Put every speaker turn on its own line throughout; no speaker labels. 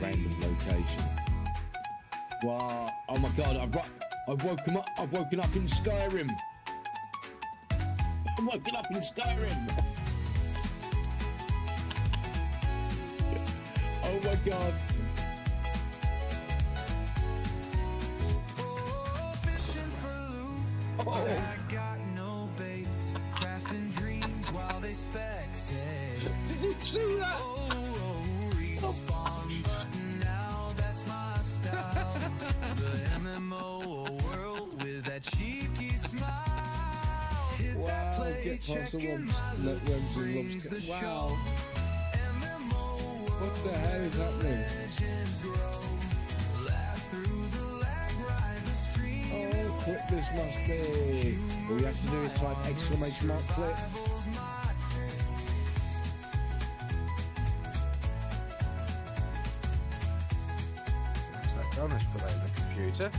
random location. Wow! Oh my God! I've woken up. I've woken up in Skyrim. I've woken up in Skyrim. Oh my God! Oh. I got no bait, crafting dreams while they spectate. Did you see that? Respawn button now, that's my style. The MMO world with that cheeky smile. Hit that play, checking my loot, brings the show. MMO world, what the hell is happening? Legends grow. Clip this must be. All you have to do is type exclamation mark clip. That's that done. Let's put that in the computer.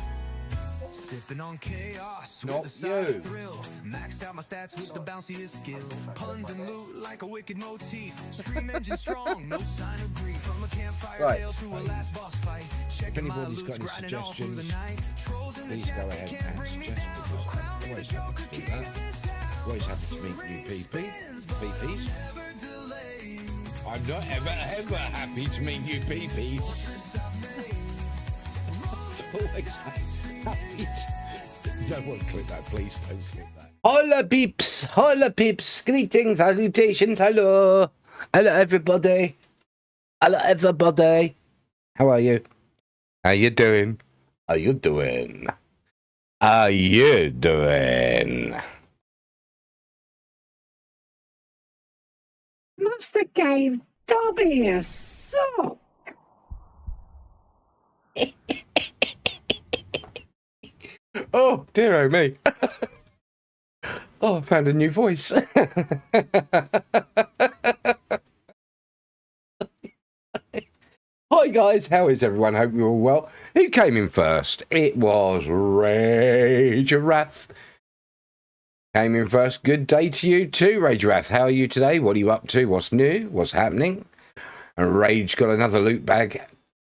Sipping on chaos with a side of thrill. Maxed out my stats with the bounciest skill. Puns and loot like a wicked motif. Stream engine strong, no sign of grief. From a campfire tale to a last boss fight. If anybody's got any suggestions, please go ahead and suggest, because I'm always happy to do that. Always happy to meet new PPs. I'm not ever happy to meet new PPs. Always happy to. No one click that, please don't click that. Hola peeps, greetings, salutations, hello everybody. How are you? How you doing? Master Game, Dobby is so. Oh, dear oh me. Oh, I found a new voice. Hi guys, how is everyone? Hope you're all well. Who came in first? It was Rage Wrath. Came in first. Good day to you too, Rage Wrath. How are you today? What are you up to? What's new? What's happening? And Rage got another loot bag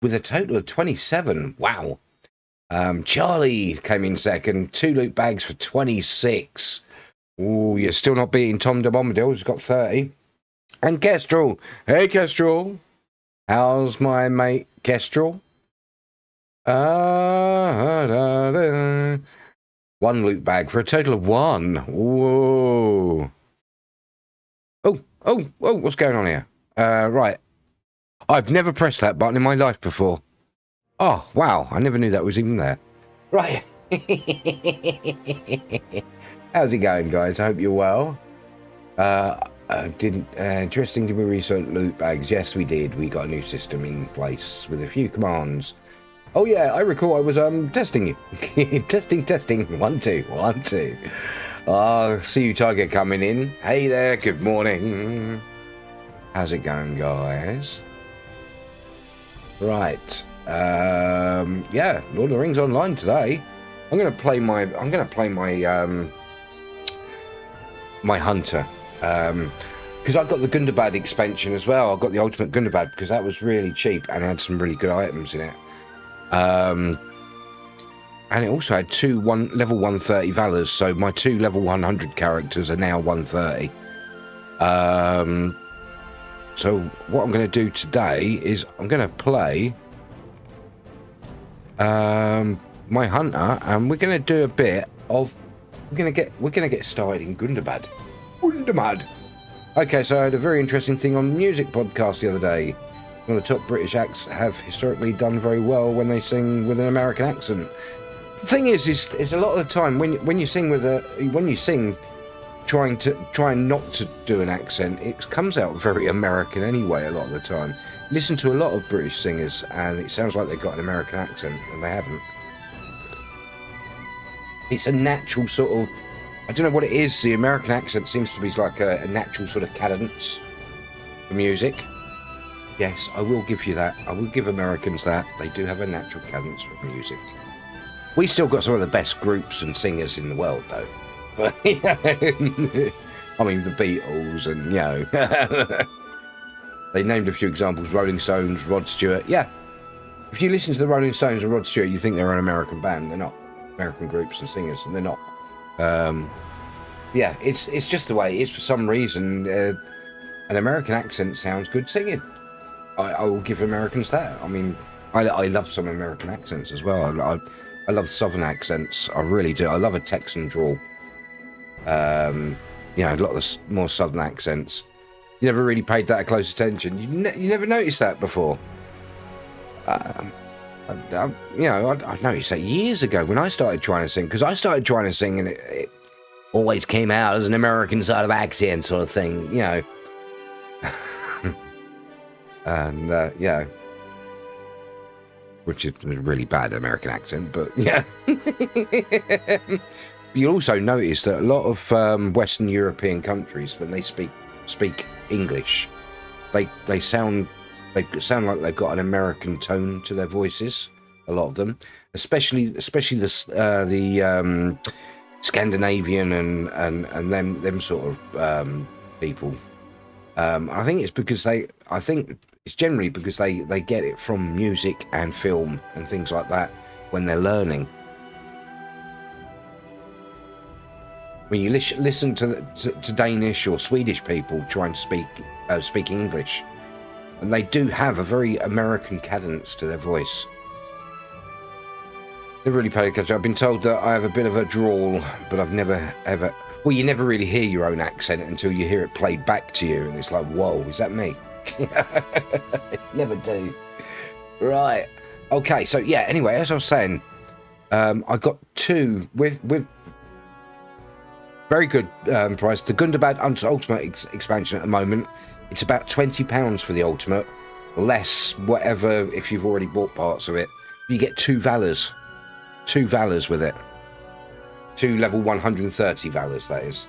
with a total of 27. Wow. Charlie came in second, 2 loot bags for 26. Ooh, you're still not beating Tom de Bombadil, who's got 30. And Kestrel. Hey, Kestrel. How's my mate, Kestrel? 1 loot bag for a total of 1. Whoa. Oh, what's going on here? Right. I've never pressed that button in my life before. Oh, wow. I never knew that was even there. Right. How's it going, guys? I hope you're well. Interesting to be recent loot bags. Yes, we did. We got a new system in place with a few commands. Oh, yeah. I recall I was testing you. testing. 1, 2, 1, 2. See you, Tiger, coming in. Hey there. Good morning. How's it going, guys? Right. Yeah, Lord of the Rings Online today. I'm gonna play my my hunter, because I've got the Gundabad expansion as well. I've got the ultimate Gundabad because that was really cheap and had some really good items in it. And it also had 2 level 130 Valors, so my 2 level 100 characters are now 130. So what I'm going to do today is I'm going to play my hunter, and we're going to do a bit of we're going to get started in Gundabad. Okay, so I had a very interesting thing on the music podcast the other day. One of the top British acts have historically done very well when they sing with an American accent. The thing is a lot of the time when you sing trying not to do an accent, it comes out very American anyway a lot of the time. Listen to a lot of British singers and it sounds like they've got an American accent and they haven't. It's a natural sort of, I don't know what it is, the American accent seems to be like a natural sort of cadence for music. Yes, I will give you that. I will give Americans that. They do have a natural cadence for music. We still got some of the best groups and singers in the world though. I mean, the Beatles and, you know. They named a few examples: Rolling Stones, Rod Stewart. Yeah, if you listen to the Rolling Stones and Rod Stewart, you think they're an American band. They're not. American groups and singers, and they're not. Yeah, it's just the way it is. For some reason, an American accent sounds good singing. I will give Americans that. I mean, I love some American accents as well. I love Southern accents. I really do. I love a Texan drawl. A lot of the more Southern accents. You never really paid that close attention. You never noticed that before. I noticed that years ago when I started trying to sing, because I started trying to sing and it always came out as an American sort of accent sort of thing, and which is a really bad American accent, but yeah. You'll also notice that a lot of Western European countries, when they speak English, they sound like they've got an American tone to their voices. A lot of them, especially the Scandinavian and them sort of people. I think it's because it's generally because they get it from music and film and things like that when they're learning. When you listen to Danish or Swedish people trying to speaking English, and they do have a very American cadence to their voice. Never really paid attention. I've been told that I have a bit of a drawl, but I've never ever. Well, you never really hear your own accent until you hear it played back to you, and it's like, whoa, is that me? Never do. Right. Okay. So yeah. Anyway, as I was saying, I got two with very good price. The Gundabad Ultimate expansion at the moment, it's about £20 for the Ultimate, less whatever if you've already bought parts of it. You get two Valors with it. 2 level 130 Valors, that is.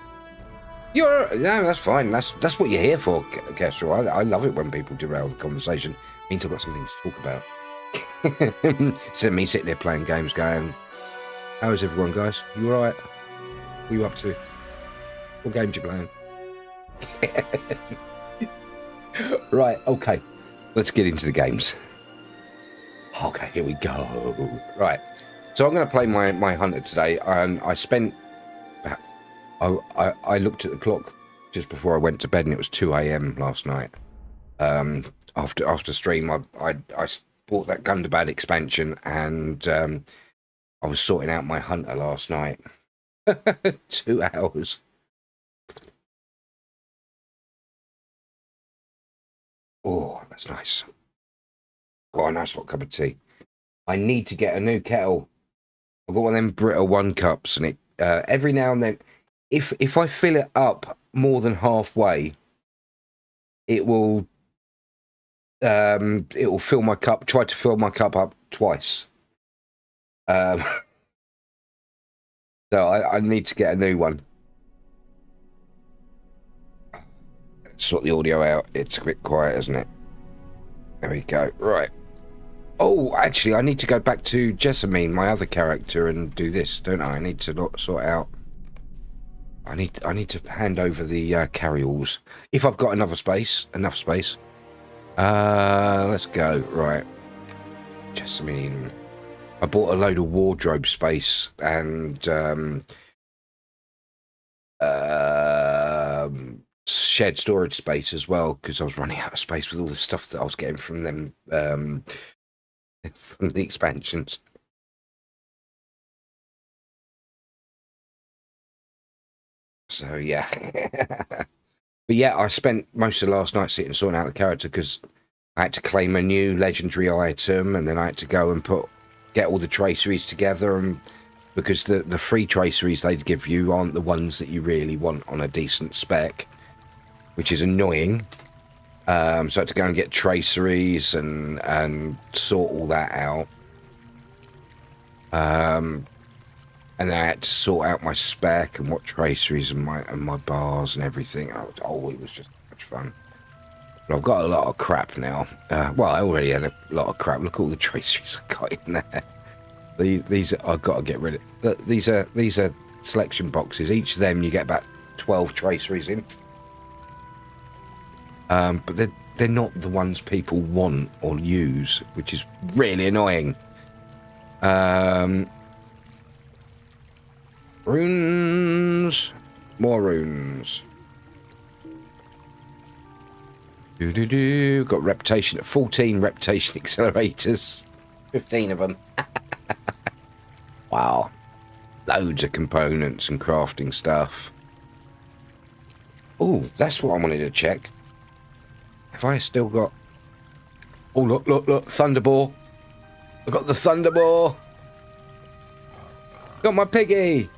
No, that's fine. That's what you're here for, Kestrel. I love it when people derail the conversation. It means I've got something to talk about. Instead of me sitting there playing games going, how is everyone, guys? You alright? What are you up to? What games you playing? Right, okay. Let's get into the games. Okay, here we go. Right. So I'm going to play my hunter today, and I spent... I looked at the clock just before I went to bed, and it was 2 a.m. last night. After stream, I bought that Gundabad expansion, and I was sorting out my hunter last night. 2 hours. Oh, that's nice. Oh, a nice hot cup of tea. I need to get a new kettle. I've got one of them Brita 1 cups, and it every now and then, if I fill it up more than halfway, it will fill my cup. Try to fill my cup up twice. So I need to get a new one. Sort the audio out. It's a bit quiet, isn't it? There we go. Right. Oh, actually, I need to go back to Jessamine, my other character, and do this, don't I? I need to sort out. I need to hand over the carryalls if I've got enough space. Let's go. Right, Jessamine. I bought a load of wardrobe space and shared storage space as well, because I was running out of space with all the stuff that I was getting from them from the expansions. So yeah. But yeah, I spent most of last night sitting sorting out the character, because I had to claim a new legendary item, and then I had to go and get all the traceries together, and because the free traceries they'd give you aren't the ones that you really want on a decent spec, which is annoying. So I had to go and get traceries and sort all that out. And then I had to sort out my spec and what traceries and my bars and everything. Oh, it was just much fun. But I've got a lot of crap now. Well, I already had a lot of crap. Look at all the traceries I got in there. These I've got to get rid of. These are selection boxes. Each of them you get about 12 traceries in. But they're they're not the ones people want or use, which is really annoying. Runes, more runes. Got reputation at 14 reputation accelerators, 15 of them. Wow, loads of components and crafting stuff. Oh, that's what I wanted to check. Have I still got... Oh, look, look, look, Thunderball. I got the Thunderball. Got my piggy.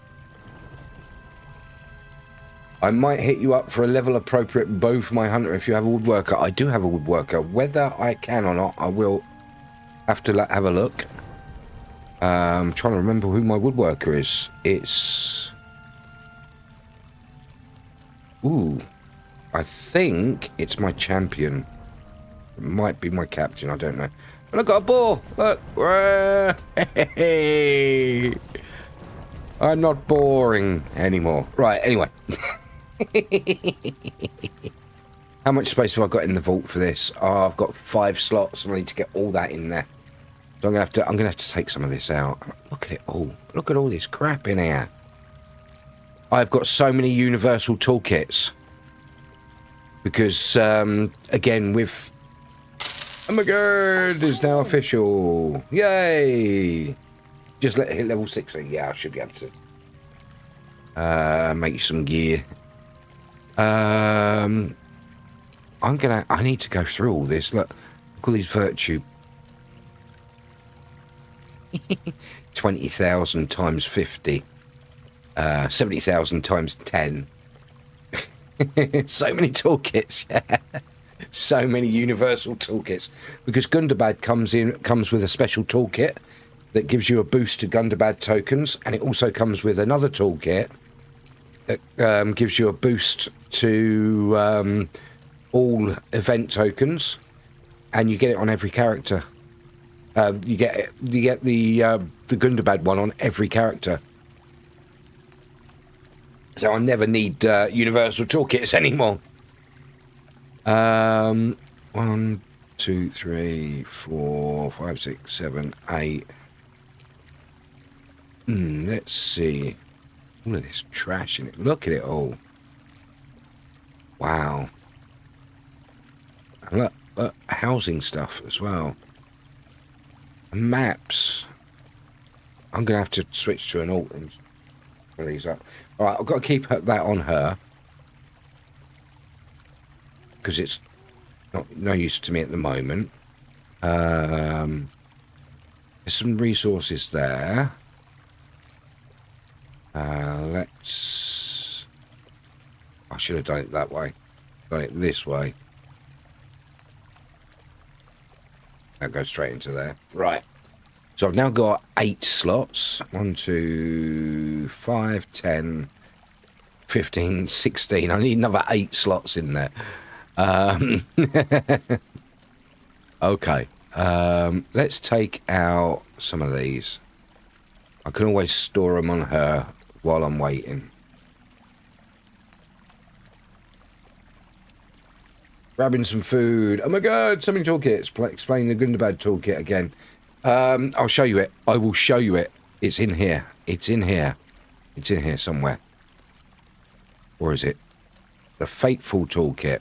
I might hit you up for a level appropriate bow for my hunter if you have a woodworker. I do have a woodworker. Whether I can or not, I will have to have a look. I'm trying to remember who my woodworker is. It's... Ooh. I think it's my champion. It might be my captain, I don't know. And I got a ball! Look! Hey! I'm not boring anymore. Right, anyway. How much space have I got in the vault for this? Oh, I've got 5 slots and I need to get all that in there. So I'm gonna have to take some of this out. Look at it all. Look at all this crap in here. I've got so many universal toolkits. Because again with oh my god, it's now official. Yay! Just let it hit level 60. Yeah, I should be able to make some gear. I need to go through all this. Look all these virtue. 20,000 times 50. 70,000 times 10. So many toolkits, yeah. So many universal toolkits. Because Gundabad comes with a special toolkit that gives you a boost to Gundabad tokens, and it also comes with another toolkit that gives you a boost to all event tokens, and you get it on every character. You get the Gundabad one on every character. So I never need universal toolkits anymore. 1, 2, 3, 4, 5, 6, 7, 8. Let's see. All of this trash in it. Look at it all. Wow. And look, housing stuff as well. Maps. I'm going to have to switch to an alt and put these up. Alright, I've got to keep that on her. Because it's no use to me at the moment. There's some resources there. Let's... I should have done it that way. Done it this way. That goes straight into there. Right. So I've now got 8 slots. 1, 2, 5, 10, 15, 16. I need another 8 slots in there. Okay. Let's take out some of these. I can always store them on her while I'm waiting. Grabbing some food. Oh my god, so many toolkits. Explain the Gundabad toolkit again. I'll show you it. I will show you it. It's in here. It's in here. It's in here somewhere. Or is it? The Fateful toolkit.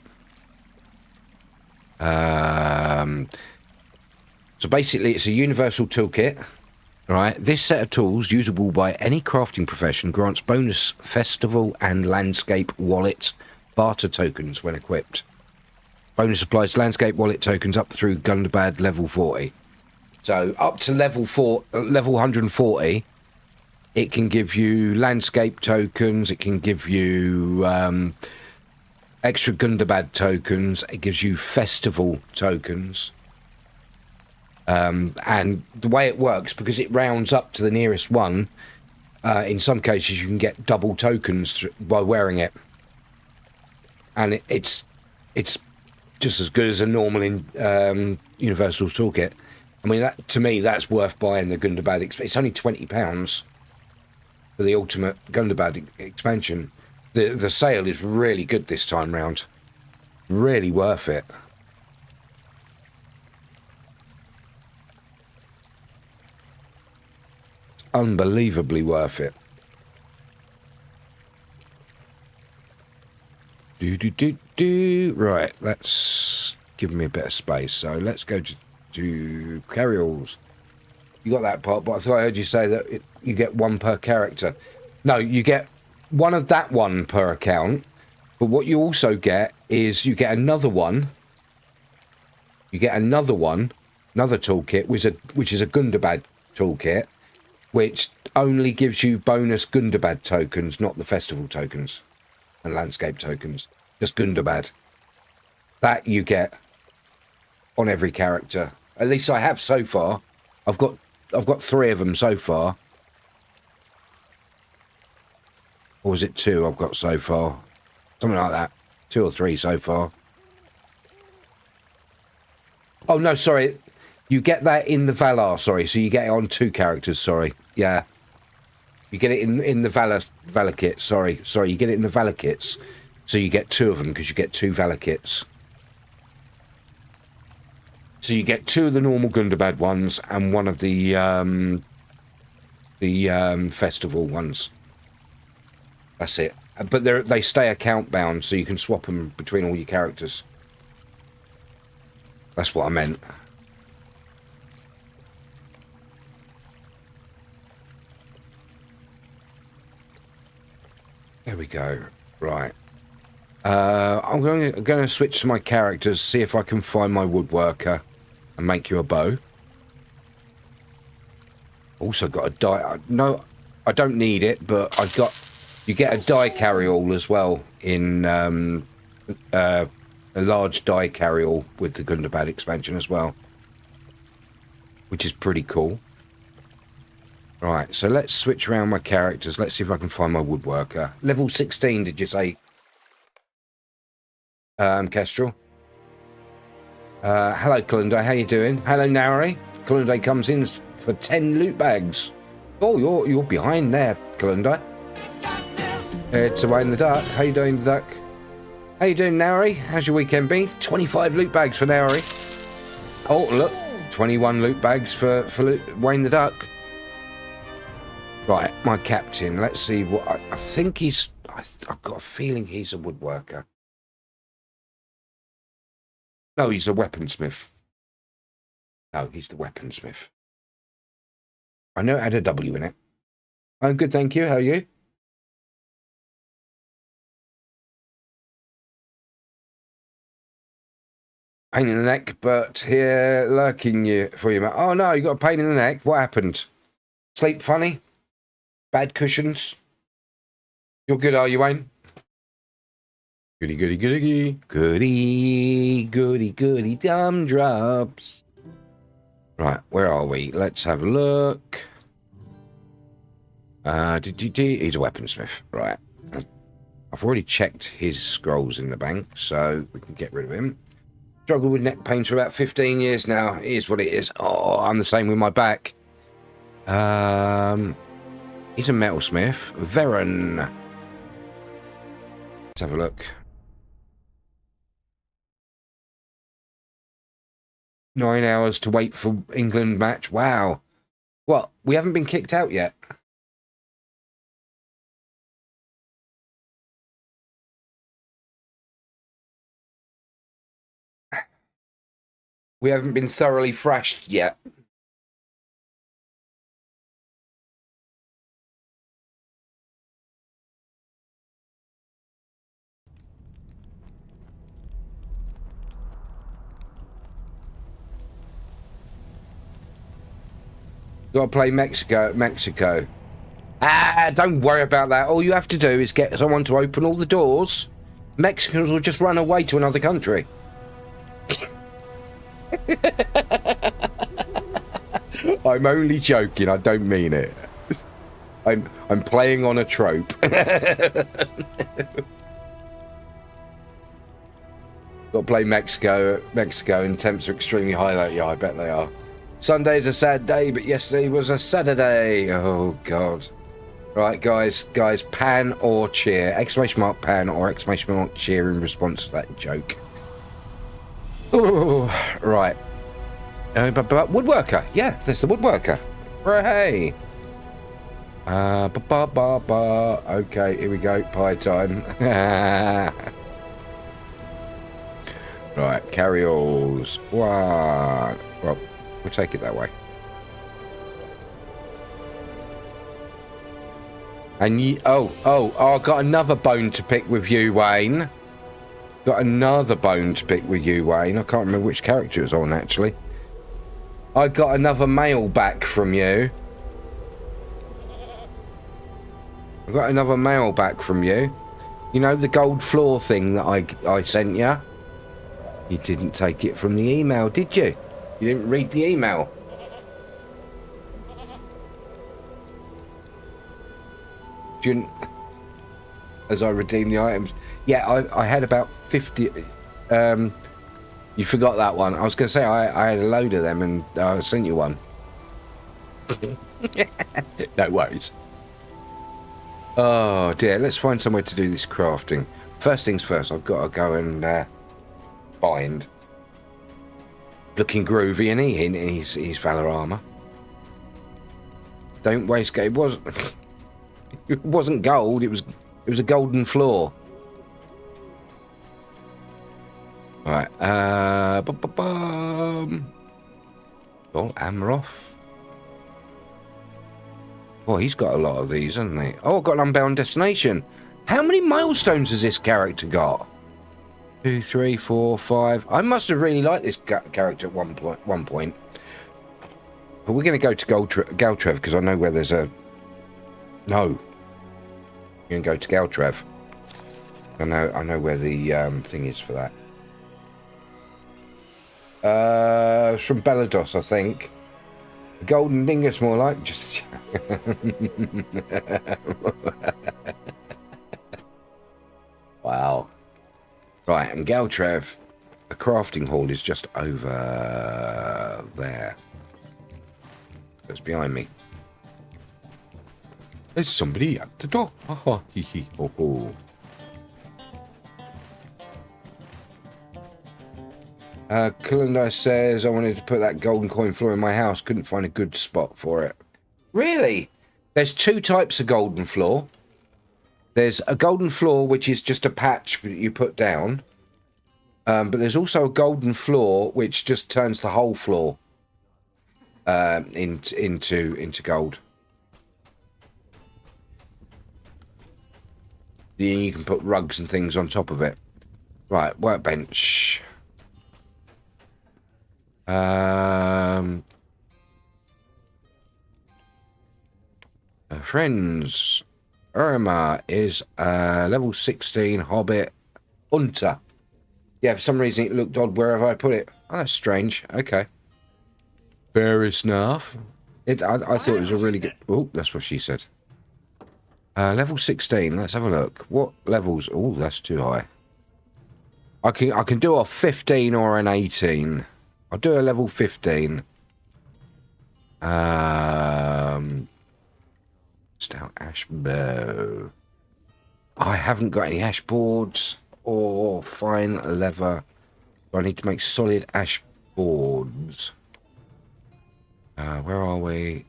So basically it's a universal toolkit. Right, this set of tools, usable by any crafting profession, grants bonus festival and landscape wallet barter tokens when equipped. Bonus applies to landscape wallet tokens up through Gundabad level 40. So up to level 140, it can give you landscape tokens. It can give you extra Gundabad tokens. It gives you festival tokens. And the way it works, because it rounds up to the nearest one, in some cases you can get double tokens by wearing it. And it's just as good as a normal universal toolkit. I mean, that to me, that's worth buying the Gundabad. It's only £20 for the ultimate Gundabad expansion. The sale is really good this time round. Really worth it. unbelievably worth it. Right, let's give me a bit of space. So let's go to carry-alls. You got that part, but I thought I heard you say that you get one per character. No, you get one of that one per account, but what you also get is you get another one. You get another one, another toolkit, which is a Gundabad toolkit, which only gives you bonus Gundabad tokens, not the festival tokens and landscape tokens. Just Gundabad. That you get on every character. At least I have so far. I've got 3 of them so far. Or was it 2 I've got so far? Something like that. 2 or 3 so far. Oh, no, sorry. You get that in the Valar, sorry. So you get it on 2 characters, sorry. Yeah. You get it in the Valar kit, sorry. Sorry, you get it in the Valar kits. So you get 2 of them because you get 2 Valar kits. So you get 2 of the normal Gundabad ones and one of the festival ones. That's it. But they stay account bound, so you can swap them between all your characters. That's what I meant. There we go. Right. I'm going to switch to my characters, see if I can find my woodworker and make you a bow. Also got a die. No, I don't need it, but I've got. You get a die carry-all as well in a large die carry-all with the Gundabad expansion as well, which is pretty cool. Right, so let's switch around my characters. Let's see if I can find my woodworker. Level 16, did you say? Kestrel. Hello, Kalunde. How you doing? Hello, Nari. Kalunde comes in for 10 loot bags. Oh, you're behind there, Kalunde. It's Wayne the Duck. How you doing, Duck? How you doing, Nari? How's your weekend been? 25 loot bags for Nari. Oh, look. 21 loot bags for Wayne the Duck. Right, my captain. Let's see what... I think he's... I've got a feeling he's a woodworker. No, he's a weaponsmith. No, he's the weaponsmith. I know it had a W in it. I'm good, thank you. How are you? Pain in the neck, but here lurking for you, mate. Oh, no, you got a pain in the neck. What happened? Sleep funny? Bad cushions? You're good, are you, Wayne? Goody, goody, goody, goody, goody, goody, gumdrops. Right, where are we? Let's have a look. He's a weaponsmith. Right. I've already checked his scrolls in the bank, so we can get rid of him. Struggled with neck pain for about 15 years now. It is what it is. Oh, I'm the same with my back. He's a metalsmith. Varen. Let's have a look. 9 hours to wait for England match. Wow. What? We haven't been kicked out yet. We haven't been thoroughly thrashed yet. Got to play Mexico. Ah, don't worry about that. All you have to do is get someone to open all the doors. Mexicans will just run away to another country. I'm only joking. I don't mean it. I'm playing on a trope. Got to play Mexico, and temps are extremely high. Yeah, I bet they are. Sunday's a sad day, but yesterday was a Saturday. Oh God! Right, guys, pan or cheer? Exclamation mark pan or exclamation mark cheer in response to that joke. Oh, right. But woodworker, yeah, there's the woodworker. Hey, Okay, here we go. Pie time. Right, carry-alls. One. Well, we'll take it that way. And you... Oh, I got another bone to pick with you, Wayne. Got another bone to pick with you, Wayne. I can't remember which character it was on, actually. I got another mail back from you. I got another mail back from you. You know, the gold floor thing that I sent you? You didn't take it from the email, did you? You didn't read the email. Didn't, as I redeemed the items. Yeah, I had about 50. You forgot that one. I was going to say I had a load of them and I sent you one. No worries. Oh dear, let's find somewhere to do this crafting. First things first, I've got to go and find. Looking groovy, and he in his valor armor. Don't waste gold. It wasn't. It wasn't gold. It was a golden floor. All right. Oh, Amaroth. Oh, he's got a lot of these, hasn't he? Oh, I've got an unbound destination. How many milestones has this character got? 2, 3, 4, 5. I must have really liked this character at one point. But we're going to go to Galtrev because I know where there's a... No. We're going to go to Galtrev. I know where the thing is for that. It's from Belados, I think. The Golden Dingus, more like. Just... Wow. Right, and Galtrev, the crafting hall is just over there. It's behind me. There's somebody at the door. Oh, hee hee, ho ho. Kalundai says, I wanted to put that golden coin floor in my house. Couldn't find a good spot for it. Really? There's two types of golden floor. There's a golden floor, which is just a patch that you put down. But there's also a golden floor, which just turns the whole floor into gold. Then you can put rugs and things on top of it. Right, workbench. Friends. Irma is level 16 Hobbit Hunter. Yeah, for some reason it looked odd wherever I put it. Oh, that's strange. Okay. Fair enough. I thought it was a really good... Oh, that's what she said. Level 16. Let's have a look. What levels? Oh, that's too high. I can do a 15 or an 18. I'll do a level 15. Stout ash bow. I haven't got any ash boards or fine leather. I need to make solid ash boards. Where are we?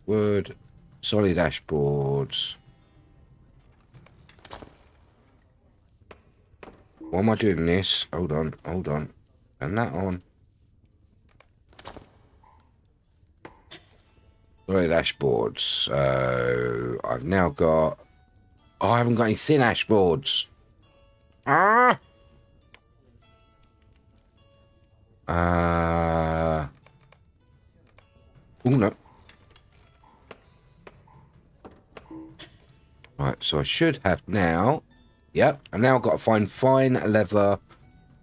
Wood. Solid ash boards. Why am I doing this? Hold on. And that on. Solid ash boards. So I've now got... Oh, I haven't got any thin ash boards. Oh no. Right, so I should have now... Yep, and now I've got to find fine leather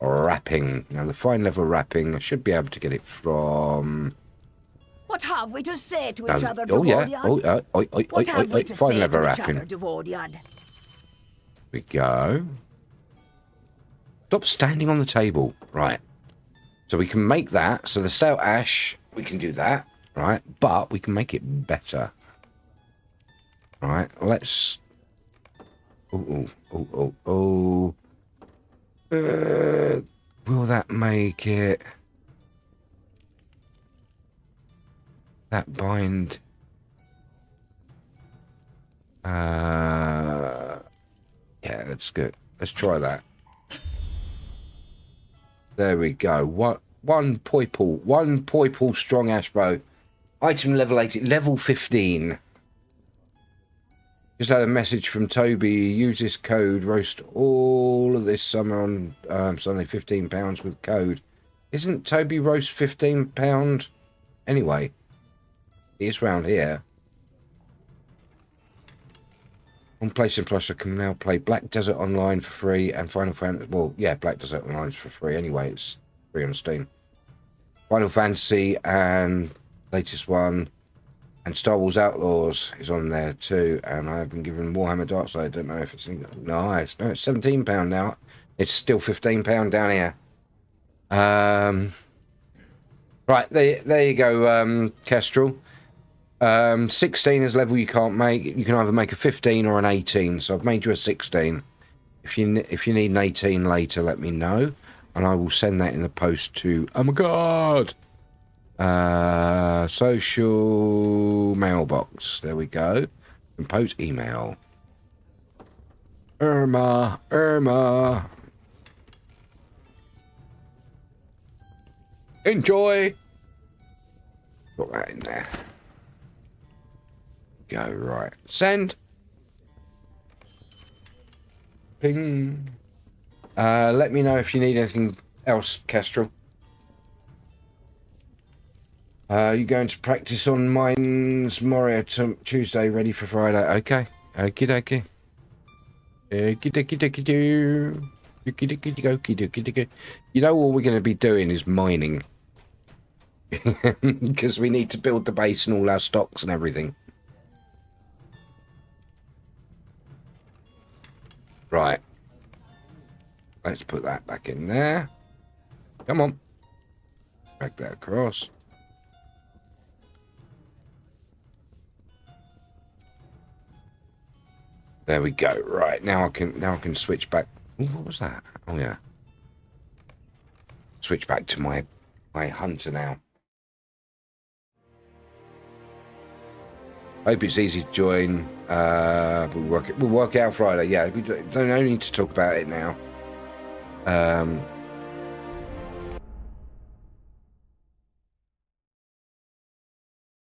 wrapping. Now the fine leather wrapping, I should be able to get it from...
What have we to say to each other,
oh yeah, fine leather
wrapping.
There we go. Stop standing on the table. Right. So we can make that. So the stout ash, we can do that. Right. But we can make it better. Right. Let's... Oh. Will that make it... That bind... Yeah, that's good. Let's try that. There we go. One poiple strong ashbow. Item level 80, level 15. Just had a message from Toby. Use this code. Roast all of this summer on Sunday. £15 with code. Isn't Toby roast £15? Anyway, it's round here. On PlayStation Plus, I can now play Black Desert Online for free and Final Fantasy. Well, yeah, Black Desert Online is for free anyway. It's free on Steam. Final Fantasy and latest one, and Star Wars Outlaws is on there too. And I've been given Warhammer Dark Side. I don't know if it's nice. No, it's £17 now. It's still £15 down here. Right, there you go, Kestrel. 16 is level you can't make. You can either make a 15 or an 18. So I've made you a 16. If you need an 18 later, let me know, and I will send that in the post to. Oh my god! Social mailbox. There we go. Compose email. Irma. Enjoy. Put that in there. Go right. Send. Ping. Let me know if you need anything else, Kestrel. You going to practice on Mines Moria Tuesday, ready for Friday? Okay. Okie dokie. Okie dokie dokie doo. Okie dokie dokie dokie dokie. You know all we're going to be doing is mining. Because we need to build the base and all our stocks and everything. Right. Let's put that back in there. Come on. Drag that across. There we go. Right, now I can switch back. Ooh, what was that? Oh yeah. Switch back to my hunter now. Hope it's easy to join. We'll work out Friday. Yeah, we don't need to talk about it now.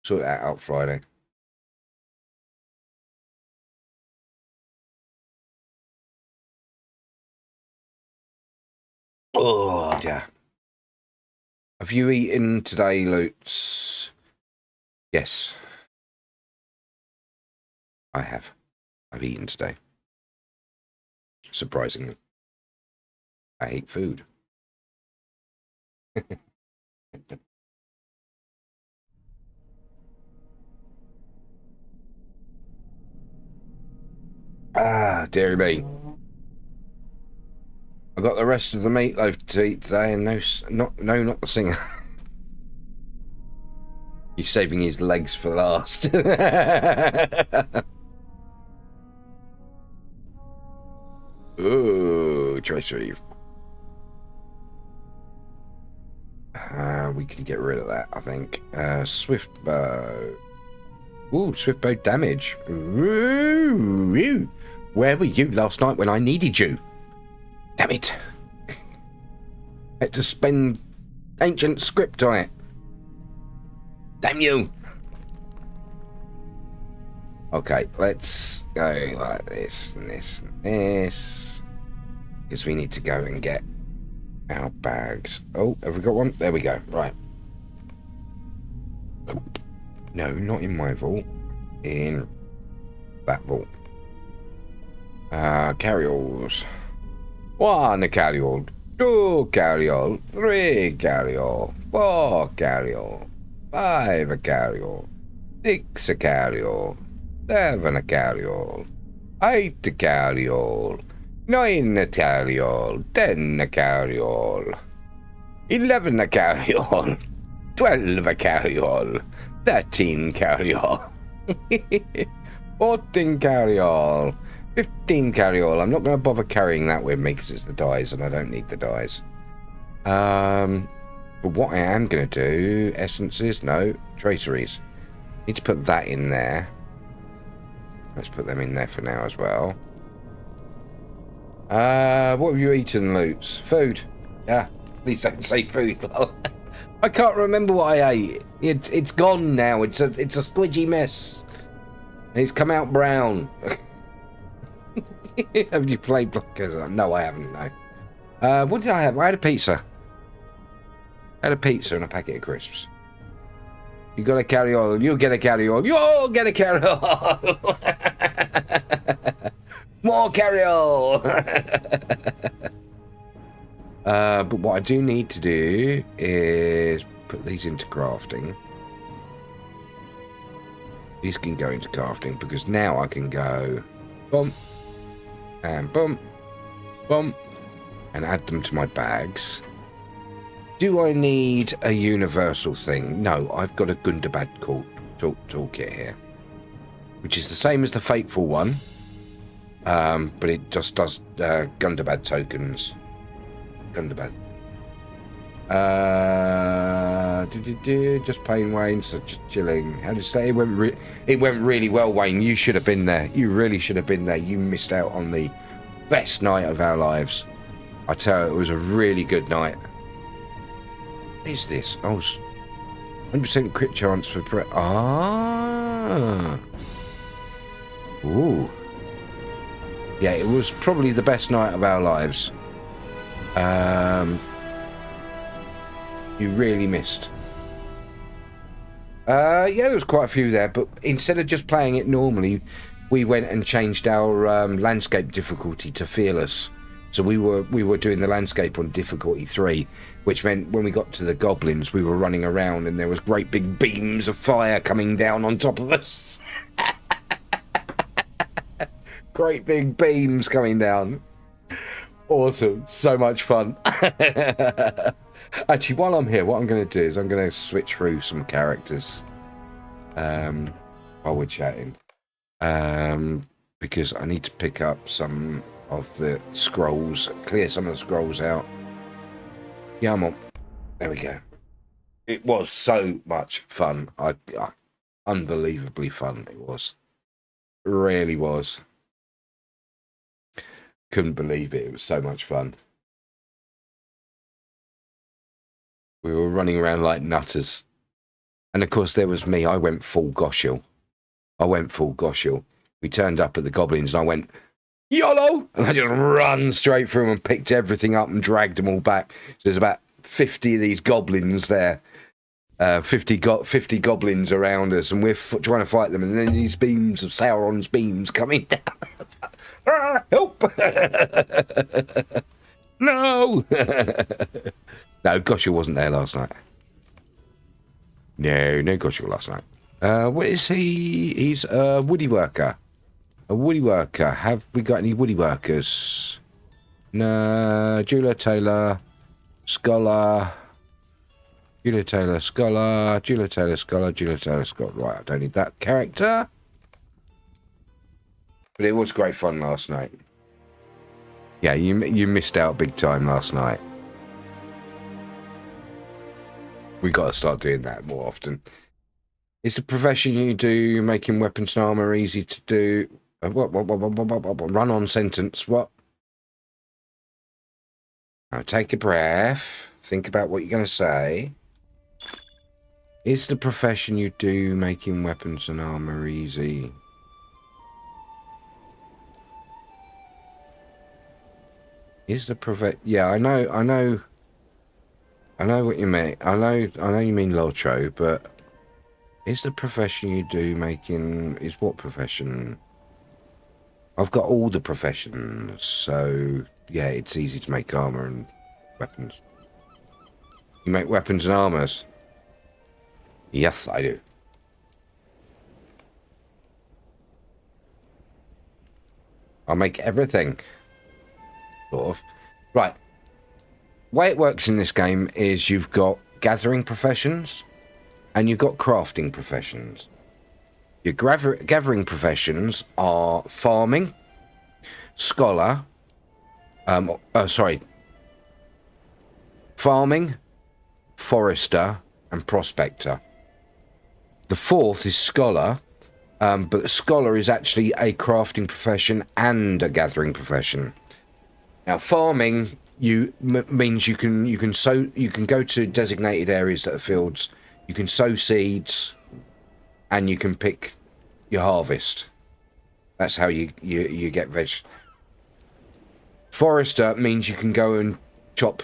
Sort that out Friday. Oh dear. Have you eaten today, Lutz? Yes. I have. I've eaten today. Surprisingly. I hate food. Ah, dear me. I got the rest of the meatloaf to eat today, and not the singer. He's saving his legs for last. Ooh, choice reef. We can get rid of that, I think. Swift bow. Ooh, swift bow damage. Ooh. Where were you last night when I needed you? Damn it. Had to spend ancient script on it. Damn you. Okay, let's go like this and this and this. Because we need to go and get our bags. Oh, have we got one? There we go. Right. No, not in my vault. In that vault. Carry-alls. 1 carry-all. 2 carry-all. 3 carry-all. 4 carry-all. 5 carry-all. 6 carry-all. 7 carry-all. 8 carry-all. 9 carry-all. 10 carry-all. 11 carry-all. 12 carry-all. 13 carry-all. 14 carry-all. 15 carry-all. I'm not going to bother carrying that with me because it's the dies and I don't need the dies. But what I am going to do, essences, no, traceries. Need to put that in there. Let's put them in there for now as well. What have you eaten, Loots? Food. Yeah, please don't say food. I can't remember what I ate. It's gone now. It's a squidgy mess. It's come out brown. Have you played Blockers? No, I haven't. No. What did I have? I had a pizza. I had a pizza and a packet of crisps. You got to carry on. You'll get a carry on. You'll get a carry on. More carry on. But what I do need to do is put these into crafting. These can go into crafting because now I can go bump and bump, bump, and add them to my bags. Do I need a universal thing? No, I've got a Gundabad toolkit here, which is the same as the Fateful one, but it just does Gundabad tokens. Gundabad. Just paying Wayne, so just chilling. How do you say? It went really well, Wayne. You should have been there. You really should have been there. You missed out on the best night of our lives. I tell you, it was a really good night. What is this? Oh, 100% crit chance for Ooh. Yeah, it was probably the best night of our lives. You really missed. Yeah, there was quite a few there, but instead of just playing it normally, we went and changed our landscape difficulty to fearless. So we were doing the landscape on difficulty 3, which meant when we got to the goblins, we were running around and there was great big beams of fire coming down on top of us. Great big beams coming down. Awesome. So much fun. Actually, while I'm here, what I'm going to do is I'm going to switch through some characters while we're chatting. Because I need to pick up some of the scrolls, clear some of the scrolls out. Yeah, I'm on. There we go. It was so much fun. Unbelievably fun it was. It really was. Couldn't believe it. It was so much fun. We were running around like nutters. And of course there was me. I went full Goshil. We turned up at the goblins and I went, YOLO! And I just run straight through them and picked everything up and dragged them all back. So there's about 50 of these goblins there. 50 goblins around us, and we're trying to fight them. And then these beams of Sauron's beams coming down. Help! No! No, Goshil wasn't there last night. No Goshil last night. What is he? He's a woody worker. A woody worker. Have we got any woody workers? No. Jeweler, tailor, scholar. Jeweler, tailor, scholar. Jeweler, tailor, scholar. Jeweler, tailor, scholar. Right, I don't need that character. But it was great fun last night. Yeah, you missed out big time last night. We got to start doing that more often. Is the profession you do making weapons and armor easy to do? What? Run on sentence. What? Now take a breath. Think about what you're going to say. Is the profession you do making weapons and armor easy? Is the profession? Yeah, I know what you mean. I know you mean LOTRO, but is the profession you do making... Is what profession? I've got all the professions, so yeah, it's easy to make armor and weapons. You make weapons and armors? Yes, I do. I'll make everything. Sort of. Right. The way it works in this game is you've got gathering professions and you've got crafting professions. Your gathering professions are farming, scholar, farming, forester, and prospector. The fourth is scholar, But the scholar is actually a crafting profession and a gathering profession. Now, farming means you can go to designated areas that are fields. You can sow seeds, and you can pick your harvest. That's how you get veg. Forester means you can go and chop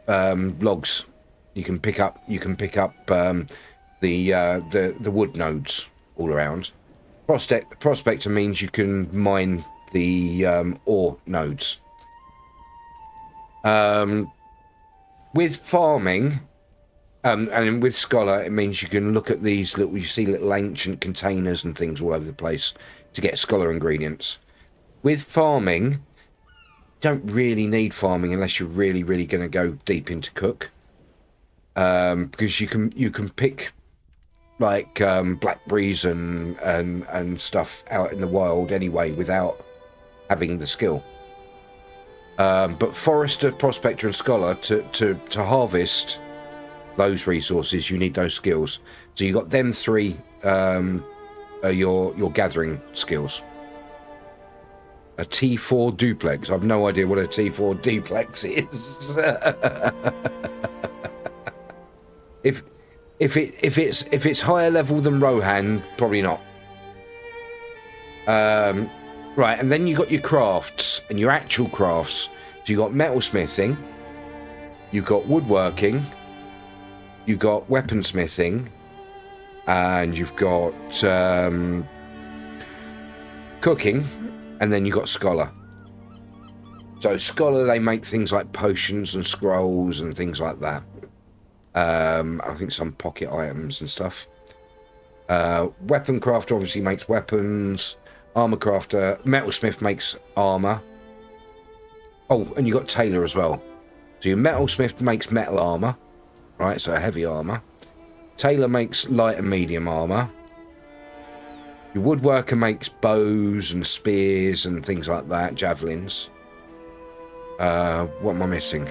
logs. You can pick up the wood nodes all around. Prospector means you can mine the ore nodes. With farming, and with scholar, it means you can look at these little ancient containers and things all over the place to get scholar ingredients. With farming, you don't really need farming unless you're really going to go deep into cook, because you can pick like blackberries and stuff out in the wild anyway without having the skill. But forester, prospector, and scholar to harvest those resources, you need those skills. So you got them three, your gathering skills. A T4 duplex. I've no idea what a T4 duplex is. if it's higher level than Rohan, probably not. Right, and then you got your crafts and your actual crafts. So you got metalsmithing, you've got woodworking, you've got weaponsmithing, and you've got cooking, and then you've got scholar. So scholar, they make things like potions and scrolls and things like that. I think some pocket items and stuff. Weapon crafter obviously makes weapons. Armor crafter, metalsmith makes armor. Oh, and you got tailor as well. So your metalsmith makes metal armor, right? So heavy armor. Tailor makes light and medium armor. Your woodworker makes bows and spears and things like that, javelins. What am I missing?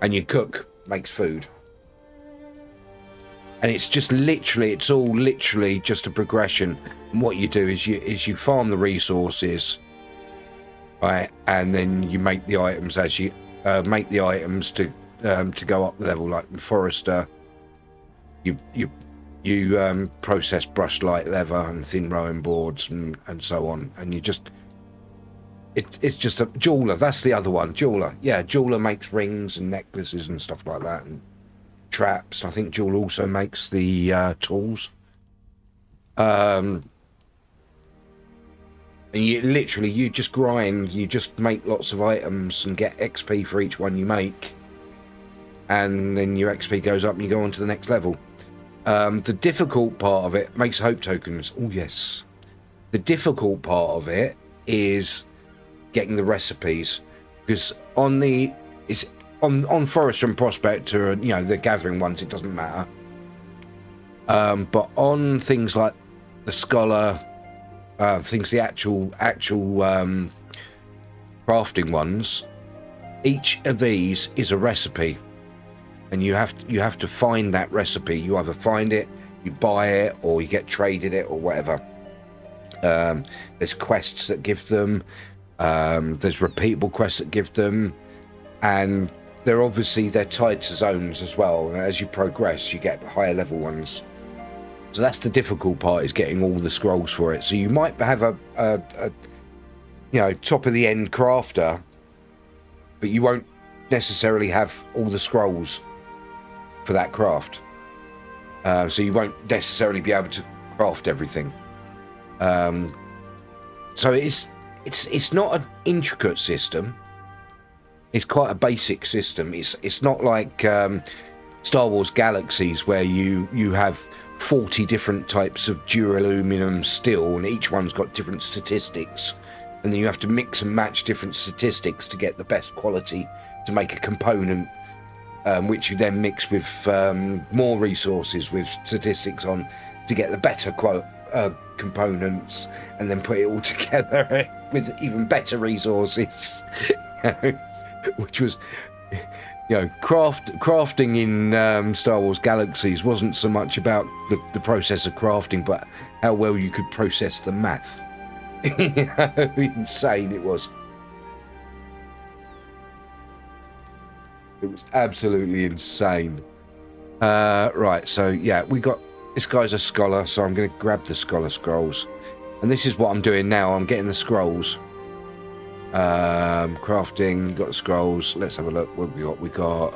And your cook makes food. And it's just literally, it's all literally just a progression. And what you do is you farm the resources, right? And then you make the items as you make the items to go up the level. Like in Forester, you process brushed light leather and thin rowing boards and so on. And you just it's just a jeweler. That's the other one, jeweler. Yeah, jeweler makes rings and necklaces and stuff like that, and traps. I think Jewel also makes the tools. And you just grind, you just make lots of items and get XP for each one you make, and then your XP goes up and you go on to the next level. The difficult part of it makes hope tokens. Oh yes, the difficult part of it is getting the recipes, because on Forester and Prospector, the gathering ones, it doesn't matter. But on things like the Scholar, the actual crafting ones, each of these is a recipe, and you have to find that recipe. You either find it, you buy it, or you get traded it, or whatever. There's quests that give them. There's repeatable quests that give them, and they're tied to zones as well. As you progress, you get higher level ones. So that's the difficult part, is getting all the scrolls for it. So you might have a top of the end crafter, but you won't necessarily have all the scrolls for that craft. So you won't necessarily be able to craft everything. So it's not an intricate system. It's quite a basic system. It's not like Star Wars Galaxies, where you have 40 different types of duraluminum steel, and each one's got different statistics, and then you have to mix and match different statistics to get the best quality to make a component, which you then mix with more resources with statistics on to get the better components, and then put it all together with even better resources. Which was crafting in Star Wars Galaxies wasn't so much about the process of crafting, but how well you could process the math. Insane it was. It was absolutely insane. Right, so yeah, we got... This guy's a scholar, so I'm going to grab the scholar scrolls. And this is what I'm doing now. I'm getting the scrolls. Crafting, got the scrolls. Let's have a look. What we got? We got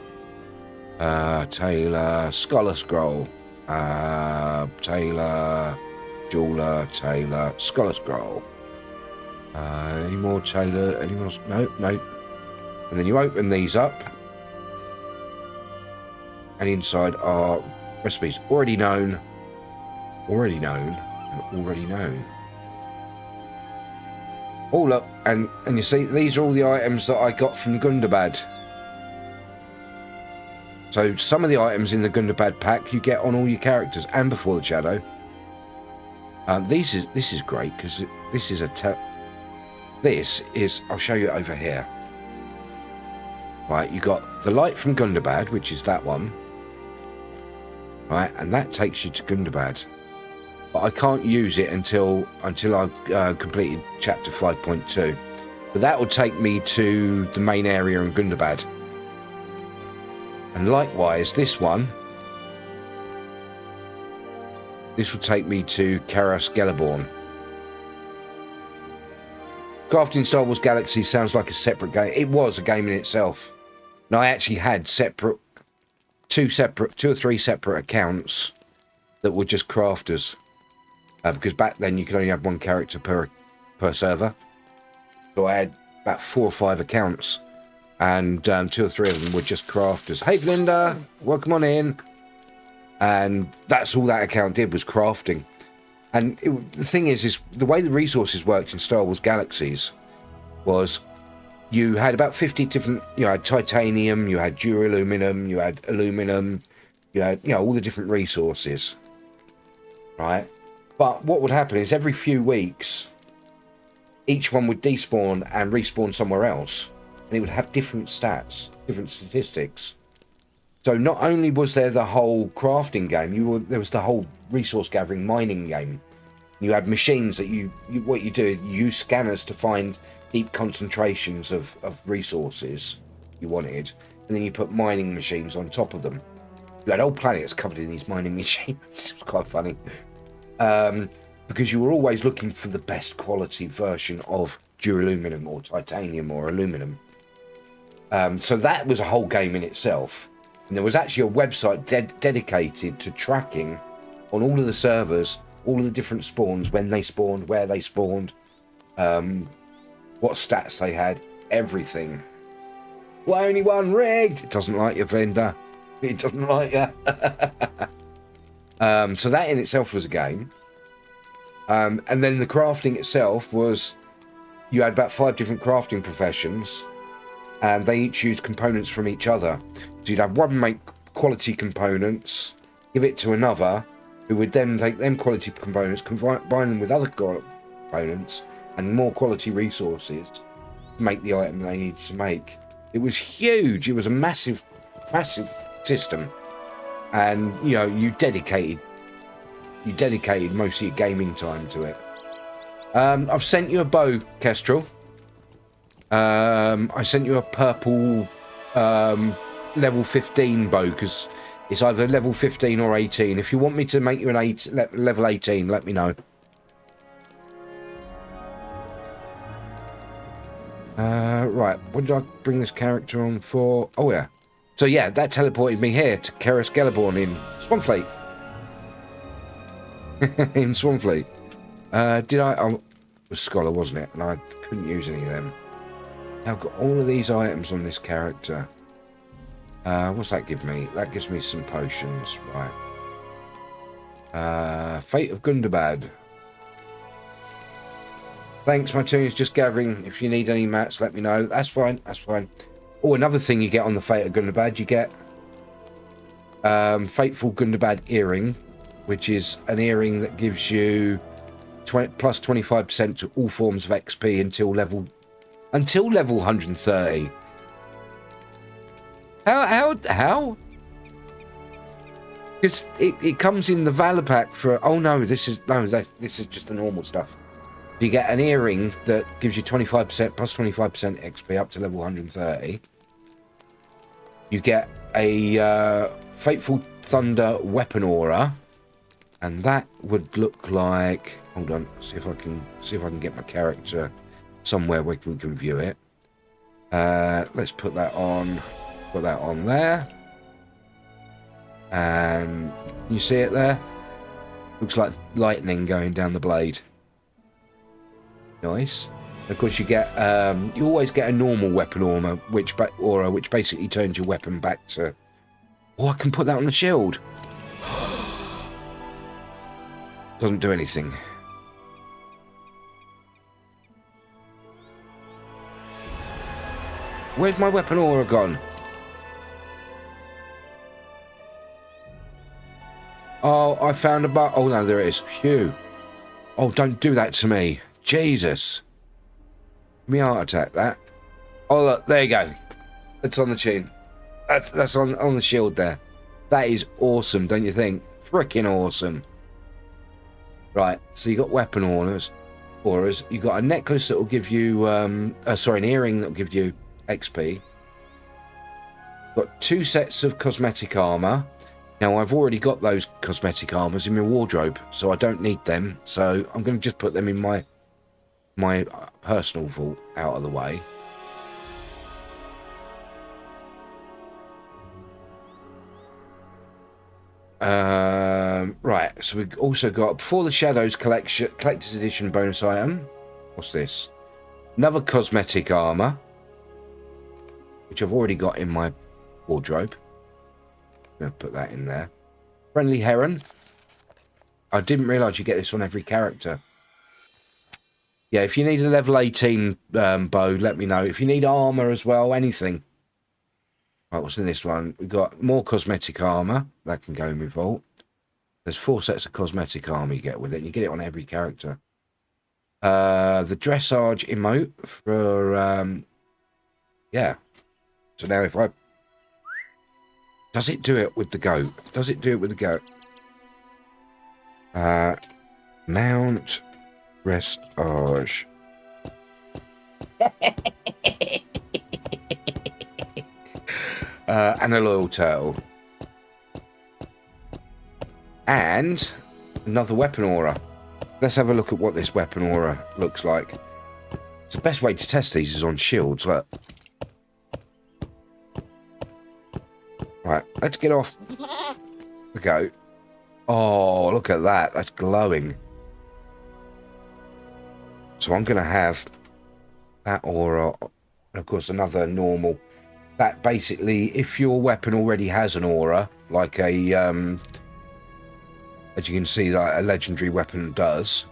Tailor, Scholar Scroll. Tailor, Jeweler, Tailor, Scholar Scroll. Any more Tailor? Any more? No, no. And then you open these up. And inside are recipes already known, and already known. Oh look, and you see, these are all the items that I got from the Gundabad. So some of the items in the Gundabad pack you get on all your characters and before the shadow. This is great because this is I'll show you over here. Right, you got the light from Gundabad, which is that one. Right, and that takes you to Gundabad. But I can't use it until I've completed chapter 5.2. But that will take me to the main area in Gundabad. And likewise, this will take me to Karas Gelaborn. Crafting Star Wars Galaxy sounds like a separate game. It was a game in itself. And I actually had two or three separate accounts that were just crafters. Because back then you could only have one character per server. So I had about 4 or 5 accounts. And 2 or 3 of them were just crafters. Hey, Glinda, welcome on in. And that's all that account did was crafting. And the thing is the way the resources worked in Star Wars Galaxies was you had about 50 different, you had titanium, you had duraluminum, you had aluminum, you had, all the different resources. Right? But what would happen is every few weeks, each one would despawn and respawn somewhere else. And it would have different stats, different statistics. So not only was there the whole crafting game, there was the whole resource gathering mining game. You had machines that you use scanners to find deep concentrations of resources you wanted, and then you put mining machines on top of them. You had whole planets covered in these mining machines. It was quite funny. Because you were always looking for the best quality version of duraluminum or titanium or aluminum. So that was a whole game in itself. And there was actually a website dedicated to tracking on all of the servers, all of the different spawns, when they spawned, where they spawned, what stats they had, everything. Well, only one rigged. It doesn't like you, Venda. It doesn't like you. So that in itself was a game. And then the crafting itself was, you had about 5 different crafting professions, and they each used components from each other. So you'd have one make quality components, give it to another, who would then take them quality components, combine them with other components and more quality resources to make the item they needed to make. It was huge. It was a massive system, and you dedicated most of your gaming time to it. I've sent you a bow, Kestrel. I sent you a purple level 15 bow because it's either level 15 or 18. If you want me to make you an level 18, let me know. Right, what did I bring this character on for? Oh yeah. So yeah, that teleported me here to Karas Gelaborn in Swanfleet. In Swanfleet. Did I? Oh, it was Scholar, wasn't it? And I couldn't use any of them. I've got all of these items on this character. What's that give me? That gives me some potions, right. Fate of Gundabad. Thanks, my tune's just gathering. If you need any mats, let me know. That's fine, that's fine. Oh, another thing you get on the Fate of Gundabad, you get Fateful Gundabad Earring, which is an earring that gives you plus 25% to all forms of XP until level 130. How? Because it comes in the Valor Pack for... Oh, no, this is just the normal stuff. You get an earring that gives you 25% plus 25% XP up to level 130. You get a Fateful Thunder weapon aura, and that would look like... Hold on, see if I can get my character somewhere where we can view it. Let's put that on. Put that on there. And you see it there? Looks like lightning going down the blade. Nice. Of course, you get you always get a normal weapon aura, which basically turns your weapon back to. Oh, I can put that on the shield. Doesn't do anything. Where's my weapon aura gone? Oh, I found a bug. Oh, no, there it is. Phew. Oh, don't do that to me. Jesus. Give me a heart attack, that. Oh, look, there you go. It's on the tune. That's on the shield there. That is awesome, don't you think? Freaking awesome. Right, so you got weapon auras. You got a necklace that will give you... an earring that will give you XP. Got 2 sets of cosmetic armor. Now, I've already got those cosmetic armors in my wardrobe, so I don't need them. So I'm going to just put them in my personal vault out of the way. Right, so we've also got Before the Shadows collector's edition bonus item. What's this? Another cosmetic armor, which I've already got in my wardrobe. I'm going to put that in there. Friendly Heron. I didn't realise you get this on every character. Yeah, if you need a level 18 bow, let me know. If you need armour as well, anything. Right, what's in this one? We've got more cosmetic armour. That can go in my vault. There's 4 sets of cosmetic armour you get with it. And you get it on every character. The dressage emote for... yeah. So now if I... Does it do it with the goat? Does it do it with the goat? Mount dressage. And a loyal turtle. And another weapon aura. Let's have a look at what this weapon aura looks like. So the best way to test these is on shields. Look. Right, let's get off the goat. Oh, look at that. That's glowing. So I'm going to have that aura. And of course, another normal. That basically, if your weapon already has an aura, like a, as you can see, like a legendary weapon does,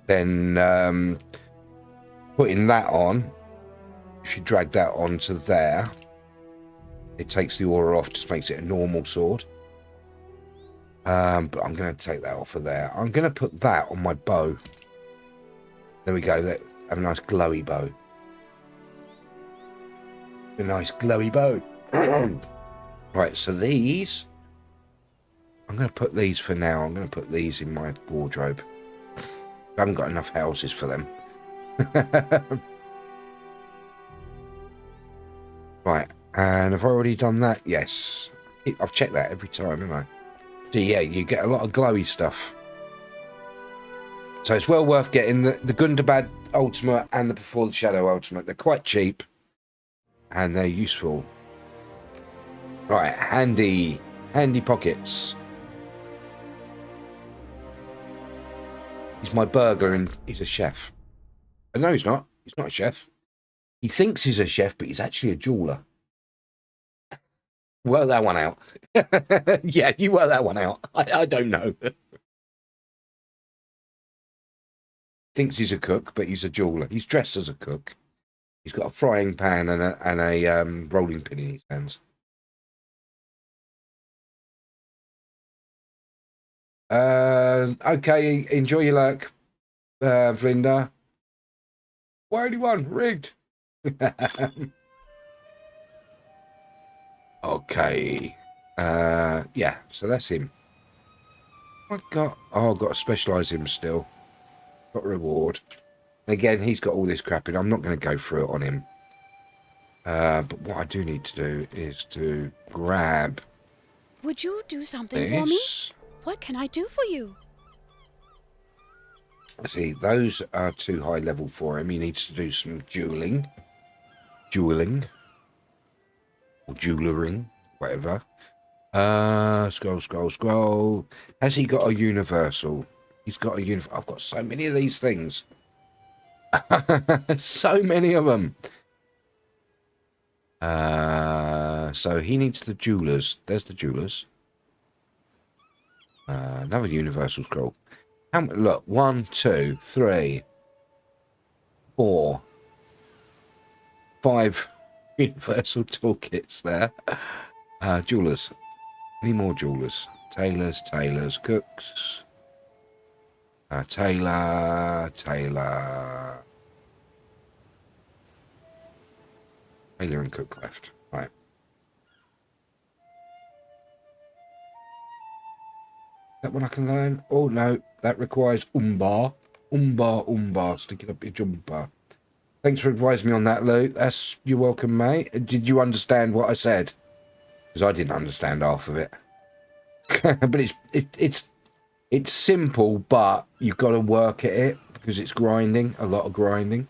then putting that on, if you drag that onto there, it takes the aura off, just makes it a normal sword. But I'm going to take that off of there. I'm going to put that on my bow. There we go. Have a nice glowy bow. A nice glowy bow. Right, so these... I'm going to put these for now. I'm going to put these in my wardrobe. I haven't got enough houses for them. Right, and have I already done that? Yes. I've checked that every time, haven't I? So yeah, you get a lot of glowy stuff. So it's well worth getting the Gundabad Ultimate and the Before the Shadow Ultimate. They're quite cheap. And they're useful. Right, handy pockets. He's my burglar and he's a chef. No, he's not. He's not a chef. He thinks he's a chef, but he's actually a jeweler. Work that one out. Yeah, you work that one out. I don't know. Thinks he's a cook, but he's a jeweler. He's dressed as a cook. He's got a frying pan and a rolling pin in his hands. Okay, enjoy your luck, Vlinda. Why only one? Rigged. Okay. Yeah, so that's him. I got... Oh, I've got to specialise him still. Got a reward. Again, he's got all this crap in. I'm not going to go through it on him. But what I do need to do is to grab
Would you do something
this.
for me? What can I do for you?
See, those are too high level for him. He needs to do some dueling. Or jewelering, whatever. Scroll. Has he got a universal? He's got a universal. I've got so many of these things. So many of them. So he needs the jewelers. There's the jewelers. Another universal scroll. Look, 1, 2, 3, 4, 5 universal toolkits there. Jewelers. Any more jewelers? Tailors, cooks. Tailor. Tailor and cook left. Right. That one I can learn? Oh, no. That requires umbar. Umbar. Stick it up your jumper. Thanks for advising me on that, Luke. You're welcome, mate. Did you understand what I said? Because I didn't understand half of it. But it's simple, but you've got to work at it because it's grinding, a lot of grinding.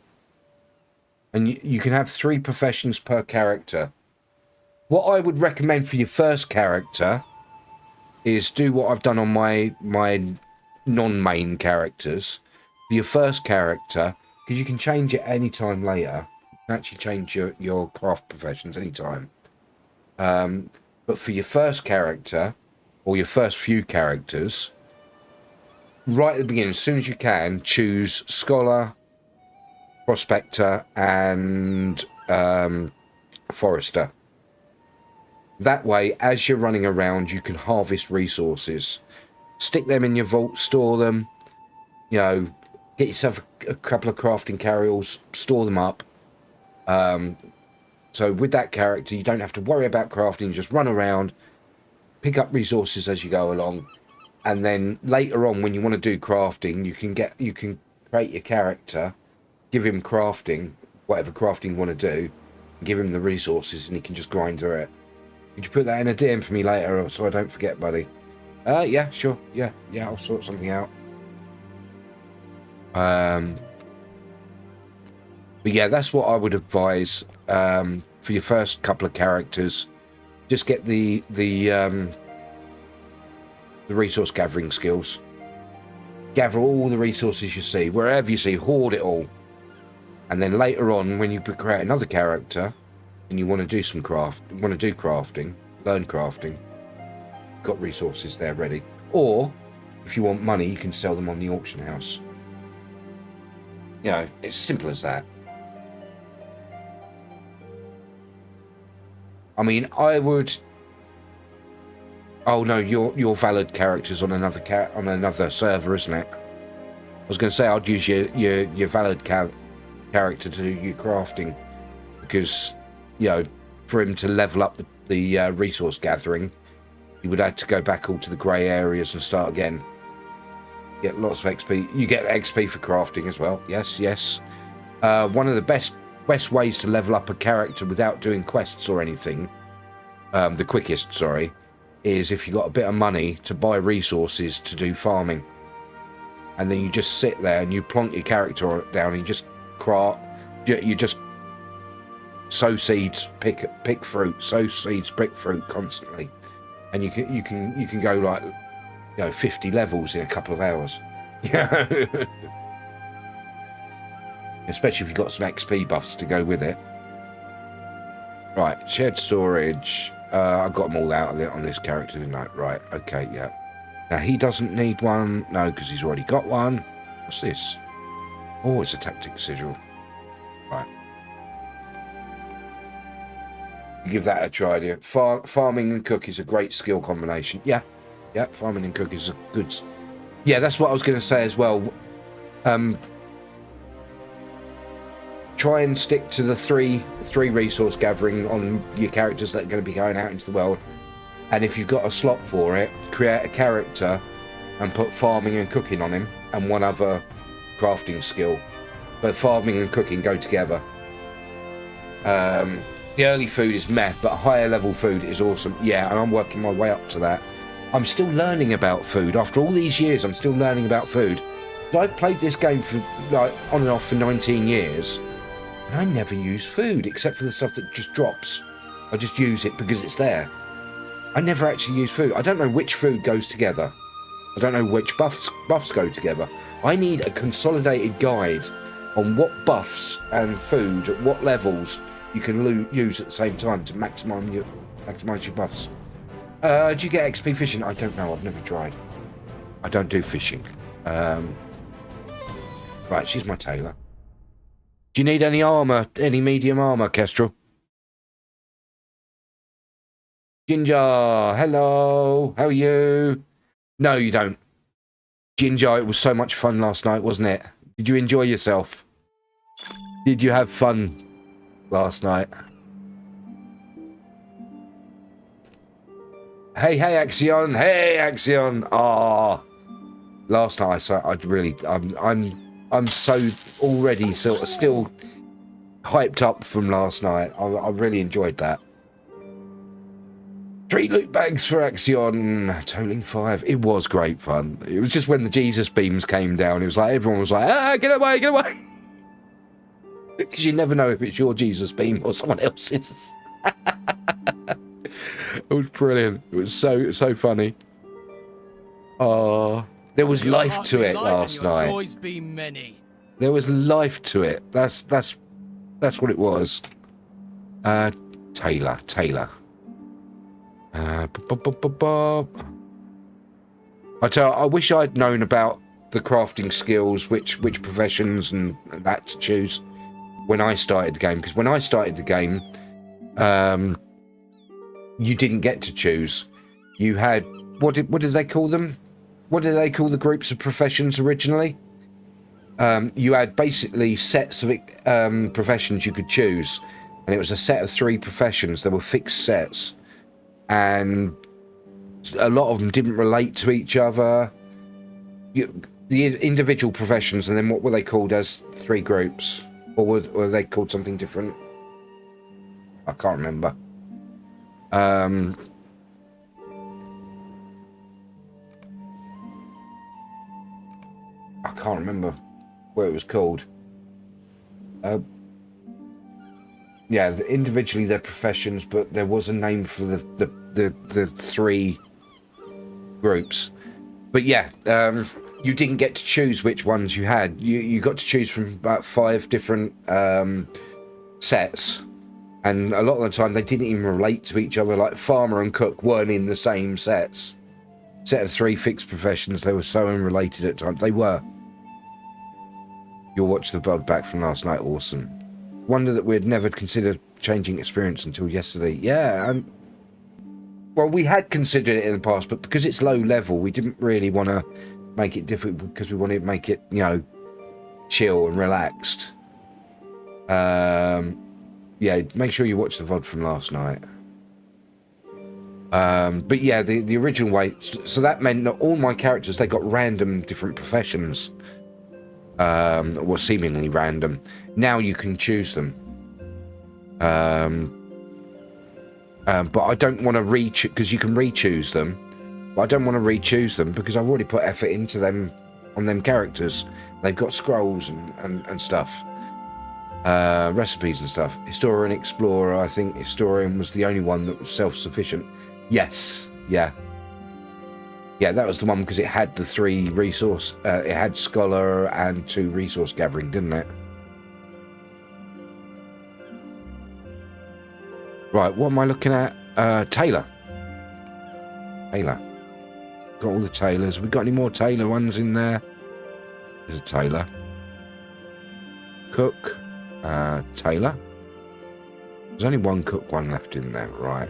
And you can have 3 professions per character. What I would recommend for your first character is do what I've done on my non-main characters. For your first character, because you can change it any time later. You can actually change your craft professions anytime. But for your first character, or your first few characters, right at the beginning, as soon as you can, choose Scholar, Prospector, and Forester. That way, as you're running around, you can harvest resources. Stick them in your vault, store them. You know, get yourself a couple of crafting carryalls, store them up. So with that character, you don't have to worry about crafting. You just run around, pick up resources as you go along, and then later on, when you want to do crafting, you can create your character, give him crafting, whatever crafting you want to do, give him the resources, and he can just grind through it. Could you put that in a DM for me later, so I don't forget, buddy? Yeah, sure. Yeah, I'll sort something out. But yeah, that's what I would advise for your first couple of characters. Just get the resource gathering skills. Gather all the resources you see, wherever you see, hoard it all. And then later on, when you create another character and you want to do some crafting, learn crafting, got resources there ready. Or if you want money, you can sell them on the auction house. You know, it's simple as that. I mean, I would. Oh no, your valid character's on another server, isn't it? I was going to say I'd use your valid character to do your crafting, because you know, for him to level up the resource gathering, you would have to go back all to the grey areas and start again. Get lots of XP. You get XP for crafting as well. Yes. One of the best ways to level up a character without doing quests or anything, the quickest, sorry, is if you got a bit of money to buy resources to do farming. And then you just sit there and you plonk your character down and you just craft, you just sow seeds, pick fruit, sow seeds, pick fruit constantly. And you can go like, you know, 50 levels in a couple of hours. Yeah. Especially if you've got some XP buffs to go with it. Right, shared storage. I've got them all out on this character tonight. Right, okay, yeah. Now, he doesn't need one. No, because he's already got one. What's this? Oh, it's a tactic sigil. Right. Give that a try, dear. Farming and cook is a great skill combination. Yeah, farming and cook is a good... Yeah, that's what I was going to say as well. try and stick to the three resource gathering on your characters that are going to be going out into the world. And if you've got a slot for it, create a character and put farming and cooking on him and one other crafting skill. But farming and cooking go together. The early food is meh, but higher level food is awesome. Yeah, and I'm working my way up to that. I'm still learning about food. After all these years, I'm still learning about food. So I've played this game for like on and off for 19 years, and I never use food except for the stuff that just drops. I just use it because it's there. I never actually use food. I don't know which food goes together. I don't know which buffs go together. I need a consolidated guide on what buffs and food at what levels you can use at the same time to maximise your buffs. Do you get XP fishing? I don't know. I've never tried. I don't do fishing. Right, she's my tailor. Do you need any armour? Any medium armour, Kestrel? Ginger, hello. How are you? No, you don't. Ginger, it was so much fun last night, wasn't it? Did you enjoy yourself? Did you have fun last night? Hey, Axion. Hey, Axion. Ah, last night I'm so already sort of still hyped up from last night. I really enjoyed that. 3 loot bags for Axion, totaling 5. It was great fun. It was just when the Jesus beams came down, it was like everyone was like, ah, get away, get away. Because you never know if it's your Jesus beam or someone else's. It was brilliant. It was so funny. There was life to it last night. There was life to it. That's what it was. Taylor. I wish I'd known about the crafting skills, which professions and that to choose when I started the game. Because when I started the game, you didn't get to choose. You had what did they call them? What did they call the groups of professions originally? You had basically sets of professions you could choose, and it was a set of 3 professions. There were fixed sets, and a lot of them didn't relate to each other. The individual professions, and then what were they called as 3 groups? Or were they called something different? I can't remember. I can't remember what it was called. Yeah, individually they're professions, but there was a name for the 3 groups. But yeah, you didn't get to choose which ones you had. You got to choose from about 5 different sets. And a lot of the time, they didn't even relate to each other. Like farmer and cook weren't in the same sets. Set of 3 fixed professions. They were so unrelated at times. They were. You'll watch the VOD back from last night. Awesome. Wonder that we'd never considered changing experience until yesterday. Yeah. Well, we had considered it in the past, but because it's low level, we didn't really want to make it difficult because we wanted to make it, chill and relaxed. Yeah, make sure you watch the VOD from last night. But yeah, the original way, so that meant that all my characters, they got random different professions. Or seemingly random. Now you can choose them. But I don't want to because you can re-choose them. But I don't want to re-choose them because I've already put effort into them on them characters. They've got scrolls and stuff. Recipes and stuff. Historian, Explorer. I think Historian was the only one that was self-sufficient. Yes. Yeah, that was the one because it had the 3 resource. It had Scholar and 2 resource gathering, didn't it? Right, what am I looking at? Tailor. Got all the tailors. We got any more tailor ones in there? There's a tailor. Cook. Tailor. There's only one cook one left in there, right?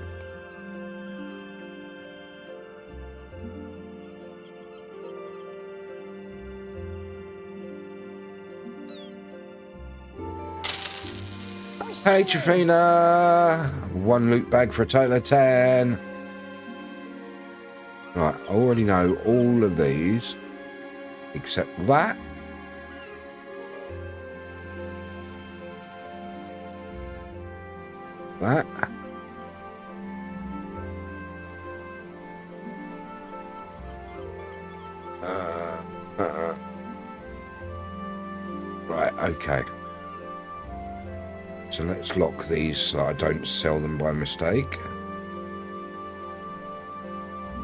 Hey, Trifina! 1 loot bag for a total of 10. Right, I already know all of these, except that. That. Right, okay. So let's lock these so I don't sell them by mistake.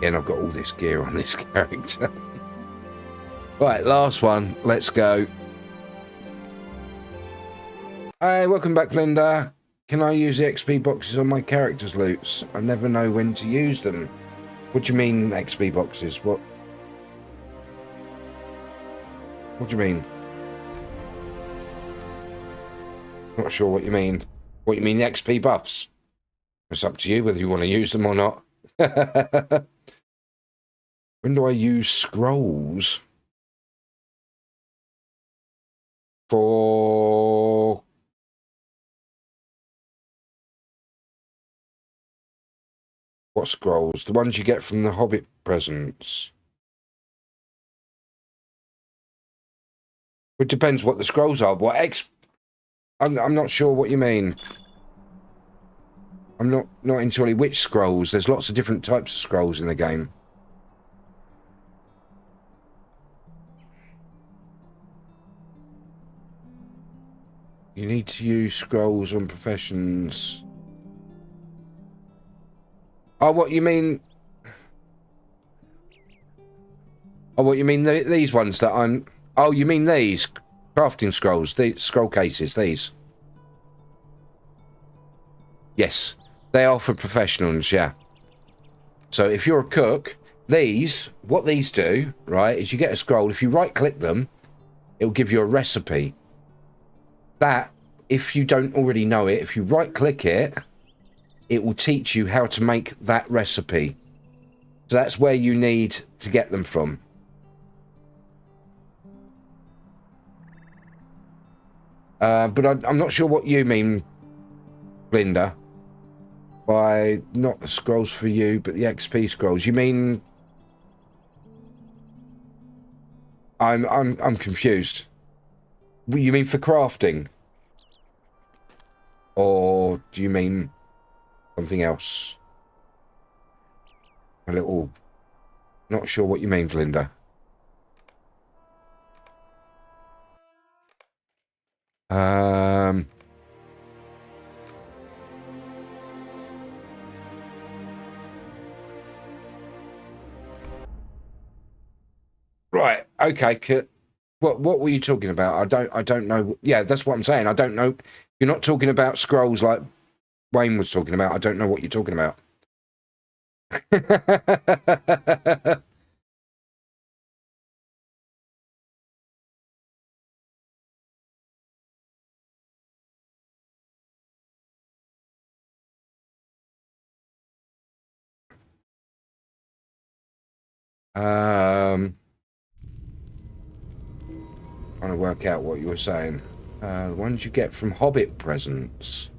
And I've got all this gear on this character. Right, last one. Let's go. Hey, welcome back, Linda. Can I use the XP boxes on my character's loots? I never know when to use them. What do you mean, XP boxes? What do you mean? Not sure what you mean. What you mean, the XP buffs? It's up to you whether you want to use them or not. When do I use scrolls? For... What scrolls? The ones you get from the Hobbit presents. It depends what the scrolls are. I'm not sure what you mean. I'm not entirely which scrolls. There's lots of different types of scrolls in the game. You need to use scrolls on professions. Oh, what you mean? Oh, what you mean? These ones that I'm... Oh, you mean these? Crafting scrolls, the scroll cases, these. Yes, they are for professionals, yeah. So if you're a cook, what these do, right, is you get a scroll. If you right-click them, it will give you a recipe. That, if you don't already know it, if you right-click it, it will teach you how to make that recipe. So that's where you need to get them from. But I'm not sure what you mean, Linda, by not the scrolls for you, but the XP scrolls. You mean... I'm confused. You mean for crafting? Or do you mean something else? A little... Not sure what you mean, Linda. Right. Okay. What were you talking about? I don't know. Yeah, that's what I'm saying. I don't know. You're not talking about scrolls like Wayne was talking about. I don't know what you're talking about. Trying to work out what you were saying. The ones you get from Hobbit presents.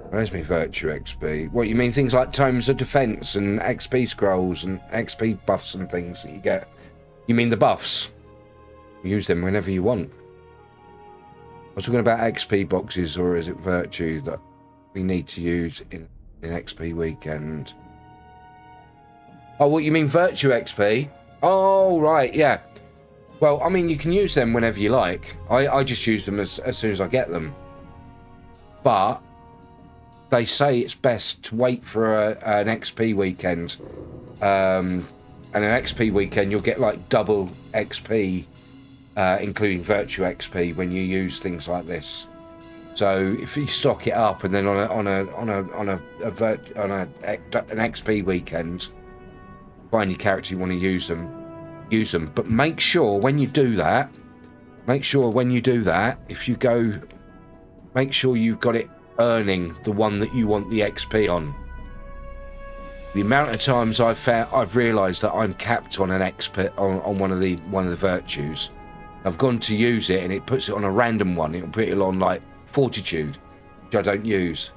Where's my virtue XP? What, you mean things like Tomes of Defense and XP scrolls and XP buffs and things that you get? You mean the buffs? Use them whenever you want. I'm talking about XP boxes, or is it virtue that we need to use in XP weekend? Oh, what, you mean virtue XP? Oh, right, yeah. Well, I mean, you can use them whenever you like. I just use them as soon as I get them. But they say it's best to wait for an XP weekend. And an XP weekend, you'll get like double XP, including virtue XP, when you use things like this. So if you stock it up, and then on an XP weekend, find your character you want to use them. But make sure when you do that, if you go, make sure you've got it earning the one that you want the XP on. The amount of times I've realised that I'm capped on an expert on one of the virtues. I've gone to use it and it puts it on a random one. It'll put it on like fortitude, which I don't use.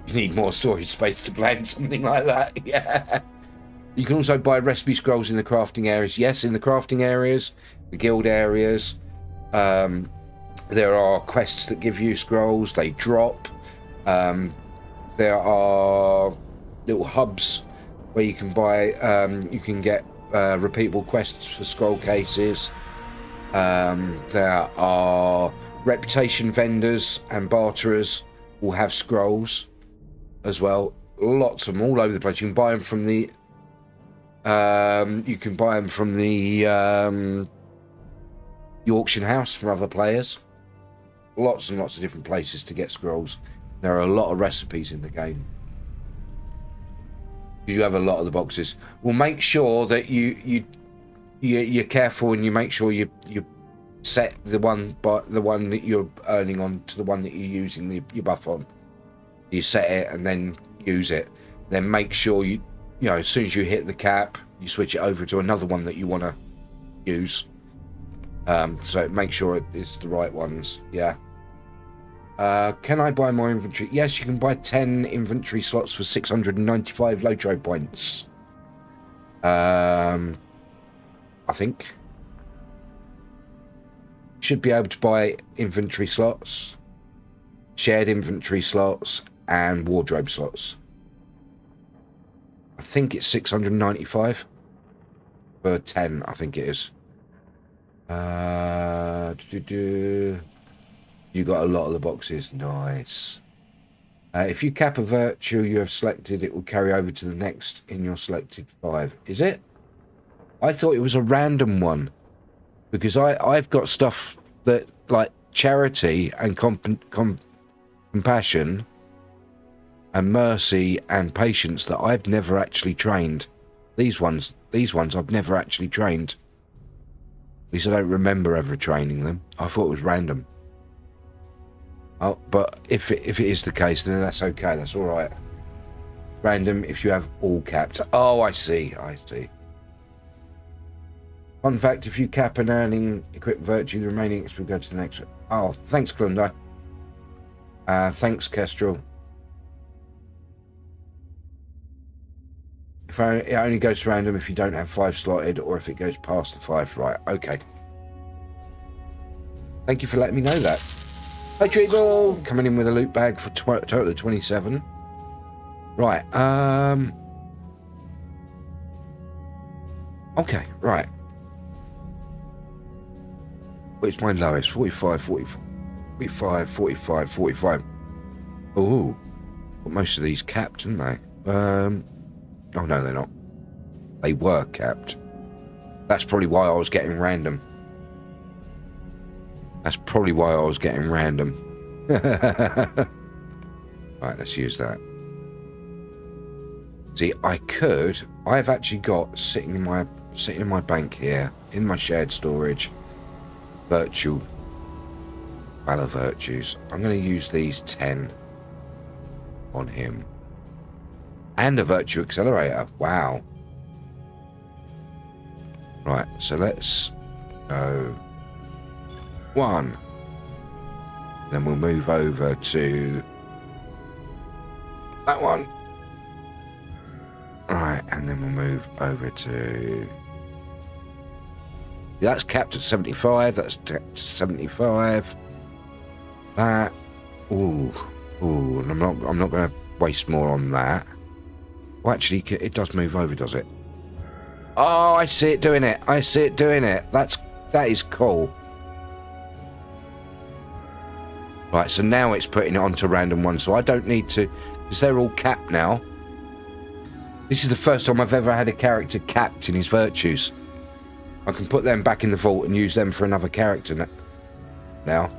You need more storage space to plan something like that. Yeah. You can also buy recipe scrolls in the crafting areas. Yes, in the crafting areas, the guild areas. There are quests that give you scrolls. They drop. There are little hubs where you can buy. You can get repeatable quests for scroll cases. There are reputation vendors and barterers will have scrolls as well. Lots of them all over the place. You can buy them from the. The auction house from other players. Lots and lots of different places to get scrolls. There are a lot of recipes in the game. You have a lot of the boxes. Well, make sure that you're careful and you make sure you set the one that you're earning on to the one that you're using your buff on. You set it and then use it. Then make sure you know as soon as you hit the cap, you switch it over to another one that you want to use. So make sure it's the right ones. Yeah. Can I buy more inventory? Yes, you can buy 10 inventory slots for 695 LOTRO points. I think. Should be able to buy inventory slots, shared inventory slots, and wardrobe slots. I think it's 695 for 10. I think it is. You got a lot of the boxes. Nice. If you cap a virtue you have selected, it will carry over to the next in your selected 5. Is it? I thought it was a random one because I've got stuff that like charity and compassion and mercy and patience that I've never actually trained. These ones I've never actually trained. At least I don't remember ever training them. I thought it was random. Oh, but if it is the case, then that's okay. That's all right. Random if you have all capped. Oh, I see. Fun fact: if you cap an earning equipped virtue, the remaining XP will go to the next. Oh, thanks, Klunda. Thanks, Kestrel. It only goes to random if you don't have 5 slotted or if it goes past the 5. Right, okay. Thank you for letting me know that. Hey, Treagle! Coming in with a loot bag for total of 27. Right, okay, right. Where's my lowest? 45, 45, 45, 45. Ooh. Got most of these capped, haven't they? Oh, no, they're not. They were capped. That's probably why I was getting random. Right, let's use that. See, I've actually got sitting in my bank here, in my shared storage, valor virtues. I'm going to use these 10 on him. And a virtue accelerator. Wow. Right, so let's go 1. Then we'll move over to that one. Right, and then we'll move over to... That's capped at 75. That's 75. That. Ooh. And I'm not going to waste more on that. Well, actually, it does move over, does it? Oh, I see it doing it. That is cool. Right, so now it's putting it onto random one, so I don't need to, because they're all capped now. This is the first time I've ever had a character capped in his virtues. I can put them back in the vault and use them for another character now.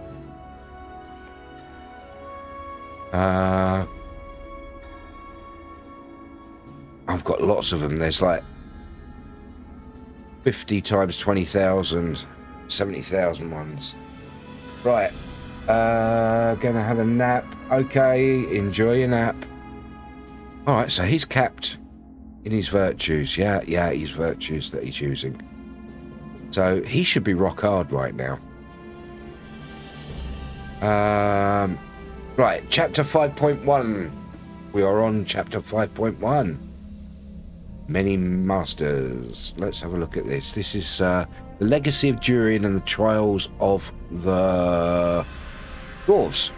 I've got lots of them. There's like 50 times 20,000, 70,000 ones. Right. Gonna have a nap. Okay, enjoy your nap. Alright, so he's capped In his virtues. Yeah, his virtues that he's using. So he should be rock hard right now. Right, chapter 5.1. We are on chapter 5.1. Many masters. Let's have a look at this. This is the legacy of Durin and the trials of the dwarves.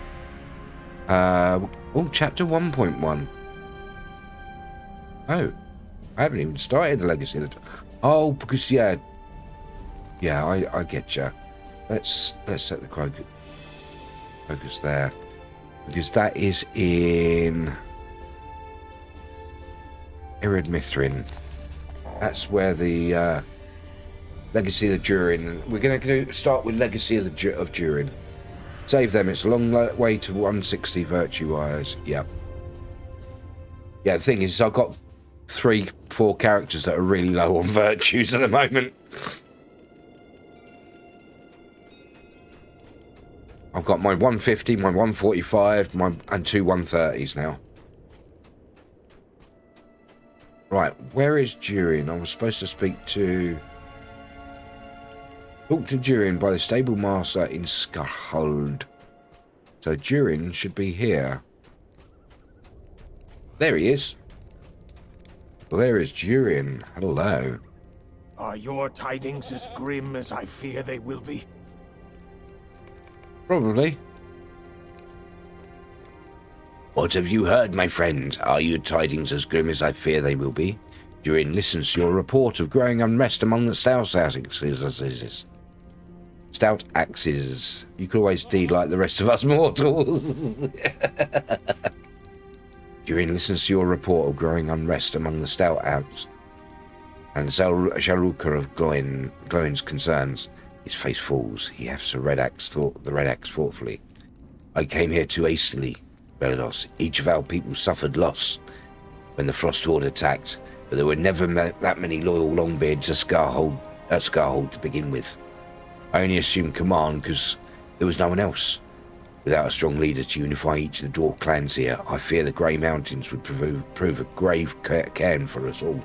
Chapter 1.1. Oh, I haven't even started the legacy of the. Oh, because I get you. Let's set the focus there, because that is in Irid Mithrin. That's where the legacy of the Durin. We're going to start with legacy of Durin. Save them. It's a long way to 160 virtue wise. Yep. Yeah, the thing is, I've got 3-4 characters that are really low on virtues at the moment. I've got my 150, my 145, and 2 130s now. Right, where is Durin? I was supposed to speak to... Talk to Durin by the stable master in Skarhold. So Durin should be here. There he is. Well, there is Durin. Hello.
Are your tidings as grim as I fear they will be?
Probably. What have you heard, my friend? Are your tidings as grim as I fear they will be? Durin listens to your report of growing unrest among the stout axes. Stout axes. You could always deed like the rest of us mortals. Durin listens to your report of growing unrest among the stout axes and Sharuka of Gloin's concerns. His face falls. He hefts the red axe thoughtfully. I came here too hastily, Belados. Each of our people suffered loss when the Frost Horde attacked, but there were never that many loyal Longbeards at Skarhold to begin with. I only assumed command because there was no one else. Without a strong leader to unify each of the dwarf clans here, I fear the Grey Mountains would prove a grave cairn for us all.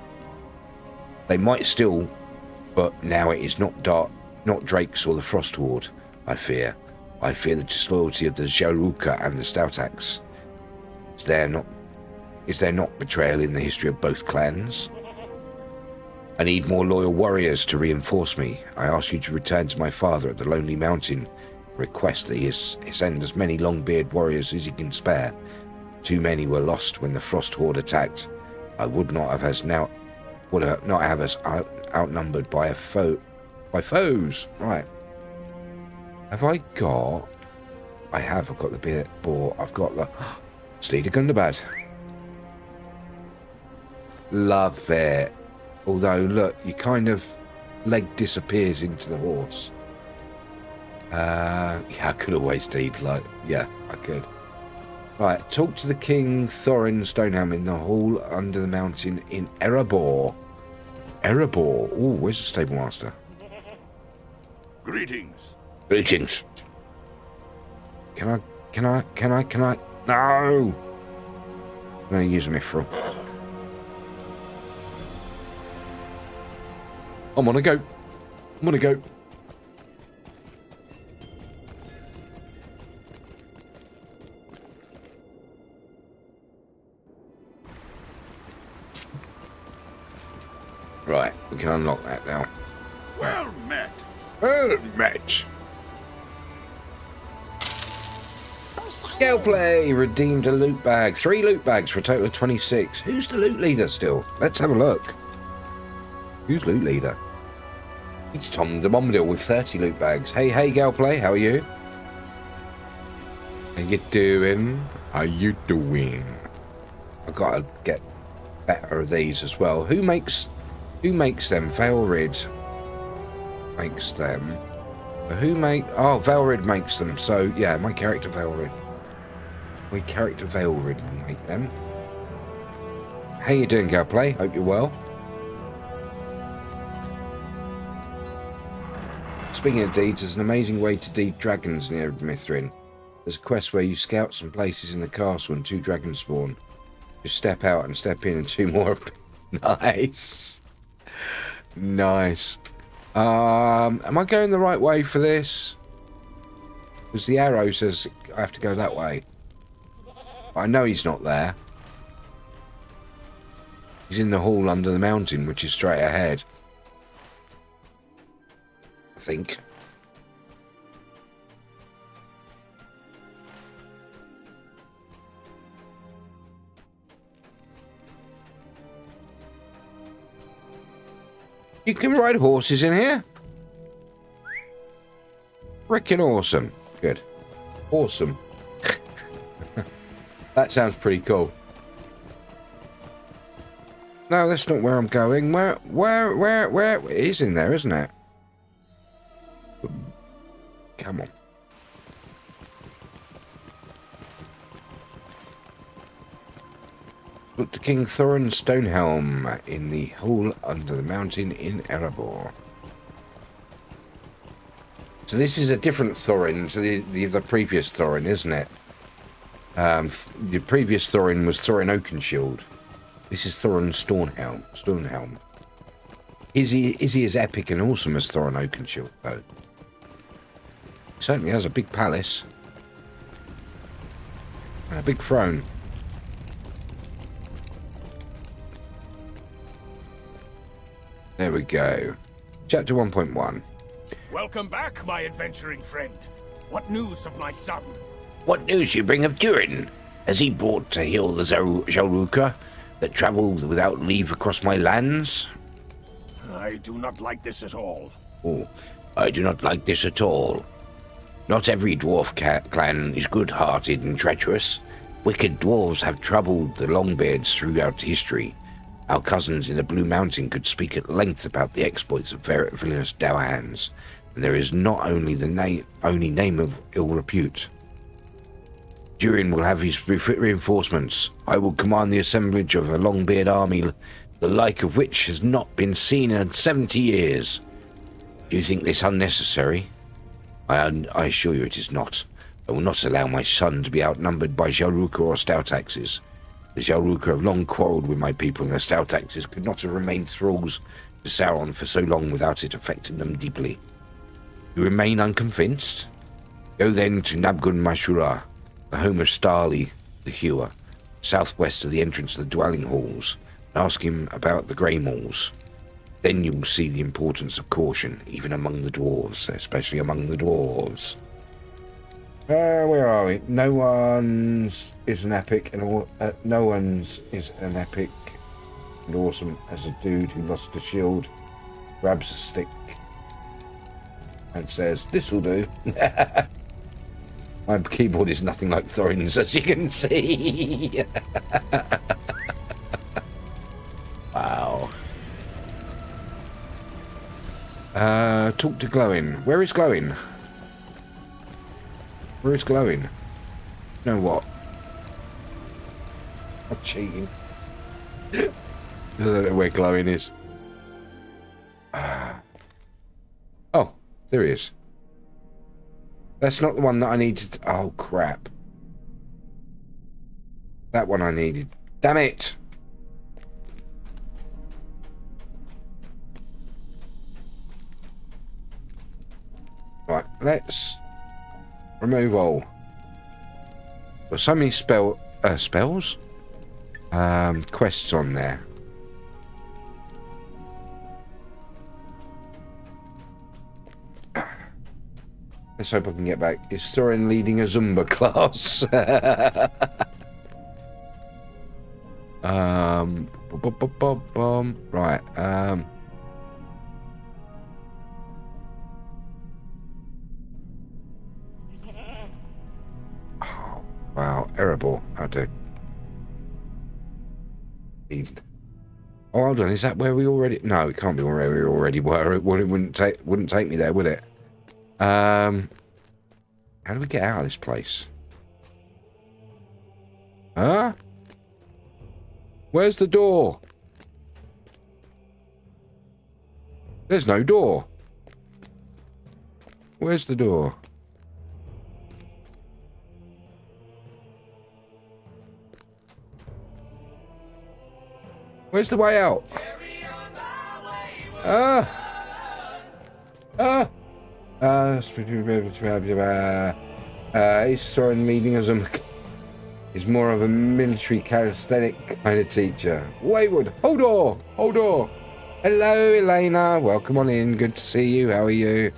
They might still, but now it is not Drakes or the Frost Horde, I fear. I fear the disloyalty of the Jaruka and the Stoutaxe. Is there not betrayal in the history of both clans? I need more loyal warriors to reinforce me. I ask you to return to my father at the Lonely Mountain. Request that he send as many Longbeard warriors as he can spare. Too many were lost when the Frost Horde attacked. I would not have us outnumbered by foes. Right. Have I got... I've got the beer boar. I've got the... Steed of Gundabad. Love it. Although, look, you kind of... Leg disappears into the horse. Yeah, I could always deed, like... Yeah, I could. Right, talk to the King Thorin Stonehelm in the hall under the mountain in Erebor. Erebor. Oh, where's the stable master?
Greetings.
Greetings. Can I? No! I'm going to use a mithril. I'm on a go. Right, we can unlock that now.
Well met.
Well met. Scale play redeemed a loot bag. 3 loot bags for a total of 26. Who's the loot leader still? Let's have a look. Who's loot leader? It's Tom the Bombadil with 30 loot bags. Hey, Galeplay, how are you? How you doing? I've got to get better of these as well. Who makes them? Valrid makes them. Valrid makes them. So yeah, my character Valrid will make them. How you doing, Galeplay? Hope you're well. Speaking of deeds, there's an amazing way to deed dragons near Mithrin. There's a quest where you scout some places in the castle and 2 dragons spawn. Just step out and step in and 2 more Nice. Nice. Am I going the right way for this? Because the arrow says I have to go that way. I know he's not there. He's in the hall under the mountain, which is straight ahead. I think. You can ride horses in here? Frickin' awesome. Good. Awesome. That sounds pretty cool. No, that's not where I'm going. Where? It is in there, isn't it? Come on. Look to King Thorin Stonehelm in the hall under the mountain in Erebor. So this is a different Thorin to the previous Thorin, isn't it? The previous Thorin was Thorin Oakenshield. This is Thorin Stonehelm. Is he as epic and awesome as Thorin Oakenshield, though? He certainly has a big palace. And a big throne. There we go. Chapter 1.1.
Welcome back, my adventuring friend. What news of my son?
What news you bring of Durin? Has he brought to heal the Jalruka that travelled without leave across my lands?
I do not like this at all.
Oh, I do not like this at all. Not every dwarf clan is good-hearted and treacherous. Wicked dwarves have troubled the Longbeards throughout history. Our cousins in the Blue Mountain could speak at length about the exploits of villainous Dowahans, and there is not only the only name of ill repute. Durin will have his reinforcements. I will command the assemblage of a Longbeard army, the like of which has not been seen in 70 years. Do you think this unnecessary? I assure you it is not. I will not allow my son to be outnumbered by Jalruka or Stoutaxes. The Jalruka have long quarrelled with my people, and the Stoutaxes could not have remained thralls to Sauron for so long without it affecting them deeply. You remain unconvinced? Go then to Nabgun Mashura, the home of Starly the Hewer, southwest of the entrance to the dwelling halls, and ask him about the Grey Mauls. Then you will see the importance of caution, even among the dwarves, especially among the dwarves. Where are we? No one's is an epic, and no one's is an epic and awesome as a dude who lost a shield, grabs a stick, and says, "This'll do." My keyboard is nothing like Thorin's, as you can see. Wow. Talk to Glowing. Where is Glowing? Where is Glowing? You know what? I'm cheating. I don't know where Glowing is. Oh, there he is. That's not the one that I needed. Oh, crap. That one I needed. Damn it! Right, let's remove all. There's so many spells? Quests on there. Let's hope I can get back. Is Thorin leading a Zumba class? Right. Oh, wow. Erebor. I'll do. Oh, hold on. Is that where we already? No, it can't be where we already were. It wouldn't take me there, would it? How do we get out of this place? Huh? Where's the door? There's no door. Where's the door?
Where's the way out? Soren leading us on. He's more of a military calisthenic kind of teacher. Wayward, hold on. Hello, Elena. Welcome on in. Good to see you. How are you?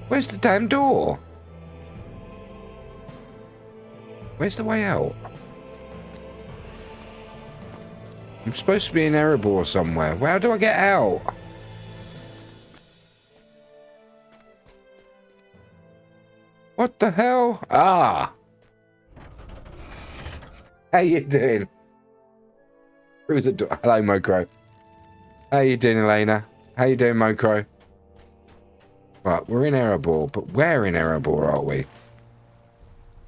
Where's the damn door? Where's the way out? I'm supposed to be in Erebor somewhere. How do I get out? What the hell? Ah! How you doing? Through the door. Hello, Mokro. How you doing, Elena? How you doing, Mokro? Right, we're in Erebor, but where in Erebor are we?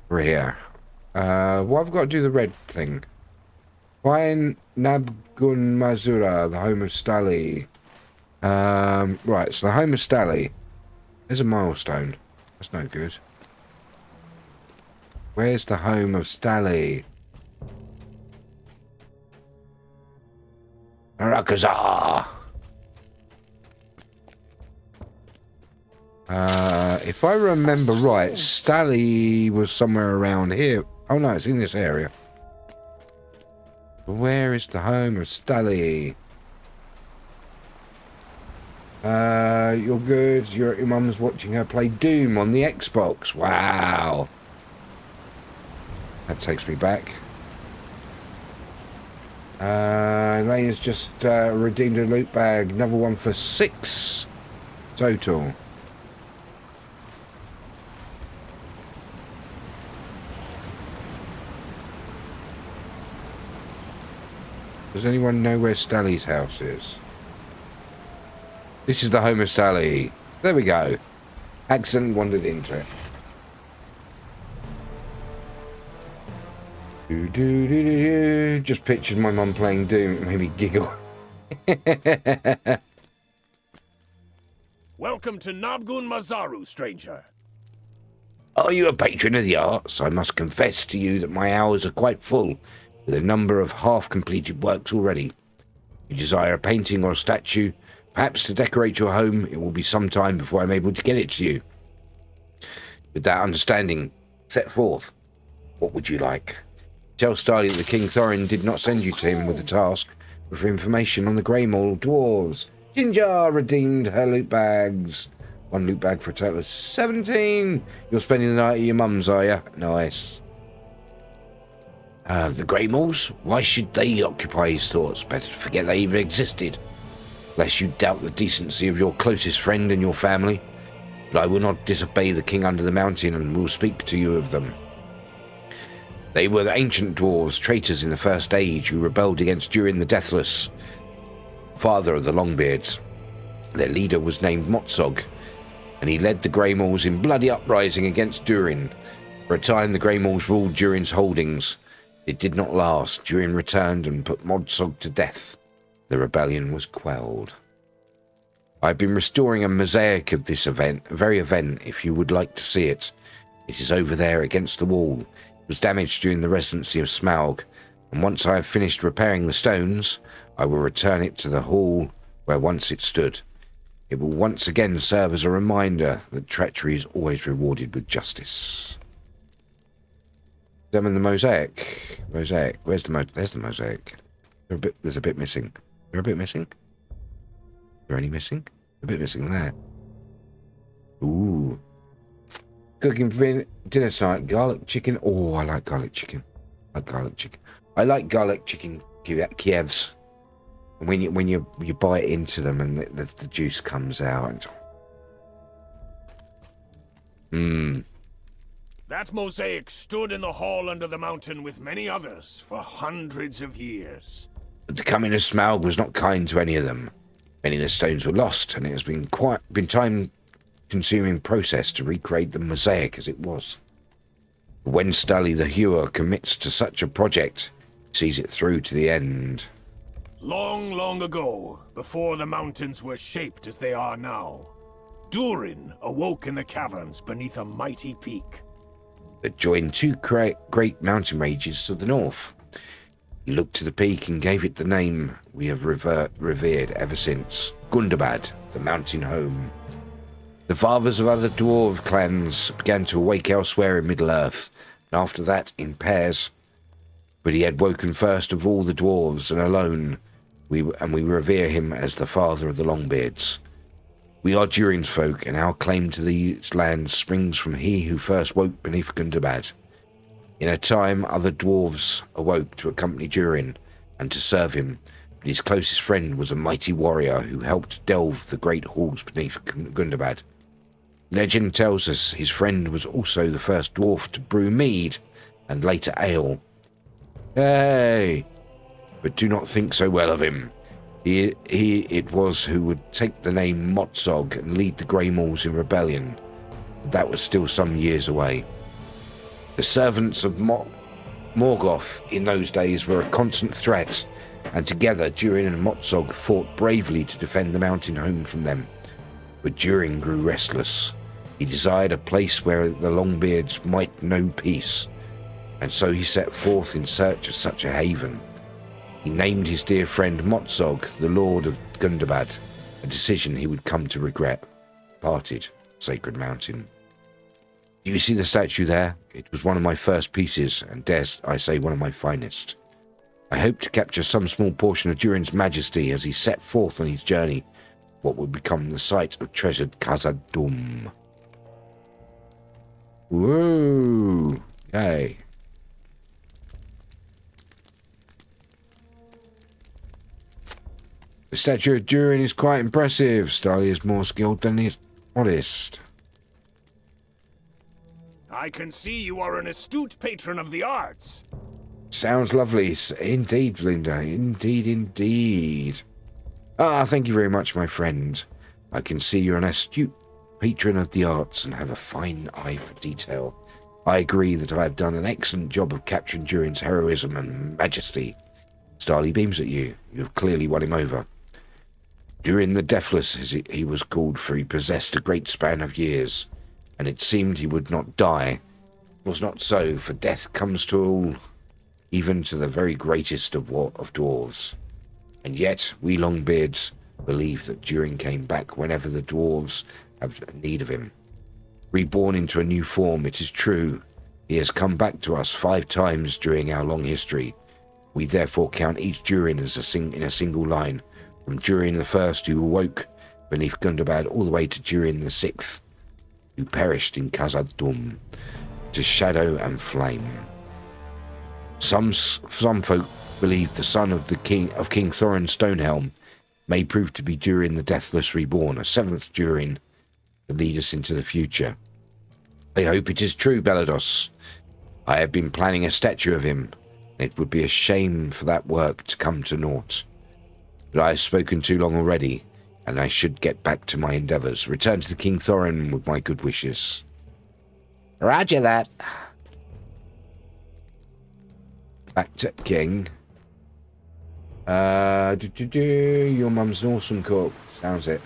We're here. Well, I've got to do the red thing. Find Nabgun Mazura, the home of Stali. Right, so the home of Stali. There's a milestone. That's no good. Where's the home of Stali? Rakazar! If I remember right, Stali was somewhere around here. Oh no, it's in this area. Where is the home of Stali? You're good. You're at your mum's watching her play Doom on the Xbox. Wow. That takes me back. Elena's just redeemed a loot bag. Another one for 6 total. Does anyone know where Stali's house is? This is the home of Stali. There we go. Accidentally wandered into it. Just pictured my mum playing Doom. It made me giggle.
Welcome to Nabgun Mazaru, stranger.
Are you a patron of the arts? I must confess to you that my hours are quite full, with a number of half-completed works already. You desire a painting or a statue, perhaps to decorate your home. It will be some time before I'm able to get it to you. With that understanding, set forth. What would you like? Tell Starly that the King Thorin did not send you to him with a task, but for information on the Greymall dwarves. Ginger redeemed her loot bags. 1 loot bag for a total of 17. You're spending the night at your mum's, are you? Nice. The Greymalls? Why should they occupy his thoughts? Better to forget they even existed. Lest you doubt the decency of your closest friend and your family. But I will not disobey the king under the mountain and will speak to you of them. They were the ancient dwarves, traitors in the First Age, who rebelled against Durin the Deathless, father of the Longbeards. Their leader was named Motsog, and he led the Greymalls in bloody uprising against Durin. For a time, the Greymalls ruled Durin's holdings. It did not last. Durin returned and put Motsog to death. The rebellion was quelled. I've been restoring a mosaic of this event, very event, if you would like to see it. It is over there against the wall. It was damaged during the residency of Smaug, and once I have finished repairing the stones, I will return it to the hall where once it stood. It will once again serve as a reminder that treachery is always rewarded with justice. Examine the mosaic. Mosaic. Where's the there's the mosaic. There's a bit missing. There's a bit missing? Is there any missing? A bit missing there. Ooh. Cooking for dinner tonight. Garlic chicken. Oh, I like garlic chicken. I like garlic chicken. I like garlic chicken Kievs. When you bite into them and the juice comes out. Mmm.
That mosaic stood in the hall under the mountain with many others for hundreds of years.
But the coming of Smaug was not kind to any of them. Many of the stones were lost, and it has been time-consuming process to recreate the mosaic as it was. When Stully the Hewer commits to such a project, he sees it through to the end.
Long, long ago, before the mountains were shaped as they are now, Durin awoke in the caverns beneath a mighty peak
That joined two great mountain ranges to the north. He looked to the peak and gave it the name we have revered ever since, Gundabad, the mountain home. The fathers of other dwarf clans began to awake elsewhere in Middle-earth, and after that in pairs. But he had woken first of all the dwarves, and alone, we revere him as the father of the Longbeards. We are Durin's folk, and our claim to these lands springs from he who first woke beneath Gundabad. In a time, other dwarves awoke to accompany Durin and to serve him, but his closest friend was a mighty warrior who helped delve the great halls beneath Gundabad. Legend tells us his friend was also the first dwarf to brew mead and later ale. Hey! But do not think so well of him. He it was who would take the name Motsog and lead the Grey Mauls in rebellion. But that was still some years away. The servants of Morgoth in those days were a constant threat, and together Durin and Motsog fought bravely to defend the mountain home from them. But Durin grew restless. He desired a place where the Longbeards might know peace, and so he set forth in search of such a haven. He named his dear friend Motsog the Lord of Gundabad, a decision he would come to regret. Parted, Sacred Mountain. Do you see the statue there? It was one of my first pieces, and dare I say one of my finest. I hope to capture some small portion of Durin's majesty as he set forth on his journey, what would become the site of treasured Khazad-dûm. Whoa! Yay. The statue of Durin is quite impressive. Starly is more skilled than he's modest.
I can see you are an astute patron of the arts.
Sounds lovely. Indeed, Linda. Indeed, indeed. Ah, thank you very much, my friend. I can see you're an astute patron of the arts and have a fine eye for detail. I agree that I have done an excellent job of capturing Durin's heroism and majesty. Starly beams at you. You have clearly won him over. Durin the Deathless, as he was called, for he possessed a great span of years, and it seemed he would not die. It was not so, for death comes to all, even to the very greatest of dwarves. And yet, we Longbeards believe that Durin came back whenever the dwarves have need of him. Reborn into a new form, it is true, he has come back to us 5 times during our long history. We therefore count each Durin as in a single line, from Durin the First who awoke beneath Gundabad all the way to Durin the Sixth, who perished in Khazad-dûm, to shadow and flame. Some folk believe the son of King Thorin Stonehelm may prove to be Durin the Deathless reborn, a 7th Durin to lead us into the future. I hope it is true, Belados. I have been planning a statue of him, and it would be a shame for that work to come to naught. But I have spoken too long already, and I should get back to my endeavours. Return to the King Thorin with my good wishes. Roger that. Back to King. Your mum's an awesome cook. Sounds it.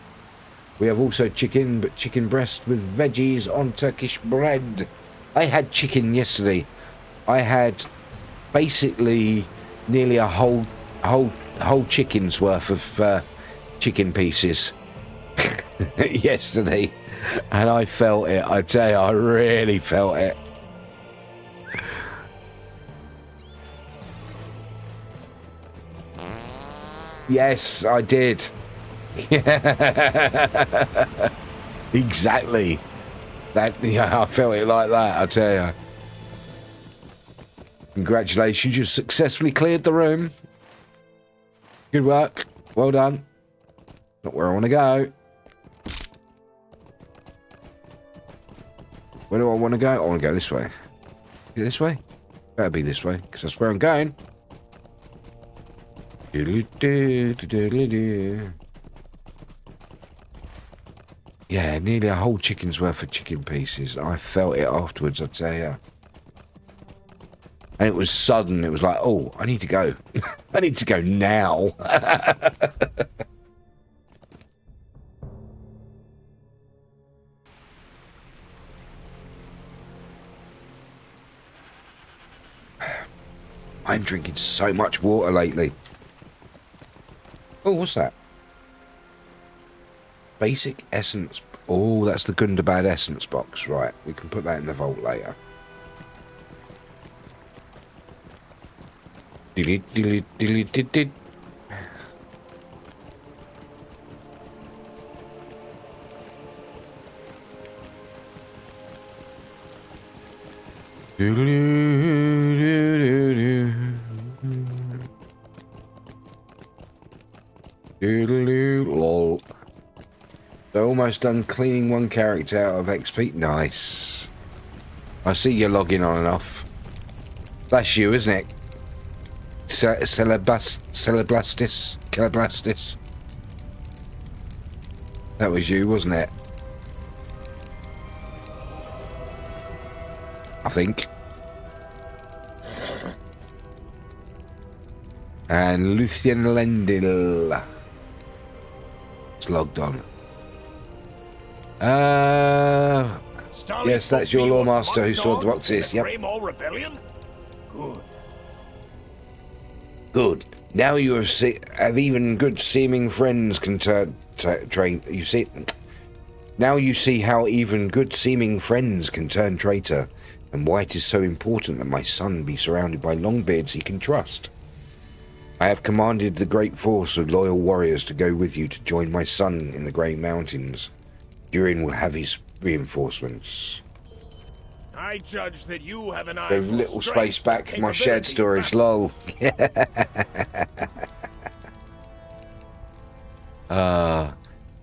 We have also chicken, but chicken breast with veggies on Turkish bread. I had chicken yesterday. I had basically nearly a whole chicken's worth of chicken pieces yesterday, and I felt it. I tell you, I really felt it. Yes, I did. Exactly. That, yeah, I felt it like that, I tell you. Congratulations, you successfully cleared the room. Good work. Well done. Not where I want to go. Where do I want to go? I want to go this way. This way? Better be this way, because that's where I'm going. Yeah, nearly a whole chicken's worth of chicken pieces. I felt it afterwards, I tell you. And it was sudden. It was like, oh, I need to go. I need to go now.
I'm drinking so much water lately. Oh, what's that? Basic essence. Oh, that's the Gundabad essence box. Right, we can put that in the vault later. Delete, delete, delete, delete. Lol. They're almost done cleaning one character out of XP. Nice. I see you logging on and off. That's you, isn't it? Celeblastis. That was you, wasn't it? I think. And Lucian Lendil. It's logged on. Yes, that's your lore master who stored the boxes. Yep. Good. Now you have even good seeming friends can train. You see. Now you see how even good seeming friends can turn traitor, and why it is so important that my son be surrounded by longbeards he can trust. I have commanded the great force of loyal warriors to go with you to join my son in the Grey Mountains. Durin will have his reinforcements.
I judge that you have an eye
There's
for
little
strength,
space back. My shared
capability,
storage, lol.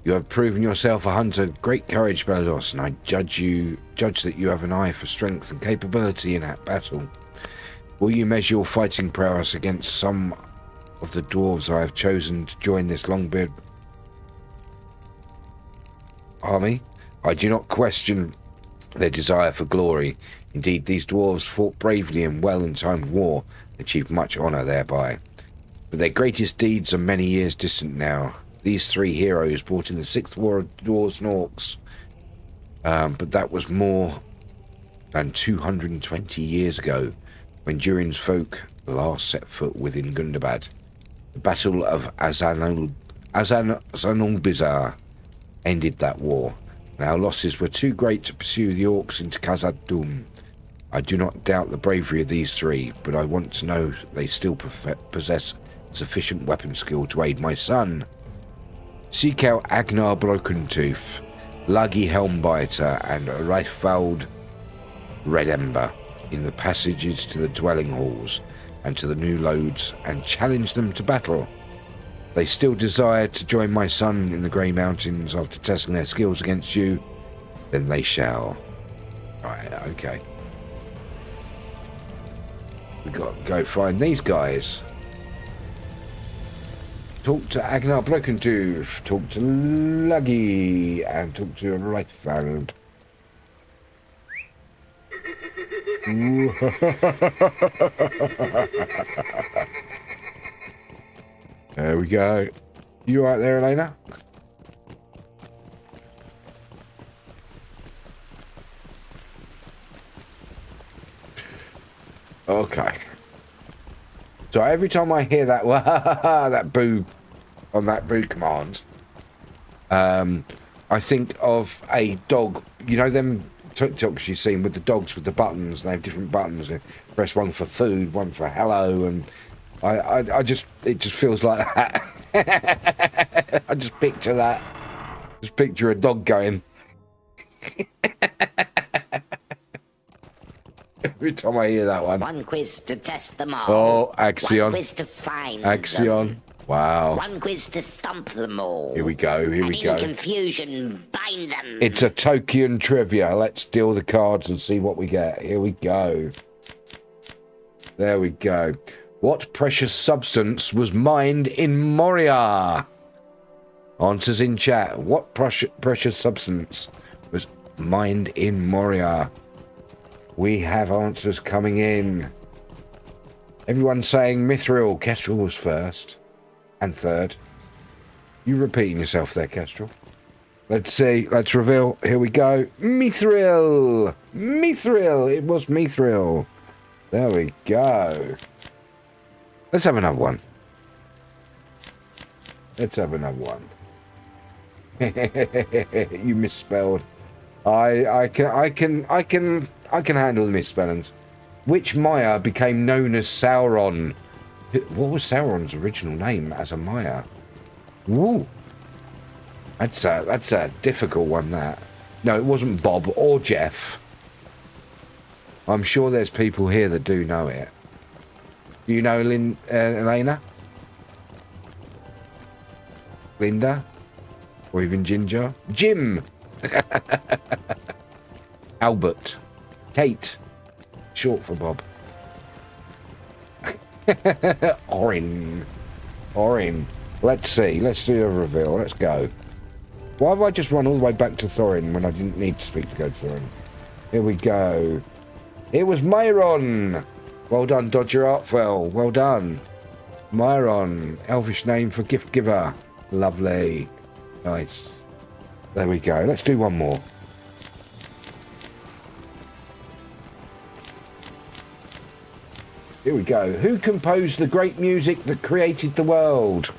You have proven yourself a hunter of great courage, Balados, and I judge that you have an eye for strength and capability in that battle. Will you measure your fighting prowess against some of the dwarves I have chosen to join this Longbeard army? I do not question their desire for glory. Indeed, these dwarves fought bravely and well in time of war, and achieved much honour thereby. But their greatest deeds are many years distant now. These three heroes fought in the Sixth War of Dwarves and Orcs, but that was more than 220 years ago, when Durin's folk last set foot within Gundabad. The Battle of Azanulbizar ended that war, and our losses were too great to pursue the orcs into Khazad-dûm. I do not doubt the bravery of these three, but I want to know they still possess sufficient weapon skill to aid my son. Seek out Agnar Brokentooth, Luggy Helmbiter, and Reifald Redember in the passages to the dwelling halls and to the new loads, and challenge them to battle. They still desire to join my son in the Grey Mountains after testing their skills against you, then they shall. Right, okay. We got to go find these guys. Talk to Agnar Brokentooth, talk to Luggy, and talk to Reifald. There we go. You right there, Elena? Okay. So every time I hear that that boo on that boo command, I think of a dog. You know them TikToks you've seen with the dogs with the buttons. They have different buttons. They press one for food, one for hello, and I just, it just feels like that. I just picture that. Just picture a dog going. Every time I hear that one.
One quiz to test them all.
Oh, Axion.
One quiz to find
Axion.
them.
Wow.
One quiz to stump them all.
Here we go. Here
and
we go.
in confusion, bind them.
It's a Tolkien trivia. Let's deal the cards and see what we get. Here we go. There we go. What precious substance was mined in Moria? Answers in chat. What precious substance was mined in Moria? We have answers coming in. Everyone saying Mithril. Kestrel was first and third. You repeating yourself there, Kestrel. Let's see. Let's reveal. Here we go. Mithril. Mithril. It was Mithril. There we go. Let's have another one. Let's have another one. You misspelled. I can handle the misspellings. Which Maya became known as Sauron? What was Sauron's original name as a Maya? Woo. That's a difficult one, that. No, it wasn't Bob or Jeff. I'm sure there's people here that do know it. Do you know Elena? Linda? Or even Ginger? Jim! Albert. Kate. Short for Bob. Orin. Let's see. Let's do a reveal. Let's go. Why have I just run all the way back to Thorin when I didn't need to speak to go to Thorin? Here we go. It was Myron. Well done, Dodger Artfell. Well done. Myron. Elvish name for gift giver. Lovely. Nice. There we go. Let's do one more. Here we go. Who composed the great music that created the world?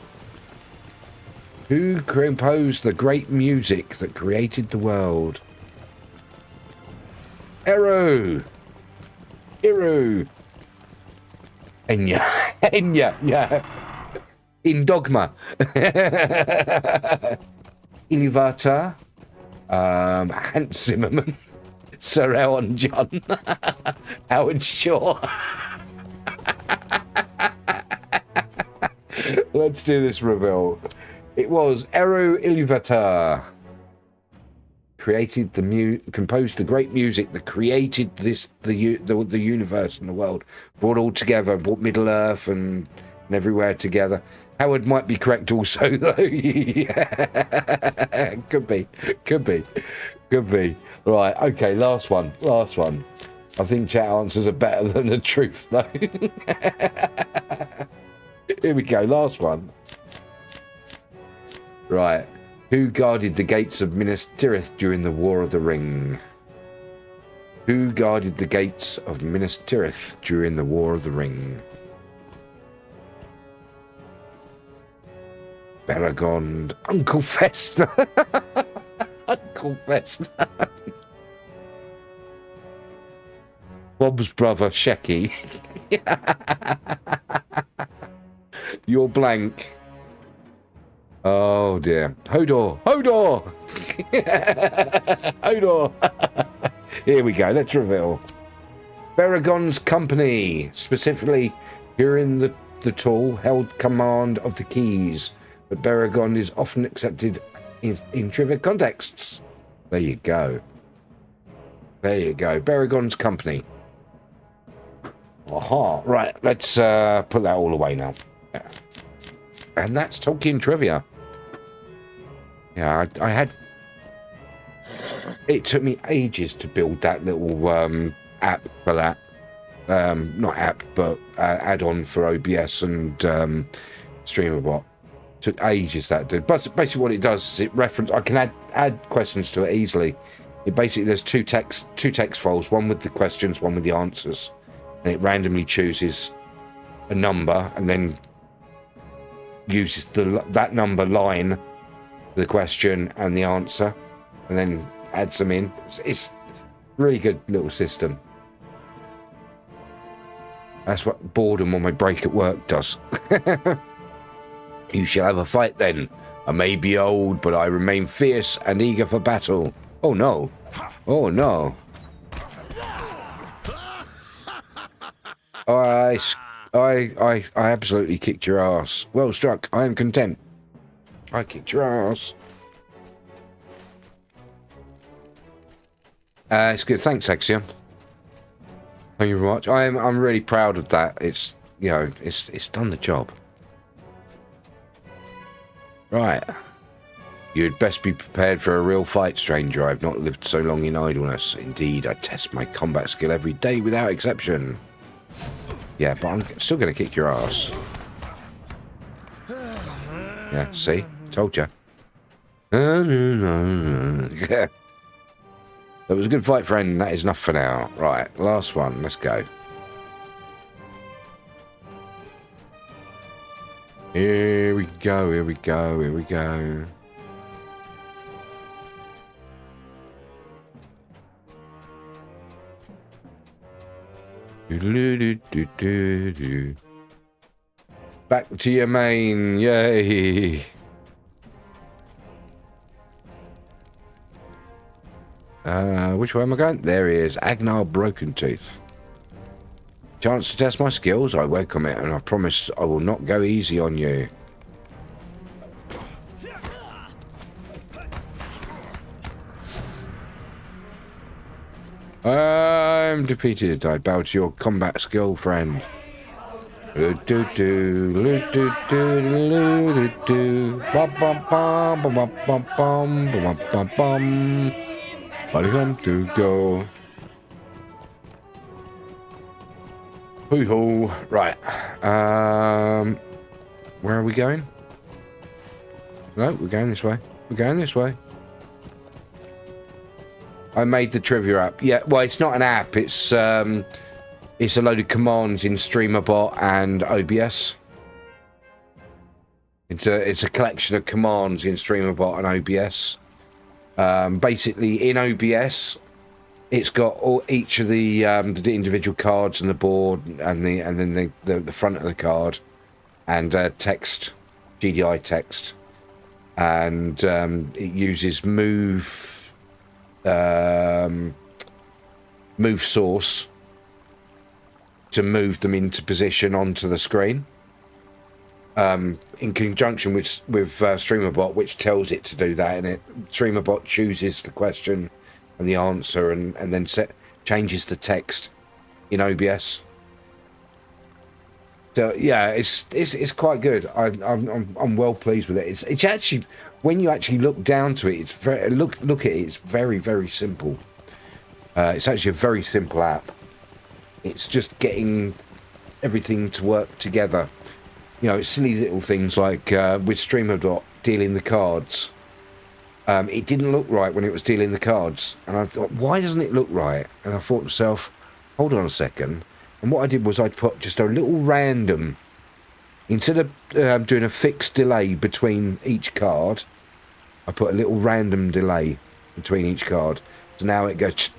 Who composed the great music that created the world? Eru. Enya, yeah. In Dogma. Ilúvatar. Hans Zimmerman. Sir Elton John. Howard Shaw. Let's do this reveal. It was Eru Ilúvatar. Composed the great music that created the universe and the world. Brought all together, brought Middle Earth and everywhere together. Howard might be correct also, though. Yeah. Could be. Right, okay, last one. I think chat answers are better than the truth, though. Here we go, last one. Right. Who guarded the gates of Minas Tirith during the War of the Ring? Who guarded the gates of Minas Tirith during the War of the Ring? Beregond. Uncle Fester. Uncle Fester. Bob's brother, Shecky. You're blank. Oh dear. Hodor! Hodor! Here we go, let's reveal. Beregond's company, specifically Hurin the Tall, held command of the keys, but Beregond is often accepted in trivia contexts. There you go. Beregond's company. Aha, right, let's put that all away now. Yeah. And that's Tolkien trivia. Yeah, I had... It took me ages to build that little app for that. Not app, but add-on for OBS and StreamerBot. Took ages, that did. But basically what it does is it I can add questions to it easily. It basically, there's two text files, one with the questions, one with the answers. And it randomly chooses a number and then uses that number line, the question and the answer, and then adds them in. It's a really good little system. That's what boredom on my break at work does. You shall have a fight then. I may be old, but I remain fierce and eager for battle. Oh no. Oh no. I absolutely kicked your ass. Well struck. I am content. I kicked your ass. It's good. Thanks, Axiom. Thank you very much. I'm really proud of that. It's it's done the job. Right. You'd best be prepared for a real fight, stranger. I've not lived so long in idleness. Indeed, I test my combat skill every day without exception. Yeah, but I'm still going to kick your ass. Yeah, see? Told you. Yeah. That was a good fight, friend. That is enough for now. Right, last one. Let's go. Here we go, here we go, here we go. Back to your main, yay! Which way am I going? There he is, Agnar Broken Tooth. Chance to test my skills, I welcome it, and I promise I will not go easy on you. I'm defeated. I bow to your combat skill, friend. Bum bum bum bum bum bum bum bum. Welcome to go. Hoo-hoo. Right. Where are we going? No, we're going this way. We're going this way. I made the trivia app. Yeah, well, it's not an app. It's a load of commands in StreamerBot and OBS. It's a collection of commands in StreamerBot and OBS. Basically, in OBS, it's got each of the individual cards and the board and then the front of the card and text, GDI text, and it uses move source to move them into position onto the screen, in conjunction with StreamerBot, which tells it to do that, and StreamerBot chooses the question and the answer, and then changes the text in OBS. So yeah, it's quite good. I'm well pleased with it. It's actually, when you actually look down to it, it's very look at it. It's very, very simple. It's actually a very simple app. It's just getting everything to work together. You know, it's silly little things like with StreamerBot dealing the cards. It didn't look right when it was dealing the cards, and I thought, why doesn't it look right? And I thought to myself, hold on a second. And what I did was I'd put just a little random, instead of doing a fixed delay between each card, I put a little random delay between each card. So now it goes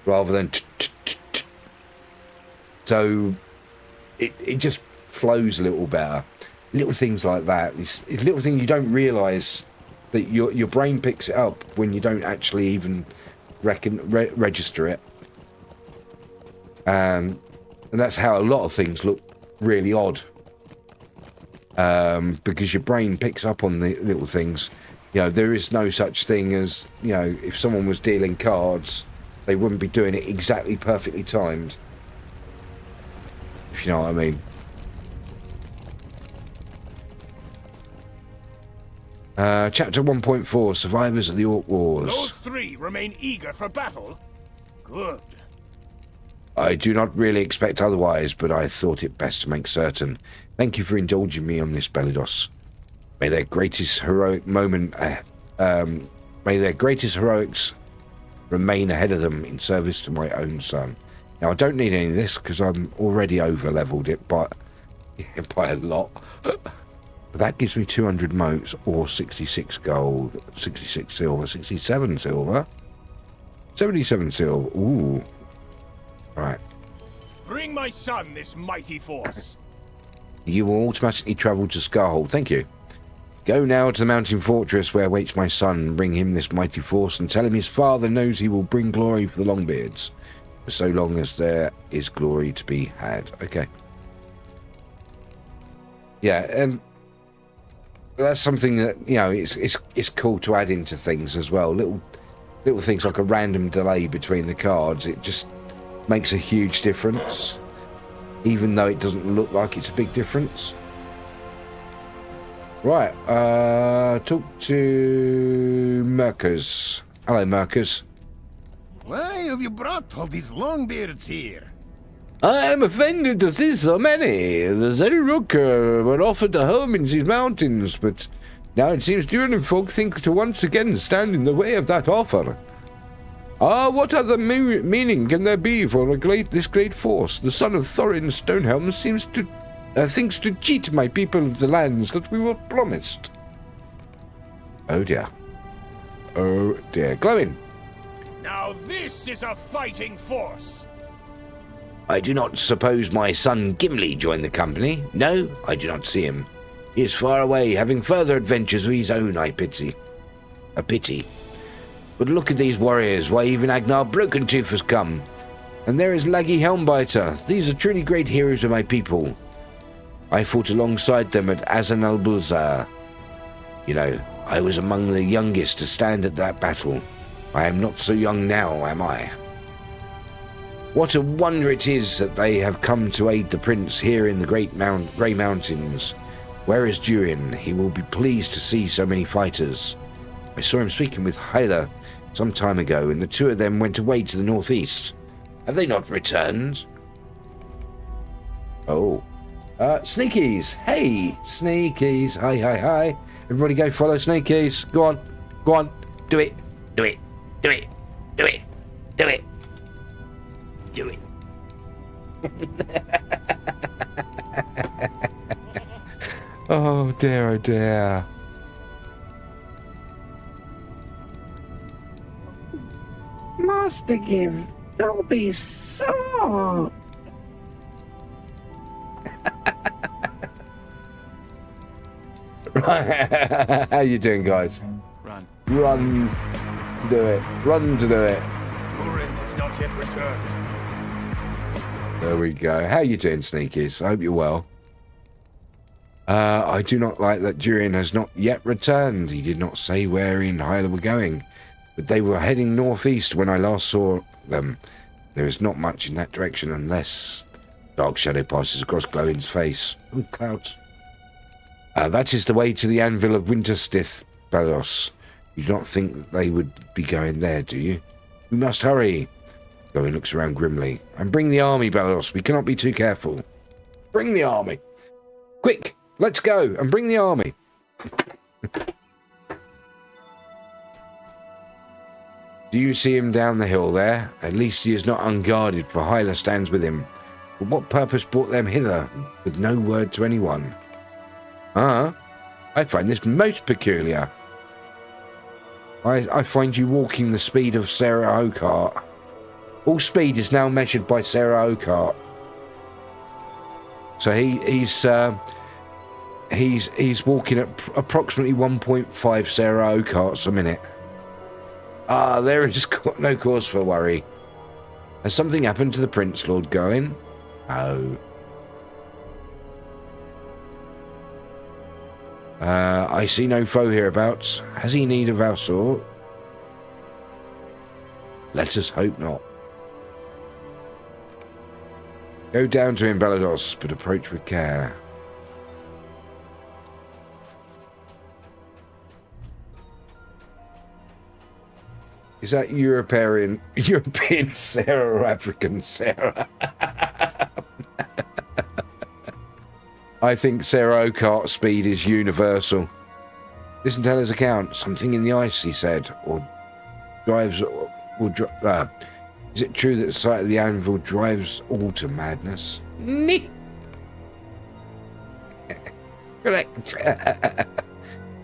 rather than so it just flows a little better. Little things like that. It's a little thing you don't realise that your brain picks it up when you don't actually even register it. And that's how a lot of things look really odd, because your brain picks up on the little things. You know, there is no such thing as, you know, if someone was dealing cards, they wouldn't be doing it exactly perfectly timed, if you know what I mean. Chapter 1.4, Survivors of the Orc Wars.
Those three remain eager for battle? Good.
I do not really expect otherwise, but I thought it best to make certain. Thank you for indulging me on this, Belidos. May their greatest heroic moment, may their greatest heroics remain ahead of them in service to my own son. Now, I don't need any of this because I'm already over-leveled it by a lot. But that gives me 200 motes or 66 gold, 66 silver, 67 silver, 77 silver. Ooh. Right.
Bring my son this mighty force.
You will automatically travel to Scarhold. Thank you. Go now to the mountain fortress where waits my son. Bring him this mighty force and tell him his father knows he will bring glory for the Longbeards, for so long as there is glory to be had. Okay. Yeah, and that's something that, you know, it's cool to add into things as well. Little things like a random delay between the cards. It just makes a huge difference, even though it doesn't look like it's a big difference. Right, talk to Merkers. Hello, Merkers.
Why have you brought all these Longbeards here?
I am offended to see so many. The Zelruk were offered a home in these mountains, but now it seems Durin folk think to once again stand in the way of that offer. What other meaning can there be for this great force? The son of Thorin Stonehelm seems to Thinks to cheat my people of the lands that we were promised. Oh dear. Oh dear. Glowing.
Now this is a fighting force.
I do not suppose my son Gimli joined the company. No, I do not see him. He is far away, having further adventures of his own, I pity. A pity. But look at these warriors. Why, even Agnar Brokentooth has come. And there is Laggy Helmbiter. These are truly great heroes of my people. I fought alongside them at Azan al-Bulzar. You know, I was among the youngest to stand at that battle. I am not so young now, am I? What a wonder it is that they have come to aid the prince here in the Grey Mountains. Where is Durin? He will be pleased to see so many fighters. I saw him speaking with Hyla some time ago, and the two of them went away to the northeast. Have they not returned? Oh. Sneakies. Hey, Sneakies. Hi, hi, hi. Everybody go follow Sneakies. Go on. Go on. Do it. Do it. Do it. Do it. Do it. Do it.
Oh dear, oh dear.
Master Gim, don't be so.
Right. How you doing, guys?
Run.
Run. Do it. Run to do it.
Durin has not yet returned.
There we go. How you doing, Sneakies? I hope you're well. I do not like that Durin has not yet returned. He did not say where in Hyla were going, but they were heading northeast when I last saw them. There is not much in that direction unless... Dark shadow passes across Glowing's face. Ooh, clouds. That is the way to the anvil of Winterstith, Balados. You do not think that they would be going there, do you? We must hurry. Glowing looks around grimly. And bring the army, Balados. We cannot be too careful. Bring the army. Quick, let's go and bring the army. Do you see him down the hill there? At least he is not unguarded, for Hyla stands with him. But what purpose brought them hither, with no word to anyone? I find this most peculiar. I find you walking the speed of Sarah Oakart. All speed is now measured by Sarah Oakart. So he's walking at approximately 1.5 Sarah Oakarts a minute. There is no cause for worry. Has something happened to the prince, Lord Gawain? No. I see no foe hereabouts. Has he need of our sword? Let us hope not. Go down to him, Balados, but approach with care. Is that European Sarah or African Sarah? I think Sarah Oakart's speed is universal. Listen to his account. Something in the ice, he said, or drives. Is it true that the sight of the anvil drives all to madness? Correct.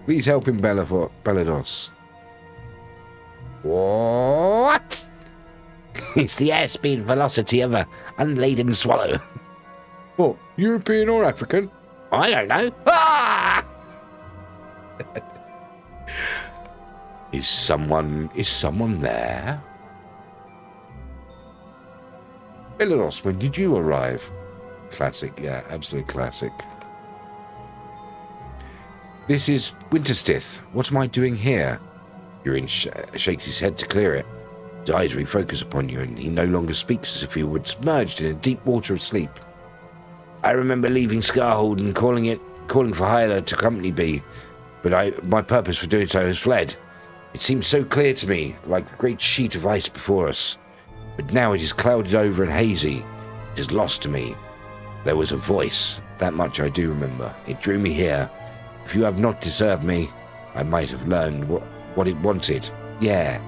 Please help him, Balados.
What? It's the airspeed velocity of an unladen swallow.
What, European or African?
I don't know. Ah!
Is someone there? Balados, when did you arrive? Classic, yeah, absolute classic. This is Winterstith. What am I doing here? Durin shakes his head to clear it. His eyes refocus upon you, and he no longer speaks as if he were submerged in a deep water of sleep.
I remember leaving Scarhold and calling for Hyla to accompany me, but my purpose for doing so has fled. It seems so clear to me, like a great sheet of ice before us. But now it is clouded over and hazy. It is lost to me. There was a voice, that much I do remember. It drew me here. If you have not disturbed me, I might have learned what it wanted. Yeah.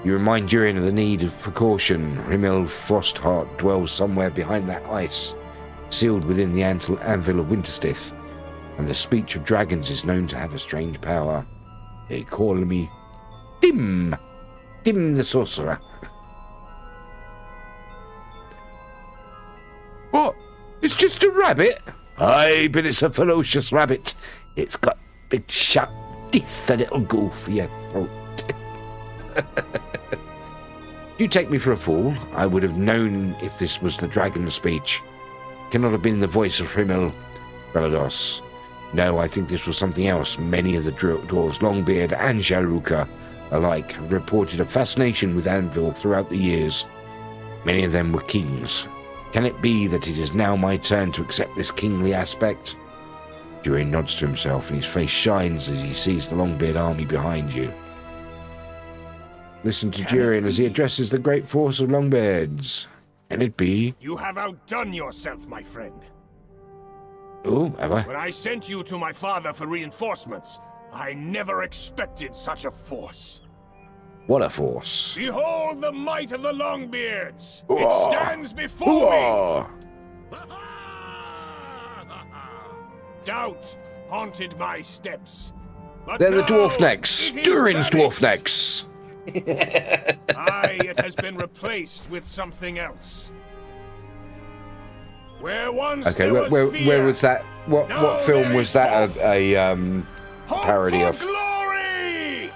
You remind Durin of the need for caution. Rimmel Frostheart dwells somewhere behind that ice, sealed within the anvil of Winterstith, and the speech of dragons is known to have a strange power. They call me Dim the Sorcerer. What? It's just a rabbit? Aye, but it's a ferocious rabbit. It's got big sharp teeth that'll go for your throat. You take me for a fool. I would have known if this was the dragon's speech. It cannot have been the voice of Rimmel Belados. No, I think this was something else. Many of the dwarves, Longbeard and Jaruka alike, have reported a fascination with anvil throughout the years. Many of them were kings. Can it be that it is now my turn to accept this kingly aspect? Durin nods to himself, and his face shines as he sees the Longbeard army behind you. Listen to Durin as he addresses the great force of Longbeards. Can it be?
You have outdone yourself, my friend.
Oh, have I?
When I sent you to my father for reinforcements, I never expected such a force.
What a force.
Behold the might of the Longbeards! It stands before me! Doubt haunted my steps. But
They're the
now
dwarf necks.
it is
Durin's dwarf
vanished.
necks.
Aye, it has been replaced with something else. Where once
Okay,
there was
where
fear,
was that? What
now
film
there
was
is
that
hope.
a
Hope
parody
for
of?
glory!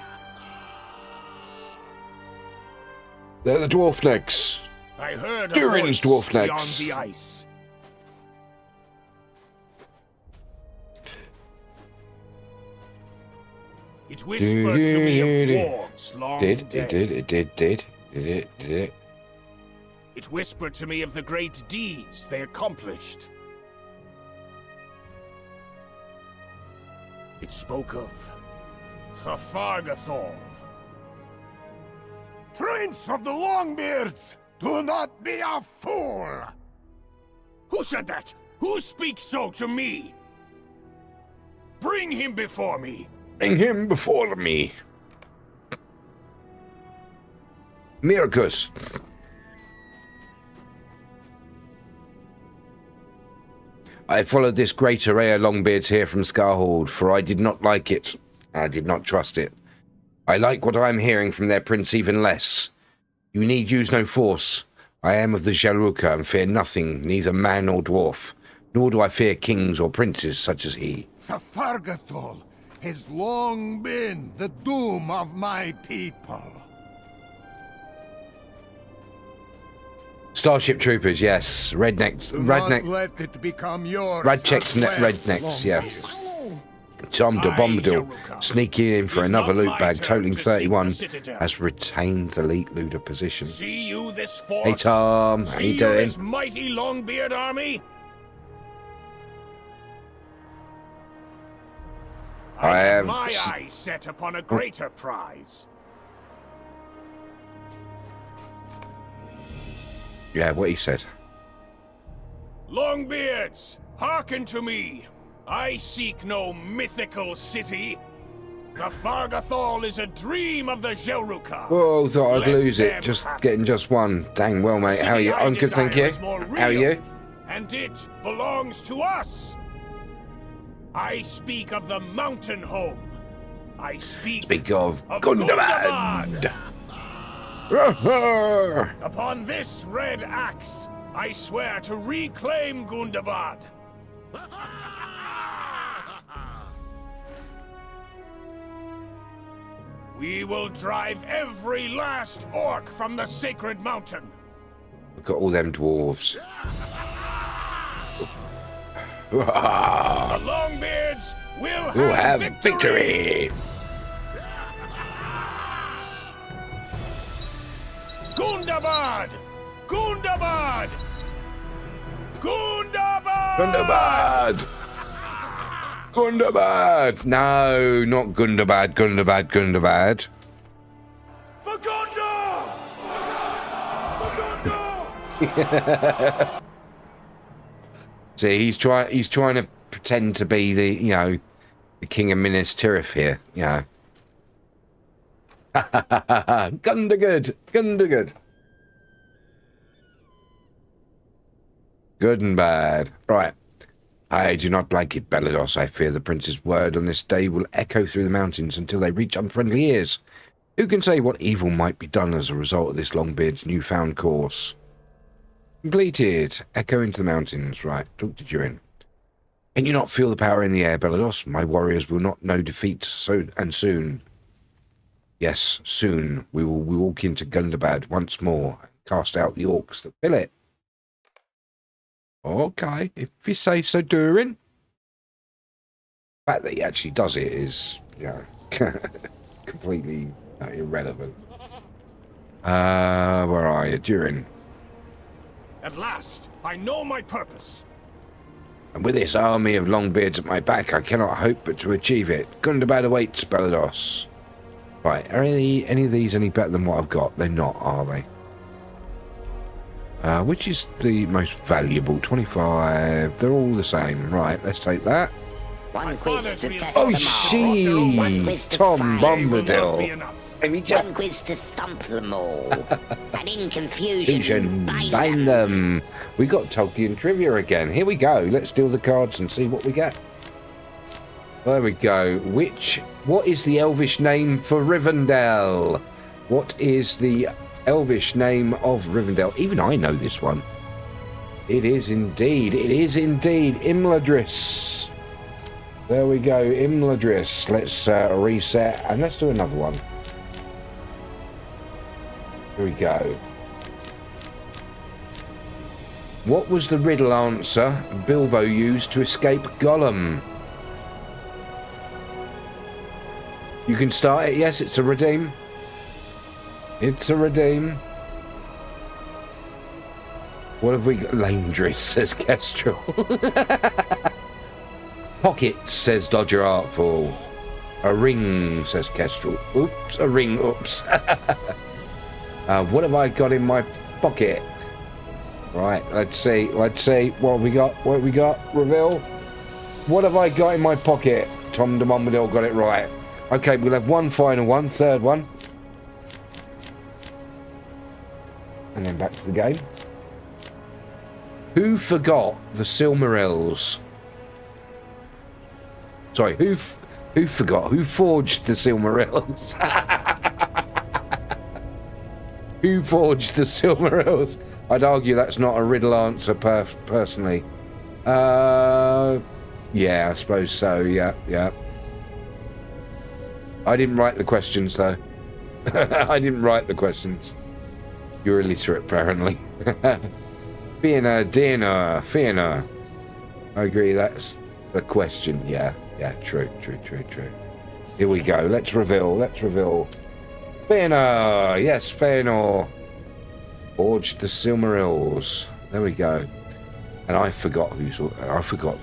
They're the dwarf necks.
I heard a
Durin's
voice
dwarf
beyond
necks.
the ice. It whispered to me of dwarves long dead.
Did it.
It whispered to me of the great deeds they accomplished. It spoke of Fargathor.
Prince of the Longbeards, do not be a fool!
Who said that? Who speaks so to me? Bring him before me.
Bring him before me. Miracus. I followed this great array of Longbeards here from Scarhold, for I did not like it. I did not trust it. I like what I am hearing from their prince even less. You need use no force. I am of the Jaruka and fear nothing, neither man nor dwarf. Nor do I fear kings or princes such as he.
The Fargathol has long been the doom of my people.
Starship Troopers, yes.
Do not
Redneck.
let it become yours.
Radchecks,
as well,
rednecks, yeah.
Longbeard.
Tom de
Aye,
Bombadil,
Jaruka.
sneaking in for
It's
another
not
loot
my
bag,
turn
totaling
to seek the
31,
Citadel.
has retained the lead looter position.
See you this force?
Hey Tom, how
See
you
you
doing?
this mighty Longbeard army?
I
have
am-
my eyes set upon a greater prize.
Yeah, what he said.
Longbeards, hearken to me. I seek no mythical city. The Fargathol is a dream of the Jaruka.
Whoa, thought I'd
Let
lose it.
them
Just
have
getting just one. Dang well, mate. How are you?
City I
I'm good, thank you.
desire is more
How are
real,
you?
And it belongs to us. I speak of the mountain home. I speak
of
of
Gundabad.
Upon this red axe, I swear to reclaim Gundabad. We will drive every last orc from the sacred mountain.
Look at all them dwarves.
The Longbeards will
We'll
have
have victory.
Gundabad! Gundabad! Gundabad!
Gundabad! Gundabad! No, not Gundabad, Gundabad.
For Gunda! For Gunda!
See, he's trying to pretend to be the King of Minas Tirith here,
Gundergood. Gundergood. Good and bad. Right. I do not like it, Balados. I fear the prince's word on this day will echo through the mountains until they reach unfriendly ears. Who can say what evil might be done as a result of this Longbeard's newfound course? Completed. Echo into the mountains. Right. Talk to Durin. Can you not feel the power in the air, Balados? My warriors will not know defeat soon. Yes, soon we will walk into Gundabad once more and cast out the orcs that fill it. Okay, if you say so, Durin. The fact that he actually does it is, completely irrelevant. Where are you, Durin?
At last, I know my purpose.
And with this army of Longbeards at my back, I cannot hope but to achieve it. Gundabad awaits, Balados. Right, are any of these any better than what I've got? They're not, are they? Which is the most valuable? 25. They're all the same. Right, let's take that.
One quiz to test
Oh,
them all.
she!
One quiz to
Tom
find.
Bombadil.
One quiz to stump them all. And in confusion,
Fusion,
bind
bind
them.
them. We got Tolkien trivia again. Here we go. Let's deal the cards and see what we get. There we go. What is the Elvish name for Rivendell? What is the Elvish name of Rivendell? Even I know this one. It is indeed Imladris. There we go, Imladris. Let's reset and let's do another one. Here we go. What was the riddle answer Bilbo used to escape Gollum? You can start it. Yes, it's a redeem. It's a redeem. What have we got? Landry, says Kestrel. Pockets, says Dodger Artful. A ring, says Kestrel. Oops, a ring, oops. What have I got in my pocket? Right, let's see. What have we got? Reveal. What have I got in my pocket? Tom de Bombadil got it right. Okay, we'll have one final one, third one. And then back to the game. Who forgot the Silmarils? Sorry, who forgot? Who forged the Silmarils? Who forged the Silmarils? I'd argue that's not a riddle answer, personally. Yeah, I suppose so. Yeah. I didn't write the questions, though. I didn't write the questions. You're illiterate, apparently. Fianna. I agree, that's the question. Yeah, true. Here we go. Let's reveal. Fianna! Yes, Fianna. Forged the Silmarils. There we go. And I forgot I forgot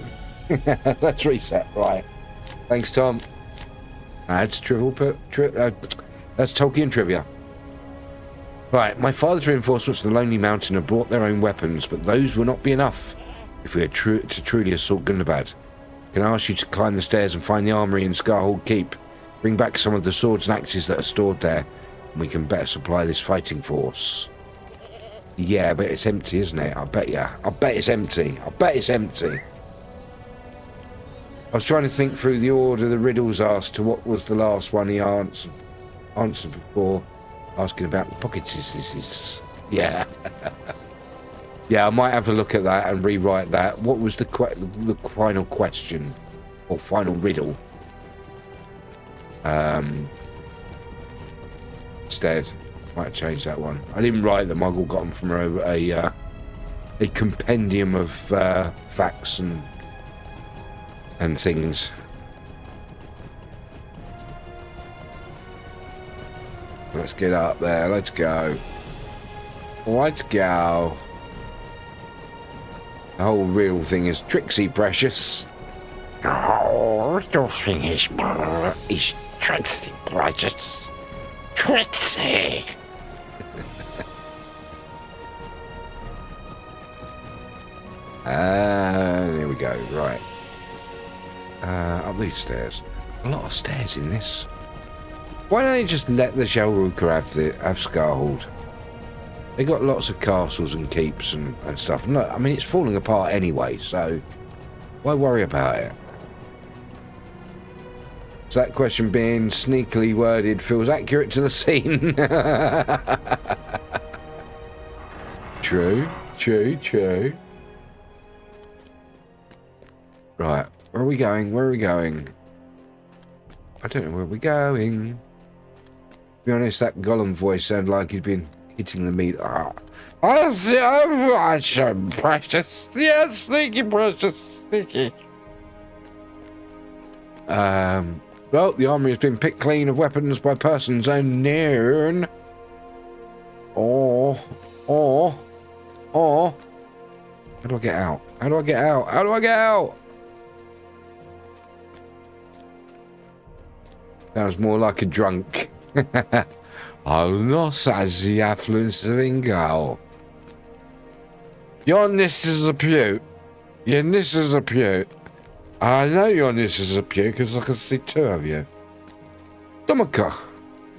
them. Let's reset. Right. Thanks, Tom. That's that's Tolkien trivia. Right, my father's reinforcements of the Lonely Mountain have brought their own weapons, but those will not be enough if we are to truly assault Gundabad. Can I ask you to climb the stairs and find the armory in Scarhold Keep? Bring back some of the swords and axes that are stored there, and we can better supply this fighting force. Yeah, but it's empty, isn't it? I bet it's empty. I was trying to think through the order the riddles asked to what was the last one he answered before asking about the pockets. Yeah. Yeah, I might have a look at that and rewrite that. What was the final question or final riddle? Instead, might have changed that one. I didn't write them. I all got them from a compendium of facts and things. Let's get up there. Let's go. The whole real thing is Trixie Precious.
Oh, the thing is Trixie Precious. Trixie!
There we go. Right. Up these stairs. A lot of stairs in this. Why don't you just let the Shelruka have Scarhold? They got lots of castles and keeps and stuff. And look, I mean, it's falling apart anyway, so why worry about it? So that question being sneakily worded feels accurate to the scene. True, true, true. Right, where are we going? Where are we going? I don't know where we're going. To be honest, that Gollum voice sounded like he'd been hitting the meat. Oh, so precious. Yes, sneaky, precious, sneaky. Well, the army has been picked clean of weapons by persons unknown. Or. How do I get out? How do I get out? How do I get out? Sounds more like a drunk. I'll not as the affluence of Ingal. Your nest is a pew. Your nest is a pew. I know your nest is a pew because I can see two of you. Domaka.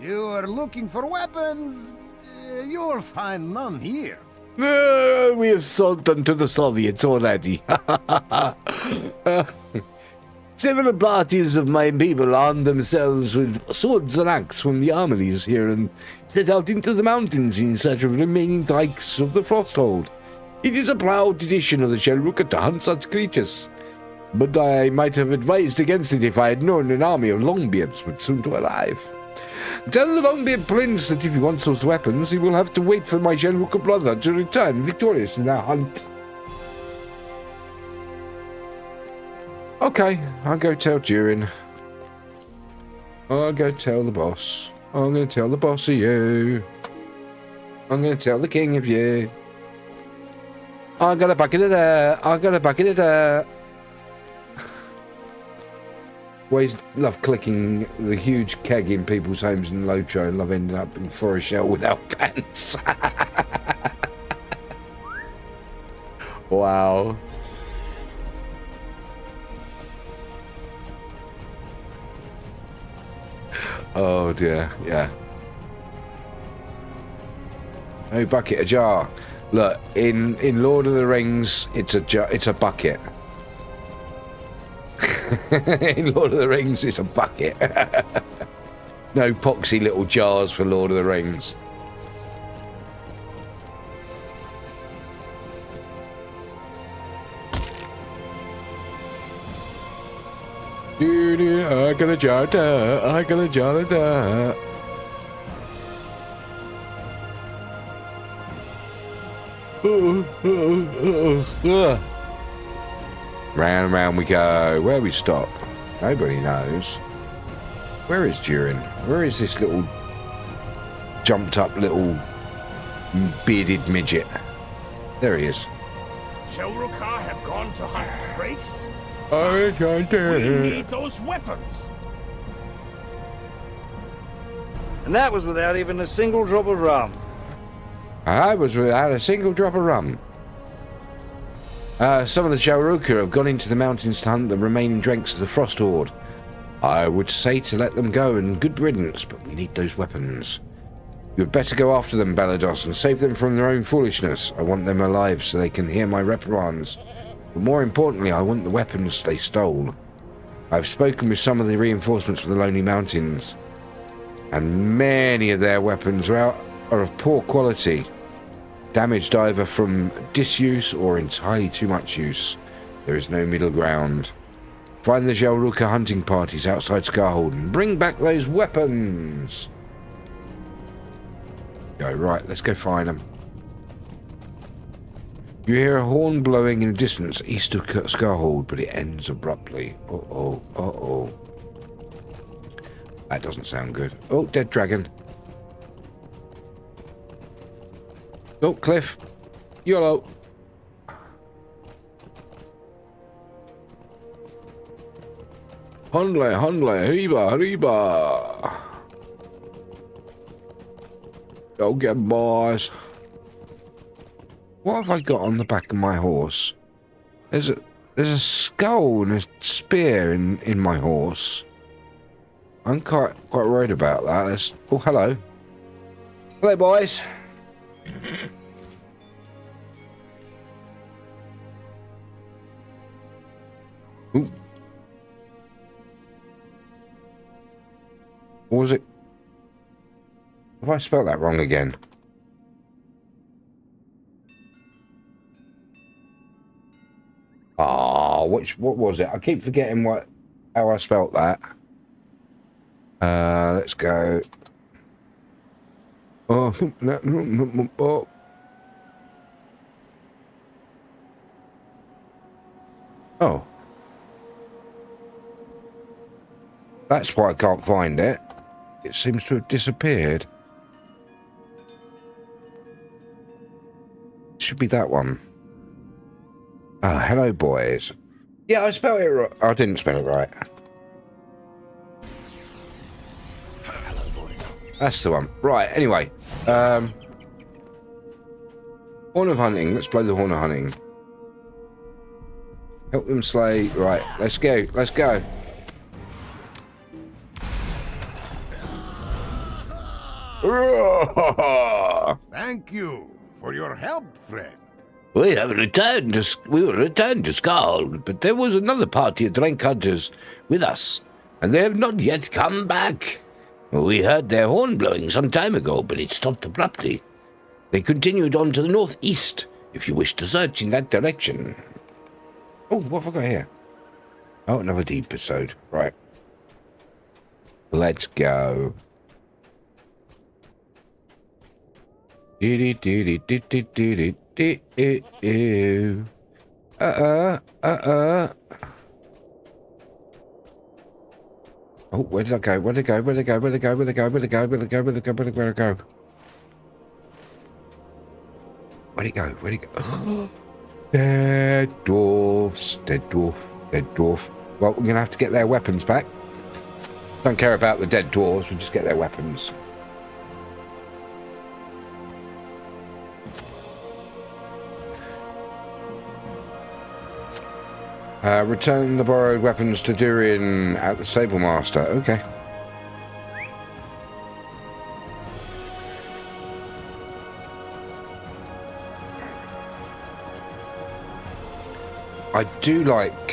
You are looking for weapons? You'll find none here.
We have sold them to the Soviets already. Several parties of my people armed themselves with swords and axes from the armories here and set out into the mountains in search of remaining dykes of the Frosthold. It is a proud tradition of the Shelruka to hunt such creatures, but I might have advised against it if I had known an army of Longbeards would soon to arrive. Tell the Longbeard Prince that if he wants those weapons, he will have to wait for my Shelruka brother to return victorious in their hunt. Okay, I'll go tell Durin. I'll go tell the boss. I'm going to tell the boss of you. I'm going to tell the king of you. I got a bucket of dirt. I got a bucket of dirt. Always love clicking the huge keg in people's homes in LOTRO and love ending up in forest shell without pants. Wow. Oh dear, yeah. Oh, bucket, a jar. Look, in Lord of the Rings, it's a jar, it's a bucket. In Lord of the Rings, it's a bucket. No poxy little jars for Lord of the Rings. I got a jar of dirt. I got a jar of dirt. Round and round we go. Where we stop? Nobody knows. Where is Durin? Where is this little jumped up little bearded midget? There he is.
Shelruka have gone to hunt drakes?
We
need those weapons.
And that was without even a single drop of rum.
I was without a single drop of rum. Some of the Shelruka have gone into the mountains to hunt the remaining drakes of the Frost Horde. I would say to let them go and good riddance, but we need those weapons. You had better go after them, Balados, and save them from their own foolishness. I want them alive so they can hear my reprimands. But more importantly, I want the weapons they stole. I've spoken with some of the reinforcements from the Lonely Mountains, and many of their weapons are of poor quality, damaged either from disuse or entirely too much use. There is no middle ground. Find the Shelruka hunting parties outside Scarhold and bring back those weapons. Go, right, let's go find them. You hear a horn blowing in the distance east of Scarhold, but it ends abruptly. Uh-oh, uh-oh. That doesn't sound good. Oh, dead dragon. Oh, cliff. YOLO. Hundle, hariba, hariba. Go get boys. What have I got on the back of my horse? There's a skull and a spear in my horse. I'm quite worried about that. Oh, hello. Hello, boys. Ooh. What was it? Have I spelled that wrong again? Ah, what was it? I keep forgetting how I spelt that. Let's go. Oh, oh. Oh. That's why I can't find it. It seems to have disappeared. Should be that one. Ah, hello, boys. Yeah, I spelled it right. I didn't spell it right. That's the one. Right, anyway. Horn of hunting. Let's play the horn of hunting. Help them slay. Right, let's go. Let's go.
Thank you for your help, friend.
We will return to Skald, but there was another party of drink hunters with us, and they have not yet come back. We heard their horn blowing some time ago, but it stopped abruptly. They continued on to the northeast, if you wish to search in that direction. Oh, what have I got here? Oh, another deep episode. Right. Let's go. Oh, where did I go? Where'd it go? Where'd it go? Where'd it go? Where'd it go? Where'd it go? Where'd it go? Where'd it go? Where'd it go? Where'd it go? Where'd it go? Dead dwarfs. Dead dwarf. Dead dwarf. Well, we're gonna have to get their weapons back. Don't care about the dead dwarves. We'll just get their weapons. Return the borrowed weapons to Durin at the stable master. Okay. I do like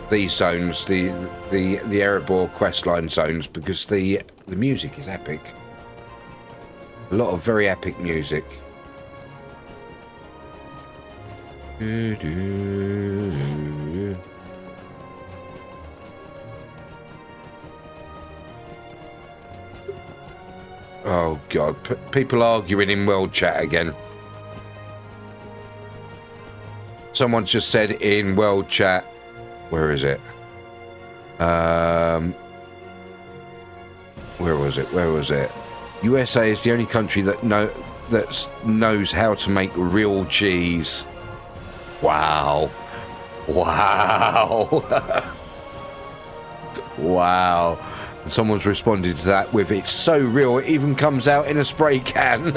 these zones, the Erebor questline zones, because the music is epic. A lot of very epic music. Oh god, people arguing in world chat again. Someone's just said in world chat, where is it? Where was it? USA is the only country that knows how to make real cheese. Wow. Wow. And someone's responded to that with, it's so real it even comes out in a spray can.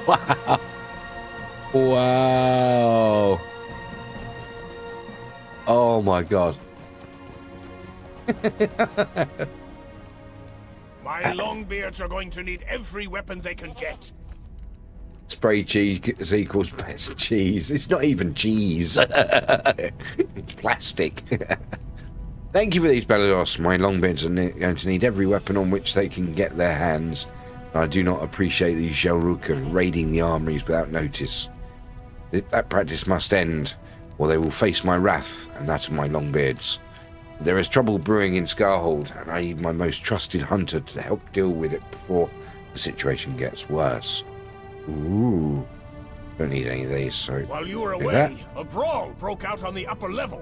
Wow. Wow. Oh my god.
My Longbeards are going to need every weapon they can get.
Spray cheese equals best cheese. It's not even cheese. It's plastic. Thank you for these Bellados. My Longbeards are going to need every weapon on which they can get their hands. I do not appreciate these Shelruka raiding the armories without notice. That practice must end, or they will face my wrath, and that of my Longbeards. There is trouble brewing in Scarhold, and I need my most trusted hunter to help deal with it before the situation gets worse. Ooh. Don't need any of these, so...
While you were away, a brawl broke out on the upper level.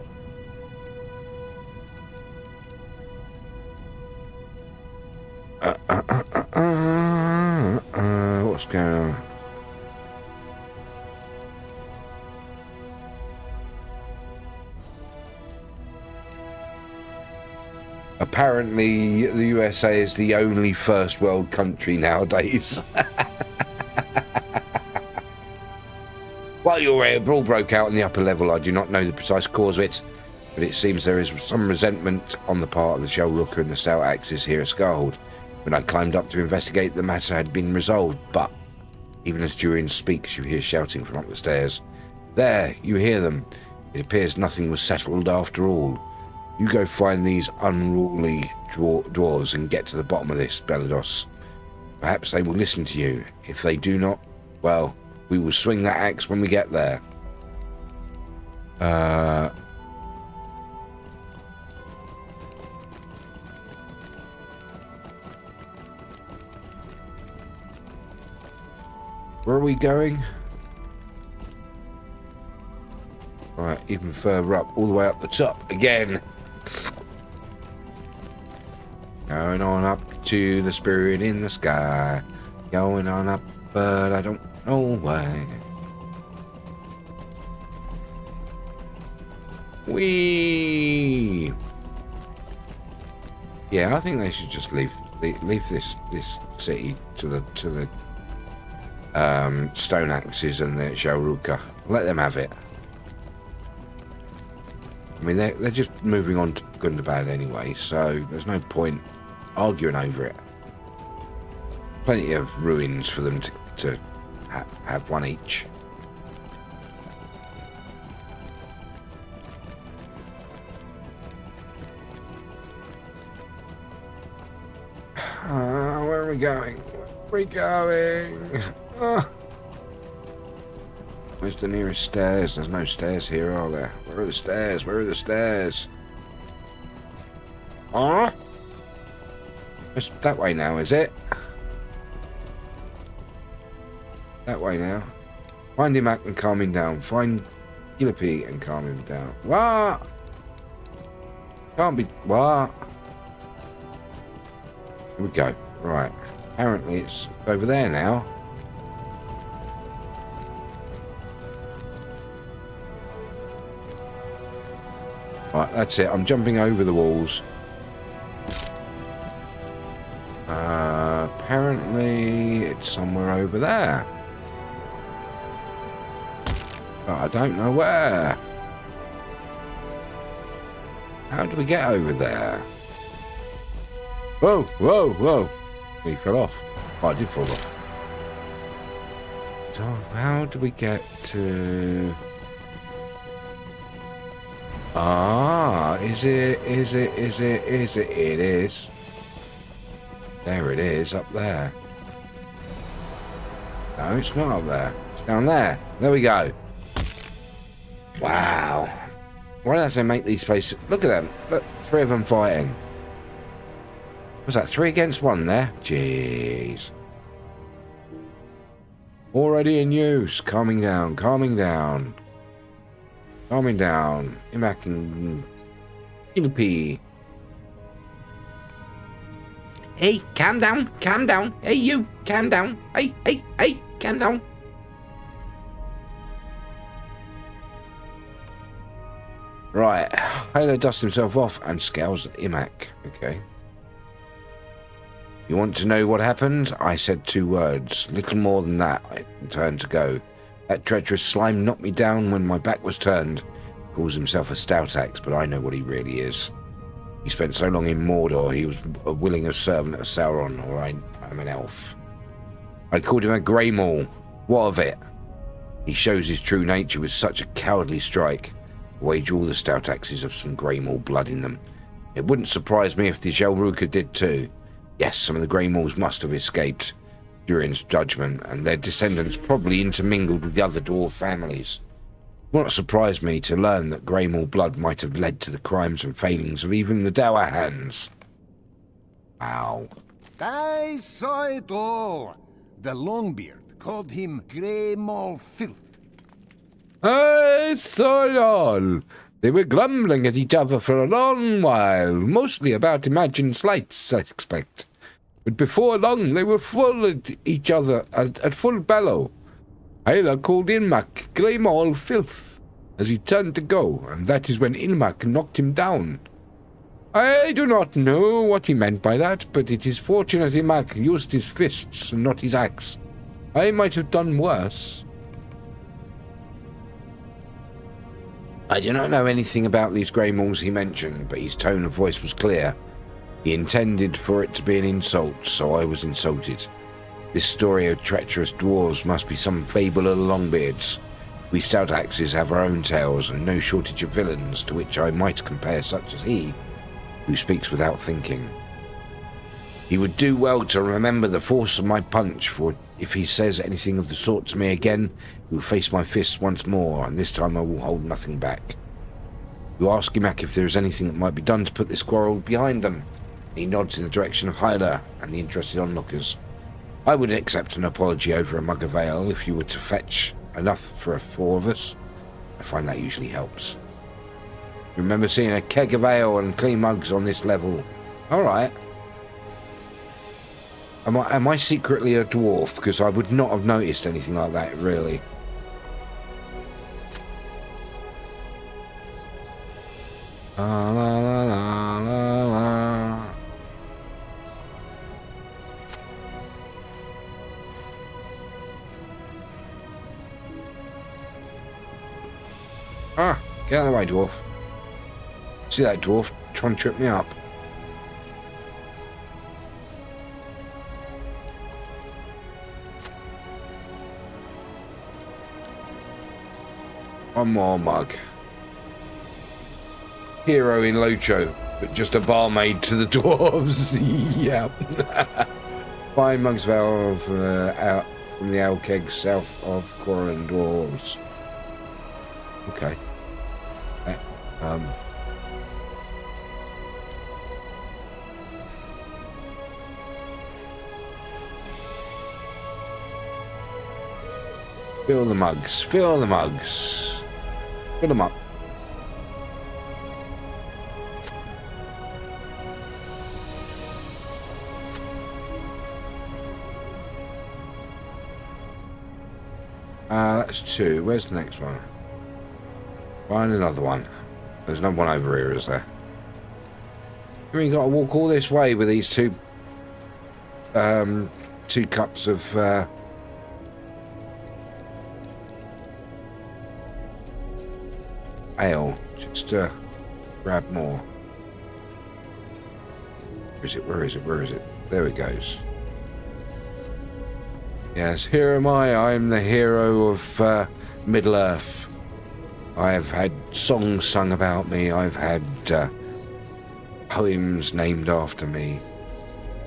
What's going on? Apparently, the USA is the only first world country nowadays. Well,
While you were here, a brawl broke out in the upper level. I do not know the precise cause of it, but it seems there is some resentment on the part of the Shell Rooker and the Stout Axes here at Scarhold. When I climbed up to investigate, the matter had been resolved, but even as Durian speaks, you hear shouting from up the stairs. There, you hear them. It appears nothing was settled after all. You go find these unruly dwarves and get to the bottom of this, Belados. Perhaps they will listen to you. If they do not, well, we will swing that axe when we get there. Where are we going? Right, even further up, all the way up the top again. Going on up to the spirit in the sky. Going on up, but I don't know why. Whee! Yeah, I think they should just leave this city to the Stone Axes and the Shauruka. Let them have it. I mean, they're just moving on to good and bad anyway, so there's no point arguing over it. Plenty of ruins for them to have one each. Where are we going? Where are we going? Where's the nearest stairs? There's no stairs here, are there? Where are the stairs? Where are the stairs? It's that way now, is it? That way now. Find him and calm him down. Find Gillipy and calm him down. What? Can't be. What? Here we go. Right. Apparently it's over there now. Right, that's it. I'm jumping over the walls. Apparently it's somewhere over there. But I don't know where. How do we get over there? Whoa, whoa, whoa. He fell off. Oh, I did fall off. So how do we get to... Is it? It is. There it is, up there. No, it's not up there. It's down there. There we go. Wow. Why don't they make these places... Look at them. Look, 3 of them fighting. Was that 3 against 1 there? Jeez. Already in use. Calming down, calming down. Calming down. Imak and Gillipy. Hey, calm down, calm down. Hey, you, calm down. Hey, hey, hey, calm down. Right. Halo dusts himself off and scowls at Imak. Okay. You want to know what happened? I said 2 words. Little more than that. I turned to go. That treacherous slime knocked me down when my back was turned. Calls himself a stout axe, but I know what he really is. He spent so long in Mordor, he was a willing servant of Sauron, or I'm an elf. I called him a grey maul. What of it? He shows his true nature with such a cowardly strike. Wager all the stout axes have some grey maul blood in them. It wouldn't surprise me if the Jelruka did too. Yes, some of the grey mauls must have escaped Durin's judgment, and their descendants probably intermingled with the other dwarf families. It would not surprise me to learn that grey maul blood might have led to the crimes and failings of even the Dowerhands. Wow.
I saw it all. The Longbeard called him Grey Maul Filth.
I saw it all. They were grumbling at each other for a long while, mostly about imagined slights, I expect. But before long, they were full at each other at full bellow. Ayla called Ilmak Grey Maul Filth as he turned to go, and that is when Ilmak knocked him down. I do not know what he meant by that, but it is fortunate Ilmak used his fists and not his axe. I might have done worse.
I do not know anything about these grey mauls he mentioned, but his tone of voice was clear. He intended for it to be an insult, so I was insulted. This story of treacherous dwarves must be some fable of the Longbeards. We stout axes have our own tales, and no shortage of villains to which I might compare such as he, who speaks without thinking. He would do well to remember the force of my punch, for if he says anything of the sort to me again, he will face my fists once more, and this time I will hold nothing back. You ask him back if there is anything that might be done to put this quarrel behind them. He nods in the direction of Hyla and the interested onlookers. I would accept an apology over a mug of ale if you were to fetch enough for 4 of us. I find that usually helps. Remember seeing a keg of ale and clean mugs on this level. Alright. Am I secretly a dwarf? Because I would not have noticed anything like that, really. La la la la la la. Ah, get out of the way, dwarf. See that dwarf trying to trip me up? One more mug. Hero in LOTRO, but just a barmaid to the dwarves. Yeah. 5 mugs of ale out from the ale keg south of quarrelling dwarves. Okay. Fill the mugs. Fill the mugs. Fill them up. That's 2. Where's the next one? Find another one. There's no one over here, is there? I mean, you got to walk all this way with these 2 cups of ale, just to grab more. Where is it? Where is it? Where is it? There it goes. Yes, here am I. I'm the hero of Middle Earth. I have had songs sung about me. I've had poems named after me.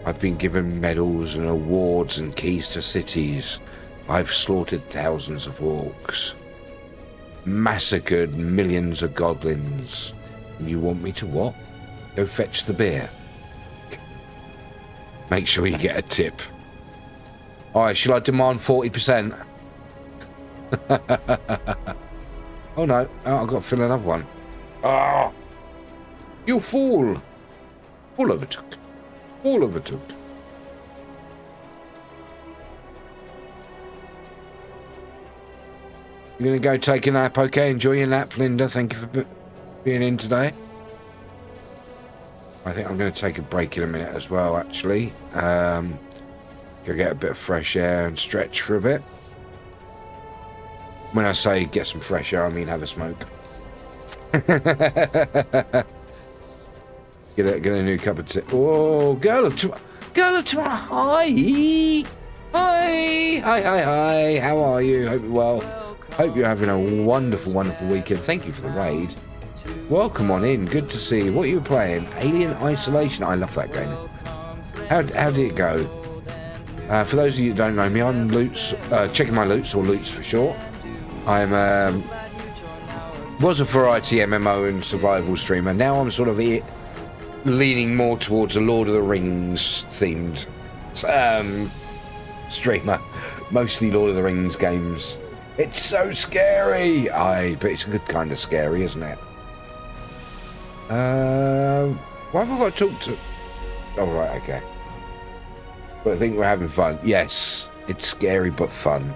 I've been given medals and awards and keys to cities. I've slaughtered thousands of orcs. Massacred millions of goblins. And you want me to what? Go fetch the beer. Make sure you get a tip. Alright, shall I demand 40%? Oh no, I've got to fill another one. Ah! You fool! All overtook. All overtook. You're going to go take a nap, okay? Enjoy your nap, Linda. Thank you for being in today. I think I'm going to take a break in a minute as well, actually. Go get a bit of fresh air and stretch for a bit. When I say get some fresh air, I mean have a smoke. Get a new cup of tea. Oh, girl of tomorrow. Hi. Hi. How are you? Hope you're well. Hope you're having a wonderful, wonderful weekend. Thank you for the raid. Welcome on in. Good to see you. What are you playing? Alien Isolation. I love that game. How did it go? For those of you who don't know me, I'm Loots, checking my Loots, or Loots for short. I'm was a variety MMO and survival streamer. Now I'm sort of leaning more towards a Lord of the Rings themed streamer. Mostly Lord of the Rings games. It's so scary. But it's a good kind of scary, isn't it? Why have I got to talk to? Oh right, okay. But I think we're having fun. Yes, it's scary but fun.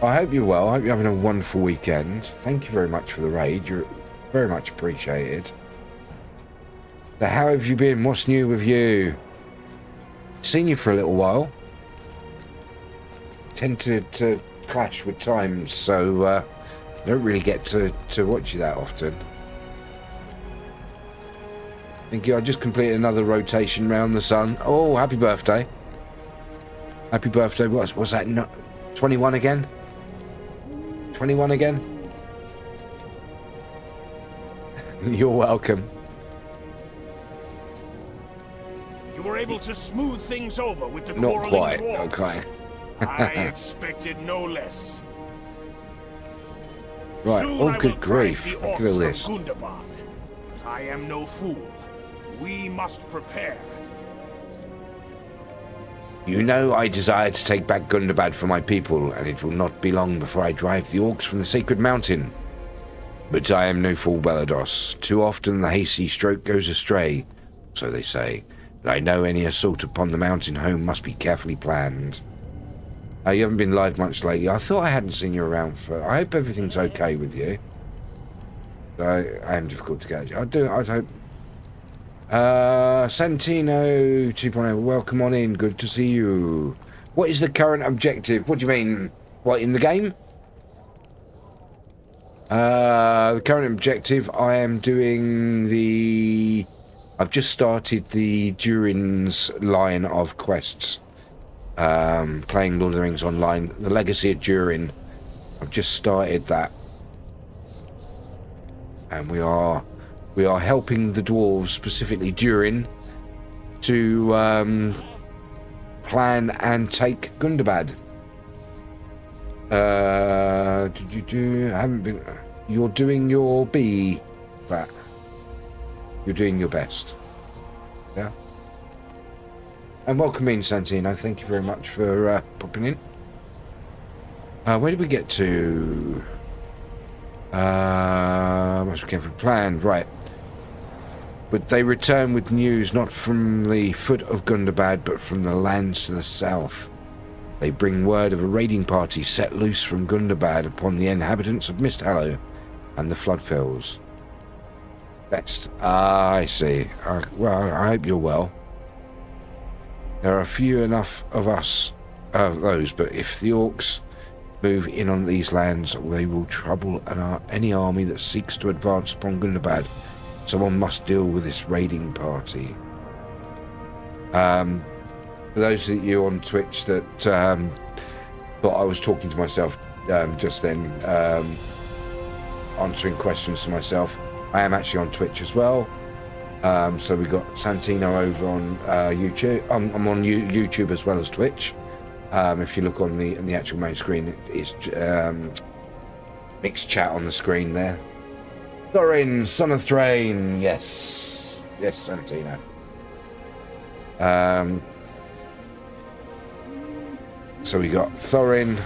I hope you're well. I hope you're having a wonderful weekend. Thank you very much for the raid. You're very much appreciated. So how have you been? What's new with you? Seen you for a little while. Tend to clash with times, so
I don't really get to watch you that often. Thank you. I just completed another rotation around the sun. Oh, happy birthday. Happy birthday. What's that? No, 21 again? 21 again? You're welcome.
You were able to smooth things over with the
Not
quarreling
quite.
dwarves.
Okay.
I expected no less.
Right.
Soon
Oh,
I
good
will
grief.
drive the
Look at all
orcs
this.
from Gundabad. But I am no fool. We must prepare.
You know I desire to take back Gundabad for my people, and it will not be long before I drive the orcs from the sacred mountain. But I am no fool, Balados. Too often the hasty stroke goes astray, so they say. And I know any assault upon the mountain home must be carefully planned. You haven't been live much lately. I thought I hadn't seen you around for... I hope everything's okay with you. I am difficult to gauge. I'd hope... Santino 2.0, welcome on in. Good to see you. What is the current objective? What do you mean? What, in the game? The current objective, I am doing the... I've just started the Durin's line of quests. Playing Lord of the Rings Online. The Legacy of Durin. I've just started that. And we are helping the dwarves, specifically Durin, to plan and take Gundabad. I haven't been. You're doing your B, that. You're doing your best. Yeah. And welcome in, Santino. Thank you very much for popping in. Where did we get to? Must be carefully planned, right. But they return with news not from the foot of Gundabad, but from the lands to the south. They bring word of a raiding party set loose from Gundabad upon the inhabitants of Misthallow and the Floodfells. That's... I see. Well, I hope you're well. There are few enough of us, those, but if the orcs move in on these lands, they will trouble any army that seeks to advance upon Gundabad. Someone must deal with this raiding party. For those of you on Twitch that thought I was talking to myself just then, answering questions to myself, I am actually on Twitch as well. So we've got Santino over on YouTube. I'm on YouTube as well as Twitch. If you look on the actual main screen, it's mixed chat on the screen there. Thorin, son of Thrain, yes, Santino. So we got Thorin.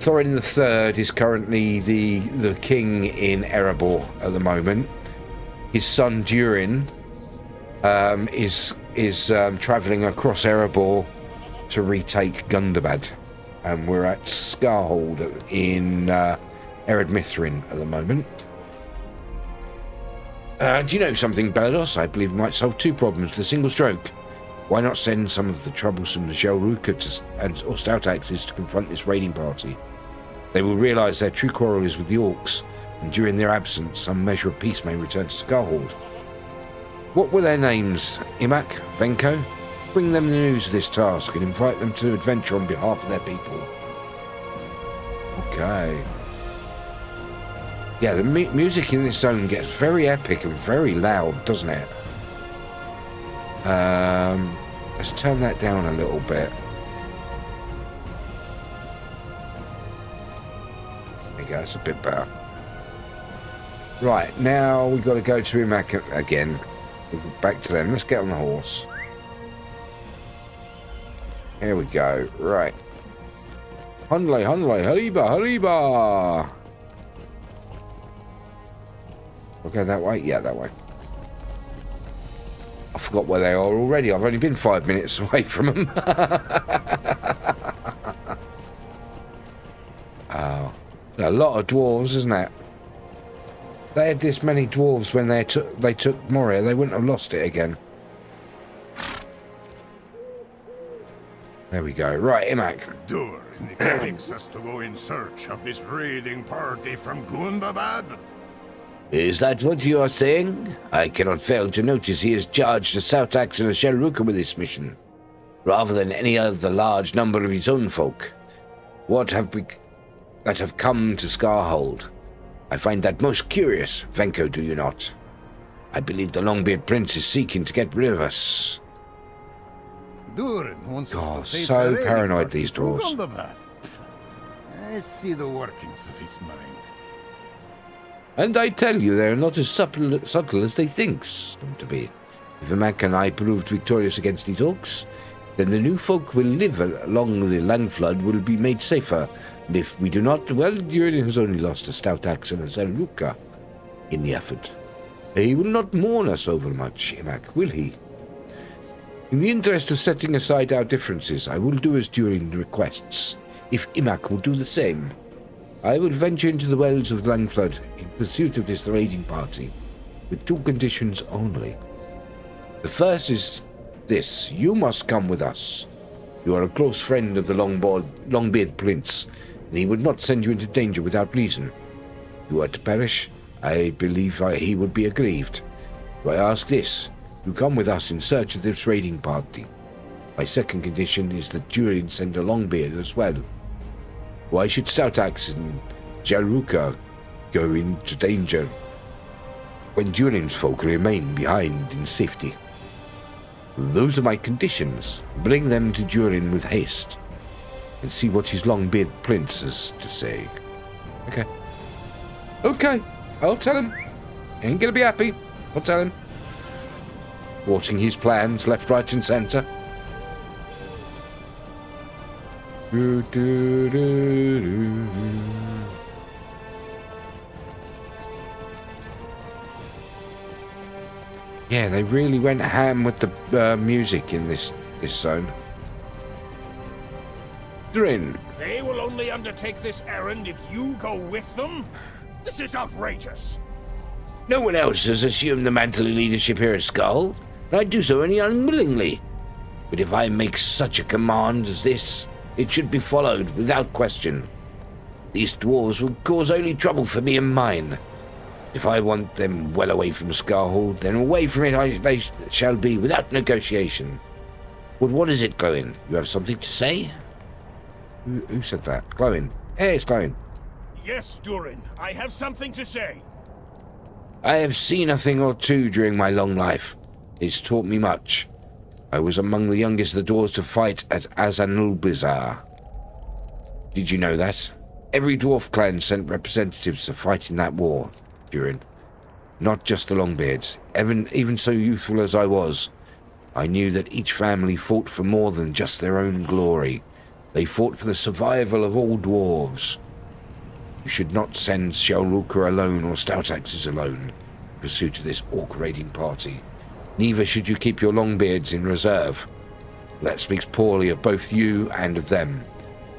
Thorin the Third is currently the king in Erebor at the moment. His son Durin is travelling across Erebor to retake Gundabad, and we're at Scarhold in Ered Mithrin at the moment. Do you know something, Balados? I believe we might solve two problems with a single stroke. Why not send some of the troublesome Gelruka or Stout Axes to confront this raiding party? They will realise their true quarrel is with the orcs, and during their absence, some measure of peace may return to Scarhold. What were their names? Imak? Venko? Bring them the news of this task and invite them to adventure on behalf of their people. Okay. Yeah, the music in this zone gets very epic and very loud, doesn't it? Let's turn that down a little bit. There you go, it's a bit better. Right, now we've got to go to Imak again. Back to them. Let's get on the horse. Here we go. Right. Hunley, Hariba. We'll go that way? Yeah, that way. I forgot where they are already. I've only been 5 minutes away from them. Oh, a lot of dwarves, isn't it? They had this many dwarves when they took Moria. They wouldn't have lost it again.
There we go. Right, Imak.
Durin expects us to go in search of this raiding party from Gundabad.
Is that what you are saying? I cannot fail to notice he has charged the Sautax and the Shelruka with this mission, rather than any other large number of his own folk. What have we that have come to Scarhold? I find that most curious, Venko, do you not? I believe the Longbeard Prince is seeking to get rid of us.
Durin wants
God,
us to face
so
a raiding
paranoid,
party
these
from
dwarves.
Gundabad. I see the workings of his mind.
And I tell you, they're not as subtle as they think them to be. If Imak and I proved victorious against these orcs, then the new folk will live along the Langflood will be made safer. And if we do not, well, Durin has only lost a stout axe and a Zelruka in the effort. He will not mourn us over much, Imak, will he? In the interest of setting aside our differences, I will do as Durin requests, if Imak will do the same. I will venture into the wells of Langflood in pursuit of this raiding party, with two conditions only. The first is this: you must come with us. You are a close friend of the Longbeard Prince, and he would not send you into danger without reason. If you were to perish, I believe he would be aggrieved. So I ask this: you come with us in search of this raiding party. My second condition is that Durin send a Longbeard as well. Why should Sautax and Jaruka go into danger when Durin's folk remain behind in safety? Those are my conditions. Bring them to Durin with haste and see what his Longbeard Prince has to say. Okay. Okay, I'll tell him. Ain't gonna be happy. I'll tell him. Thwarting his plans left, right and centre. Yeah, they really went ham with the music in this zone. Durin.
They will only undertake this errand if you go with them? This is outrageous.
No one else has assumed the mantle of leadership here at Skull, and I do so only unwillingly. But if I make such a command as this, it should be followed without question. These dwarves will cause only trouble for me and mine. If I want them well away from Scarhold, then away from it they shall be without negotiation. But what is it, Glowin? You have something to say?
Who said that? Glowin. Hey, it's Glowin.
Yes, Durin, I have something to say.
I have seen a thing or two during my long life. It's taught me much. I was among the youngest of the dwarves to fight at Azanulbizar. Did you know that? Every dwarf clan sent representatives to fight in that war, Durin. Not just the Longbeards. Even so youthful as I was, I knew that each family fought for more than just their own glory. They fought for the survival of all dwarves. You should not send Shelruka alone or Stoutaxes alone in pursuit of this orc raiding party. Neither should you keep your Longbeards in reserve. That speaks poorly of both you and of them.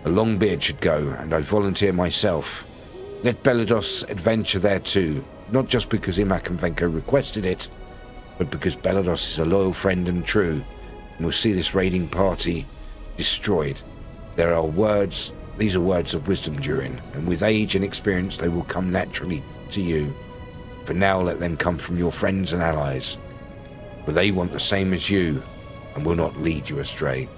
A Longbeard should go, and I volunteer myself. Let Belados adventure there too, not just because Imak and Venko requested it, but because Belados is a loyal friend and true, and will see this raiding party destroyed. These are words of wisdom, Durin, and with age and experience they will come naturally to you. For now, let them come from your friends and allies, for they want the same as you, and will not lead you astray.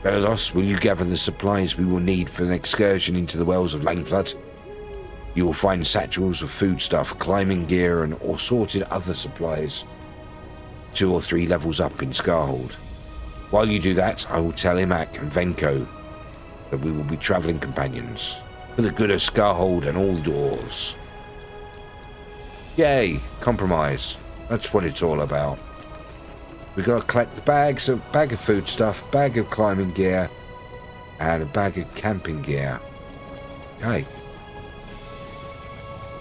Belados, will you gather the supplies we will need for an excursion into the wells of Langflood? You will find satchels of foodstuff, climbing gear, and assorted other supplies 2 or 3 levels up in Scarhold. While you do that, I will tell Imak and Venko that we will be travelling companions for the good of Scarhold and all dwarves.
Yay, compromise. That's what it's all about. We've got to collect the bags, a bag of food stuff, bag of climbing gear, and a bag of camping gear. Hey.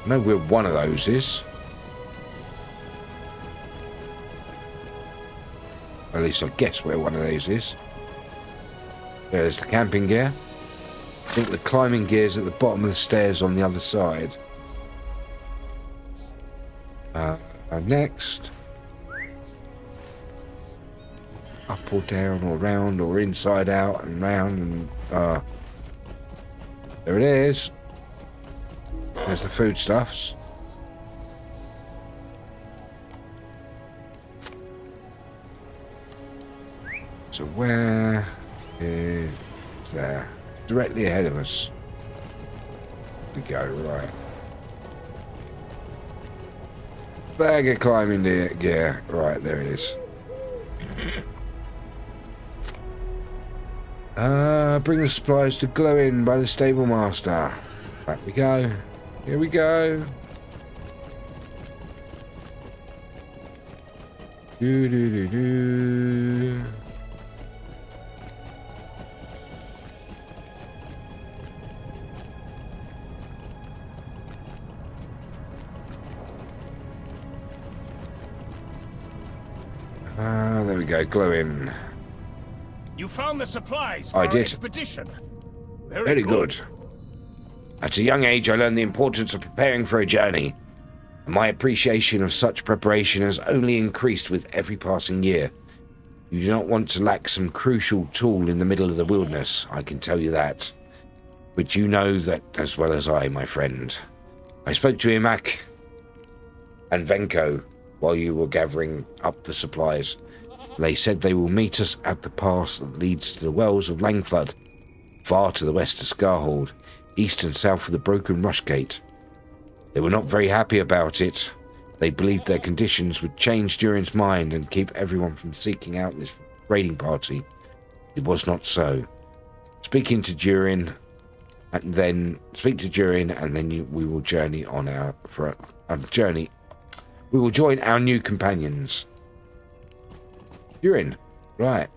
I know where one of those is. At least I guess where one of those is. There's the camping gear. I think the climbing gear is at the bottom of the stairs on the other side. Next. up or down or round or inside out and round and there it is. There's the foodstuffs. So where is there? Directly ahead of us. We go, right. Bag of climbing gear. Right, there it is. Bring the supplies to Glowin by the stable master. Right we go. Here we go. Do do do do. There we go, Glowin.
You found the supplies for
I
our
did.
expedition.
Very good. At a young age, I learned the importance of preparing for a journey. My appreciation of such preparation has only increased with every passing year. You do not want to lack some crucial tool in the middle of the wilderness, I can tell you that. But you know that as well as I, my friend. I spoke to Imak and Venko while you were gathering up the supplies. They said they will meet us at the pass that leads to the wells of Langflood, far to the west of Scarhold, east and south of the broken rush gate. They were not very happy about it. They believed their conditions would change Durin's mind and keep everyone from seeking out this raiding party. It was not so. Speak to Durin, and then we will journey on our journey. We will join our new companions. Durin, right.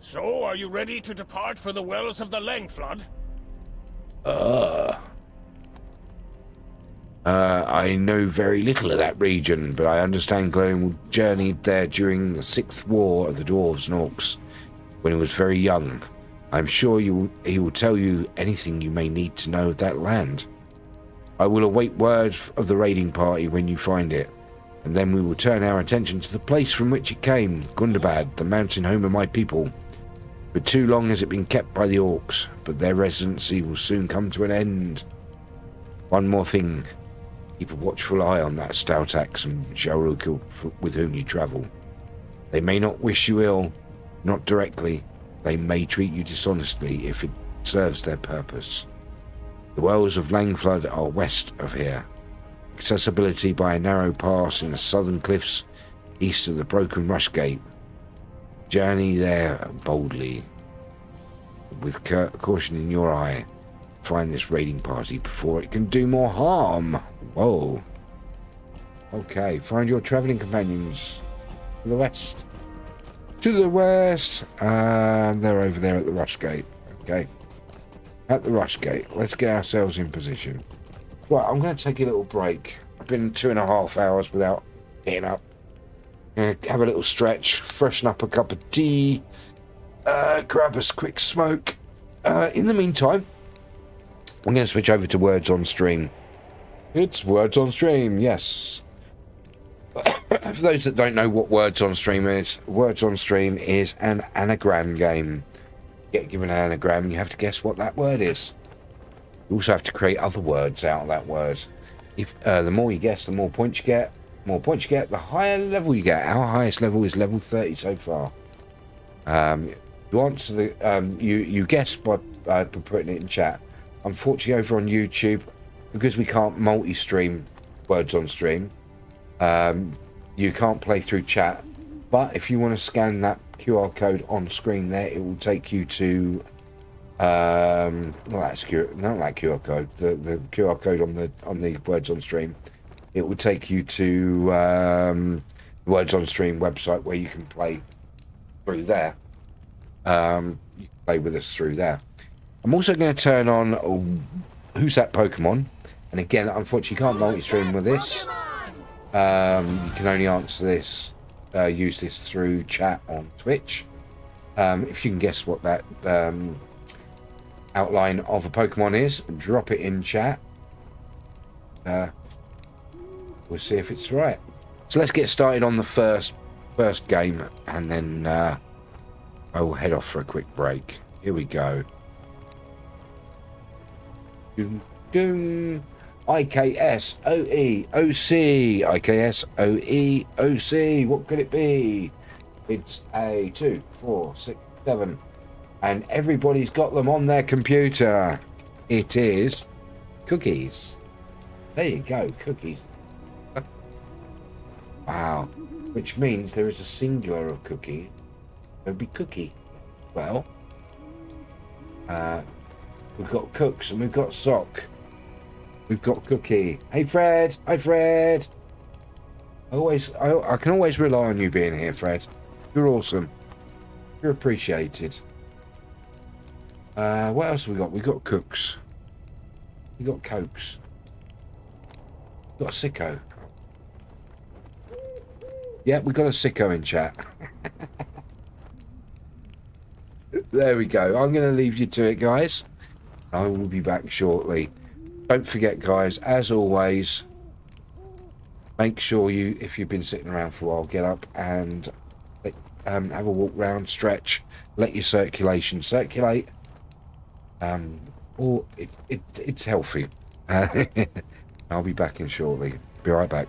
So, are you ready to depart for the wells of the Langflood?
I know very little of that region, but I understand Glowin journeyed there during the 6th War of the Dwarves and Orcs, when he was very young. I'm sure he will tell you anything you may need to know of that land. I will await word of the raiding party when you find it, and then we will turn our attention to the place from which it came, Gundabad, the mountain home of my people. For too long has it been kept by the orcs, but their residency will soon come to an end. One more thing. Keep a watchful eye on that stout axe and Jaruk with whom you travel. They may not wish you ill, not directly. They may treat you dishonestly if it serves their purpose. The wells of Langflood are west of here. Accessibility by a narrow pass in the southern cliffs east of the broken rush gate. Journey there boldly, with caution in your eye. Find this raiding party before it can do more harm. Whoa. Okay, find your travelling companions to the west. To the west. They're over there at the rush gate. Okay. At the rush gate. Let's get ourselves in position. Right, I'm going to take a little break. I've been 2.5 hours without getting up. Have a little stretch, freshen up a cup of tea, grab a quick smoke. In the meantime, I'm going to switch over to Words on Stream. It's Words on Stream, yes. For those that don't know what Words on Stream is an anagram game. You get given an anagram and you have to guess what that word is. You also have to create other words out of that word. If the more you guess, the more points you get. More points you get, the higher level you get. Our highest level is level 30 so far. You answer the you guess by putting it in chat. Unfortunately, over on YouTube, because we can't multi-stream Words on Stream, you can't play through chat. But if you want to scan that QR code on screen there, it will take you to not that QR code. The QR code on the Words on Stream. It will take you to the Words on Stream website where you can play through there. You can play with us through there. I'm also going to turn on Who's That Pokemon? And again, unfortunately, you can't multi-stream with this. You can only answer this, use this through chat on Twitch. If you can guess what that outline of a Pokemon is, drop it in chat. We'll see if it's right. So let's get started on the first game, and then I will head off for a quick break. Here we go. Doom, doom. IKSOEOC. IKSOEOC. What could it be? It's a 2, 4, 6, 7. And everybody's got them on their computer. It is cookies. There you go, cookies. Wow. Which means there is a singular of cookie. It would be cookie. Well, we've got cooks and we've got sock. We've got cookie. Hey Fred. Hi Fred. I can always rely on you being here, Fred. You're awesome. You're appreciated. What else have we got? We've got cooks. We've got cokes. We've got a sicko. Yeah, we've got a sicko in chat. There we go. I'm going to leave you to it, guys. I will be back shortly. Don't forget, guys, as always, make sure you, if you've been sitting around for a while, get up and have a walk round, stretch, let your circulation circulate. Or it's healthy. I'll be back in shortly. Be right back.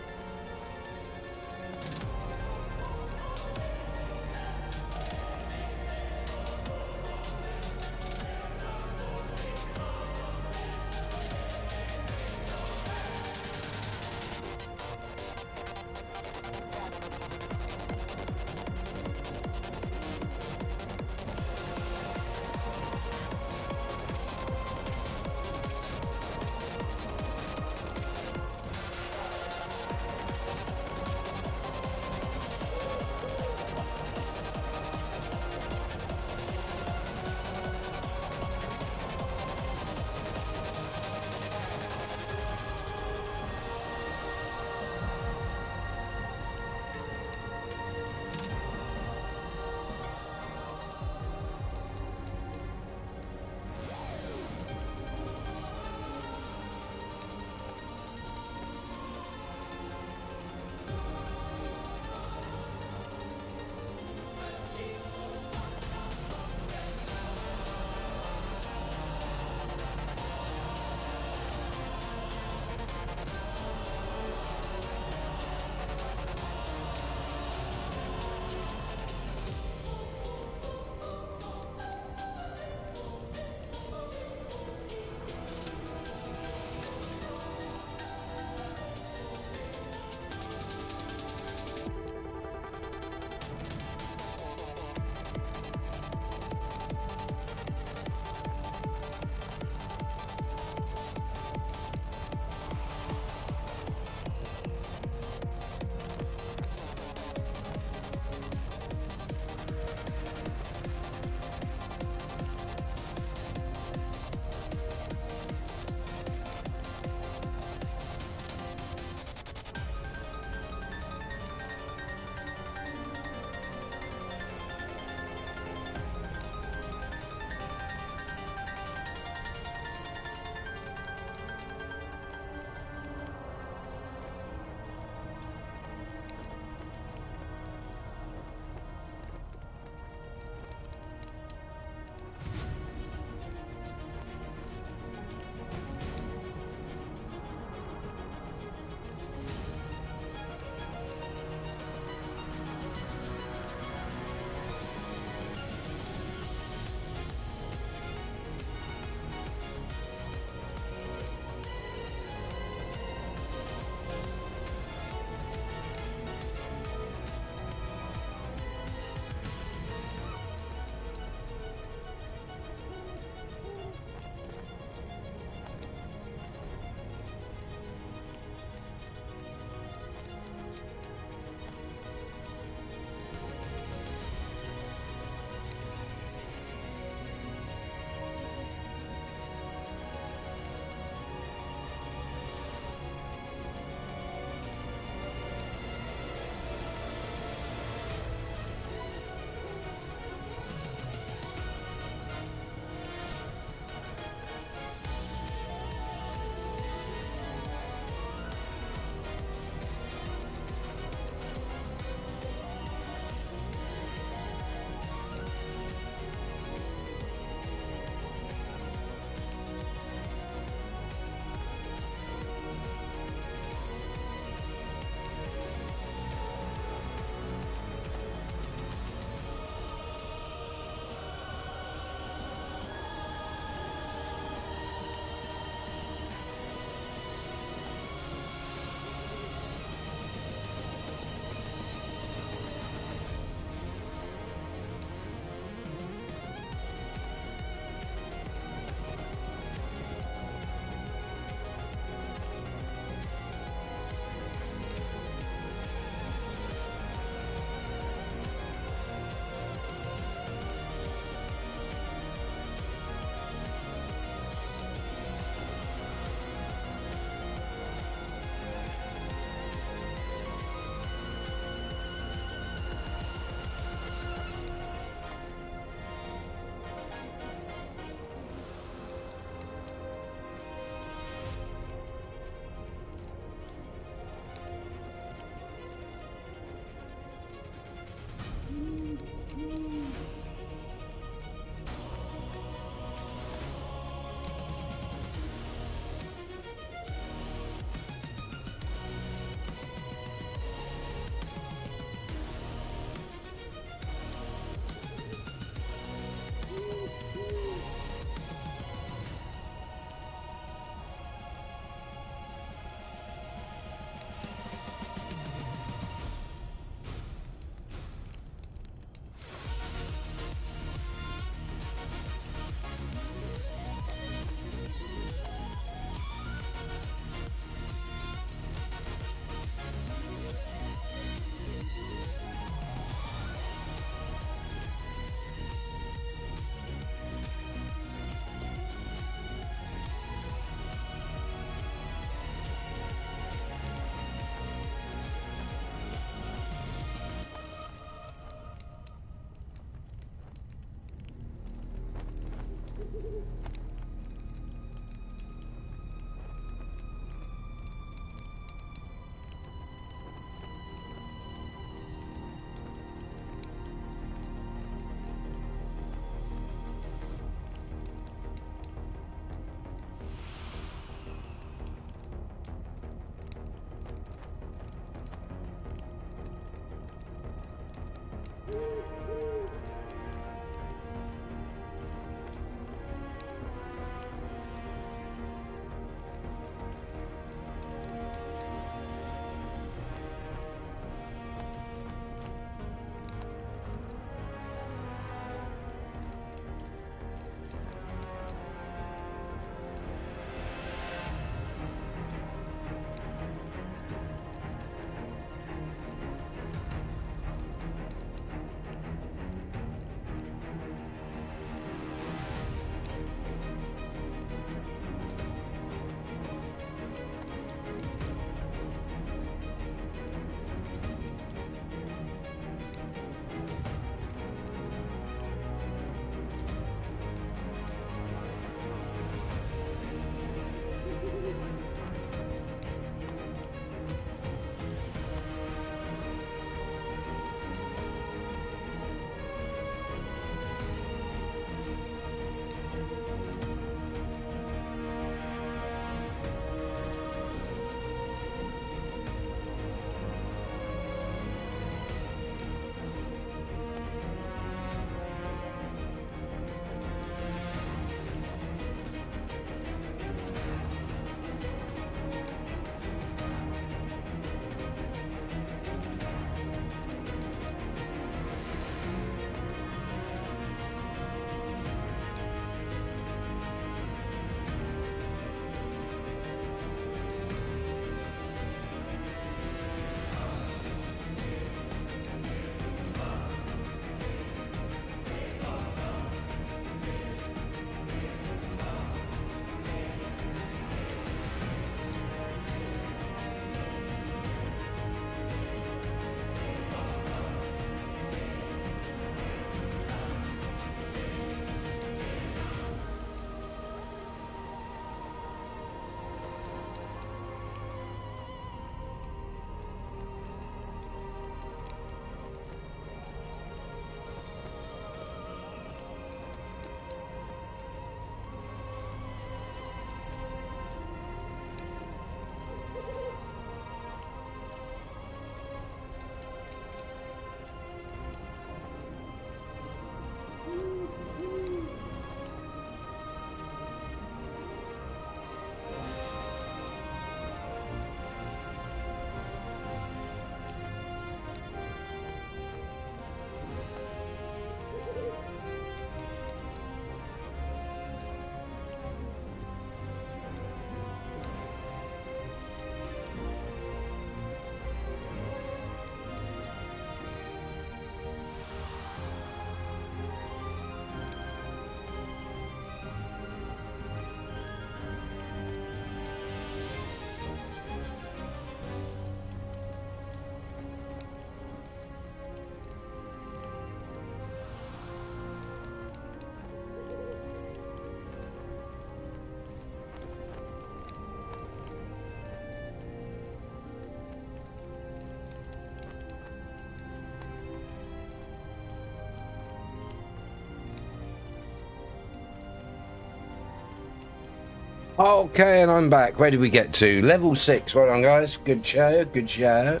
Okay, and I'm back. Where did we get to? Level 6. Well done, guys. Good show. Good show.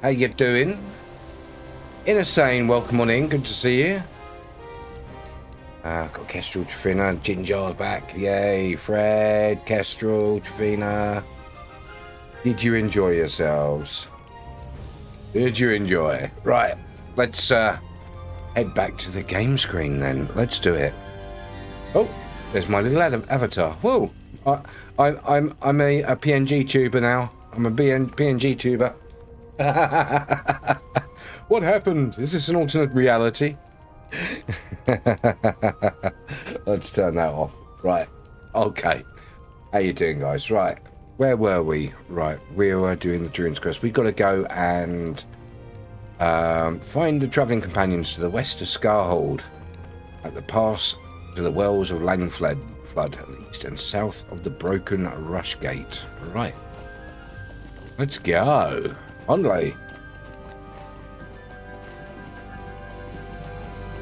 How you doing? Inner welcome on in. Good to see you. Got Kestrel, Trifina, Ginger back. Yay, Fred, Kestrel, Trifina. Did you enjoy yourselves? Did you enjoy? Right, let's head back to the game screen then. Let's do it. Oh, there's my little avatar. Whoa, I'm a PNG tuber now. I'm a PNG tuber. What happened? Is this an alternate reality? Let's turn that off. Right. Okay. How you doing, guys? Right. Where were we? Right. We were doing the Druid's Quest. We've got to go and find the travelling companions to the west of Scarhold at the pass to the wells of Langflood, east and south of the broken Rush Gate. Right. Let's go. Onley.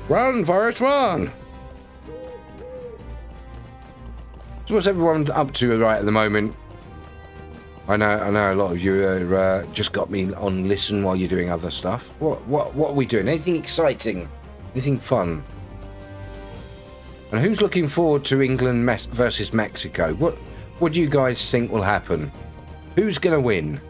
Run, Forrest, run! So what's everyone up to right at the moment? I know a lot of you are, just got me on listen while you're doing other stuff. What are we doing? Anything exciting? Anything fun? And who's looking forward to England versus Mexico? What do you guys think will happen? Who's going to win?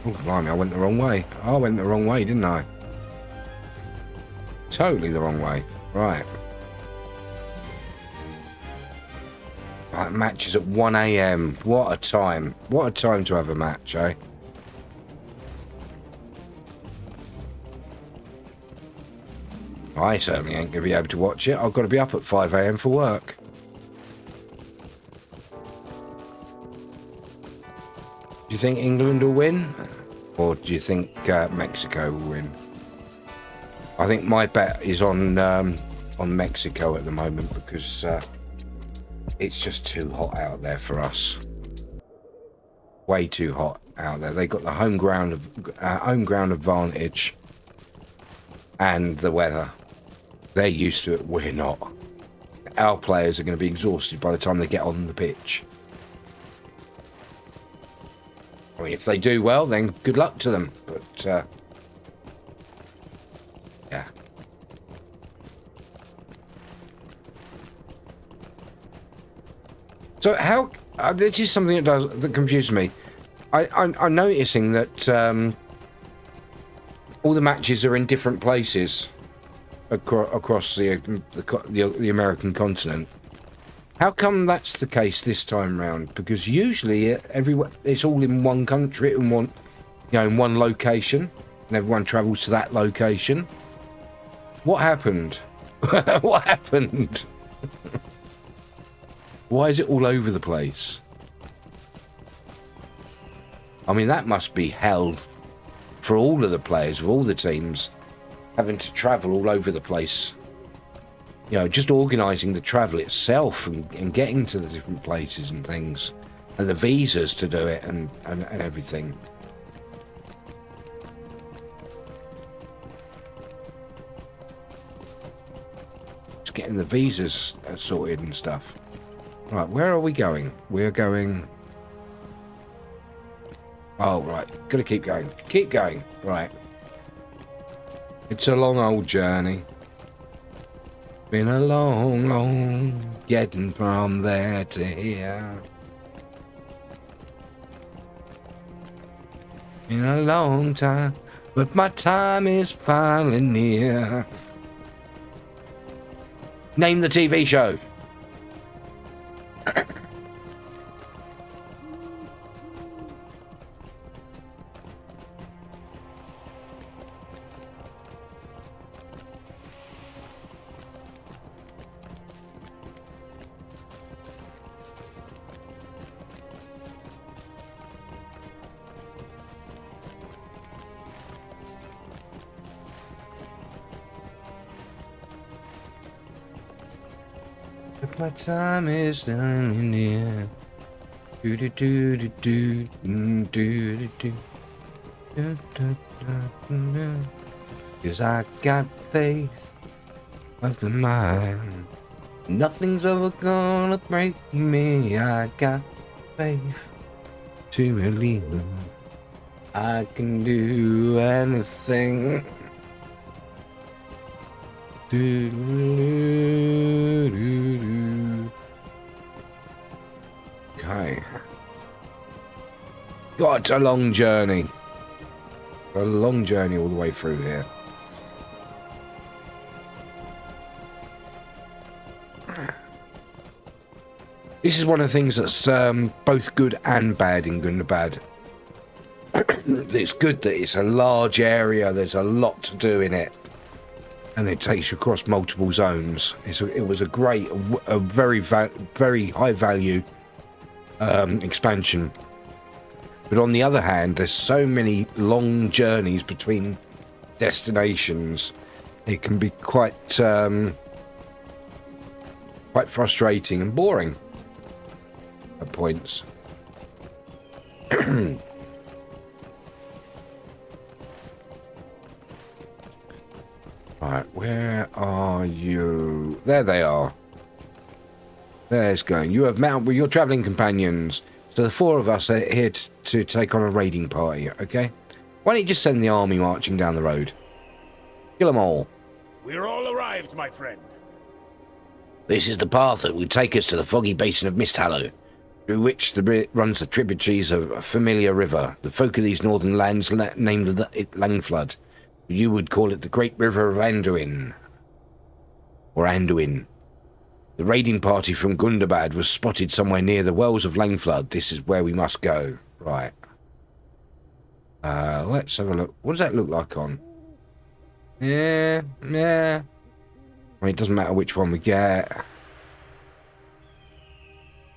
Oh, blimey, I went the wrong way. I went the wrong way, didn't I? Totally the wrong way. Right. Right, match is at 1 AM. What a time. What a time to have a match, eh? I certainly ain't going to be able to watch it. I've got to be up at 5 AM for work. Do you think England will win? Or do you think Mexico will win? I think my bet is on Mexico at the moment because it's just too hot out there for us. Way too hot out there. They got the home ground advantage and the weather. They're used to it. We're not. Our players are going to be exhausted by the time they get on the pitch. I mean, if they do well, then good luck to them. But yeah. So how? This is something that confuses me. I'm noticing that all the matches are in different places across the American continent. How come that's the case this time round? Because usually it's all in one country, in one location, and everyone travels to that location. What happened? What happened? Why is it all over the place? I mean, that must be hell for all of the players, of all the teams, having to travel all over the place. You know, just organising the travel itself and getting to the different places and things. And the visas to do it and everything. Just getting the visas sorted and stuff. Right, where are we going? We're going... Oh, right. Gotta keep going. Keep going. Right. It's a long old journey. Been a long getting from there to here. Been a long time, but my time is finally near. Name the TV show. My time is done near. Do do do do do do do do. 'Cause I got faith of the mind. Nothing's ever gonna break me. I got faith to believe I can do anything. Do, do, do, do. Okay. God, it's a long journey. A long journey all the way through here. This is one of the things that's both good and bad in Good and Bad. It's good that it's a large area. There's a lot to do in it. And it takes you across multiple zones. It was a great, a very high value expansion. But on the other hand, there's so many long journeys between destinations it can be quite quite frustrating and boring at points. Right, where are you? There they are. There's going. You have met with your travelling companions. So the four of us are here to take on a raiding party, okay? Why don't you just send the army marching down the road? Kill them all.
We're all arrived, my friend.
This is the path that will take us to the foggy basin of Misthallow, through which runs the tributaries of a familiar river. The folk of these northern lands named it Langflood. You would call it the Great River of Anduin. Or Anduin. The raiding party from Gundabad was spotted somewhere near the wells of Langflood. This is where we must go. Right. Let's have a look. What does that look like on? Yeah. I mean, it doesn't matter which one we get.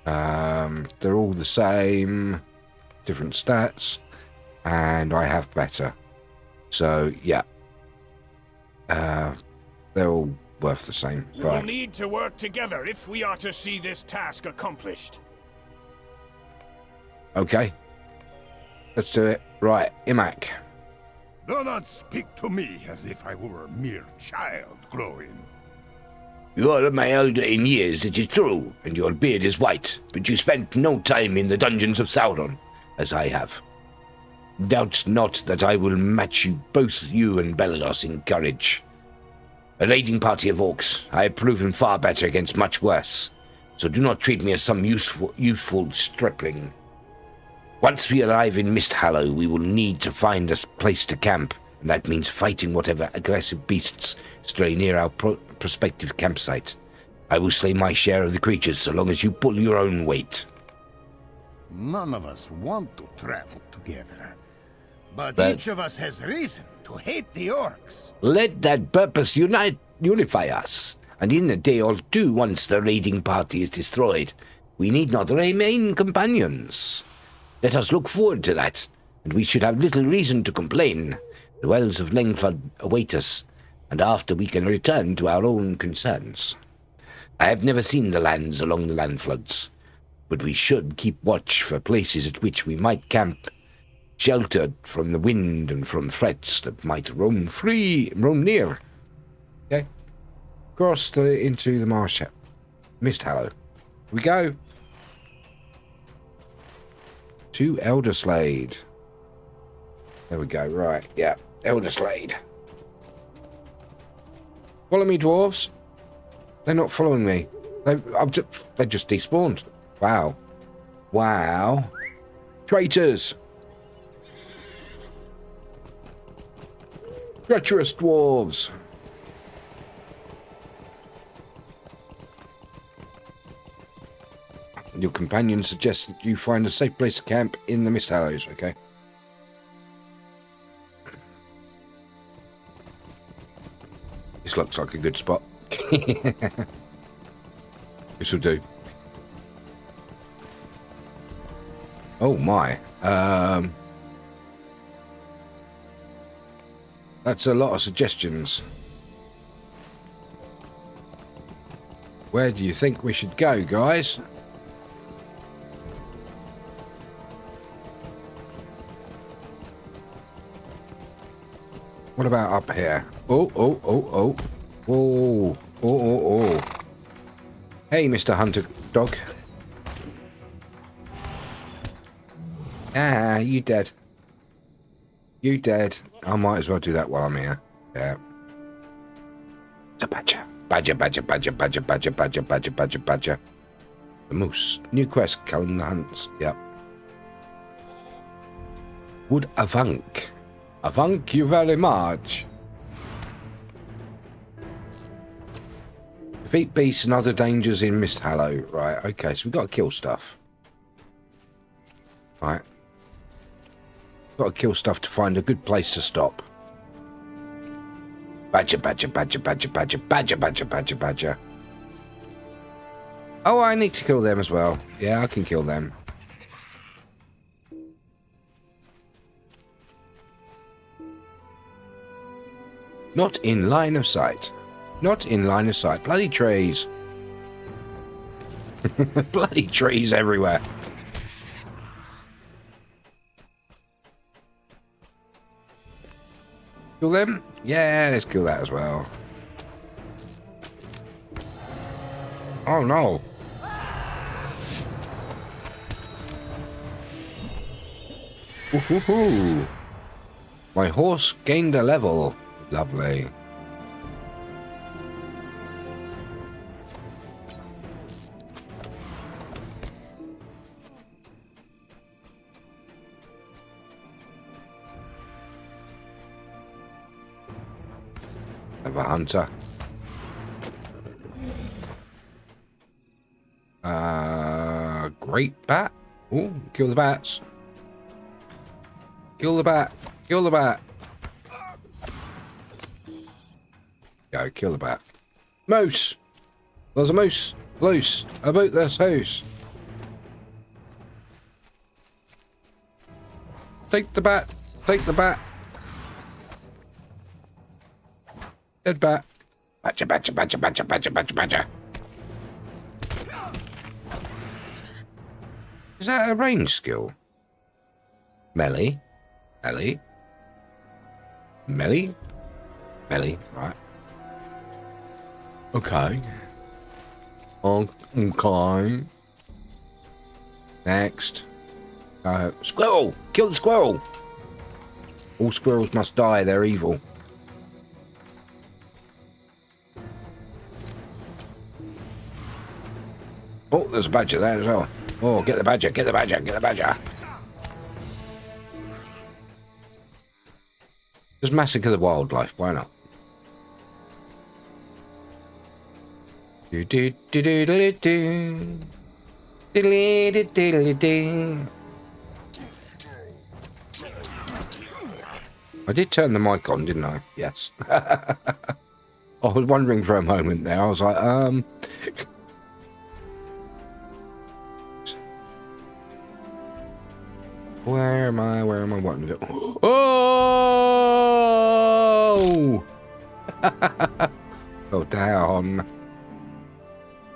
They're all the same. Different stats. And I have better. So, yeah. They're all worth the same.
We'll
Right.
need to work together if we are to see this task accomplished.
Okay. Let's do it. Right, Imak.
Do not speak to me as if I were a mere child growing.
You are my elder in years, it is true, and your beard is white, but you spent no time in the dungeons of Sauron, as I have. Doubt not that I will match you, both you and Belados, in courage. A raiding party of orcs, I have proven far better against much worse, so do not treat me as some youthful stripling. Once we arrive in Misthallow, we will need to find a place to camp, and that means fighting whatever aggressive beasts stray near our prospective campsite. I will slay my share of the creatures so long as you pull your own weight.
None of us want to travel together, but
But-
each of us has reason to hate the orcs.
Let that purpose unify us, and in a day or two, once the raiding party is destroyed, we need not remain companions. Let us look forward to that, and we should have little reason to complain. The wells of Langflood await us, and after we can return to our own concerns. I have never seen the lands along the Landfloods, but we should keep watch for places at which we might camp, sheltered from the wind and from threats that might roam near. Okay. Cross into the marsh. Misthallow. Here we go. To Elderslade. There we go. Right. Yeah. Elderslade. Follow me, dwarves. They're not following me. They just despawned. Wow. Wow. Traitors. Treacherous dwarves. Your companion suggests that you find a safe place to camp in the Misthallows, okay? This looks like a good spot. This will do. Oh my. That's a lot of suggestions. Where do you think we should go, guys? What about up here? Oh. Hey, Mr. Hunter Dog. Ah, you dead. You dead. I might as well do that while I'm here. Yeah. It's a badger. Badger. The moose. New quest, culling the hunts. Yep. Would Avank. Thank you very much. Defeat beasts and other dangers in Misthallow. Right, okay, so we've got to kill stuff. Right. Got to kill stuff to find a good place to stop. Badger. Oh, I need to kill them as well. Yeah, I can kill them.
Not in line of sight. Not in line of sight. Bloody trees. Bloody trees everywhere. Kill them? Yeah, let's kill that as well. Oh no. Ooh. My horse gained a level. Lovely. Have a hunter. Great bat. Ooh, kill the bats. Kill the bat. Kill the bat. Go, kill the bat. Moose! There's a moose loose about this house. Take the bat. Take the bat. Dead bat. Badger, badger, badger, badger, badger, badger, badger. Is that a range skill? Melee? Melee? Melee? Melee, right. Okay. Okay. Next. Squirrel! Kill the squirrel! All squirrels must die, they're evil. Oh, there's a badger there as well. Oh, get the badger, get the badger, get the badger. Just massacre the wildlife, why not? Do do do do do do. Diddly diddly ding. I did turn the mic on, didn't I? Yes. I was wondering for a moment there. I was like, Where am I? Where am I? What to do? Oh! Go down.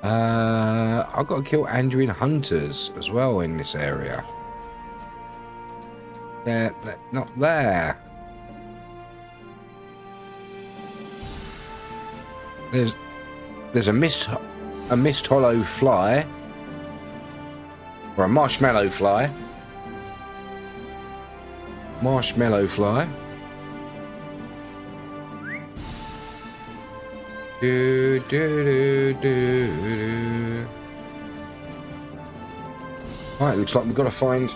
I've got to kill Anduin hunters as well in this area. They're not there. There's a mist hollow fly, or a marshmallow fly. Marshmallow fly. Do, do, do, do, do. Right, looks like we've got to find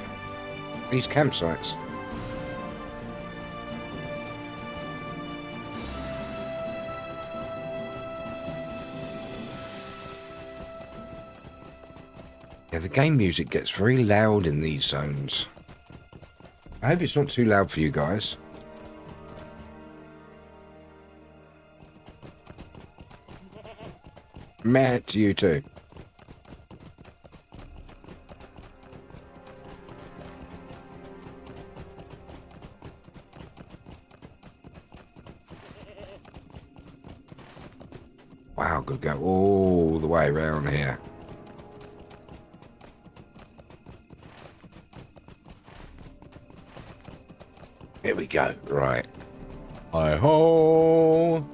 these campsites. Yeah, the game music gets very loud in these zones. I hope it's not too loud for you guys. Meh to you too. Wow, could go all the way around here. Here we go. Right. Hi-ho!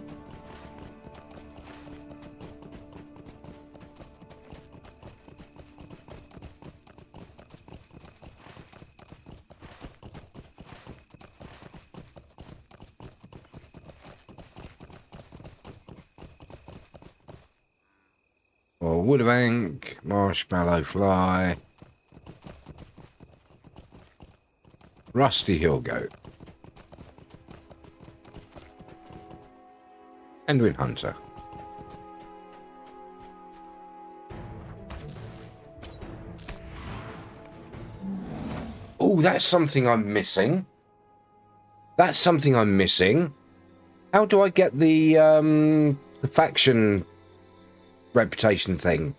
Or woodbank, marshmallow fly, rusty hill goat, Anduin hunter. Oh, that's something I'm missing. That's something I'm missing. How do I get the faction reputation thing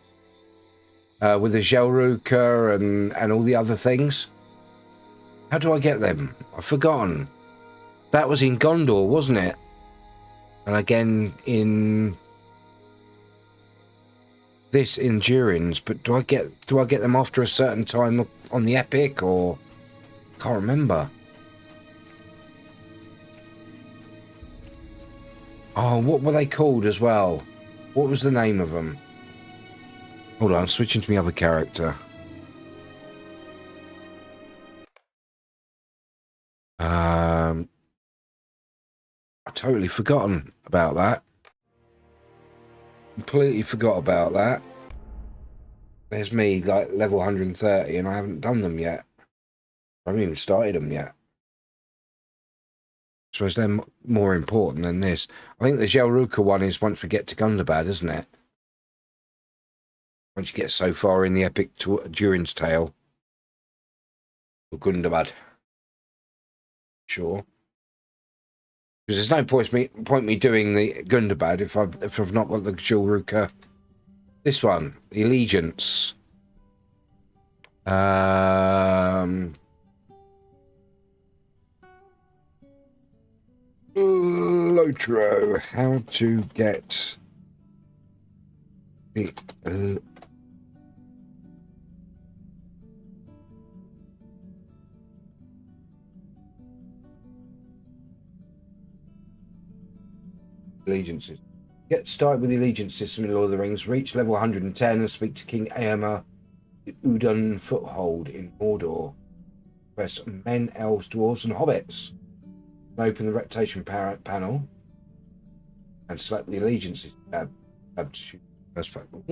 with the Gelruka and all the other things? How do I get them? I've forgotten. That was in Gondor, wasn't it? And again in this endurance, but do I get them after a certain time on the epic, or can't remember. Oh, what were they called as well? What was the name of them? Hold on, I'm switching to my other character. I totally forgotten about that. Completely forgot about that. There's me, like, level 130, and I haven't done them yet. I haven't even started them yet. I suppose they're more important than this. I think the Gelruka one is once we get to Gundabad, isn't it? Once you get so far in the epic Durin's Tale. Or Gundabad. Sure. Because there's no point me doing the Gundabad if I've not got the Gelruka. This one, the Allegiance. LOTRO. How to get the allegiances. Get started with the allegiance system in Lord of the Rings. Reach level 110 and speak to King Eomer, the Udun Foothold in Mordor. Press men, elves, dwarves, and hobbits. Open the reputation panel and select the allegiances tab to shoot first football.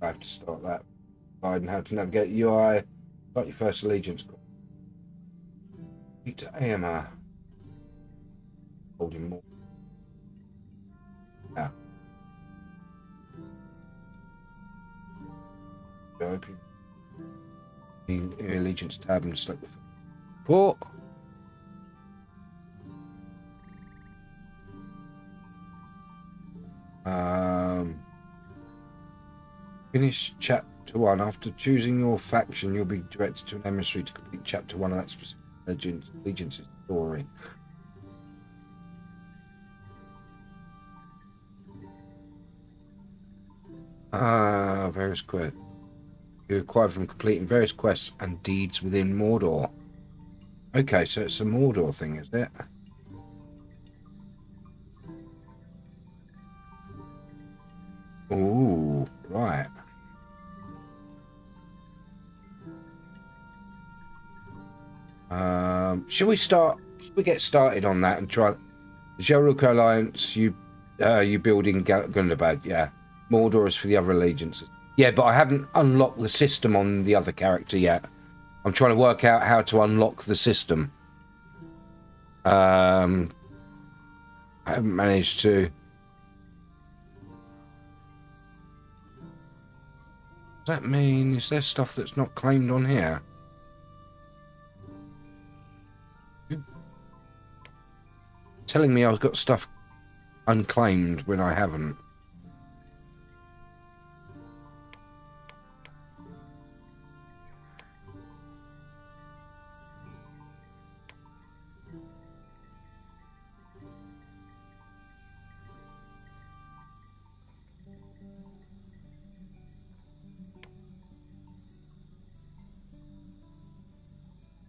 I have to start that. Guide and how to navigate UI. Start your first allegiance. Speak to Eomer. Holding more. Yeah. Open the allegiance tab and select the port. Finish chapter 1. After choosing your faction, you'll be directed to an emissary to complete chapter 1 of that specific allegiance story. Various quests. You acquire from completing various quests and deeds within Mordor. Okay, so it's a Mordor thing, is it? Ooh, right. Should we get started on that and try the Gelruka Alliance? You building Gundabad, yeah. Mordor is for the other allegiances. Yeah, but I haven't unlocked the system on the other character yet. I'm trying to work out how to unlock the system. I haven't managed to. Does that mean is there stuff that's not claimed on here? Telling me I've got stuff unclaimed when I haven't.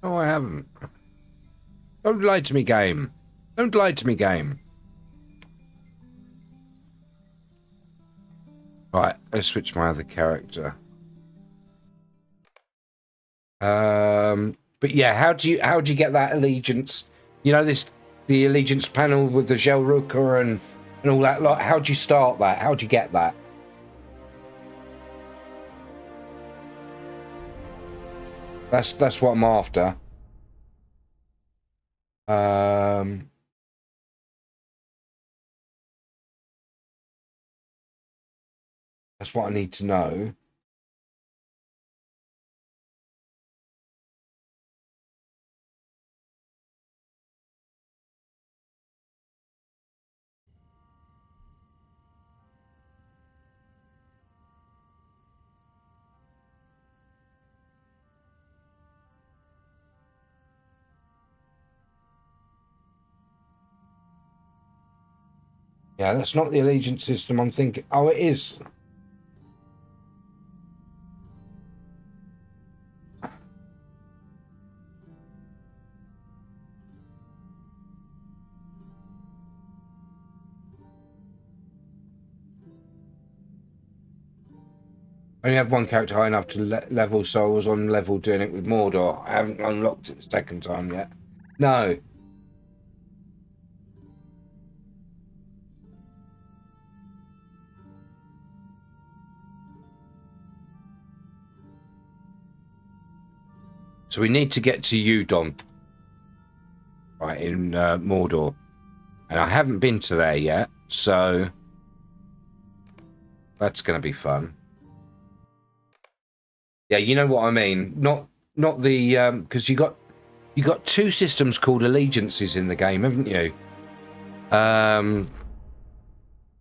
No, I haven't. Don't lie to me, game. Don't lie to me, game. Right, let's switch my other character. But yeah, how do you get that allegiance? You know, the allegiance panel with the Gelruka and all that lot. How do you start that? How do you get that? That's what I'm after. That's what I need to know. Yeah, that's not the allegiance system I'm thinking. Oh, it is. I only have one character high enough to level, so I was on level doing it with Mordor. I haven't unlocked it the second time yet. No. So we need to get to Udon, right, in Mordor. And I haven't been to there yet, so that's going to be fun. Yeah, you know what I mean. Not the because you got two systems called allegiances in the game, haven't you?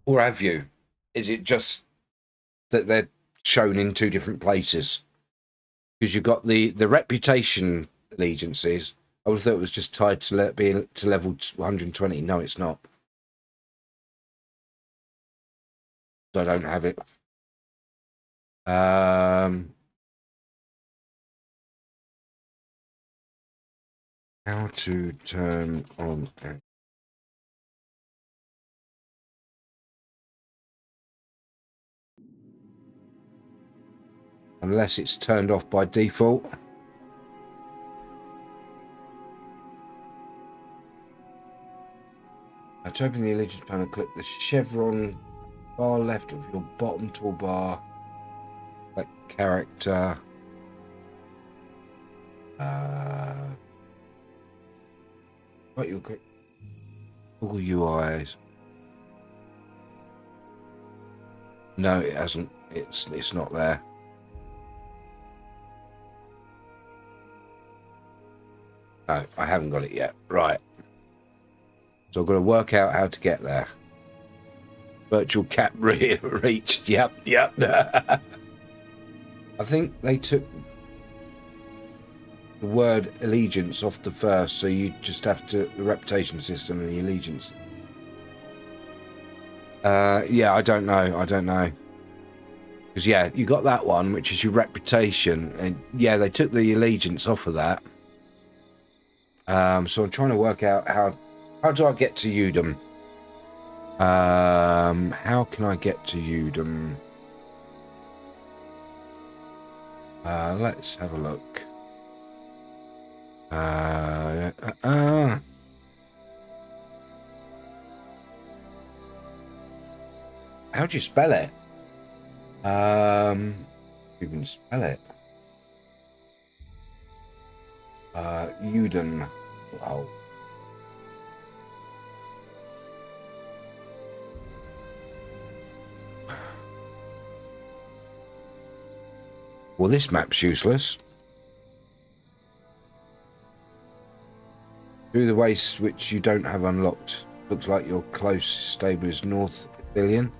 Or have you? Is it just that they're shown in two different places? Because you've got the reputation allegiances. I would have thought it was just tied to being to level 120. No, it's not. So I don't have it. How to turn on? Unless it's turned off by default. To open the allegiance panel, click the chevron far left of your bottom toolbar. Select character. What your quick Google UIs. No, it hasn't. It's not there. No, I haven't got it yet. Right. So I've got to work out how to get there. Virtual cap reached. Yep. I think they took the word allegiance off the first, so you just have to the reputation system and the allegiance. Yeah, I don't know. Because yeah, you got that one, which is your reputation, and yeah, they took the allegiance off of that. So I'm trying to work out how do I get to Udon? How can I get to Udon? Let's have a look. How do you spell it? You can spell it. Udon. Wow. Well, this map's useless. Through the wastes which you don't have unlocked. Looks like your closest stable is North Ithilien.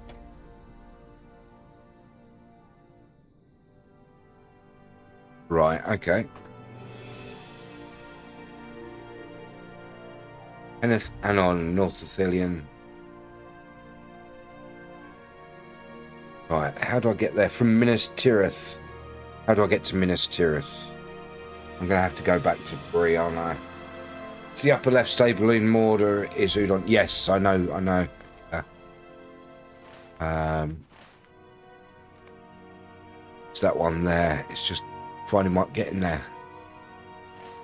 Right, okay. And on North Ithilien. Right, how do I get there from Minas Tirith? How do I get to Minas Tirith? I'm going to have to go back to Bree, aren't I? It's the upper left stable in Mordor is Udon. Yes, I know. It's that one there. It's just finding getting there.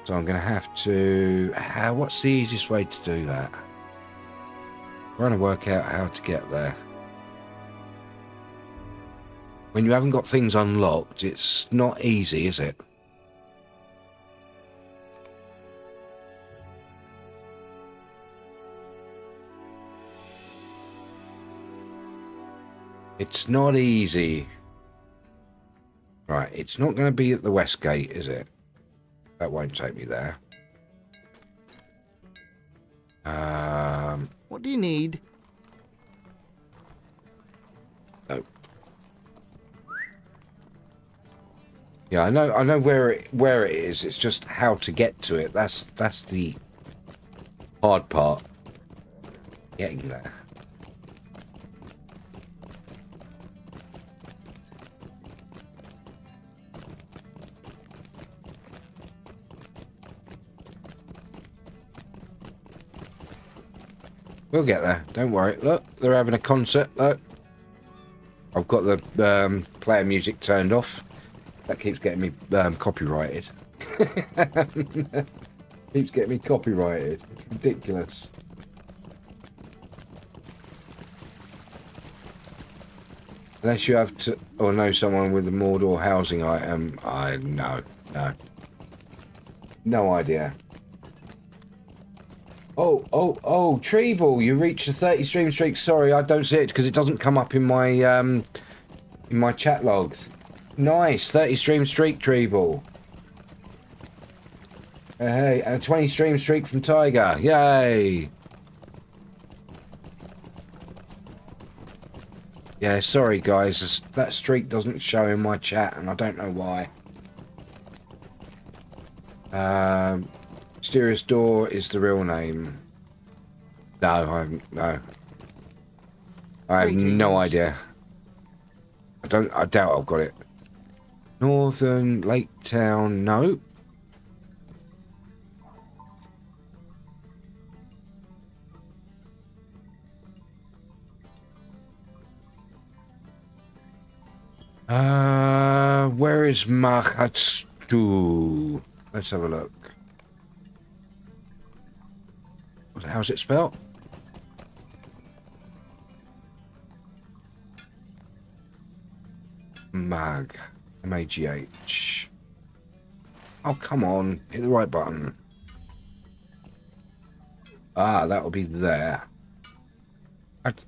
So I'm going to have to... what's the easiest way to do that? I'm trying to work out how to get there. When you haven't got things unlocked, it's not easy, is it? It's not easy. Right, it's not going to be at the west gate, is it? That won't take me there.
What do you need?
No. Yeah, I know where it is. It's just how to get to it. That's the hard part. Getting there. We'll get there. Don't worry. Look, they're having a concert. Look. I've got the player music turned off. That keeps getting me copyrighted. Keeps getting me copyrighted. It's ridiculous. Unless you have to, or know someone with a Mordor housing item. No. No idea. Oh, Treble, you reached the 30 stream streak. Sorry, I don't see it because it doesn't come up in my chat logs. Nice, 30 stream streak, Treble. Hey, and a 20 stream streak from Tiger. Yay. Yeah, sorry guys, that streak doesn't show in my chat and I don't know why. Mysterious Door is the real name. No, I haven't. No, I have no idea. I doubt I've got it. Northern Lake Town. No. Where is Mahatstu? Let's have a look. How's it spelled? Mag. M-A-G-H. Oh, come on. Hit the right button. Ah, that'll be there.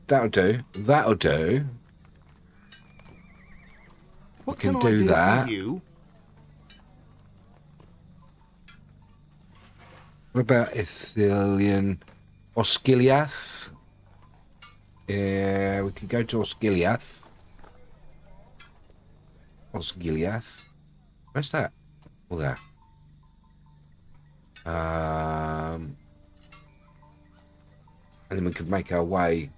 That'll do. That'll do.
What
can
can
do
I do
that.
for you?
What about Ithilian? Osgiliath? Yeah, we could go to Osgiliath. Osgiliath. Where's that? Oh, there. And then we could make our way.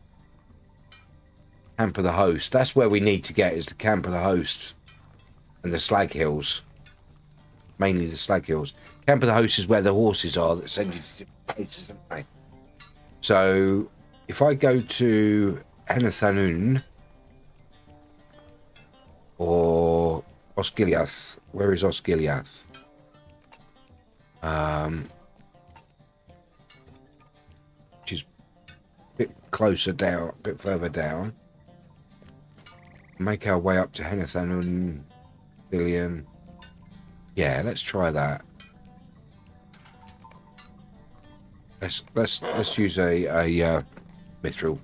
Camp of the Host. That's where we need to get, is the Camp of the Host. And the Slag Hills. Mainly the Slag Hills. Camp of the Host is where the horses are that send you to different places, don't they? So, if I go to Henathanun or Osgiliath, where is Osgiliath? Which is a bit closer down, a bit further down. Make our way up to Henathanun, Billion. Yeah, let's try that. Let's use a mithril.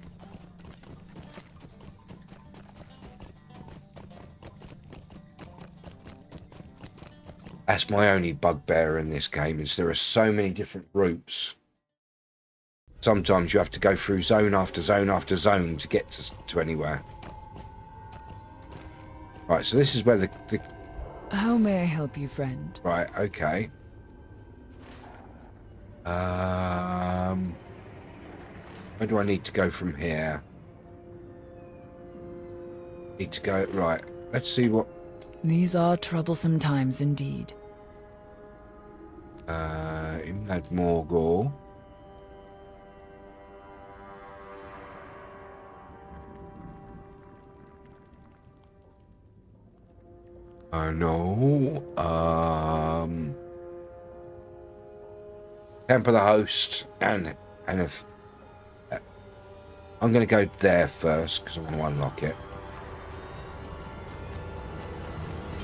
That's my only bugbear in this game, is there are so many different routes. Sometimes you have to go through zone after zone after zone to get to anywhere. Right, so this is where the
How may I help you, friend?
right, okay. Where do I need to go from here? Need to go right. Let's see what.
These are troublesome times indeed.
Imlad Morgul. No. Camp of the Host and if I'm going to go there first because I want to unlock it.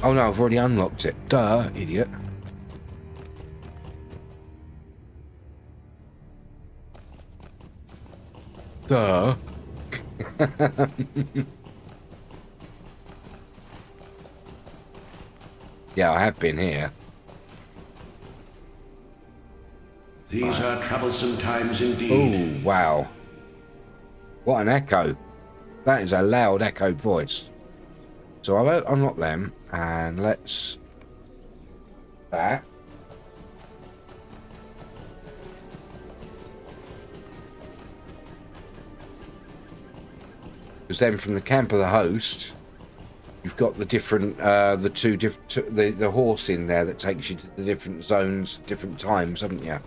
Oh no, I've already unlocked it. Duh, idiot. Duh. Yeah, I have been here.
These are troublesome times indeed.
Oh, wow. What an echo. That is a loud echoed voice. So I won't unlock them, and let's... that. Because then from the Camp of the Host, you've got the different, the horse in there that takes you to the different zones, different times, haven't you?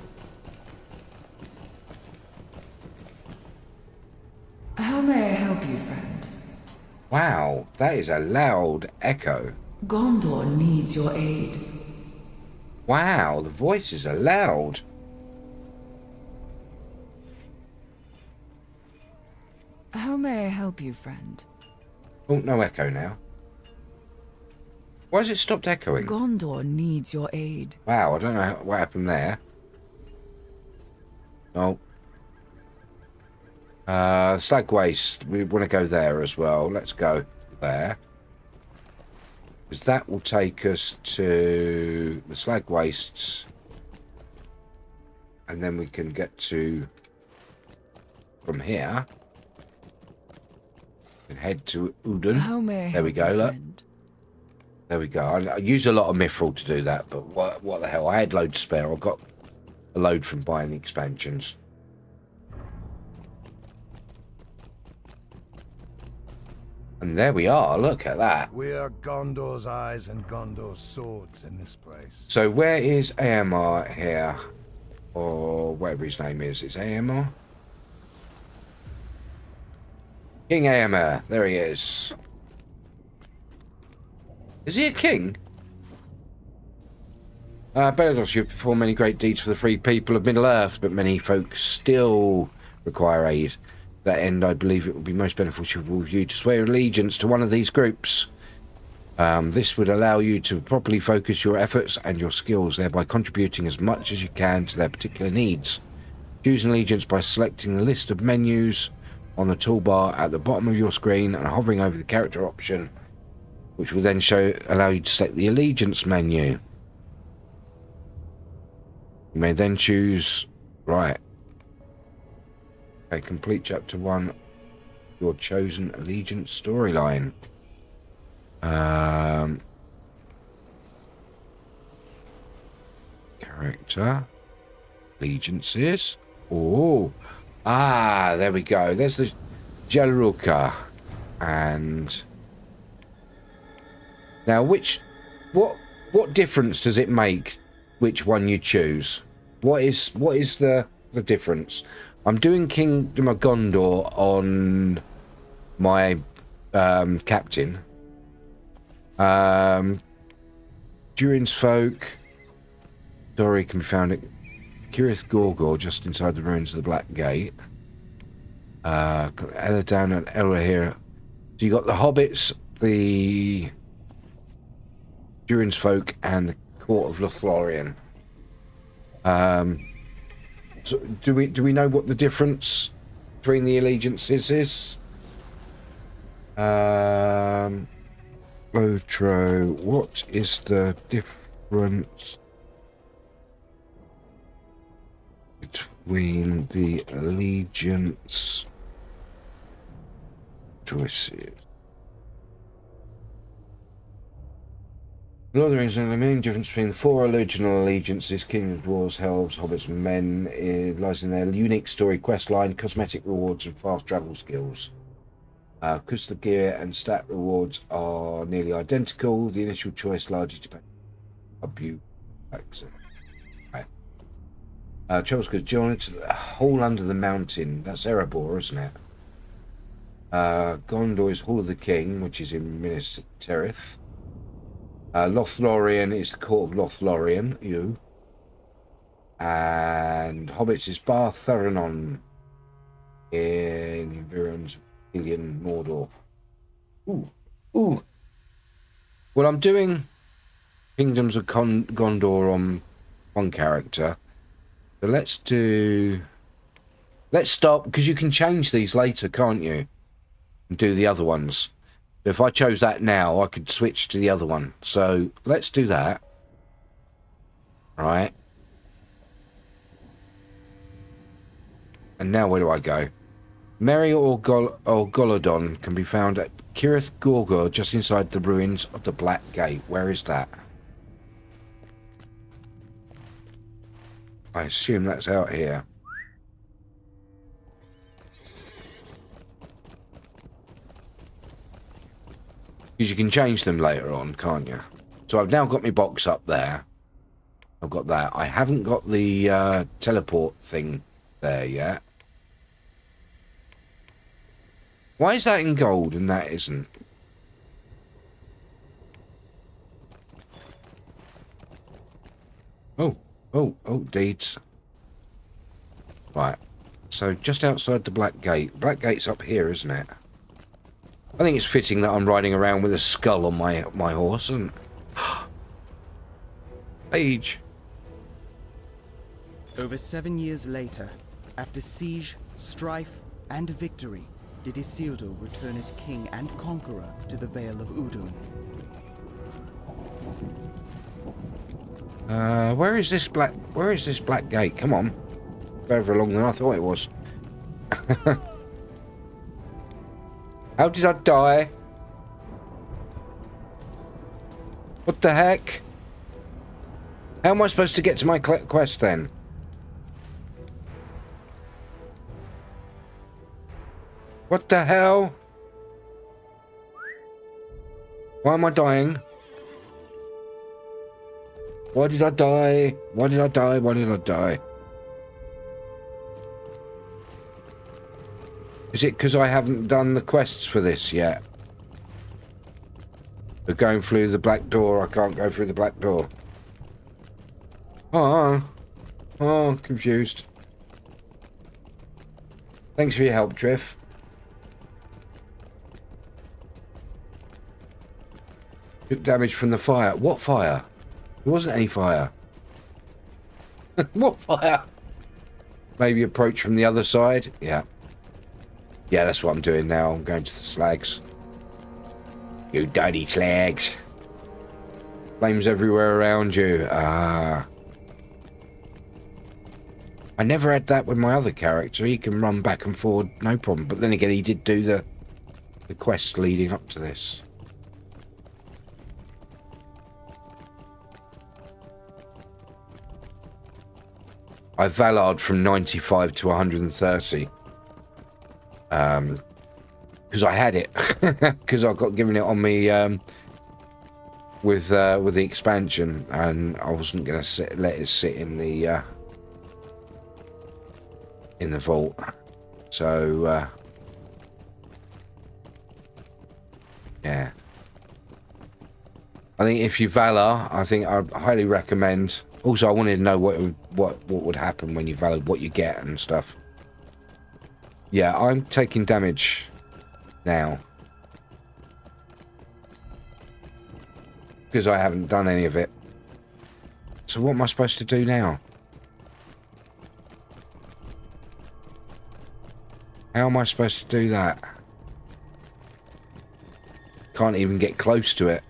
Wow, that is a loud echo.
Gondor needs your aid.
Wow, the voices are loud.
How may I help you, friend?
Oh, no echo now. Why has it stopped echoing?
Gondor needs your aid.
Wow, I don't know what happened there. Oh. Slag Waste. We want to go there as well. Let's go there. Because that will take us to the Slag Wastes. And then we can get to... from here. And head to Udon.
How may I
There we
help
go,
you,
look.
friend?
There we go. I use a lot of Mithril to do that, but what the hell? I had loads spare. I got a load from buying the expansions. And there we are. Look at that.
We are Gondor's eyes and Gondor's swords in this place.
So where is AMR here? Or whatever his name is. It's AMR? King AMR. There he is. Is he a king? Belados, you perform many great deeds for the free people of Middle-earth, but many folk still require aid. To that end, I believe it would be most beneficial for you to swear allegiance to one of these groups. This would allow you to properly focus your efforts and your skills, thereby contributing as much as you can to their particular needs. Choose an allegiance by selecting the list of menus on the toolbar at the bottom of your screen and hovering over the character option, which will then allow you to select the allegiance menu. You may then choose... Right. Okay, complete chapter 1. Your chosen allegiance storyline. Character. Allegiances. Oh. Ah, there we go. There's the Jalruka. And... Now, what difference does it make which one you choose? What is the difference? I'm doing Kingdom of Gondor on my captain. Durin's folk. Story can be found at Cirith Gorgor, just inside the ruins of the Black Gate. Elladan and Elrahir. So you got the hobbits, the Durin's folk, and the court of Lothlorien. So do we know what the difference between the allegiances is? LOTRO, what is the difference between the allegiance choices? Lord of the Rings, the main difference between the four original allegiances, King of Dwarves, Elves, Hobbits, and Men, lies in their unique story, quest line, cosmetic rewards, and fast travel skills. Because the gear and stat rewards are nearly identical, the initial choice largely depends on abuse. Okay. Charles goes, journey to the hole under the mountain. That's Erebor, isn't it? Gondor is Hall of the King, which is in Minas Tirith. Lothlorien is the court of Lothlorien, and Hobbits is Bar Thuranon in Virun's Alien Mordor. Ooh. Well, I'm doing Kingdoms of Gondor on one character. So let's stop, because you can change these later, can't you? And do the other ones. If I chose that now, I could switch to the other one. So let's do that. Right. And now where do I go? Merry or Golodon can be found at Cirith Gorgor, just inside the ruins of the Black Gate. Where is that? I assume that's out here. Because you can change them later on, can't you? So I've now got my box up there. I've got that. I haven't got the teleport thing there yet. Why is that in gold and that isn't? Oh, deeds. Right. So just outside the Black Gate. Black Gate's up here, isn't it? I think it's fitting that I'm riding around with a skull on my horse, and Page.
Over 7 years later, after siege, strife, and victory, did Isildur return as king and conqueror to the Vale of Udun.
Where is this black gate? Come on. Further along than I thought it was. How did I die? What the heck? How am I supposed to get to my quest then? What the hell? Why am I dying? Why did I die? Why did I die? Why did I die? Is it because I haven't done the quests for this yet? But going through the black door, I can't go through the black door. Oh, confused. Thanks for your help, Triff. Took damage from the fire. What fire? There wasn't any fire. What fire? Maybe approach from the other side? Yeah. Yeah, that's what I'm doing now. I'm going to the slags. You dirty slags. Flames everywhere around you. Ah. I never had that with my other character. He can run back and forward, no problem. But then again, he did do the quest leading up to this. I Valard from 95 to 130. Because I had it. Because I got given it on me with the expansion, and I wasn't going to let it sit in the vault. So yeah. I think if you Valar, I think I highly recommend. Also, I wanted to know what would happen when you Valor, what you get and stuff. Yeah, I'm taking damage now because I haven't done any of it. So what am I supposed to do now? How am I supposed to do that? Can't even get close to it.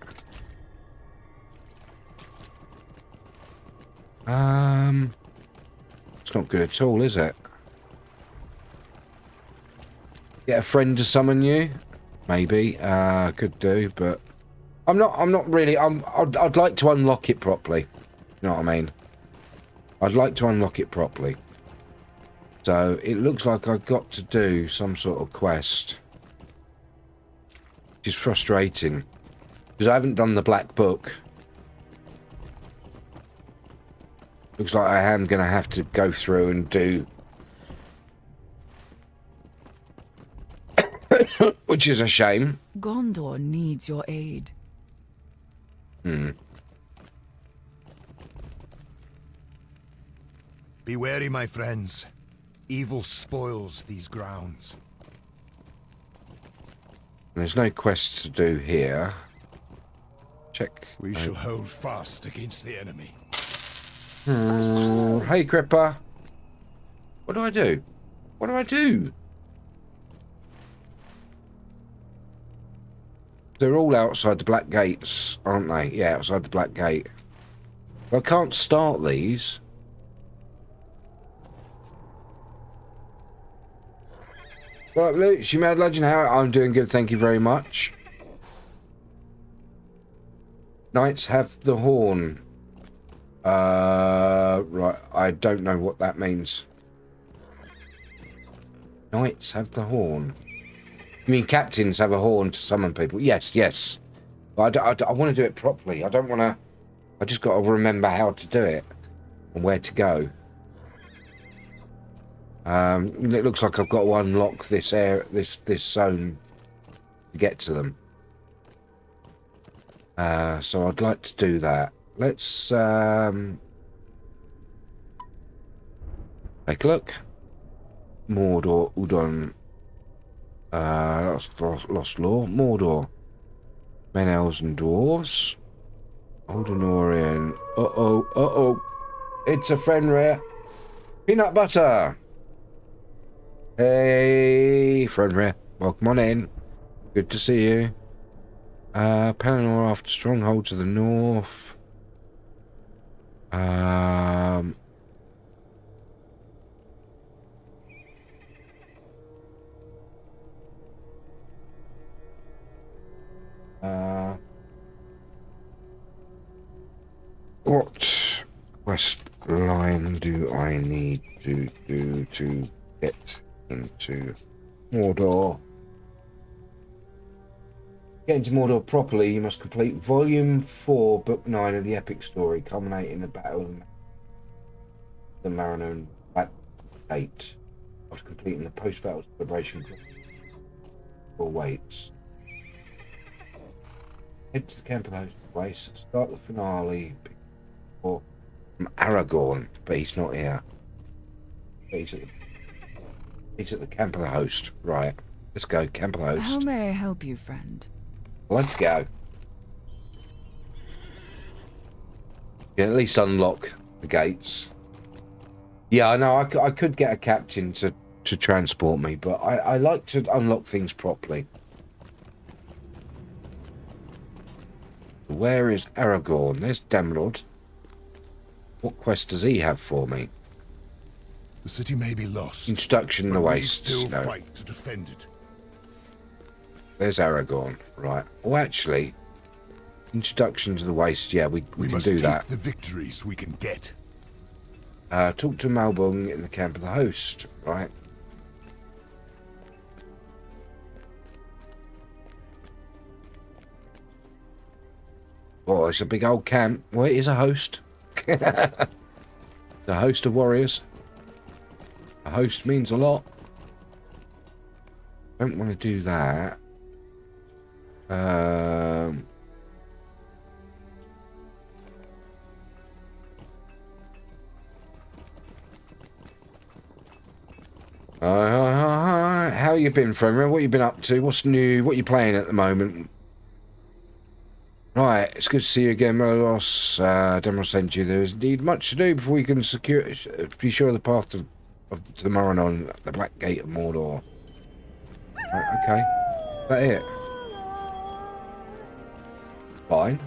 It's not good at all, is it? Get a friend to summon you? Maybe. Could do, but I'm not really. I'd like to unlock it properly. You know what I mean? I'd like to unlock it properly. So it looks like I've got to do some sort of quest, which is frustrating because I haven't done the black book. Looks like I am going to have to go through and do... which is a shame.
Gondor needs your aid.
Be wary, my friends. Evil spoils these grounds.
There's no quests to do here. Check.
We shall hold fast against the enemy.
Hey, Cripper. What do I do? What do I do? They're all outside the black gates, aren't they? Yeah, outside the black gate. I can't start these. Right, Luke, you mad legend, how I'm doing good, thank you very much. Knights have the horn. Right, I don't know what that means. Knights have the horn. You mean captains have a horn to summon people? Yes, yes. But I want to do it properly. I don't want to... I just got to remember how to do it and where to go. It looks like I've got to unlock this zone to get to them. So I'd like to do that. Let's take a look. Mordor, Udon, Lost Law, Mordor, Men, Elves and Dwarves, Oldenorian. It's a Fenrir. Peanut butter. Hey, Fenrir. Welcome on in. Good to see you. Pelennor after Stronghold to the north. What quest line do I need to do to get into Mordor? Get into Mordor properly, you must complete Volume 4, Book 9 of the epic story, culminating in the Battle of the Mariner and Black Gate. After completing the post-battle celebration for waits. Head to the camp of the host place, start the finale from Aragorn, but he's not here. But he's at the camp of the host. Right, let's go, camp of the host.
How may I help you, friend?
Let's go. You can at least unlock the gates. Yeah, I know, I could get a captain to transport me, but I like to unlock things properly. Where is Aragorn? There's Damlord. What quest does he have for me?
The city may be lost.
Introduction to the Waste.
Still
No.
fight to defend it.
There's Aragorn. Right. Oh, actually, introduction to the Waste. Yeah, we can
must
do
take
that.
the victories we can get.
Talk to Malbung in the camp of the host. Right. Oh, it's a big old camp. Well, it is a host. The host of warriors. A host means a lot. Don't want to do that. How you been, friend? What you been up to? What's new? What you playing at the moment? Right, it's good to see you again, Melos. Demon sent you. There's indeed much to do before we can be sure of the path to the Maranon, the Black Gate of Mordor. Right, okay. Is that it? Fine.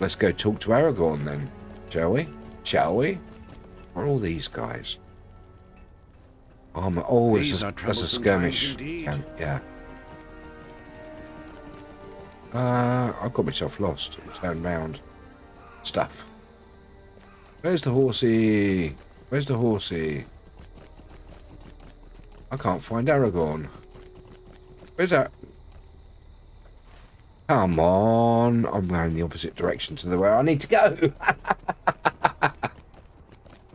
Let's go talk to Aragorn then, shall we? Shall we? What are all these guys? That's a skirmish camp, yeah. I got myself lost. Turned round. Stuff. Where's the horsey? Where's the horsey? I can't find Aragorn. Where's that? Come on. I'm going the opposite direction to where I need to go.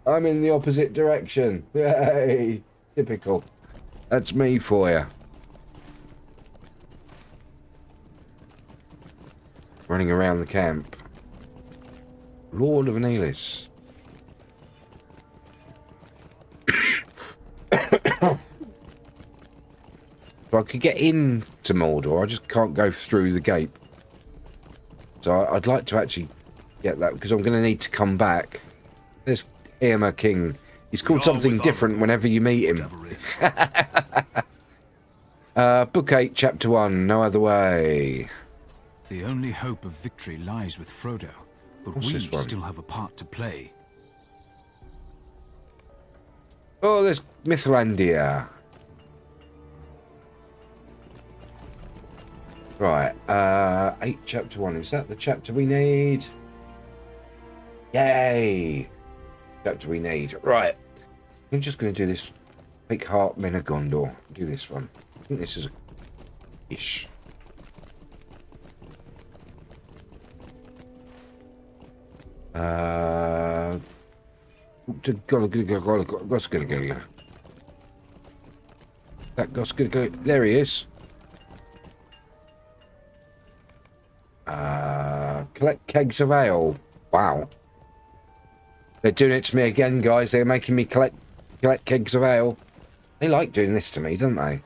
I'm in the opposite direction. Yay. Typical. That's me for you. Running around the camp. Lord of Anelis. So I could get into Mordor, I just can't go through the gate. So I'd like to actually get that, because I'm going to need to come back. There's Eomer King. He's called something different whenever you meet him. Book 8, Chapter 1, No Other Way.
The only hope of victory lies with Frodo, but we still have a part to play.
Oh, there's Mithrandir. Right, 8, Chapter 1. Is that the chapter we need? Yay! Chapter we need. Right. I'm just going to do this. Make Heart Men of Gondor. Do this one. I think this is a ish. That guy's gonna go. There he is. Collect kegs of ale. Wow. They're doing it to me again, guys. They're making me collect kegs of ale. They like doing this to me, don't they?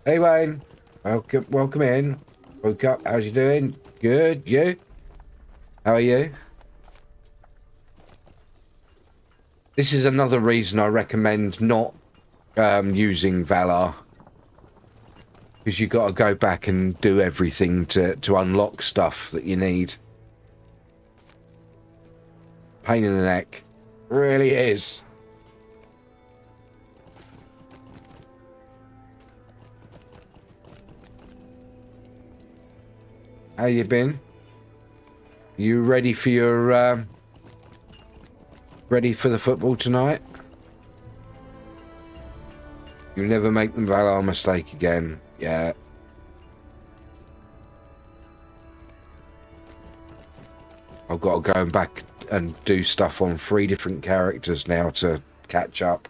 Hey, Wayne. Welcome in. Woke up. How's you doing? Good. You? How are you? This is another reason I recommend not using Valar. Because you've got to go back and do everything to unlock stuff that you need. Pain in the neck. Really is. How you been? You ready for your ready for the football tonight? You'll never make the Valar mistake again. Yeah. I've got to go back and do stuff on 3 different characters now to catch up.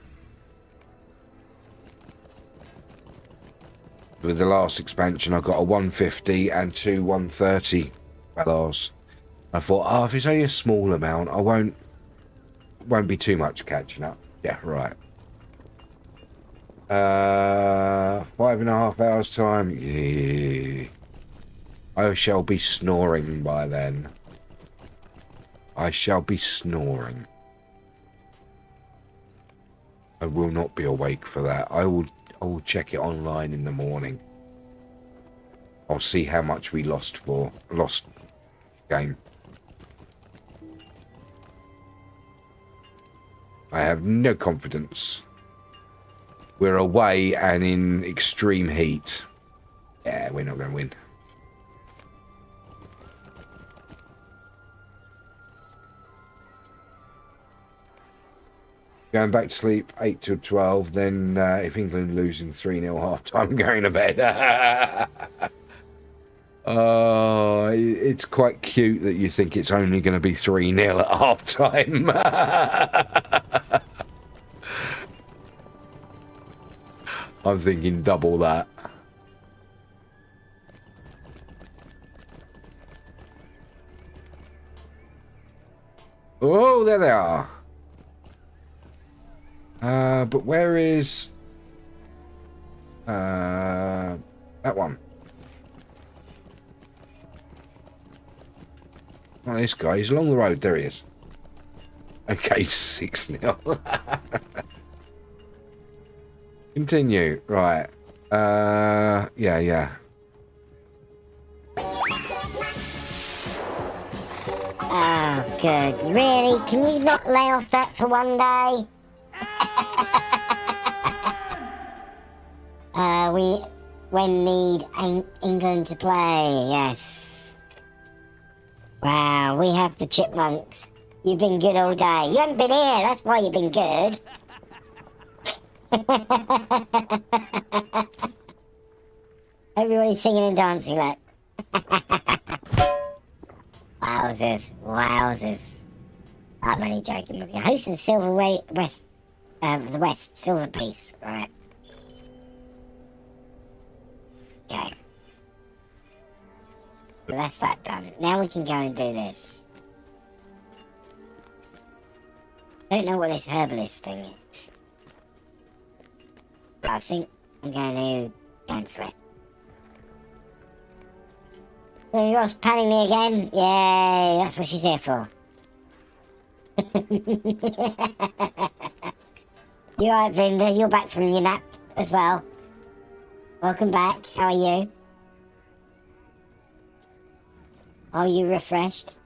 With the last expansion, I got a 150 and 2 130 Valars. I thought, oh, if it's only a small amount, I won't be too much catching up. Yeah, right. 5.5 hours time. Yeah. I shall be snoring by then. I shall be snoring. I will not be awake for that. I will check it online in the morning. I'll see how much we lost game. I have no confidence. We're away and in extreme heat. Yeah, we're not going to win. Going back to sleep 8 till 12. Then if England losing 3-0 half time, going to bed. Oh, it's quite cute that you think it's only going to be 3-0 at half time. I'm thinking double that. Oh, there they are. But where is that one? Oh, this guy. He's along the road. There he is. Okay, 6-0. Continue. Right. Yeah.
Oh, good. Really? Can you not lay off that for one day? We need England to play, yes. Wow, we have the chipmunks. You've been good all day. You haven't been here, that's why you've been good. Everybody's singing and dancing, look. Wowzers. I'm only joking with you. Hosting Silver West, the West, Silver Piece, right. Okay. Well, that's that done. Now we can go and do this. Don't know what this herbalist thing is. But I think I'm going to cancel it. So Ross panning me again? Yay, that's what she's here for. You alright, Vinda? You're back from your nap as well. Welcome back. How are you? Are you refreshed?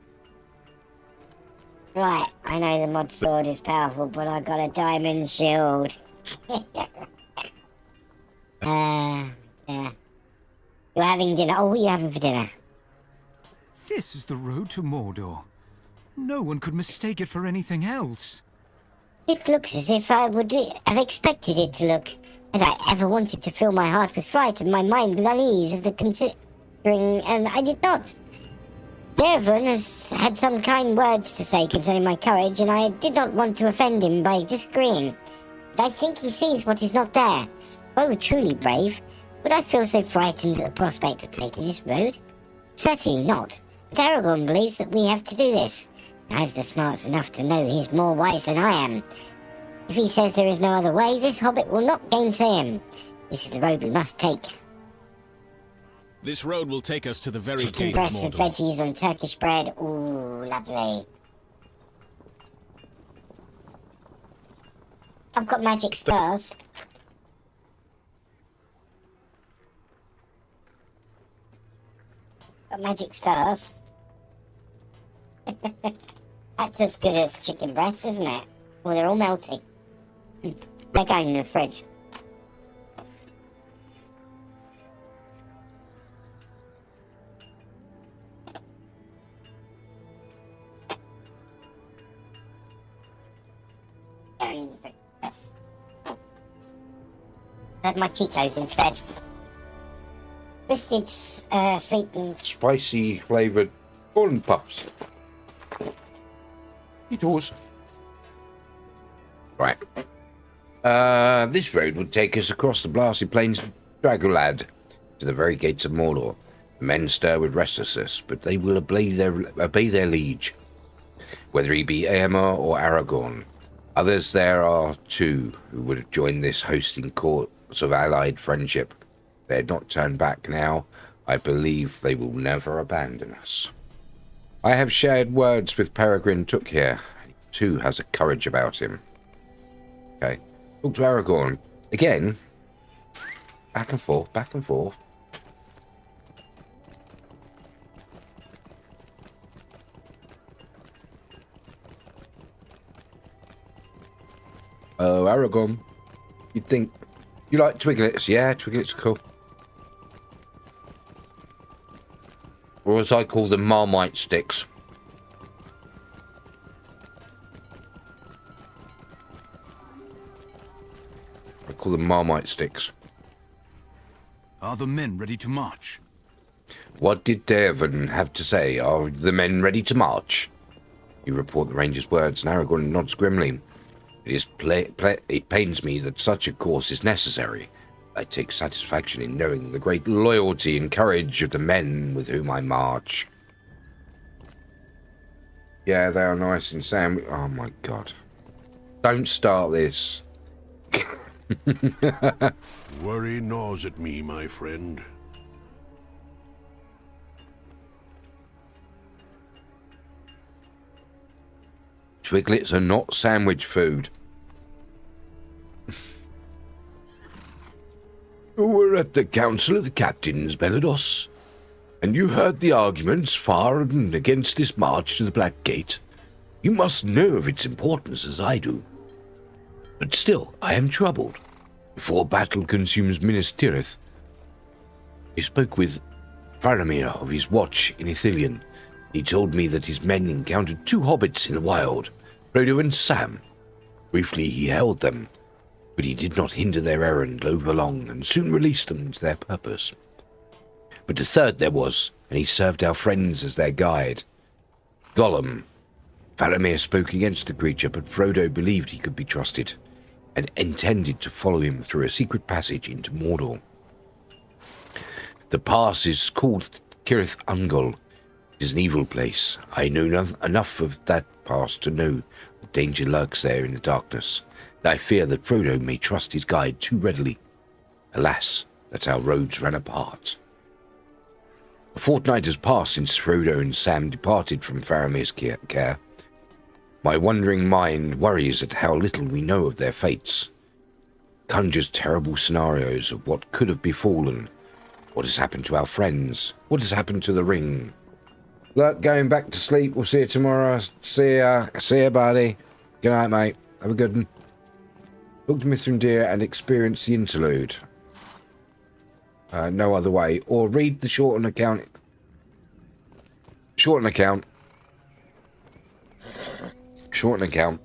Right, I know the mod sword is powerful, but I got a diamond shield. Yeah. You're having dinner. Oh, what are you having for dinner?
This is the road to Mordor. No one could mistake it for anything else.
It looks as if I would have expected it to look. Had I ever wanted to fill my heart with fright and my mind with unease of the considering, and I did not. Dervin has had some kind words to say concerning my courage, and I did not want to offend him by disagreeing. but I think he sees what is not there. If I were truly brave, would I feel so frightened at the prospect of taking this road? Certainly not, but Aragorn believes that we have to do this. I have the smarts enough to know he's more wise than I am. If he says there is no other way, this hobbit will not gainsay him. This is the road we must take.
This road will take us to the very
Chicken
gate of
breast with
Mordor.
veggies on Turkish bread. Ooh, lovely. I've got magic stars. Got magic stars. That's as good as chicken breast, isn't it? Well, they're all melting. They're going in the fridge. Had my Cheetos instead. Twisted, sweetened...
Spicy flavoured corn puffs. Cheetos. Right. This road would take us across the blasted plains of Dragolad to the very gates of Mordor. The men stir with restlessness, but they will obey their liege, whether he be Éomer or Aragorn. Others there are too who would have joined this hosting courts of allied friendship. They had not turned back now. I believe they will never abandon us. I have shared words with Peregrine Took here. He too has a courage about him. Okay. Talk to Aragorn. Again. Back and forth, back and forth. Oh, Aragorn. You'd think... You like Twiglets? Yeah, Twiglets are cool. Or as I call them, Marmite sticks. I call them Marmite sticks.
Are the men ready to march?
What did Dervin have to say? Are the men ready to march? You report the ranger's words, and Aragorn nods grimly. It pains me that such a course is necessary. I take satisfaction in knowing the great loyalty and courage of the men with whom I march. Yeah, they are nice and sandwich. Oh my god. Don't start this.
Worry gnaws at me, my friend.
Twiglets are not sandwich food.
We're at the Council of the Captains, Belados, and you heard the arguments for and against this march to the Black Gate. You must know of its importance as I do. But still, I am troubled. Before battle consumes Minas Tirith, I spoke with Faramir of his watch in Ithilien. He told me that his men encountered 2 hobbits in the wild, Frodo and Sam. Briefly he held them, but he did not hinder their errand overlong, and soon released them to their purpose. But a third there was, and he served our friends as their guide. Gollum. Faramir spoke against the creature, but Frodo believed he could be trusted, and intended to follow him through a secret passage into Mordor. The pass is called Cirith Ungol. It is an evil place. I know enough of that pass to know the danger lurks there in the darkness. I fear that Frodo may trust his guide too readily. Alas, that our roads ran apart. A fortnight has passed since Frodo and Sam departed from Faramir's care. My wandering mind worries at how little we know of their fates. Conjures terrible scenarios of what could have befallen. What has happened to our friends? What has happened to the ring? Look, going back to sleep. We'll see you tomorrow. See ya, buddy. Good night, mate. Have a good one. Talk to Mithrandir and experience the interlude. No other way. Or read the shortened account. Shortened account. Shortened account.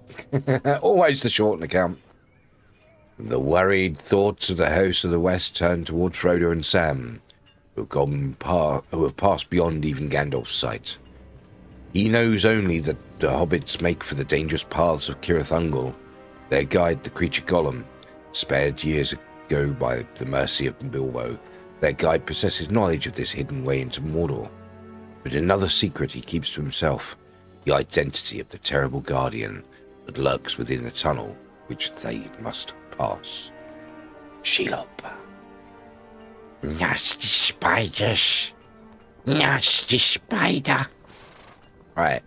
Always the shortened account. The worried thoughts of the host of the West turned toward Frodo and Sam, who have passed beyond even Gandalf's sight. He knows only that the hobbits make for the dangerous paths of Cirith Ungol. Their guide, the creature Gollum, spared years ago by the mercy of Bilbo. Their guide possesses knowledge of this hidden way into Mordor. But another secret he keeps to himself, the identity of the terrible guardian that lurks within the tunnel which they must pass. Shelob. Nasty spiders. Nasty spider. Right.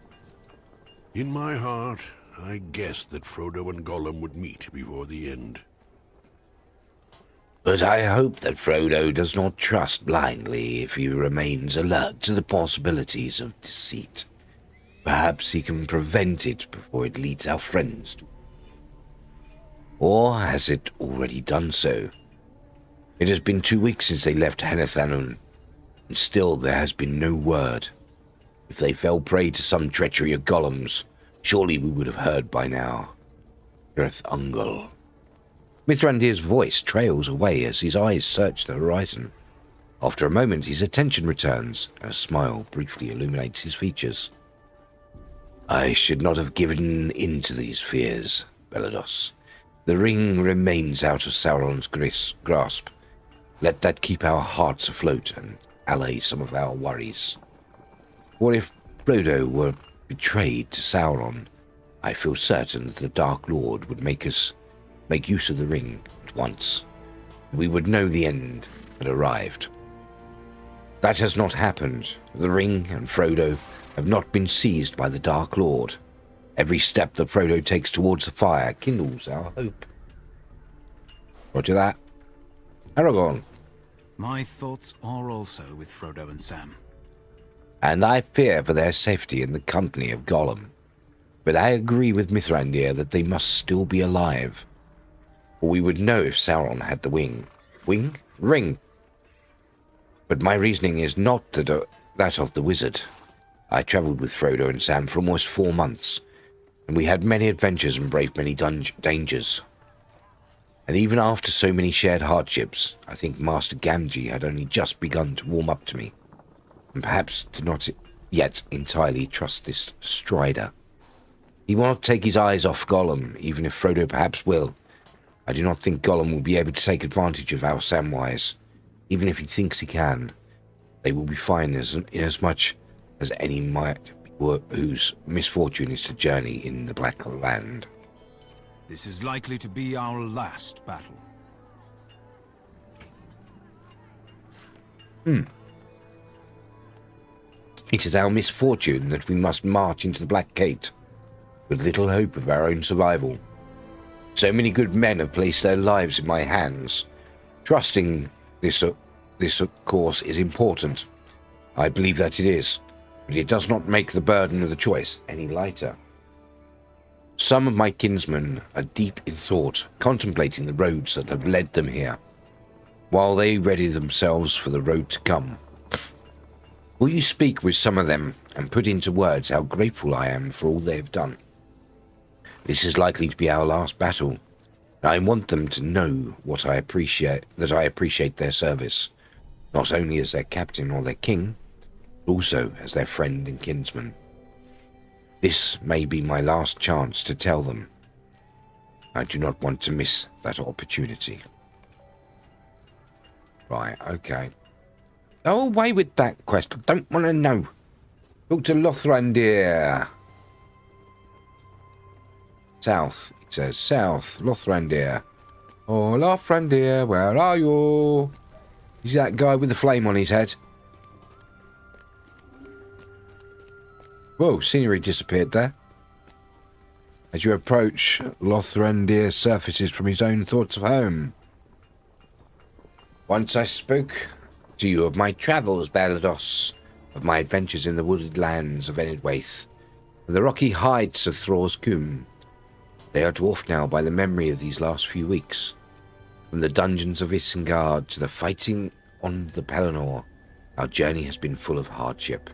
In my heart, I guessed that Frodo and Gollum would meet before the end.
But I hope that Frodo does not trust blindly if he remains alert to the possibilities of deceit. Perhaps he can prevent it before it leads our friends to. Or has it already done so? It has been 2 weeks since they left Henethanun, and still there has been no word. If they fell prey to some treachery of Gollum's, surely we would have heard by now. Earth Ungol. Mithrandir's voice trails away as his eyes search the horizon. After a moment, his attention returns, and a smile briefly illuminates his features. I should not have given in to these fears, Belados. The ring remains out of Sauron's grasp. Let that keep our hearts afloat and allay some of our worries. What if Frodo were betrayed to Sauron? I feel certain that the Dark Lord would make use of the ring at once. We would know the end had arrived. That has not happened. The ring and Frodo have not been seized by the Dark Lord. Every step that Frodo takes towards the fire kindles our hope. Roger that. Aragorn.
My thoughts are also with Frodo and Sam.
And I fear for their safety in the company of Gollum. But I agree with Mithrandir that they must still be alive. Or we would know if Sauron had the ring. But my reasoning is not that of the wizard. I travelled with Frodo and Sam for almost 4 months, and we had many adventures and braved many dangers. And even after so many shared hardships, I think Master Gamgee had only just begun to warm up to me, and perhaps did not yet entirely trust this Strider. He will not take his eyes off Gollum, even if Frodo perhaps will. I do not think Gollum will be able to take advantage of our Samwise, even if he thinks he can. They will be fine inasmuch as any might whose misfortune is to journey in the Black Land.
This is likely to be our last battle.
It is our misfortune that we must march into the Black Gate, with little hope of our own survival. So many good men have placed their lives in my hands. Trusting this of course, is important. I believe that it is, but it does not make the burden of the choice any lighter. Some of my kinsmen are deep in thought, contemplating the roads that have led them here, while they ready themselves for the road to come. Will you speak with some of them and put into words how grateful I am for all they have done? This is likely to be our last battle. I want them to know that I appreciate their service, not only as their captain or their king, but also as their friend and kinsman. This may be my last chance to tell them. I do not want to miss that opportunity. Right, okay. Go away with that quest. I don't want to know. Talk to Lothrandir. South, it says. South, Lothrandir. Oh, Lothrandir, where are you? He's that guy with the flame on his head. Whoa, scenery disappeared there. As you approach, Lothrandir surfaces from his own thoughts of home. Once I spoke to you of my travels, Balados, of my adventures in the wooded lands of Enedwaith, and the rocky heights of Thor's Combe. They are dwarfed now by the memory of these last few weeks. From the dungeons of Isengard to the fighting on the Pelennor, our journey has been full of hardship.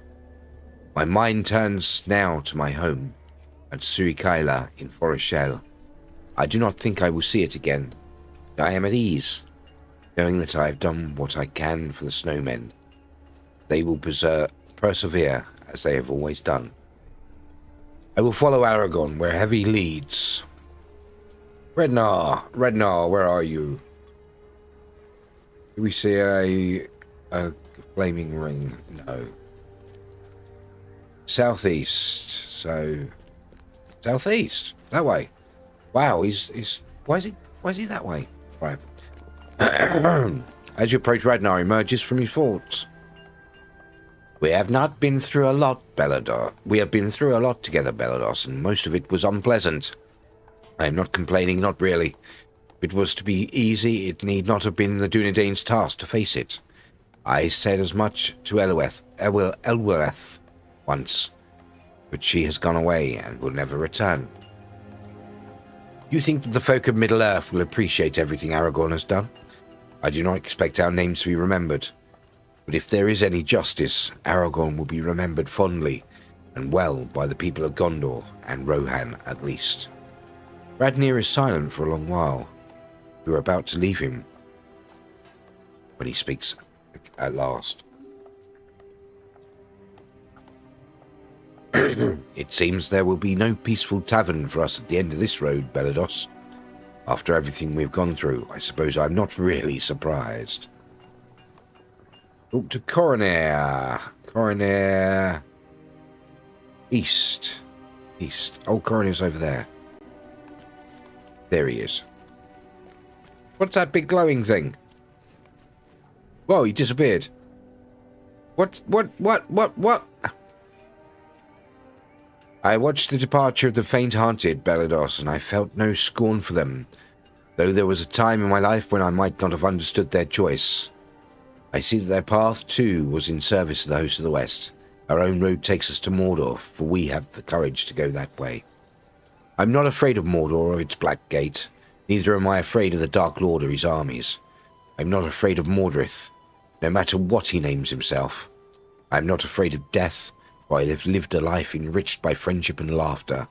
My mind turns now to my home at Surikaila in Foreshell. I do not think I will see it again. I am at ease, knowing that I have done what I can for the snowmen. They will persevere as they have always done. I will follow Aragorn wherever he leads.
Rednar, where are you? Do we see a flaming ring? No. Southeast. So southeast. That way. Wow, he's why is he that way? Right. As you approach, Radnar emerges from his forts. We have not been through a lot, Bellados. We have been through a lot together, Bellados, and most of it was unpleasant. I am not complaining, not really. If it was to be easy, it need not have been the Dunedain's task to face it. I said as much to Elweleth once, but she has gone away and will never return. You think that the folk of Middle-earth will appreciate everything Aragorn has done? I do not expect our names to be remembered, but if there is any justice, Aragorn will be remembered fondly and well by the people of Gondor and Rohan at least. Radnir is silent for a long while. You are about to leave him when he speaks at last. It seems there will be no peaceful tavern for us at the end of this road, Bellados. After everything we've gone through, I suppose I'm not really surprised. Talk to Coroner. Coroner. East. Oh, Coroner's over there. There he is. What's that big glowing thing? Whoa, he disappeared. What? I watched the departure of the faint-hearted, Bellados, and I felt no scorn for them, though there was a time in my life when I might not have understood their choice. I see that their path, too, was in service of the host of the West. Our own road takes us to Mordor, for we have the courage to go that way. I'm not afraid of Mordor or its Black Gate. Neither am I afraid of the Dark Lord or his armies. I'm not afraid of Mordrith, no matter what he names himself. I'm not afraid of death, for I have lived a life enriched by friendship and laughter,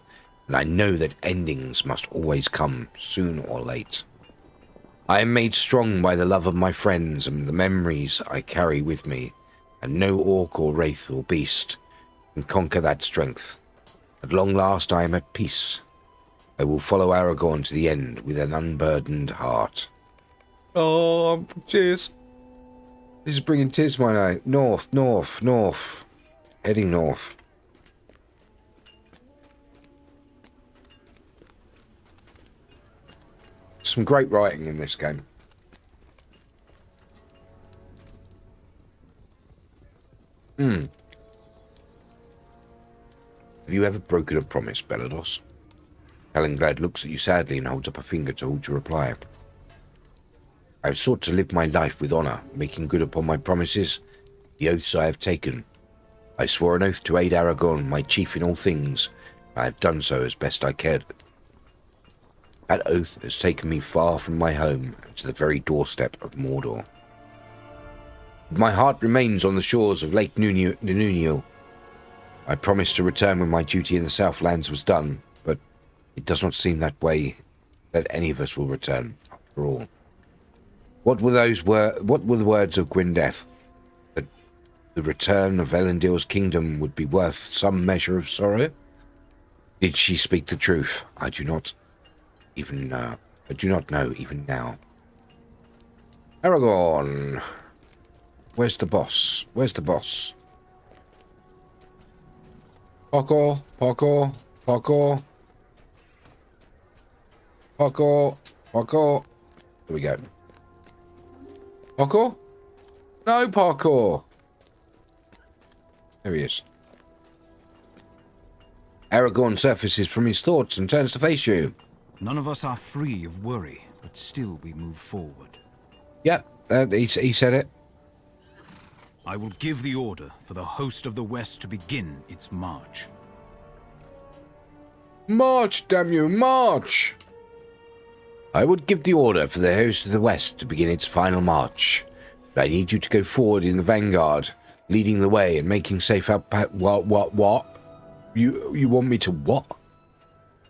and I know that endings must always come, soon or late. I am made strong by the love of my friends and the memories I carry with me, and no orc or wraith or beast can conquer that strength. At long last I am at peace. I will follow Aragorn to the end with an unburdened heart. Oh, tears. This is bringing tears to my eye. North. Heading north. Some great writing in this game. Have you ever broken a promise, Bellados? Calenglad looks at you sadly and holds up a finger to hold your reply. I have sought to live my life with honour, making good upon my promises, the oaths I have taken. I swore an oath to aid Aragorn, my chief in all things. I have done so as best I could. That oath has taken me far from my home to the very doorstep of Mordor. My heart remains on the shores of Lake Nunil. I promised to return when my duty in the Southlands was done, but it does not seem that way that any of us will return, after all. What were the words of Gwyndeth? That the return of Elendil's kingdom would be worth some measure of sorrow? Did she speak the truth? I do not know even now. Aragorn. Where's the boss? Parkour. Here we go. Parkour? No parkour. There he is. Aragorn surfaces from his thoughts and turns to face you.
None of us are free of worry, but still we move forward.
Yep, he said it.
I will give the order for the host of the West to begin its march.
March, damn you, march! I would give the order for the host of the West to begin its final march. But I need you to go forward in the vanguard, leading the way and making safe out... What? You want me to what?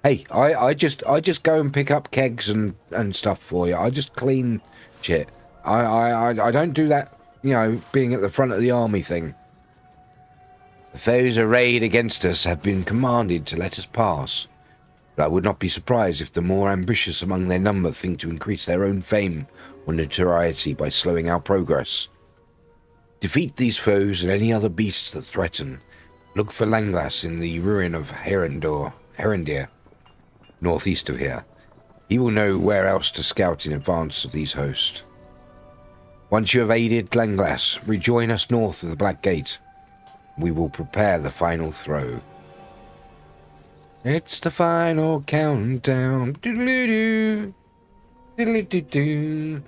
Hey, I just go and pick up kegs and stuff for you. I just clean shit. I don't do that, you know, being at the front of the army thing. The foes arrayed against us have been commanded to let us pass.
But I would not be surprised if the more ambitious among their number think to increase their own fame or notoriety by slowing our progress. Defeat these foes and any other beasts that threaten. Look for Langlass in the ruin of Herendir, northeast of here. He will know where else to scout in advance of these hosts. Once you have aided Langlass, rejoin us north of the Black Gate. We will prepare the final throw. It's the final countdown. Doodle-doo. Doodle-doo-doo.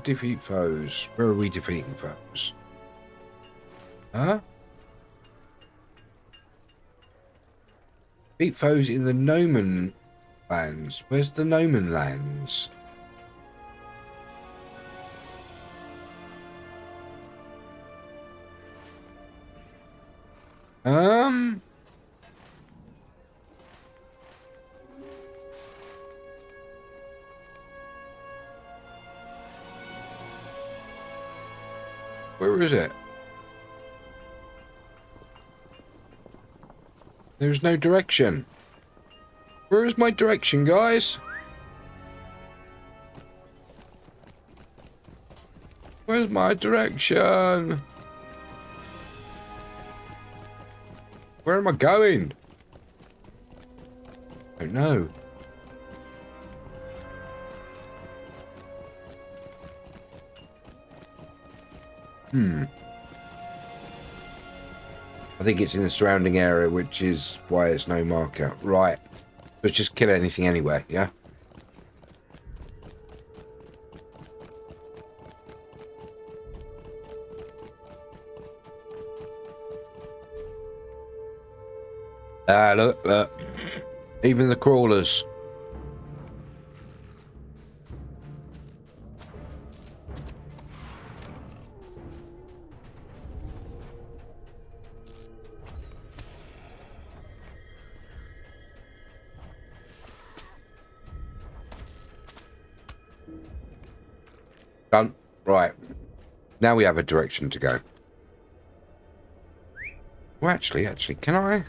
Defeat foes. Where are we defeating foes? Huh? Defeat foes in the Gnomon lands. Where's the Gnomon lands? Where is it? There's no direction. Where is my direction, guys? Where's my direction? Where am I going? I don't know. I think it's in the surrounding area, which is why there's no marker. Right. Let's just kill anything anyway, yeah? Look. Even the crawlers. Done. Right. Now we have a direction to go. Well, actually, can I?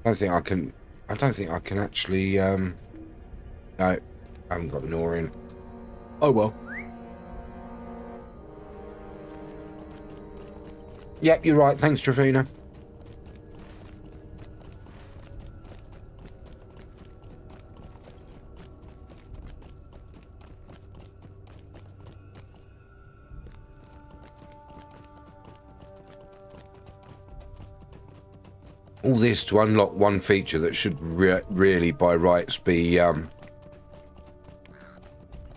I don't think I can actually, no. I haven't got an ore in. Oh, well. Yep, you're right. Thanks, Trafina. All this to unlock one feature that should really, by rights, be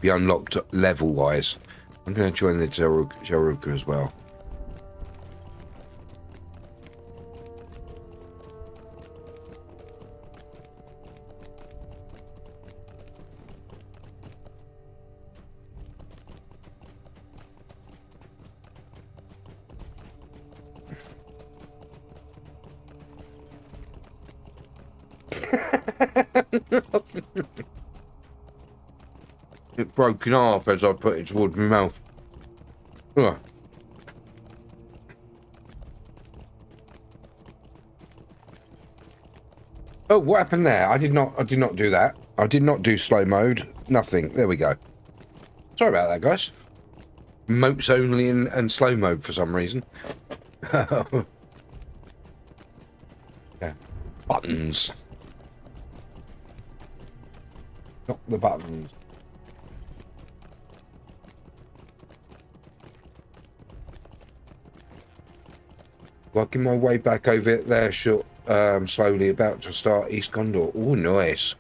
unlocked level-wise. I'm going to join the Jaruka as well. It broke in half as I put it towards my mouth. Ugh. Oh, what happened there? I did not do that. I did not do slow mode. Nothing. There we go. Sorry about that, guys. Motes only and slow mode for some reason. Yeah. Buttons. Not the buttons. Working my way back over there, slowly about to start East Gondor. Oh, nice.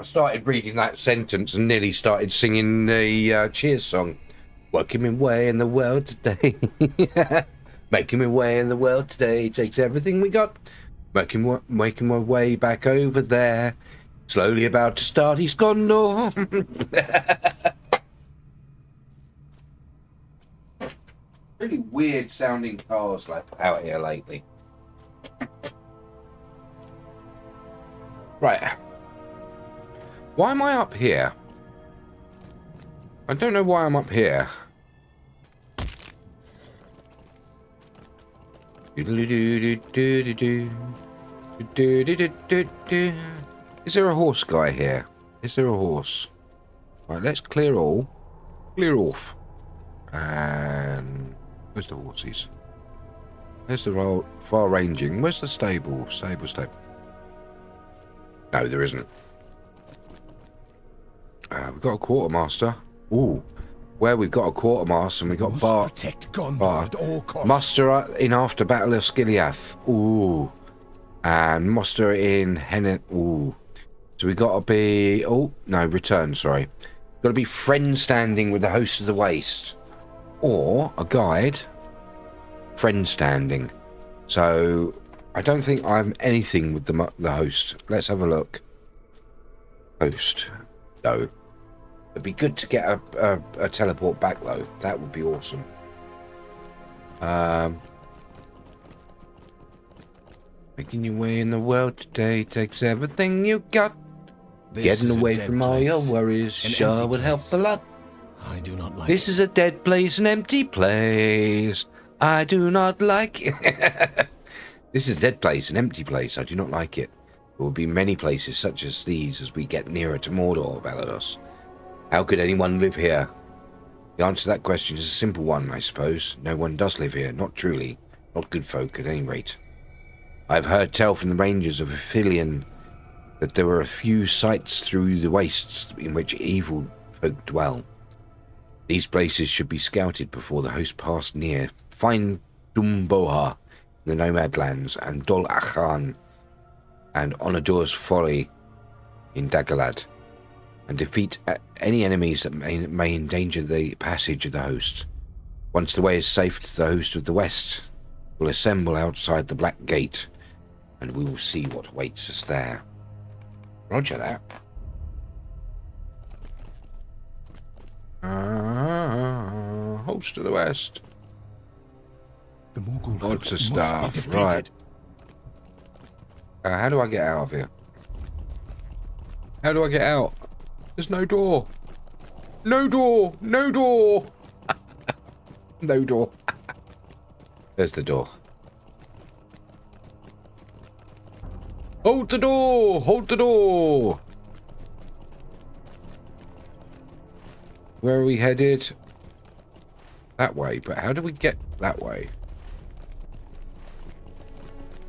I started reading that sentence and nearly started singing the Cheers song. Working my way in the world today. Making my way in the world today. Takes everything we got. Making my way back over there. Slowly about to start East Gondor. Really weird sounding cars like out here lately. Right.
Why am I up here? I don't know why I'm up here. Is there a horse guy here? Is there a horse? Right, let's clear all. Clear off. And where's the horses? Where's the far ranging? Where's the stable? Stable. No, there isn't. We've got a quartermaster. Ooh. Where we've got a quartermaster and we've got muster in after Battle of Skiliath. Ooh. And muster in Hennet. Ooh. So we got to be... Oh, no, return, sorry. Got to be friend standing with the host of the waste. Or a guide. Friend standing. So I don't think I'm anything with the host. Let's have a look. Host. No. It'd be good to get a teleport back though. That would be awesome. Making your way in the world today takes everything you got. Getting away from all your worries sure would help a lot.
I do not like
this is a dead place, an empty place. I do not like it. This is a dead place, an empty place. I do not like it. There will be many places such as these as we get nearer to Mordor, Valados. How could anyone live here? The answer to that question is a simple one, I suppose. No one does live here, not truly. Not good folk, at any rate. I have heard tell from the rangers of Ithilien that there were a few sites through the wastes in which evil folk dwell. These places should be scouted before the host passed near. Find Dumboha in the Nomad Lands, and Dol Achan and Onador's Folly in Dagalad, and defeat any enemies that may endanger the passage of the host. Once the way is safe to the host of the west, we'll assemble outside the Black Gate, and we will see what awaits us there. Roger that. Host of the west.
The Morgul
lots of stuff. Right. How do I get out of here? How do I get out? There's no door. No door. No door. No door. There's the door. Hold the door. Hold the door. Where are we headed? That way. But how do we get that way?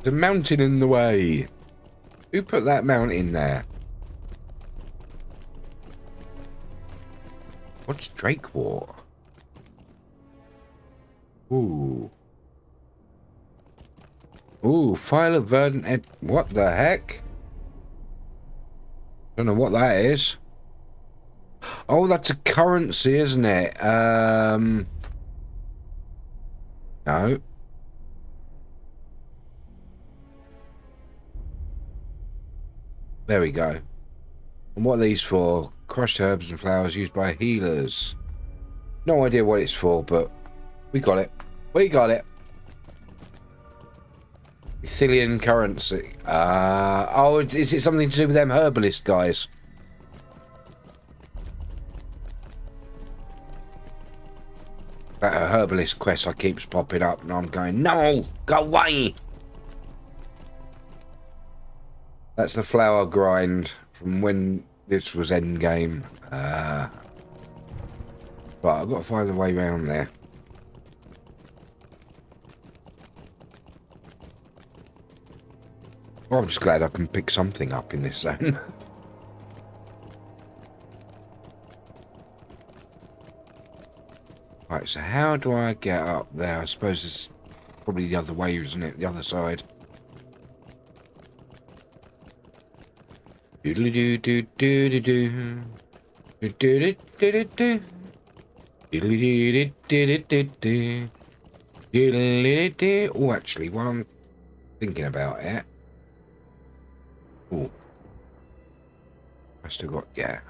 The mountain in the way. Who put that mountain there? What's Drakewort? Ooh. Ooh, File of Verdant Ed. What the heck? Don't know what that is. Oh, that's a currency, isn't it? No. There we go. And what are these for? Crushed herbs and flowers used by healers. No idea what it's for, but we got it. We got it. Ithilien currency. Oh, is it something to do with them herbalist guys? That herbalist quest I keeps popping up, and I'm going, no, go away. That's the flower grind from when this was endgame. But I've got to find a way around there. Well, I'm just glad I can pick something up in this zone. Right, so how do I get up there? I suppose it's probably the other way, isn't it? The other side. Oh, actually, while I'm thinking about it. Oh. I still got, yeah.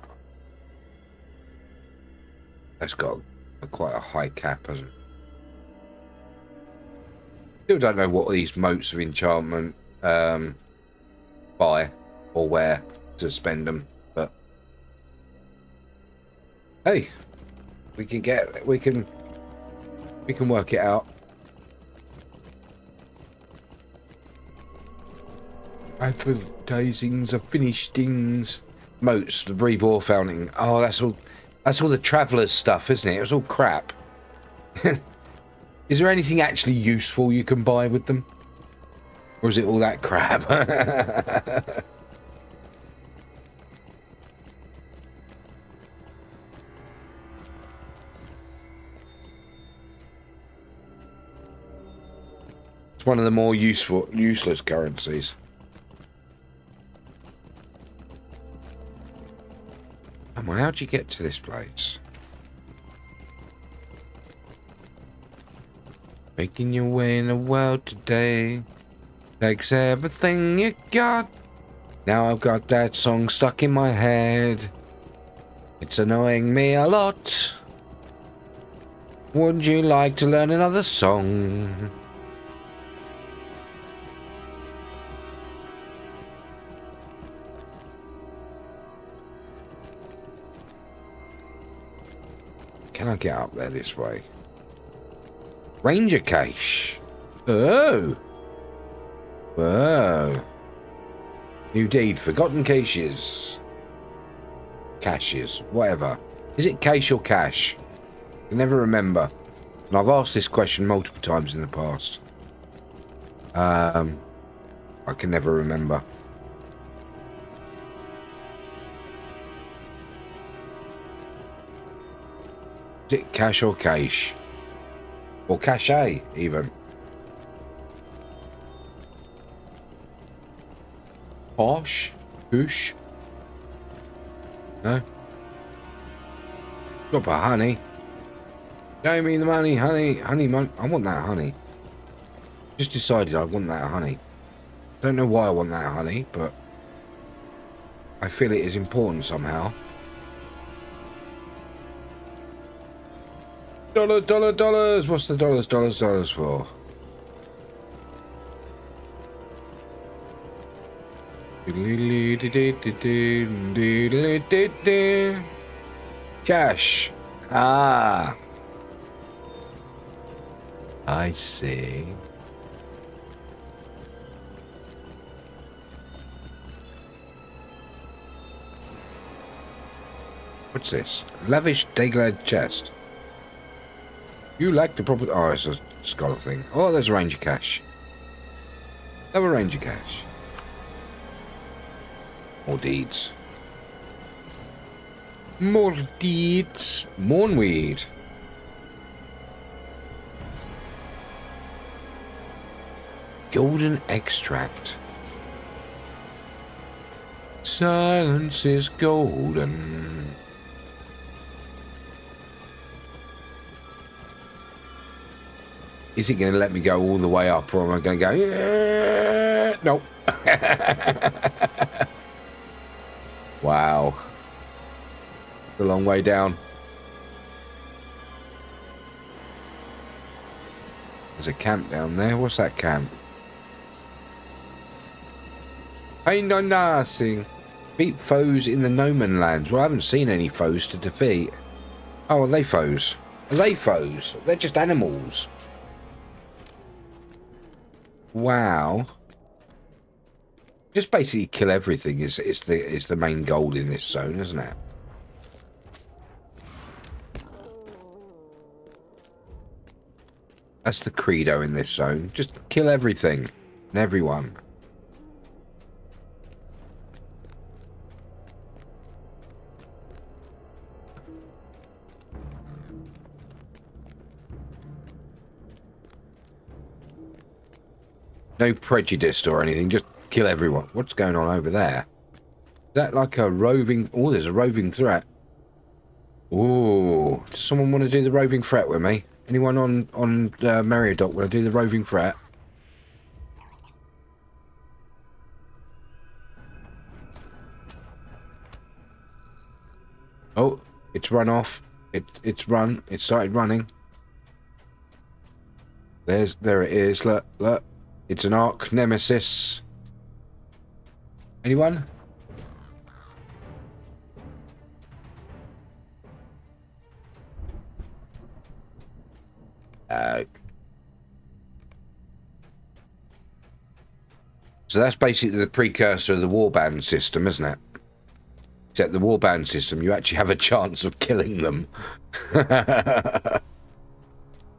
That's got quite a high cap, hasn't it? Still don't know what these motes of enchantment buy or where to spend them, but Hey, we can work it out. Advertisings are finished things. Moats, the reborn fountain. Oh, that's all the travellers stuff, isn't it? It was all crap. Is there anything actually useful you can buy with them? Or is it all that crap? It's one of the more useless currencies. Come on, how'd you get to this place? Making your way in the world today takes everything you got. Now I've got that song stuck in my head. It's annoying me a lot. Would you like to learn another song? Can I get up there this way? Ranger cache. Oh. Whoa. New deed. Forgotten caches. Caches. Whatever. Is it cache or cache? I can never remember. And I've asked this question multiple times in the past. I can never remember. Is it cache or cache? Or cache, even. Posh? Push? No? Drop a honey. Show me the money, honey. Honey, I want that honey. Just decided I want that honey. Don't know why I want that honey, but I feel it is important somehow. Dollars. What's the dollars for? Cash. Ah. I see. What's this? Lavish Daglad chest. You like the proper... Oh, it's a scholar thing. Oh, there's a ranger cache. Another ranger cache. More deeds. More deeds. Mornweed. Golden extract. Silence is golden. Is it going to let me go all the way up, or am I going to go, yeah? Nope. Wow. It's a long way down. There's a camp down there. What's that camp? Ain't no nothing. Beat foes in the no man lands. Well, I haven't seen any foes to defeat. Oh, are they foes? Are they foes? They're just animals. Wow. Just basically kill everything is the main goal in this zone, isn't it? That's the credo in this zone. Just kill everything and everyone. No prejudice or anything, just kill everyone. What's going on over there? Is that like a roving... Oh, there's a roving threat. Ooh. Does someone want to do the roving threat with me? Anyone on Meriadoc want to do the roving threat? Oh, it's run off. It's run. It started running. There it is. Look. It's an arc nemesis. Anyone? So that's basically the precursor of the warband system, isn't it? Except the warband system, you actually have a chance of killing them.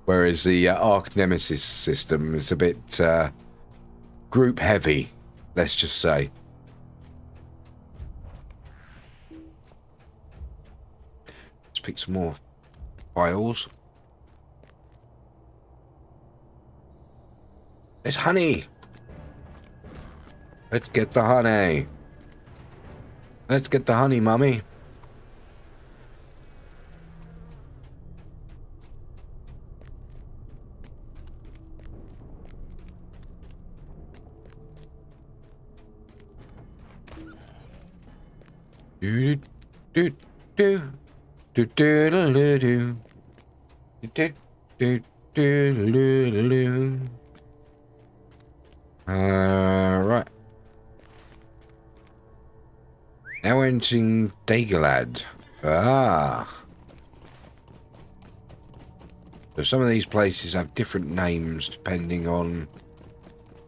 Whereas the Arch Nemesis system is a bit group heavy, let's just say. Let's pick some more files. There's honey. Let's get the honey. Let's get the honey, mummy. Do do do do do do do do do do do. Right. Now we're entering Dagalad. Ah. So some of these places have different names depending on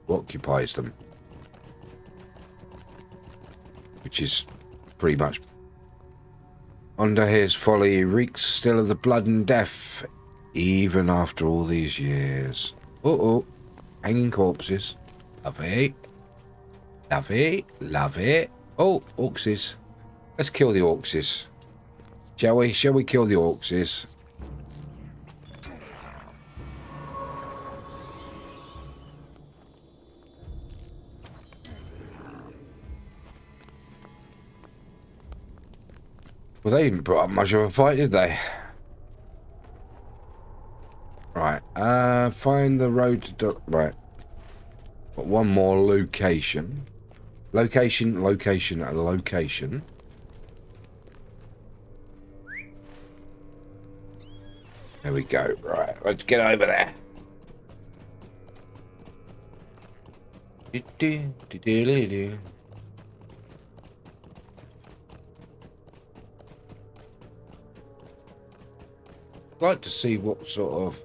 who occupies them. Which is pretty much under his folly reeks still of the blood and death, even after all these years. Uh-oh. Hanging corpses. Love it. Love it. Love it. Oh, orcses. Let's kill the orcses. Shall we? Shall we kill the orcses? Well, they didn't put up much of a fight, did they? Right. Find the road to... Right. Got one more location. Location, location, and location. There we go. Right. Let's get over there. Do-do-do-do-do-do. I'd like to see what sort of...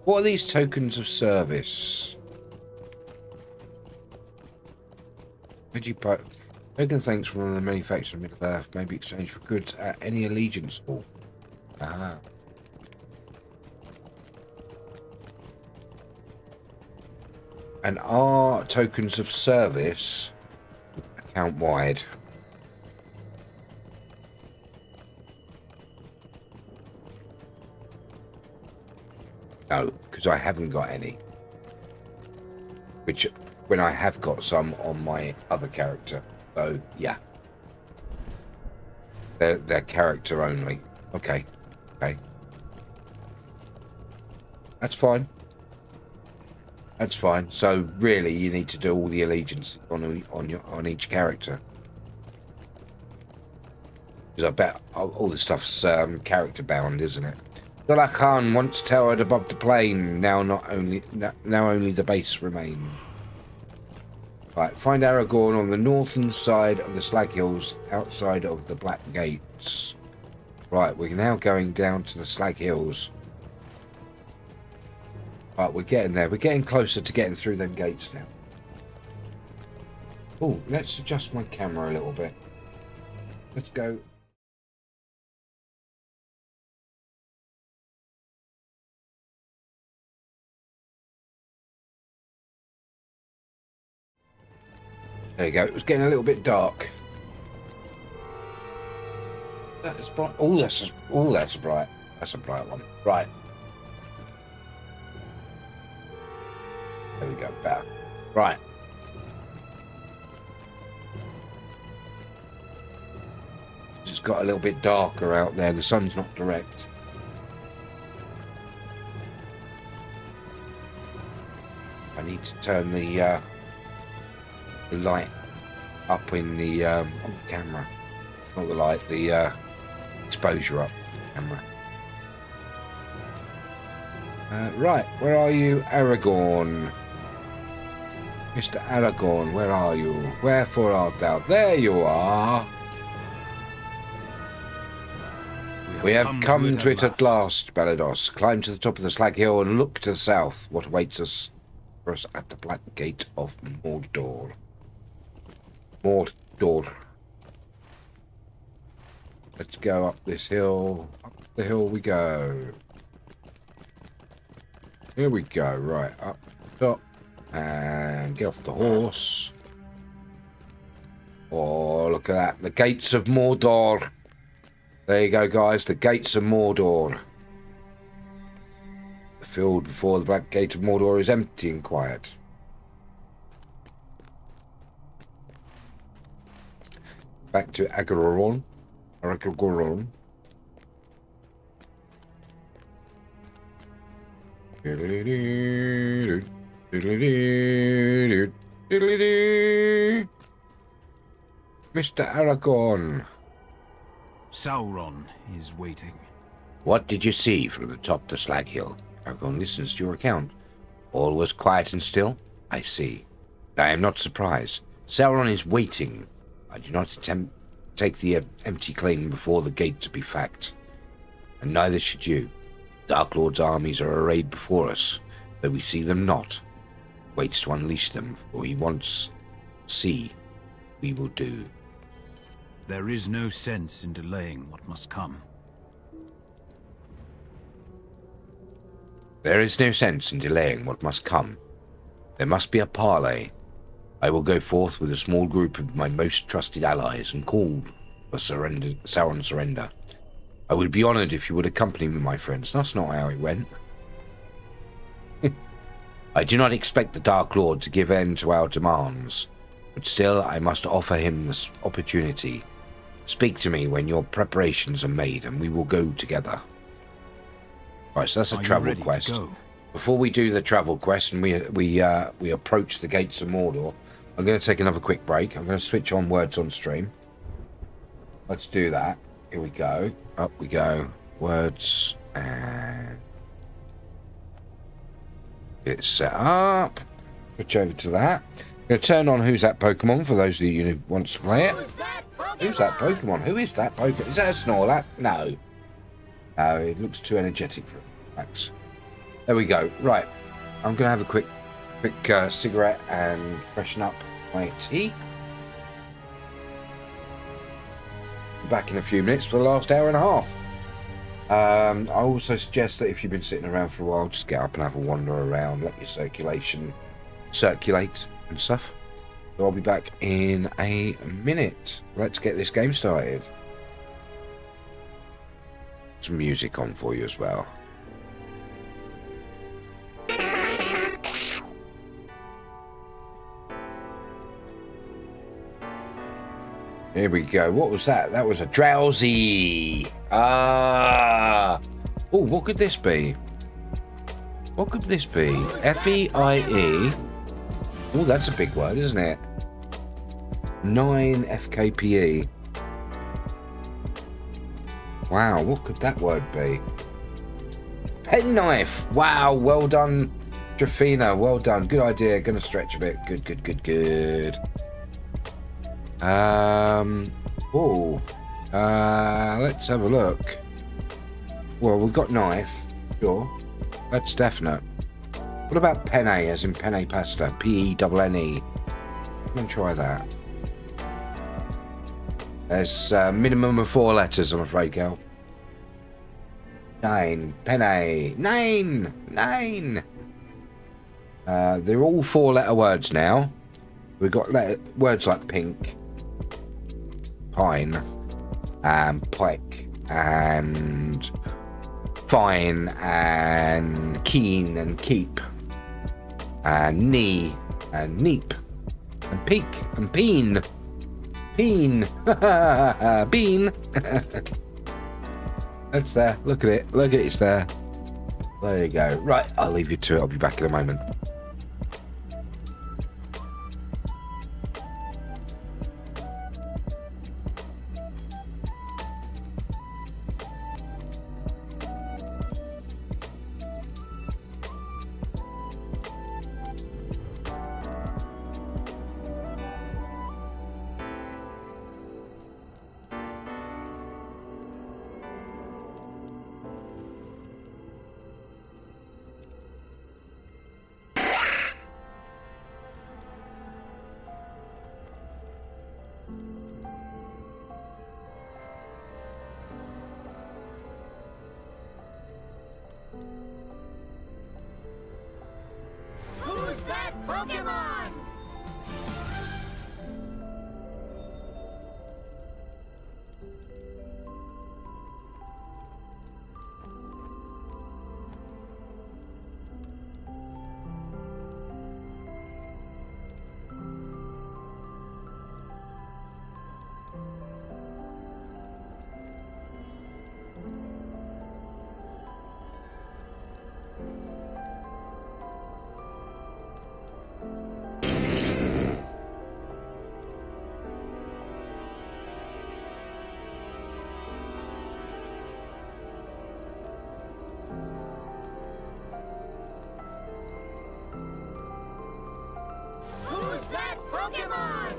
What are these tokens of service? Would you put... Token thanks from one of the manufacturers of Middle-earth may be exchanged for goods at any allegiance hall. Aha. And are tokens of service account-wide? No, because I haven't got any. Which, when I have got some on my other character. So, yeah. They're character only. Okay. Okay. That's fine. That's fine. So, really, you need to do all the allegiance on each character. Because I bet all this stuff's character bound, isn't it? Dullah Khan once towered above the plain. Now only the base remains. Right, find Aragorn on the northern side of the Slag Hills, outside of the Black Gates. Right, we're now going down to the Slag Hills. Right, we're getting there. We're getting closer to getting through them gates now. Oh, let's adjust my camera a little bit. Let's go. There you go. It was getting a little bit dark. That's bright. Oh, that's bright. That's a bright one. Right. There we go. Better. Right. It's just got a little bit darker out there. The sun's not direct. I need to turn the light up in the on the camera. Not the light, the exposure up camera. Right, where are you, Aragorn? Mr. Aragorn, where are you? Wherefore art thou? There you are. We have come to it at last, Balados. Climb to the top of the slag hill and look to the south. What awaits us for us at the Black Gate of Mordor. Mordor. Let's go up this hill. Up the hill we go. Here we go. Right, up top. And get off the horse. Oh, look at that. The gates of Mordor. There you go, guys. The gates of Mordor. The field before the Black Gate of Mordor is empty and quiet. Back to Aragorn. Aragorn. Mr. Aragorn.
Sauron is waiting.
What did you see from the top of the slag hill? Aragorn listens to your account. All was quiet and still? I see. I am not surprised. Sauron is waiting. I do not attempt to take the empty claim before the gate to be fact. And neither should you. Dark Lord's armies are arrayed before us, though we see them not. Waits to unleash them, for he wants see. We will do.
There is no sense in delaying what must come.
There is no sense in delaying what must come. There must be a parley. I will go forth with a small group of my most trusted allies and call for Sauron's surrender. I would be honoured if you would accompany me, my friends. That's not how it went. I do not expect the Dark Lord to give in to our demands, but still I must offer him this opportunity. Speak to me when your preparations are made, and we will go together. Right, so that's a travel quest. Before we do the travel quest and we approach the gates of Mordor, I'm going to take another quick break. I'm going to switch on words on stream. Let's do that. Here we go. Up we go. Words and it's set up. Switch over to that. I'm going to turn on Who's That Pokemon for those of you who want to play it. Who's that Pokemon? Who is that Pokemon? Is that a Snorlax? No. No, it looks too energetic for Max. There we go. Right. I'm going to have a quick cigarette and freshen up my tea. Back in a few minutes for the last hour and a half. I also suggest that if you've been sitting around for a while, just get up and have a wander around, let your circulation circulate and stuff. So I'll be back in a minute. Let's get this game started. Some music on for you as well. Here we go. What was that? That was a drowsy. Oh, what could this be? What could this be? F-E-I-E. Oh, that's a big word, isn't it? 9 FKPE. Wow, what could that word be? Penknife. Wow, well done, Trafina. Well done. Good idea. Gonna stretch a bit. Good. Let's have a look. Well, we've got knife. Sure. That's definite. What about penne, as in penne pasta? P-E-N-N-E. I'm gonna try that. There's a minimum of 4 letters, I'm afraid, Gal. 9. Penne. 9. They're all 4-letter words now. We've got words like pink, pine, and pike, and fine, and keen, and keep, and knee, and neep, and peak, and peen. Bean. Bean. That's there. Look at it. Look at it. It's there. There you go. Right. I'll leave you to it. I'll be back in a moment.
Pokemon? Who's that Pokemon?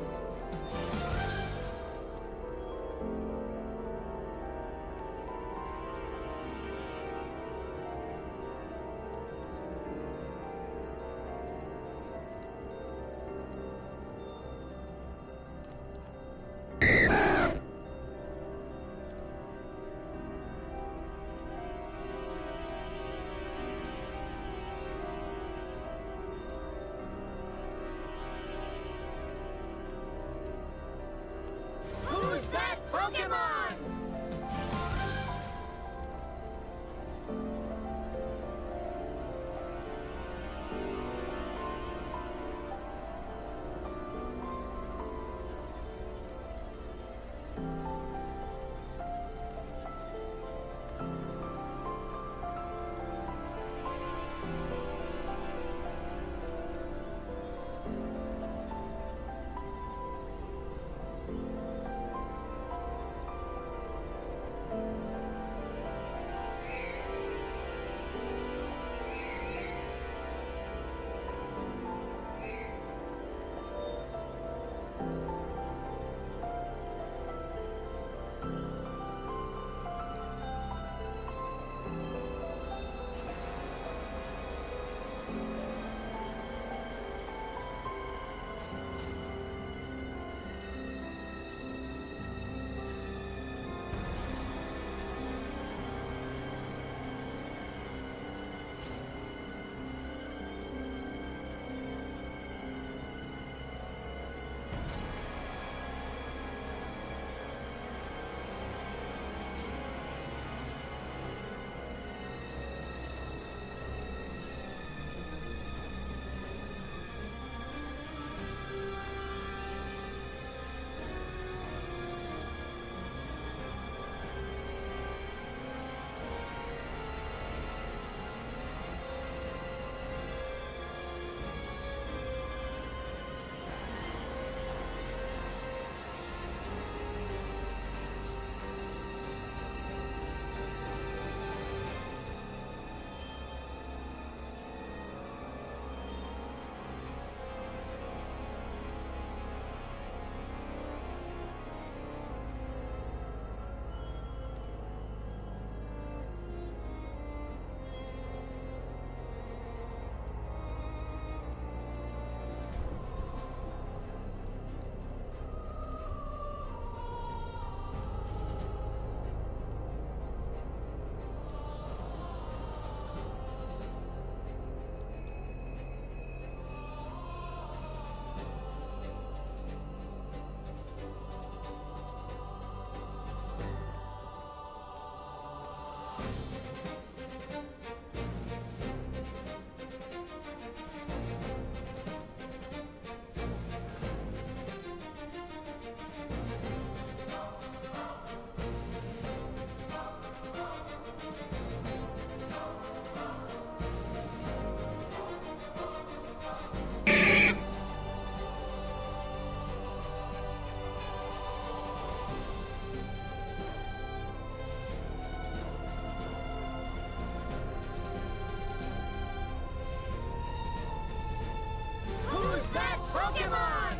Who's that Pokemon?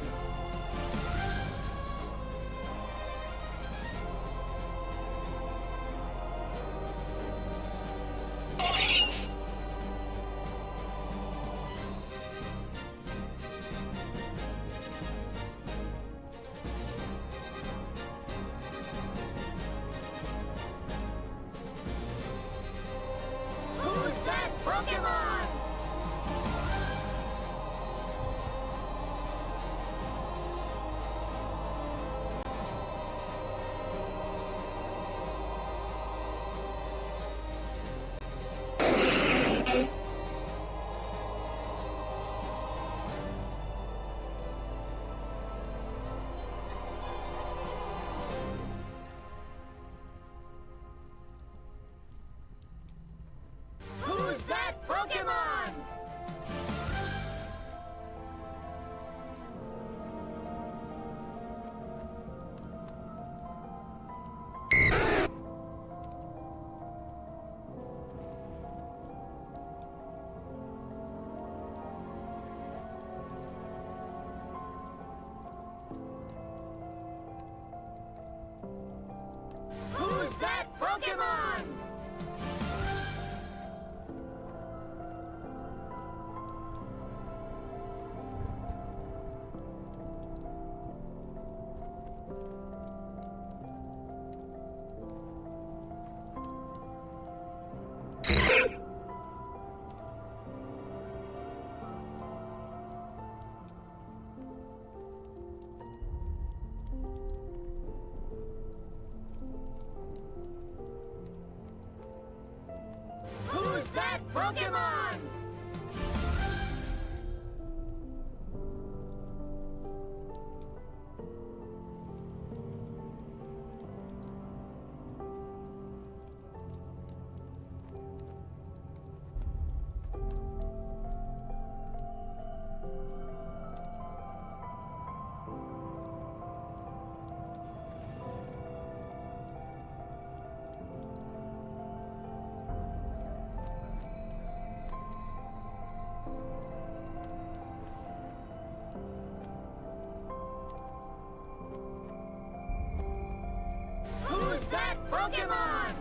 Pokemon!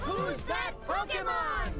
Who's that Pokemon?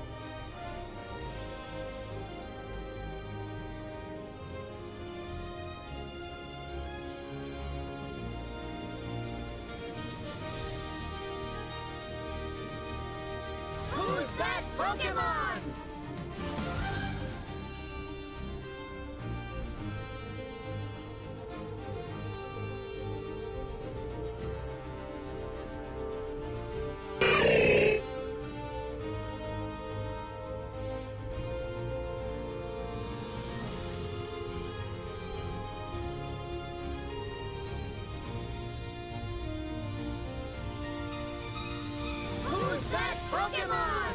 Who's that Pokemon? Who's that Pokemon? Who's that Pokemon?